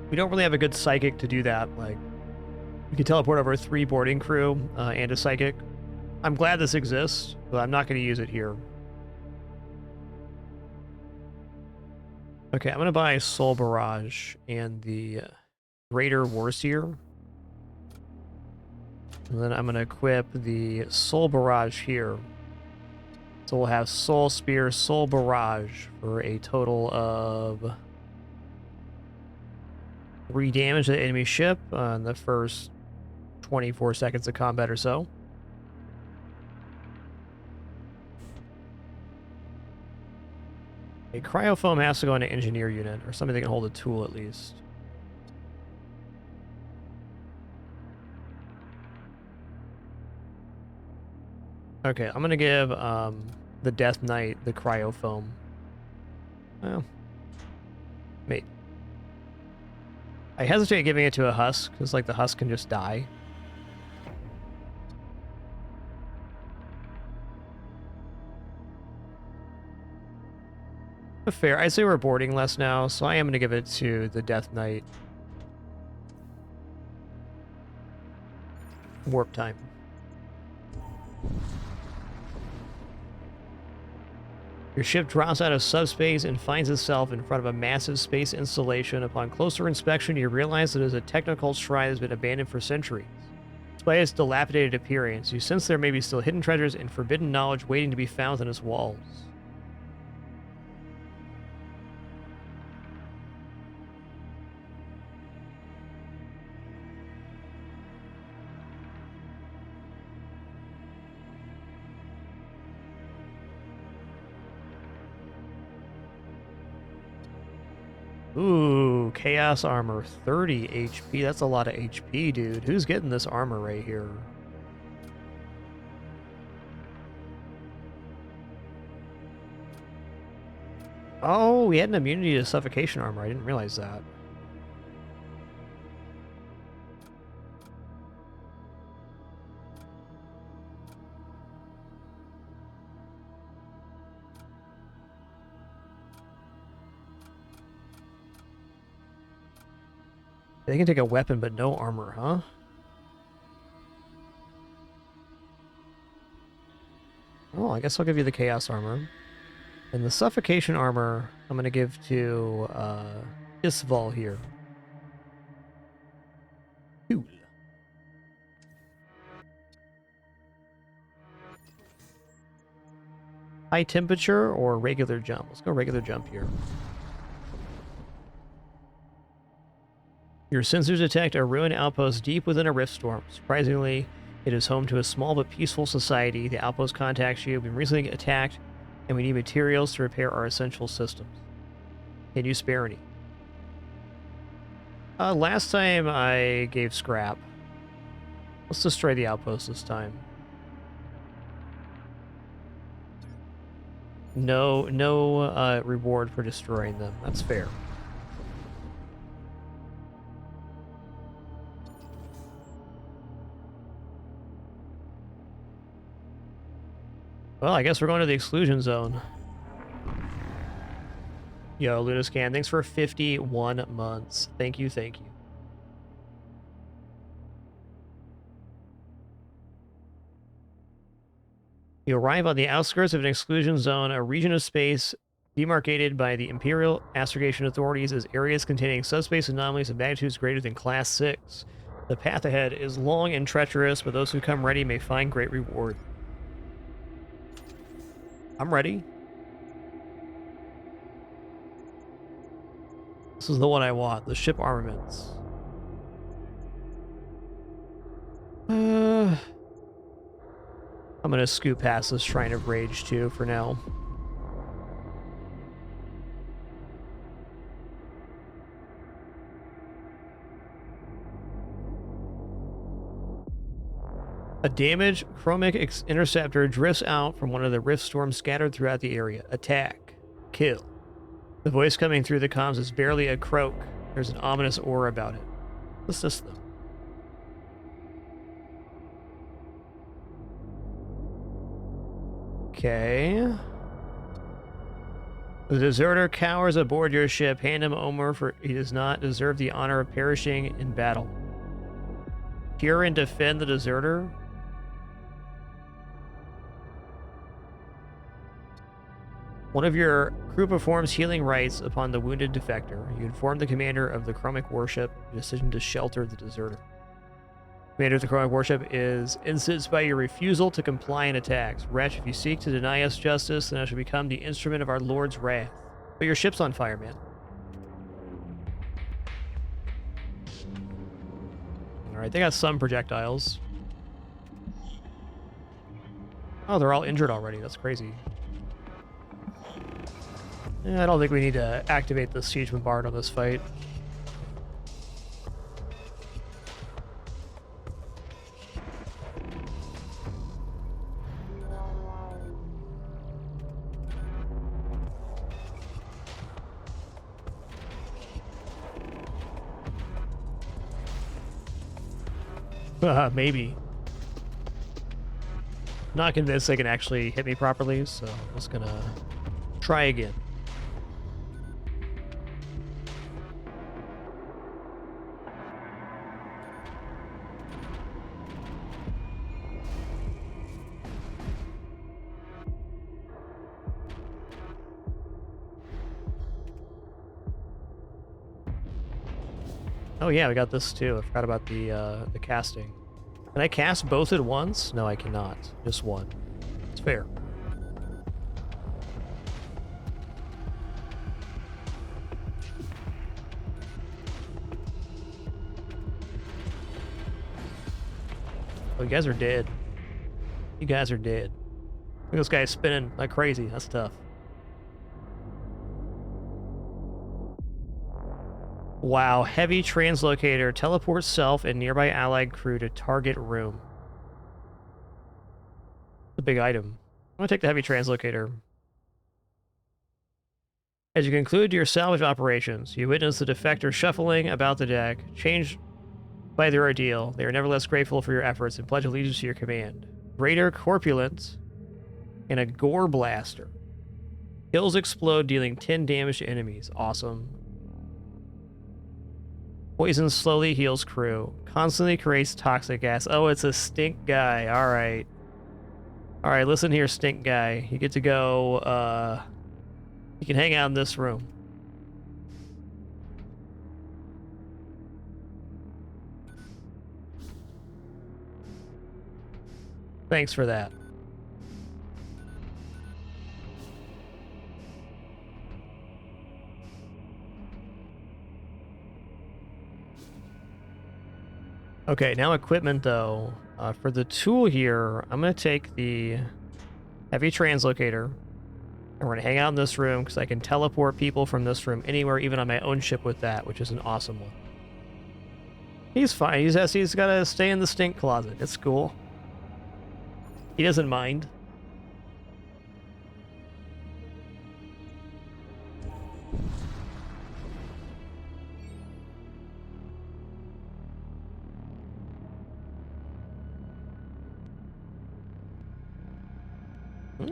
We don't really have a good psychic to do that. Like, we can teleport over 3 boarding crew and a psychic. I'm glad this exists, but I'm not going to use it here. Okay, I'm going to buy Soul Barrage and the Greater Warseer. And then I'm going to equip the Soul Barrage here. So we'll have Soul Spear, Soul Barrage for a total of 3 damage to the enemy ship on the first 24 seconds of combat or so. A cryofoam has to go into engineer unit, or something that can hold a tool at least. Okay, I'm gonna give the Death Knight the cryofoam. Well, wait. I hesitate giving it to a husk, because like the husk can just die. Fair. I'd say we're boarding less now, so I am going to give it to the Death Knight. Warp time. Your ship drops out of subspace and finds itself in front of a massive space installation. Upon closer inspection, you realize that it is a technical shrine that has been abandoned for centuries. Despite its dilapidated appearance, you sense there may be still hidden treasures and forbidden knowledge waiting to be found in its walls. Ooh, Chaos Armor, 30 HP. That's a lot of HP, dude. Who's getting this armor right here? Oh, we had an immunity to suffocation armor. I didn't realize that. They can take a weapon but no armor, huh? Oh, I guess I'll give you the Chaos Armor. And the Suffocation Armor, I'm going to give to Isval here. Cool. High temperature or regular jump? Let's go regular jump here. Your sensors detect a ruined outpost deep within a rift storm. Surprisingly, it is home to a small but peaceful society. The outpost contacts you. We've been recently attacked, and we need materials to repair our essential systems. Can you spare any? Last time I gave scrap. Let's destroy the outpost this time. No reward for destroying them. That's fair. Well, I guess we're going to the exclusion zone. Yo, Lunascan, thanks for 51 months. Thank you, thank you. You arrive on the outskirts of an exclusion zone, a region of space demarcated by the Imperial Astrogation authorities as areas containing subspace anomalies of magnitudes greater than Class 6. The path ahead is long and treacherous, but those who come ready may find great reward. I'm ready. This is the one I want, the ship armaments. I'm gonna scoot past this Shrine of Rage too for now. A damaged chromic interceptor drifts out from one of the rift storms scattered throughout the area. Attack. Kill. The voice coming through the comms is barely a croak. There's an ominous aura about it. Assist them. Okay. The deserter cowers aboard your ship. Hand him Omer, for he does not deserve the honor of perishing in battle. Cure and defend the deserter. One of your crew performs healing rites upon the wounded defector. You inform the commander of the chromic warship the decision to shelter the deserter. Commander of the chromic warship is incensed by your refusal to comply in attacks. Wretch, if you seek to deny us justice, then I shall become the instrument of our Lord's wrath. But your ship's on fire, man. Alright, they got some projectiles. Oh, they're all injured already. That's crazy. I don't think we need to activate the siege bombard on this fight. Maybe. Not convinced they can actually hit me properly, so I'm just gonna try again. Oh yeah, we got this too. I forgot about the casting. Can I cast both at once? No, I cannot. Just one. It's fair. Oh, you guys are dead. You guys are dead. Look at this guy spinning like crazy. That's tough. Wow, heavy translocator teleports self and nearby allied crew to target room. It's a big item. I'm gonna take the heavy translocator. As you conclude your salvage operations, you witness the defector shuffling about the deck. Changed by their ordeal, they are nevertheless grateful for your efforts and pledge allegiance to your command. Greater corpulence and a gore blaster. Kills explode, dealing 10 damage to enemies. Awesome. Poison slowly heals crew. Constantly creates toxic gas. Oh, it's a stink guy. All right. All right, listen here, stink guy. You get to go, you can hang out in this room. Thanks for that. Okay, now equipment, though. For the tool here, I'm going to take the heavy translocator, and we're going to hang out in this room, because I can teleport people from this room anywhere, even on my own ship with that, which is an awesome one. He's fine. He's got to stay in the stink closet. It's cool. He doesn't mind.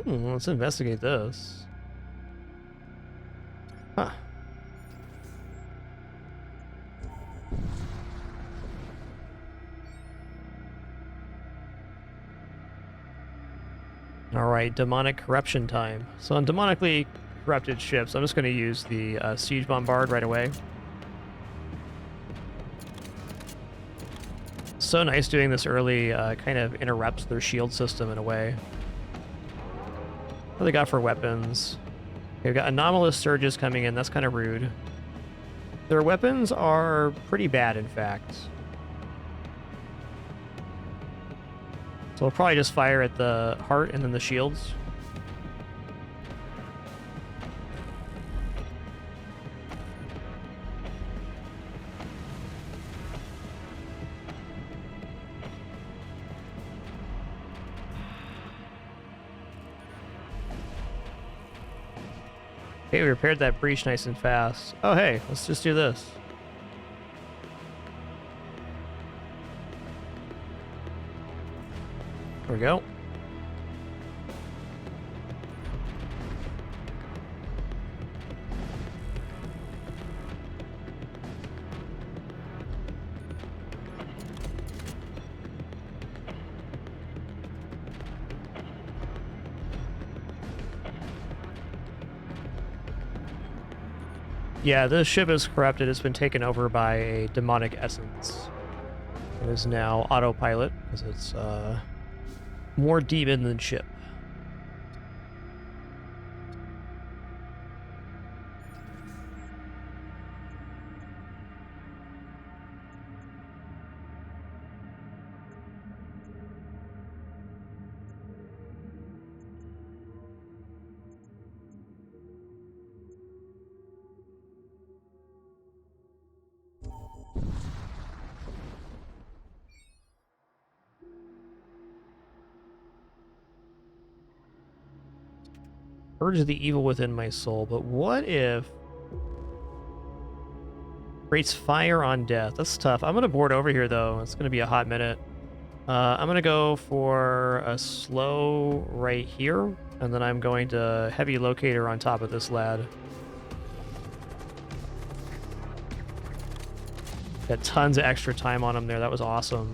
Let's investigate this. Huh. Alright, demonic corruption time. So on demonically corrupted ships, I'm just going to use the siege bombard right away. So nice doing this early, kind of interrupts their shield system in a way. What do they got for weapons? Okay, we've got anomalous surges coming in, that's kind of rude. Their weapons are pretty bad, in fact. So we'll probably just fire at the heart and then the shields. Okay, we repaired that breach nice and fast. Oh, hey, let's just do this. There we go. Yeah, this ship is corrupted. It's been taken over by a demonic essence. It is now autopilot, because it's more demon than ship. Purge the evil within my soul, but what if... Creates fire on death. That's tough. I'm going to board over here, though. It's going to be a hot minute. I'm going to go for a slow right here, and then I'm going to heavy locator on top of this lad. Got tons of extra time on him there. That was awesome.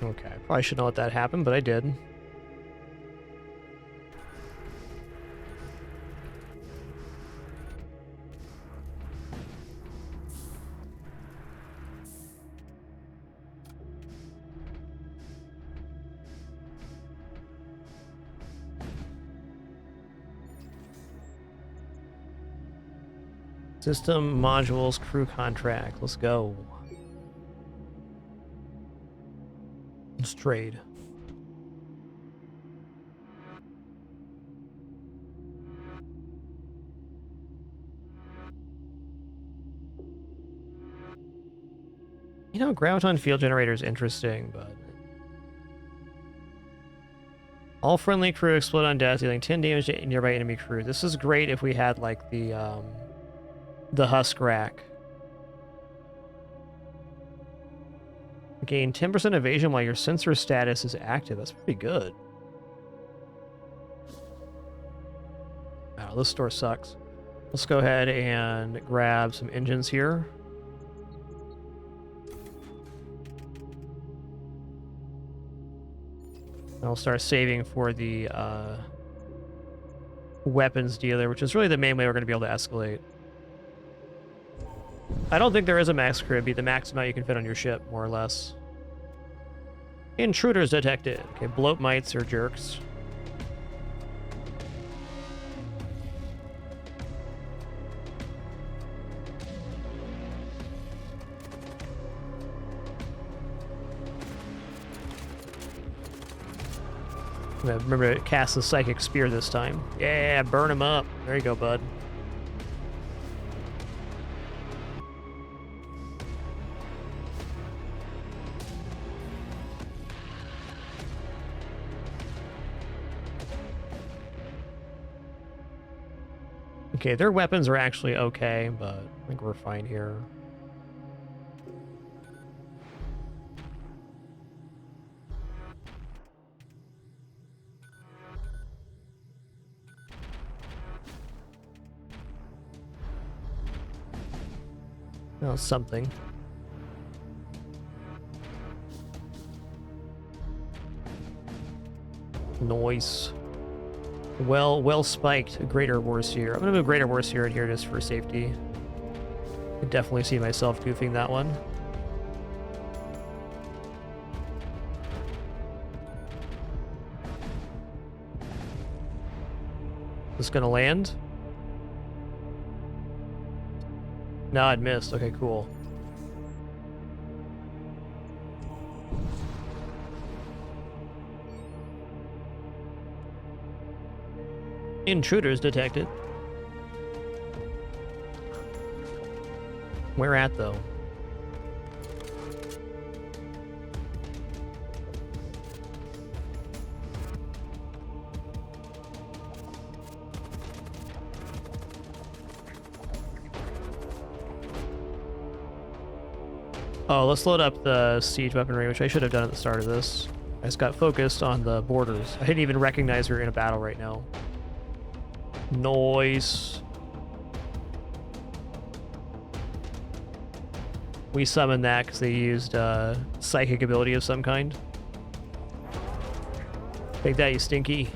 Okay, probably shouldn't let that happen, but I did. System modules crew contract. Let's go. Let's trade. You know, graviton field generator is interesting, but... All friendly crew explode on death, dealing 10 damage to nearby enemy crew. This is great if we had, like, the the husk rack. Gain 10% evasion while your sensor status is active. That's pretty good. Wow, this store sucks. Let's go ahead and grab some engines here. I'll start saving for the weapons dealer, which is really the main way we're going to be able to escalate. I don't think there is a max crew. It'd be the max amount you can fit on your ship, more or less. Intruders detected. Okay, bloat mites or jerks. Remember to cast the Psychic Spear this time. Yeah, burn him up. There you go, bud. Okay, their weapons are actually okay, but I think we're fine here. Oh, something. Noise. Well spiked. Greater Warseer. I'm gonna move Greater Warseer in here just for safety. I could definitely see myself goofing that one. Is this gonna land? No, it missed. Okay, cool. Intruders detected. Where at, though? Oh, let's load up the siege weaponry, which I should have done at the start of this. I just got focused on the borders. I didn't even recognize we were in a battle right now. Noise. We summoned that because they used psychic ability of some kind. Take that, you stinky.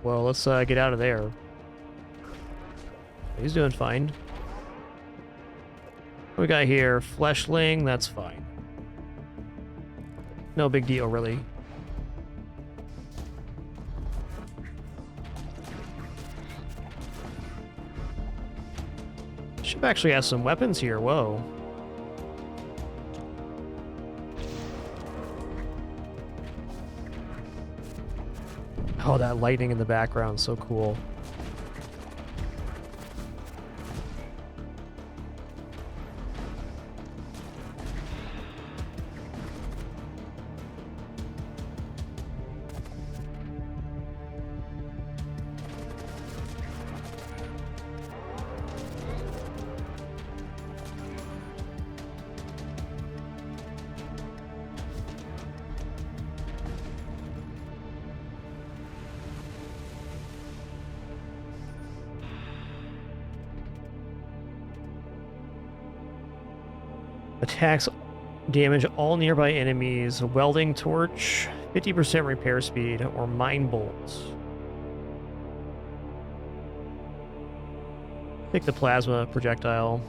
Well, let's get out of there. He's doing fine. What we got here? Fleshling, that's fine. No big deal, really. Ship actually has some weapons here, whoa. Oh, that lightning in the background, so cool. Attacks damage all nearby enemies. Welding torch, 50% repair speed, or mine bolts. Take the plasma projectile.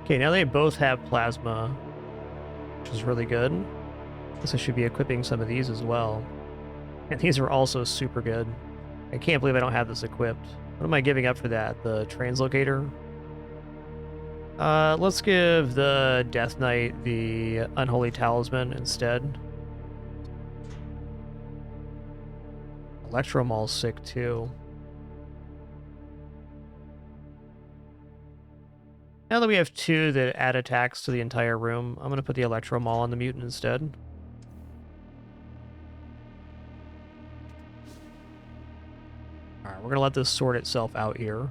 Okay, now they both have plasma, which is really good. Guess I should be equipping some of these as well. And these are also super good. I can't believe I don't have this equipped. What am I giving up for that? The translocator? Let's give the Death Knight the Unholy Talisman instead. Electromall's sick too. Now that we have two that add attacks to the entire room, I'm going to put the Electromall on the mutant instead. Alright, we're going to let this sort itself out here.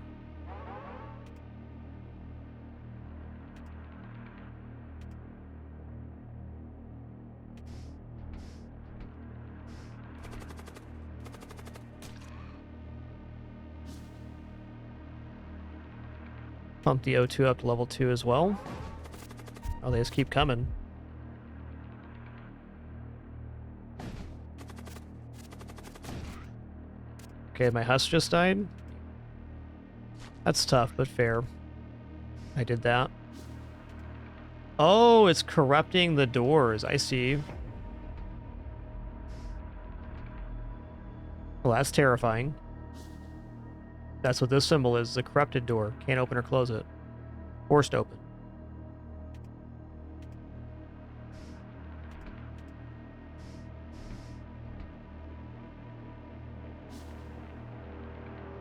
Pump the O2 up to level 2 as well. Oh, they just keep coming. Okay, my husk just died. That's tough, but fair. I did that. Oh, it's corrupting the doors. I see. Well, that's terrifying. That's what this symbol is, the corrupted door. Can't open or close it. Forced open.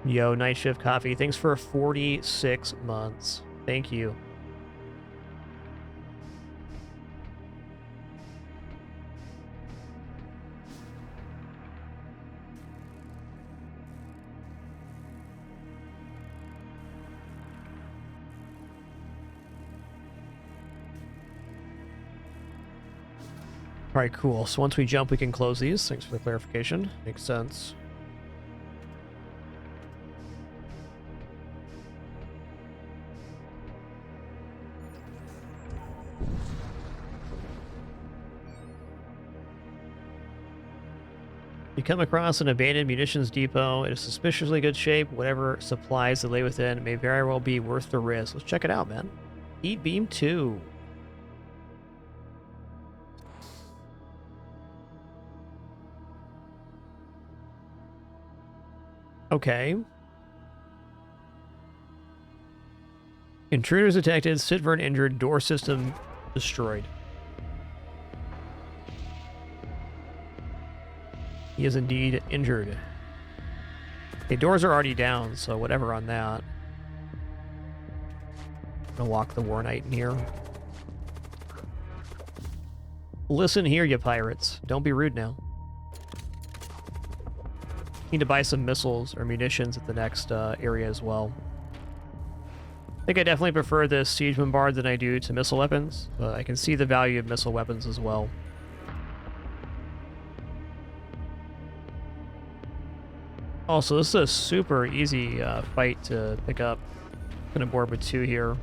Yo, Night Shift Coffee. Thanks for 46 months. Thank you. All right, cool. So once we jump, we can close these. Thanks for the clarification. Makes sense. You come across an abandoned munitions depot in a suspiciously good shape. Whatever supplies that lay within, it may very well be worth the risk. Let's check it out, man. Heat Beam 2. Okay. Intruders detected, Sitvern injured, door system destroyed. He is indeed injured. Okay, doors are already down, so whatever on that. I'm gonna walk the War Knight in here. Listen here, you pirates. Don't be rude now. Need to buy some missiles or munitions at the next area as well. I think I definitely prefer this siege bombard than I do to missile weapons, but I can see the value of missile weapons as well. Also, this is a super easy fight to pick up. I'm gonna board with 2 here.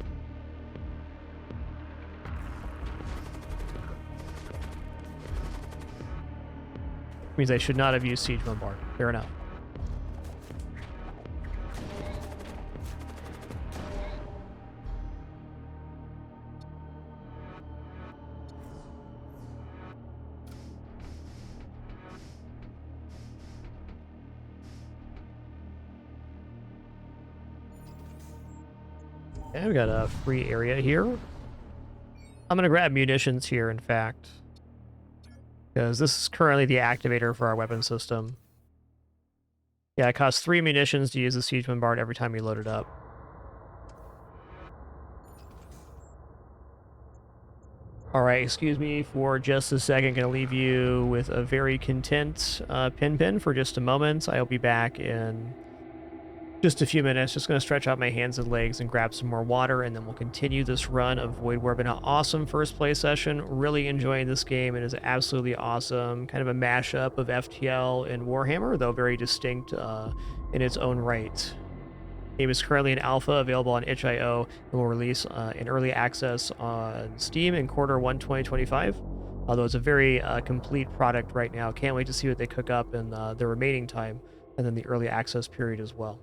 Means I should not have used siege bombard. Fair enough. Okay, we got a free area here. I'm going to grab munitions here, in fact. Because this is currently the activator for our weapon system. Yeah, it costs 3 munitions to use the siege bombard every time you load it up. Alright, excuse me for just a second. Going to leave you with a very content Pin for just a moment. I'll be back in just a few minutes. Just going to stretch out my hands and legs and grab some more water, and then we'll continue this run of Void War. Been an awesome first play session. Really enjoying this game. It is absolutely awesome. Kind of a mashup of FTL and Warhammer, though very distinct in its own right. The game is currently in alpha, available on itch.io, and will release in early access on Steam in Q1 2025. Although it's a very complete product right now. Can't wait to see what they cook up in the remaining time, and then the early access period as well.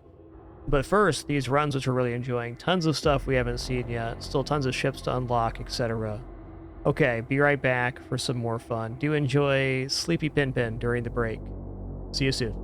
But first, these runs, which we're really enjoying. Tons of stuff we haven't seen yet. Still tons of ships to unlock, etc. Okay, be right back for some more fun. Do enjoy Sleepy Pin Pin during the break. See you soon.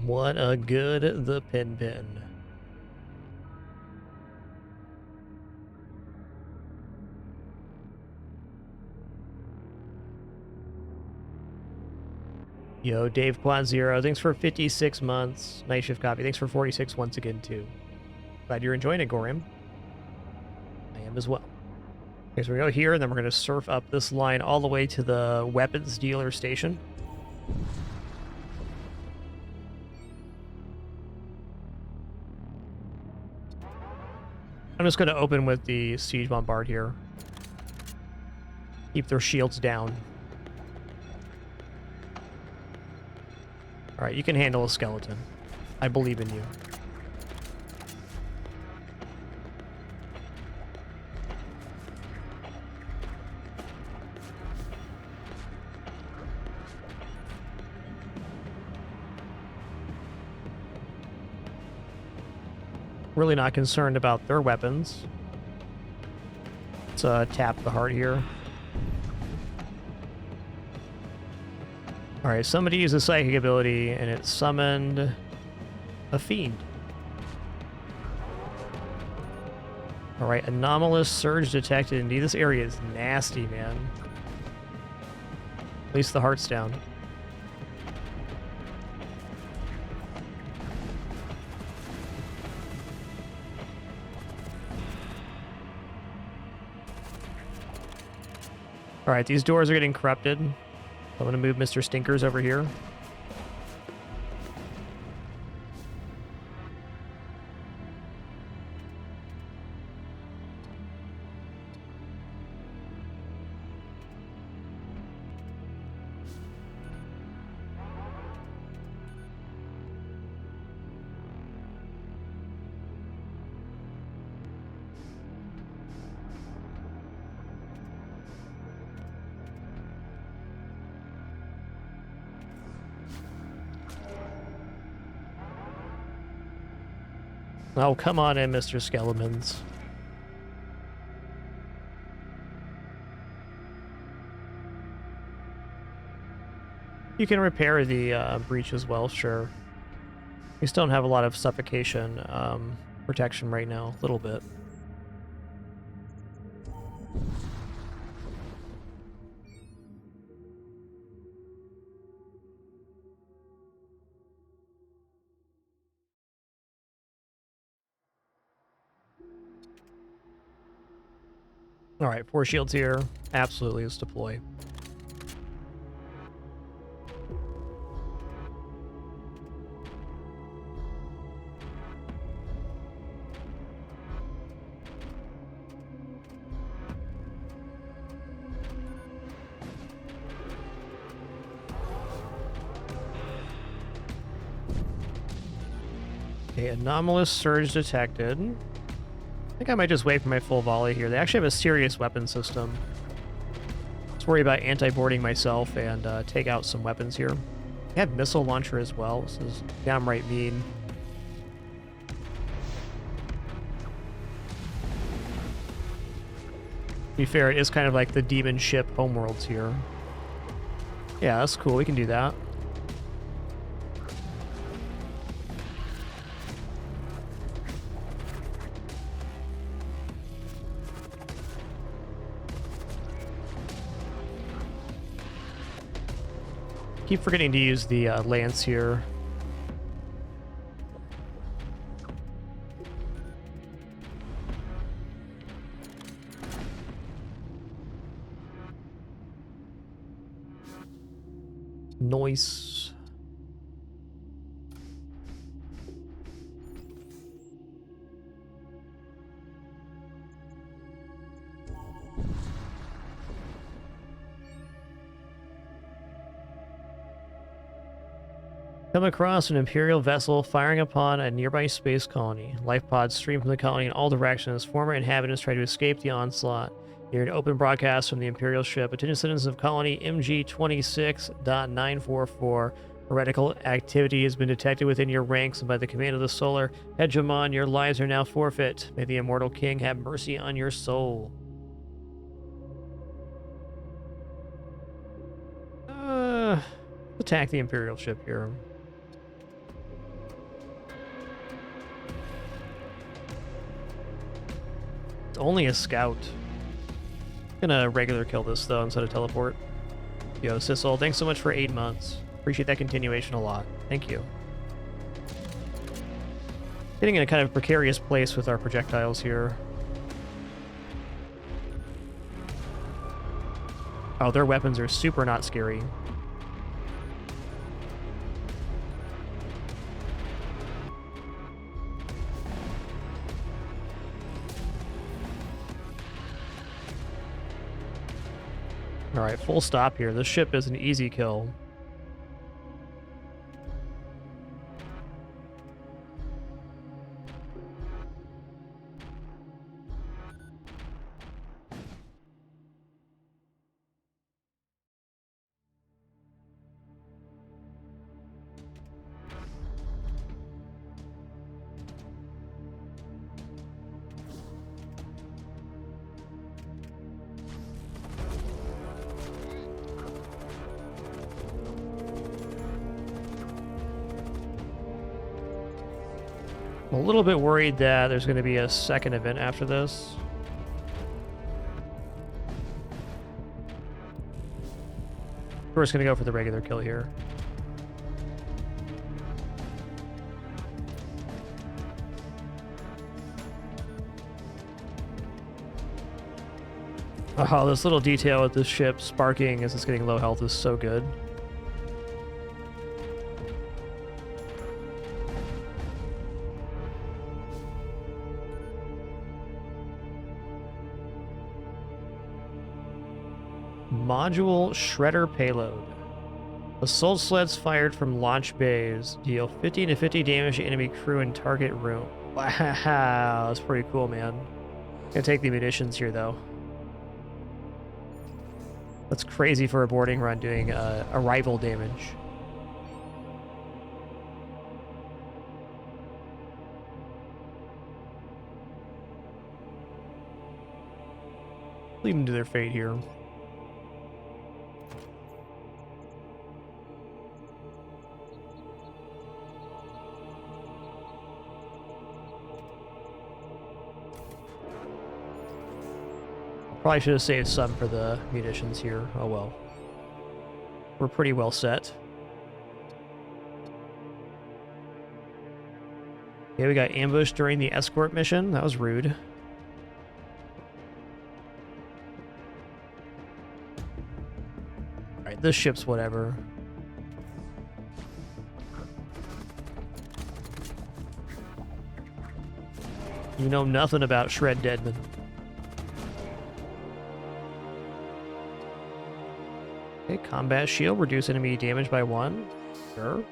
What a good the Pin Pin. Yo, Dave Quad Zero, thanks for 56 months. Night Shift Copy, thanks for 46 once again, too. Glad you're enjoying it, Gorim. I am as well. Okay, so we go here, and then we're going to surf up this line all the way to the weapons dealer station. I'm just going to open with the Siege Bombard here. Keep their shields down. Alright, you can handle a skeleton. I believe in you. Really not concerned about their weapons. Let's tap the heart here. Alright, somebody used a psychic ability and it summoned a fiend. Alright, anomalous surge detected. Indeed, this area is nasty, man. At least the heart's down. Alright, these doors are getting corrupted. I'm gonna move Mr. Stinkers over here. Oh, come on in, Mr. Skelemans. You can repair the breach as well, sure. We still don't have a lot of suffocation protection right now, a little bit. All right, 4 shields here. Absolutely, let's deploy. Okay, anomalous surge detected. I think I might just wait for my full volley here. They actually have a serious weapon system. Let's worry about anti-boarding myself and take out some weapons here. They have missile launcher as well. This is downright mean. To be fair, it is kind of like the demon ship homeworlds here. Yeah, that's cool. We can do that. Keep forgetting to use the lance here. Noise. Come across an Imperial vessel firing upon a nearby space colony. Life pods stream from the colony in all directions. Former inhabitants try to escape the onslaught. Hear an open broadcast from the Imperial ship. Attention citizens of colony MG26.944. Heretical activity has been detected within your ranks, and by the command of the Solar Hegemon, your lives are now forfeit. May the Immortal King have mercy on your soul. Attack the Imperial ship here. It's only a scout. I'm gonna regular kill this though instead of teleport. Yo, Sissel, thanks so much for 8 months. Appreciate that continuation a lot. Thank you. Getting in a kind of precarious place with our projectiles here. Oh, their weapons are super not scary. Alright, full stop here. This ship is an easy kill. I'm a little bit worried that there's going to be a second event after this. We're just going to go for the regular kill here. Oh, this little detail with this ship sparking as it's getting low health is so good. Module Shredder Payload. Assault sleds fired from launch bays deal 50 to 50 damage to enemy crew and target room. Wow, that's pretty cool, man. Gonna take the munitions here, though. That's crazy for a boarding run doing arrival damage. Leave them to their fate here. Probably should have saved some for the munitions here. Oh well. We're pretty well set. Okay, we got ambushed during the escort mission. That was rude. Alright, this ship's whatever. You know nothing about Shred Deadman. Okay, combat shield, reduce enemy damage by 1. Sure.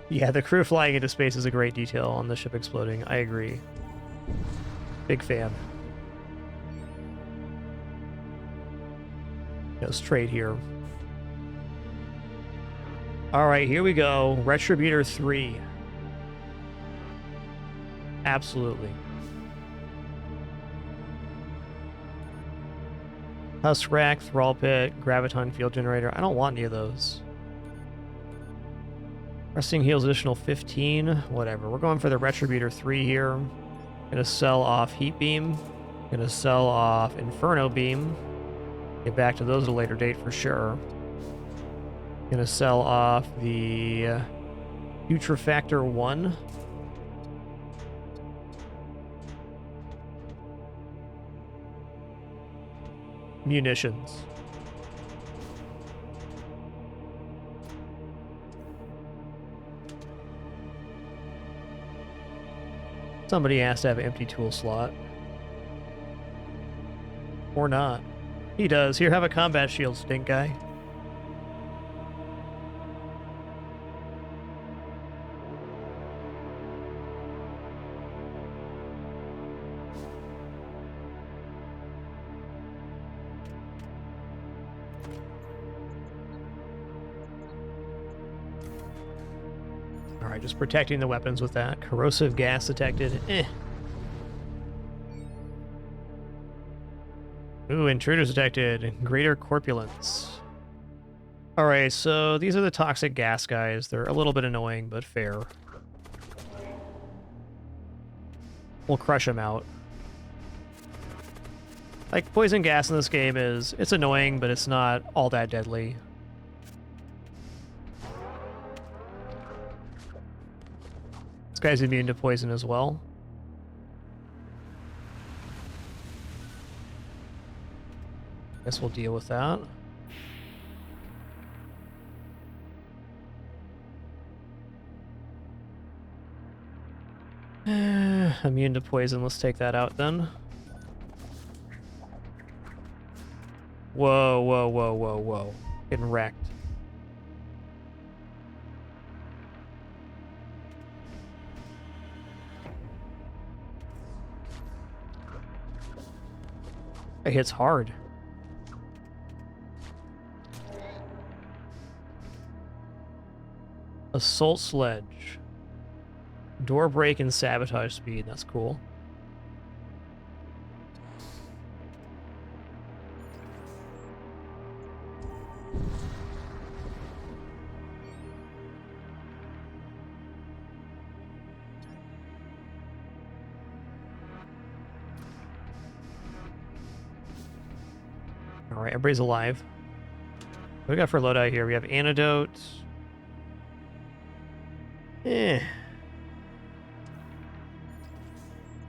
Yeah, the crew flying into space is a great detail on the ship exploding. I agree. Big fan. Let's trade here. Alright, here we go. Retributor 3. Absolutely. Husk Rack, Thrall Pit, Graviton Field Generator. I don't want any of those. Resting Heals additional 15. Whatever. We're going for the Retributor 3 here. Gonna sell off Heat Beam. Gonna sell off Inferno Beam. Get back to those at a later date for sure. Gonna sell off the Putrefactor 1. Munitions. Somebody has to have an empty tool slot. Or not. He does. Here, have a combat shield, stink guy. Alright, just protecting the weapons with that. Corrosive gas detected. Ooh, intruders detected. Greater corpulence. Alright, so these are the toxic gas guys. They're a little bit annoying, but fair. We'll crush them out. Like, poison gas in this game it's annoying, but it's not all that deadly. This guy's immune to poison as well. Guess we'll deal with that. Immune to poison, let's take that out then. Whoa, whoa, whoa, whoa, whoa. Getting wrecked. It hits hard. Assault sledge. Door break and sabotage speed. That's cool. Alright, everybody's alive. What do we got for loadout here? We have antidote.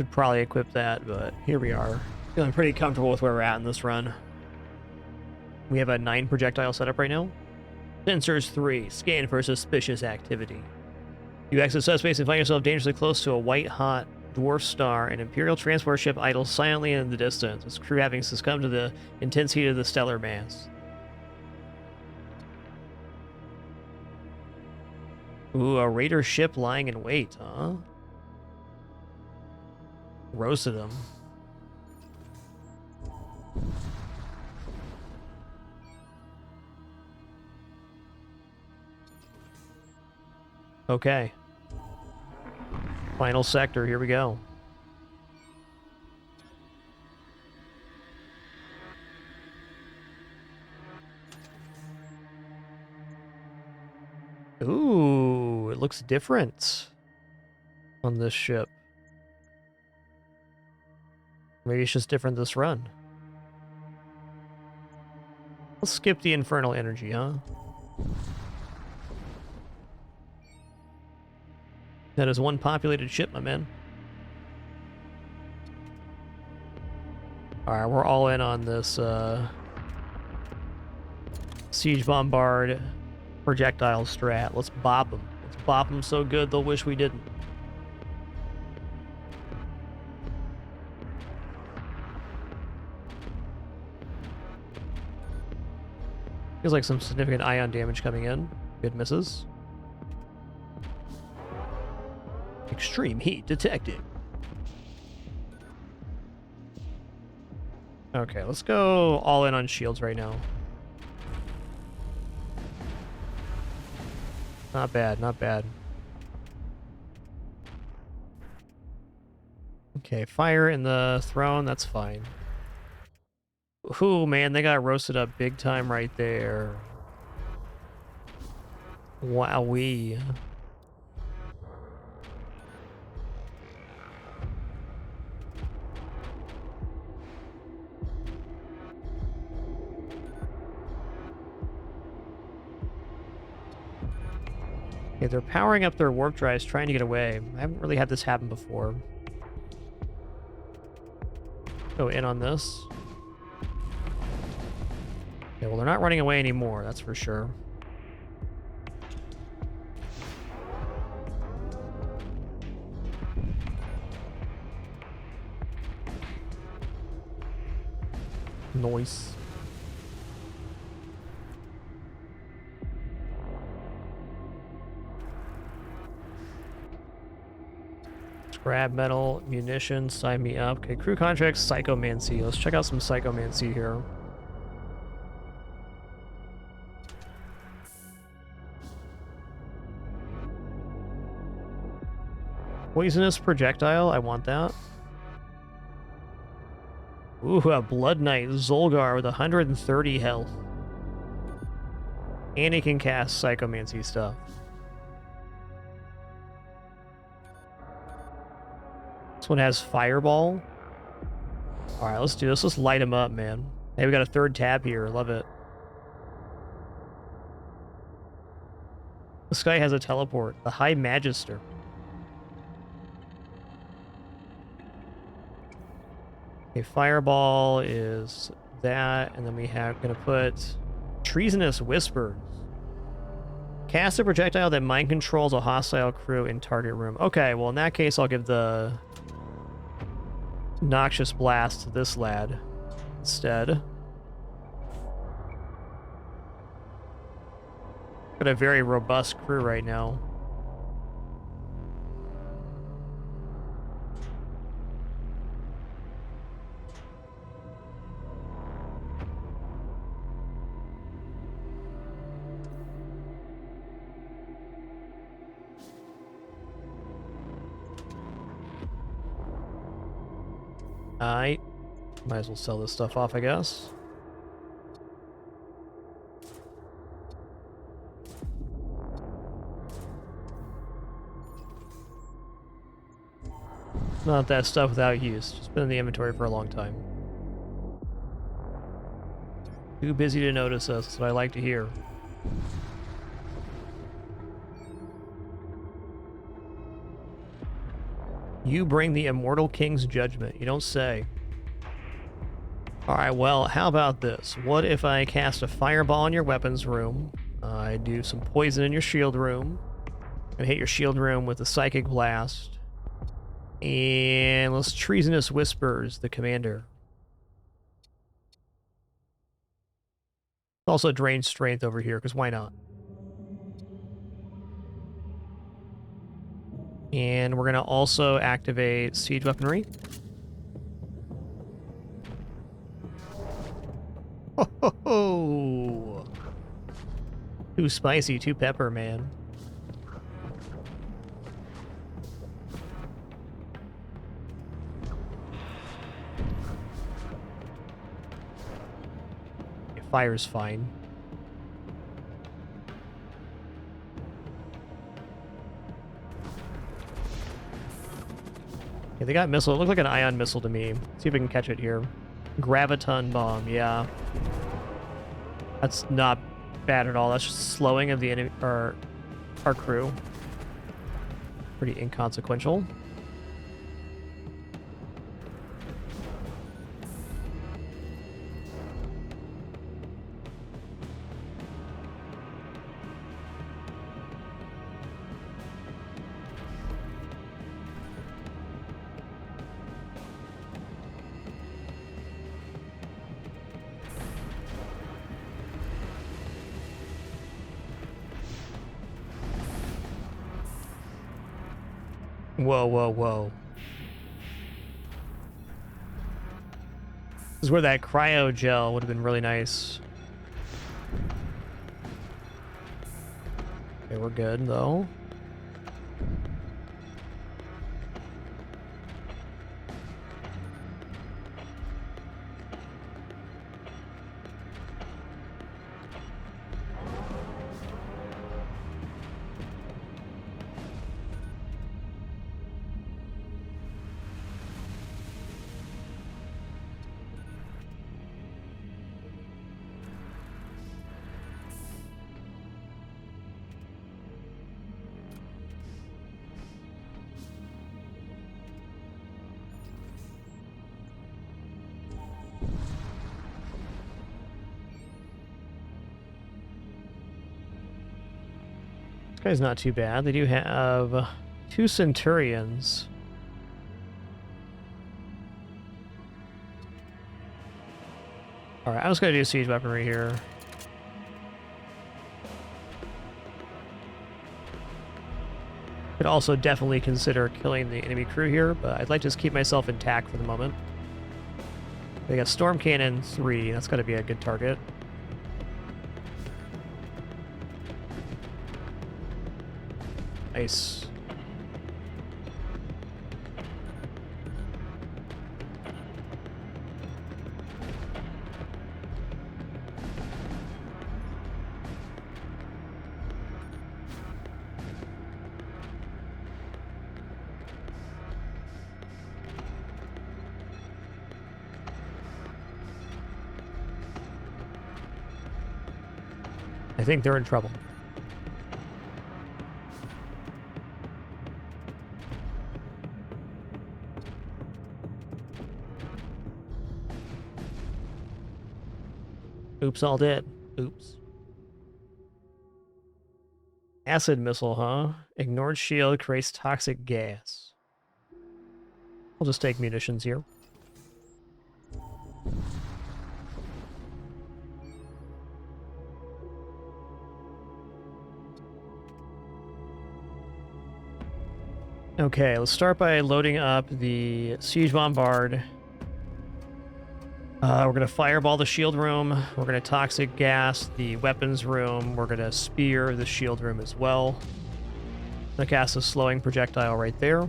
Could probably equip that, but here we are. Feeling pretty comfortable with where we're at in this run. We have a 9 projectile setup right now. Sensors 3. Scan for suspicious activity. You exit subspace and find yourself dangerously close to a white-hot dwarf star. An Imperial transport ship idles silently in the distance, its crew having succumbed to the intense heat of the stellar mass. Ooh, a raider ship lying in wait, huh? Roasted them. Okay. Final sector, here we go. Ooh, it looks different on this ship. Maybe it's just different this run. Let's skip the infernal energy, huh? That is one populated ship, my man. Alright, we're all in on this siege bombard projectile strat. Let's bop them. Let's bop them so good they'll wish we didn't. Feels like some significant ion damage coming in. Good misses. Extreme heat detected. Okay, let's go all in on shields right now. Not bad, not bad. Okay, fire in the throne, that's fine. Ooh, man, they got roasted up big time right there. Wowee. Okay, they're powering up their warp drives, trying to get away. I haven't really had this happen before. Go in on this. Okay, well, they're not running away anymore, that's for sure. Nice. Scrap metal, munitions, sign me up. Okay, crew contracts, psychomancy. Let's check out some psychomancy here. Poisonous projectile, I want that. Ooh, a Blood Knight Zolgar with 130 health. And he can cast psychomancy stuff. This one has Fireball. Alright, let's do this. Let's light him up, man. Hey, we got a third tab here. Love it. This guy has a teleport. The High Magister. Okay, Fireball is that, and then we have gonna put Treasonous Whispers. Cast a projectile that mind controls a hostile crew in target room. Okay, well in that case I'll give the Noxious Blast to this lad instead. Got a very robust crew right now. Alright. Might as well sell this stuff off, I guess. Not that stuff without use. Just been in the inventory for a long time. Too busy to notice us. That's what I like to hear. You bring the immortal king's judgment. You don't say. Alright, well, how about this? What if I cast a fireball in your weapons room? I do some poison in your shield room. I hit your shield room with a psychic blast. And let's treasonous whispers the commander. Also drain strength over here, because why not? And we're going to also activate siege weaponry. Ho ho ho! Too spicy, too pepper, man. Fire's fine. Yeah, they got missile. It looked like an ion missile to me. See if we can catch it here. Graviton bomb, yeah. That's not bad at all. That's just slowing of the enemy, or our crew. Pretty inconsequential. Whoa, whoa, whoa. This is where that cryo gel would have been really nice. Okay, we're good, though. Guy's not too bad. They do have 2 Centurions. Alright, I'm just gonna do siege weaponry here. Could also definitely consider killing the enemy crew here, but I'd like to just keep myself intact for the moment. They got Storm Cannon 3. That's gotta be a good target. Nice. I think they're in trouble. Oops, all dead. Oops. Acid missile, huh? Ignored shield creates toxic gas. I'll just take munitions here. Okay, let's start by loading up the Siege Bombard. We're going to fireball the shield room. We're going to toxic gas the weapons room. We're going to spear the shield room as well. I'm going to cast a slowing projectile right there.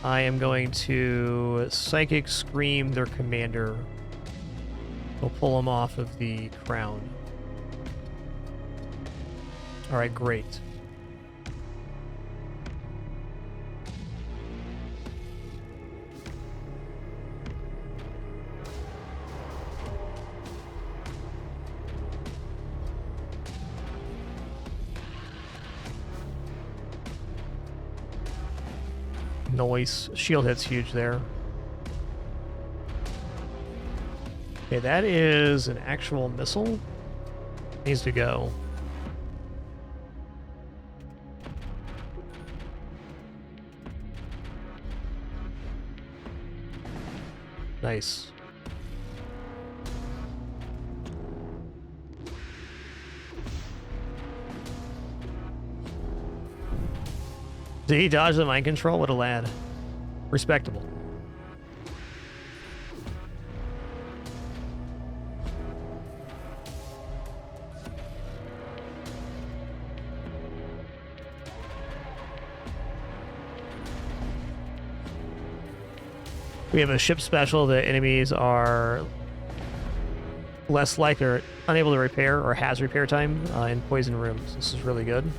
I am going to Psychic Scream their commander. We'll pull him off of the crown. Alright, great. Noise. Shield hit's huge there. Okay, that is an actual missile. Needs to go. Nice. Did he dodge the mind control? What a lad. Respectable. We have a ship special that enemies are less likely or unable to repair or has repair time in poison rooms. This is really good.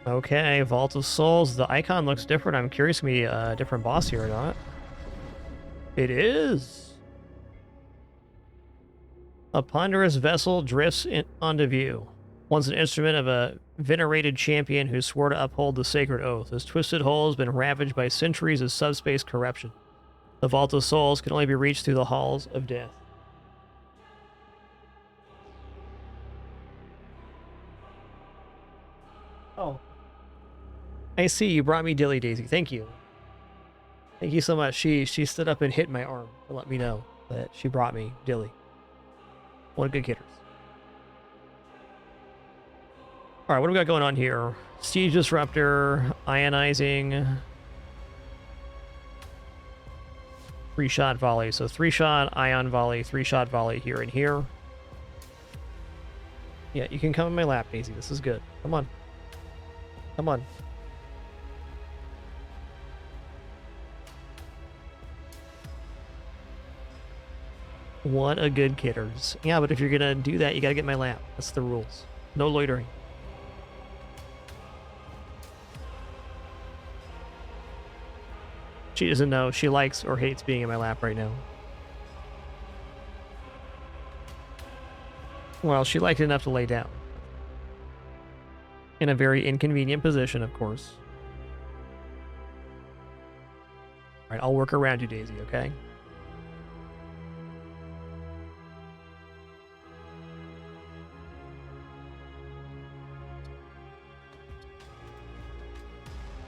Okay, Vault of Souls. The icon looks different. I'm curious if we a different boss here or not. It is. A ponderous vessel drifts onto view. Once an instrument of a venerated champion who swore to uphold the sacred oath. This twisted hull has been ravaged by centuries of subspace corruption. The Vault of Souls can only be reached through the halls of death. Oh. I see, you brought me Dilly Daisy. Thank you. Thank you so much. She stood up and hit my arm to let me know that she brought me Dilly. One good kidders. Alright, what do we got going on here? Siege Disruptor, ionizing. 3-shot volley. So 3-shot, ion volley, 3-shot volley here and here. Yeah, you can come in my lap, Daisy. This is good. Come on. Come on. What a good kidders. Yeah, but if you're gonna do that, you gotta get my lap. That's the rules. No loitering. She doesn't know. She likes or hates being in my lap right now. Well, she liked it enough to lay down. In a very inconvenient position, of course. Alright, I'll work around you, Daisy, okay?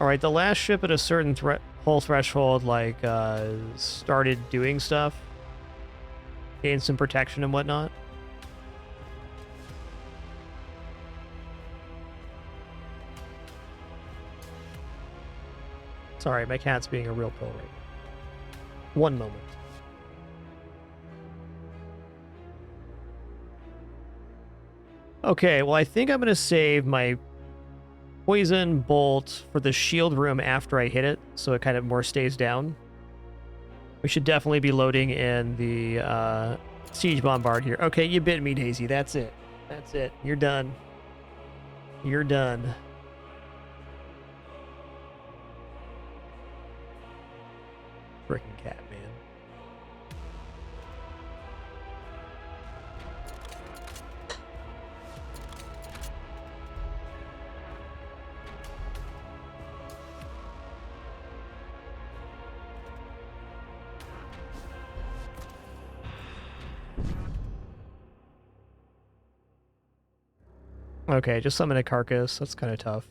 Alright, the last ship at a certain hull threshold, like, started doing stuff. Gained some protection and whatnot. Sorry, my cat's being a real pill right now. One moment. Okay, well, I think I'm going to save my poison bolt for the shield room after I hit it, so it kind of more stays down. We should definitely be loading in the siege bombard here. Okay, you bit me, Daisy. That's it. That's it. You're done. You're done. Frickin' cat, man. Okay, just summon a carcass. That's kind of tough.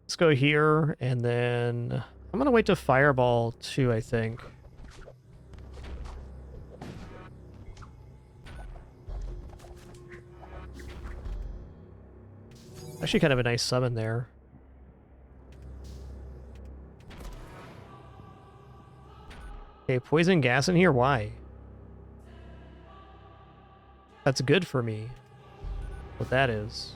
Let's go here, and then I'm going to wait to fireball too, I think. Actually kind of a nice summon there. Okay, poison gas in here? Why? That's good for me. What that is.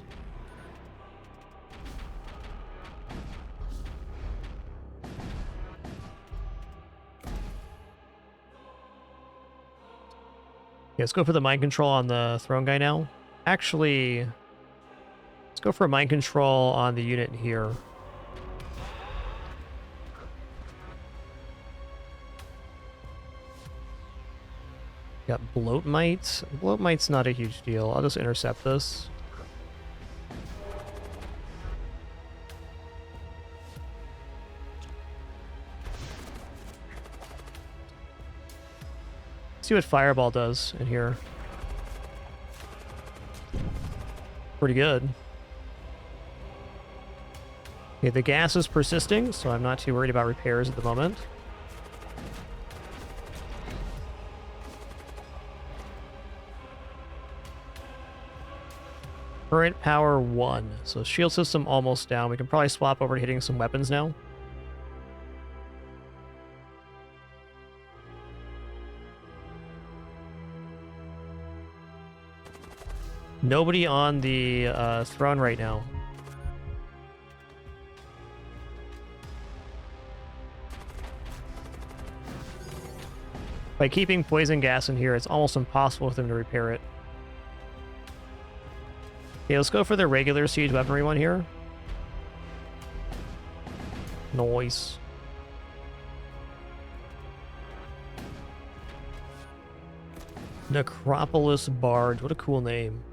Yeah, let's go for the mind control on the throne guy now. Actually, let's go for mind control on the unit here. Got bloat mites. Bloat mites not a huge deal. I'll just intercept this. See what fireball does in here. Pretty good. Okay, the gas is persisting, so I'm not too worried about repairs at the moment. Current power 1. So shield system almost down. We can probably swap over to hitting some weapons now. Nobody on the throne right now. By keeping poison gas in here, it's almost impossible for them to repair it. Okay, let's go for the regular siege weaponry one here. Nice. Necropolis Bard. What a cool name.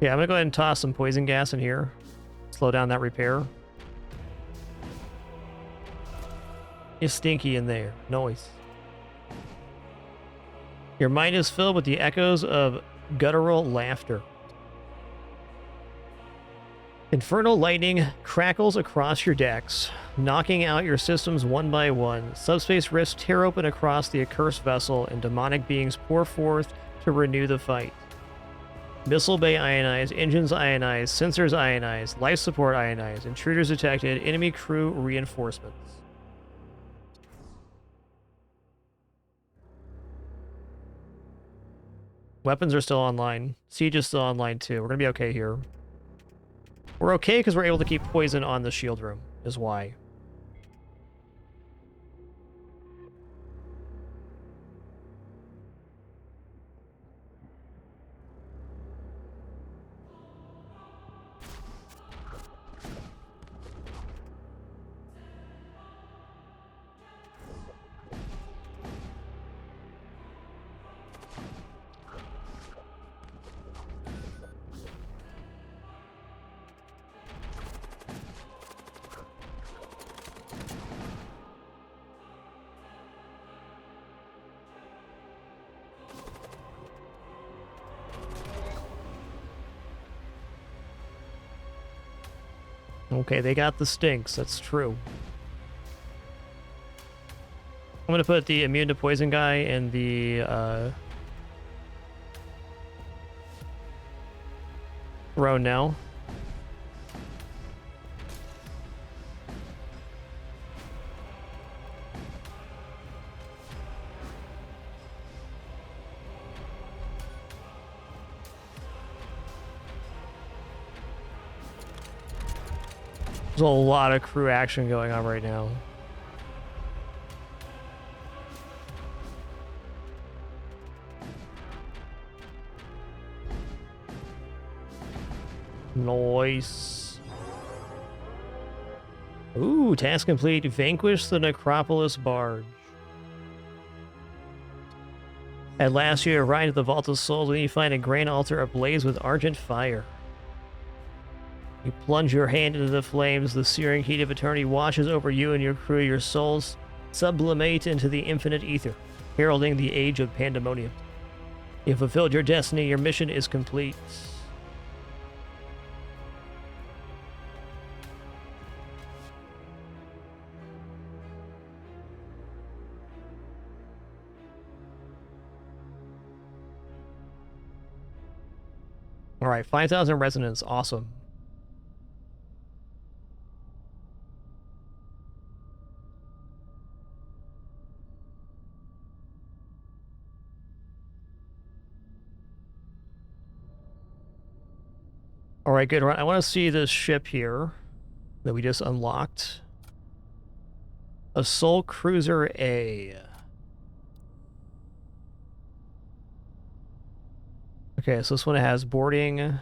Yeah, I'm gonna go ahead and toss some poison gas in here. Slow down that repair. It's stinky in there. Noise. Your mind is filled with the echoes of guttural laughter. Infernal lightning crackles across your decks, knocking out your systems one by one. Subspace rifts tear open across the accursed vessel, and demonic beings pour forth to renew the fight. Missile bay ionized, engines ionized, sensors ionized, life support ionized, intruders detected, enemy crew reinforcements. Weapons are still online. Siege is still online too. We're gonna be okay here. We're okay because we're able to keep poison on the shield room, is why. Okay, they got the stinks. That's true. I'm going to put the immune to poison guy in the throne now. There's a lot of crew action going on right now. Nice. Ooh, task complete. Vanquish the Necropolis Barge. At last you arrive at the Vault of Souls when you find a grand altar ablaze with argent fire. You plunge your hand into the flames, the searing heat of eternity washes over you and your crew, your souls sublimate into the infinite ether, heralding the age of pandemonium. You have fulfilled your destiny, your mission is complete. Alright, 5,000 resonance, awesome. Alright, good. I want to see this ship here that we just unlocked. Assault Cruiser A. Okay, so this one has boarding,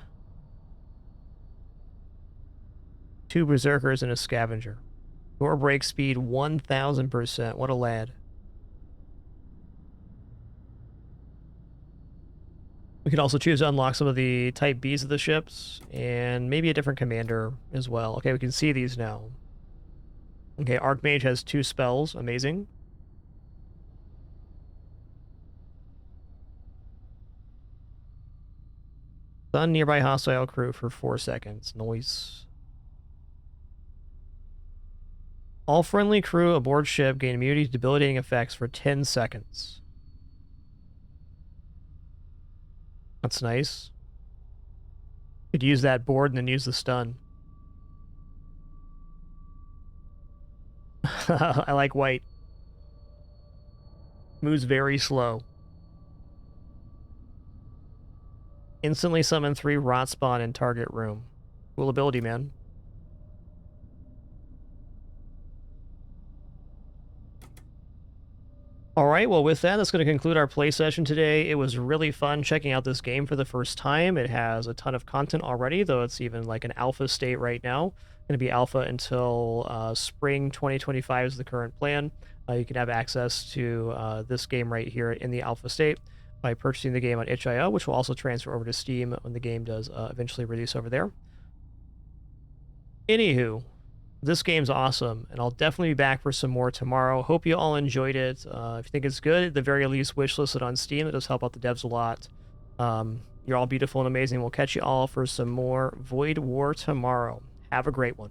2 berserkers, and a scavenger. Door break speed 1000%. What a lad. We can also choose to unlock some of the type Bs of the ships, and maybe a different commander as well. Okay, we can see these now. Okay, Archmage has 2 spells. Amazing. Stun nearby hostile crew for 4 seconds. Noise. All friendly crew aboard ship gain immunity to debilitating effects for 10 seconds. That's nice. Could use that board and then use the stun. I like white. Moves very slow. Instantly summon 3 rot spawn in target room. Cool ability, man. All right, well, with that, that's going to conclude our play session today. It was really fun checking out this game for the first time. It has a ton of content already, though it's even like an alpha state right now. Going to be alpha until spring 2025 is the current plan. You can have access to this game right here in the alpha state by purchasing the game on itch.io, which will also transfer over to Steam when the game does eventually release over there. Anywho, this game's awesome, and I'll definitely be back for some more tomorrow. Hope you all enjoyed it. If you think it's good, at the very least, wishlist it on Steam. It does help out the devs a lot. You're all beautiful and amazing. We'll catch you all for some more Void War tomorrow. Have a great one.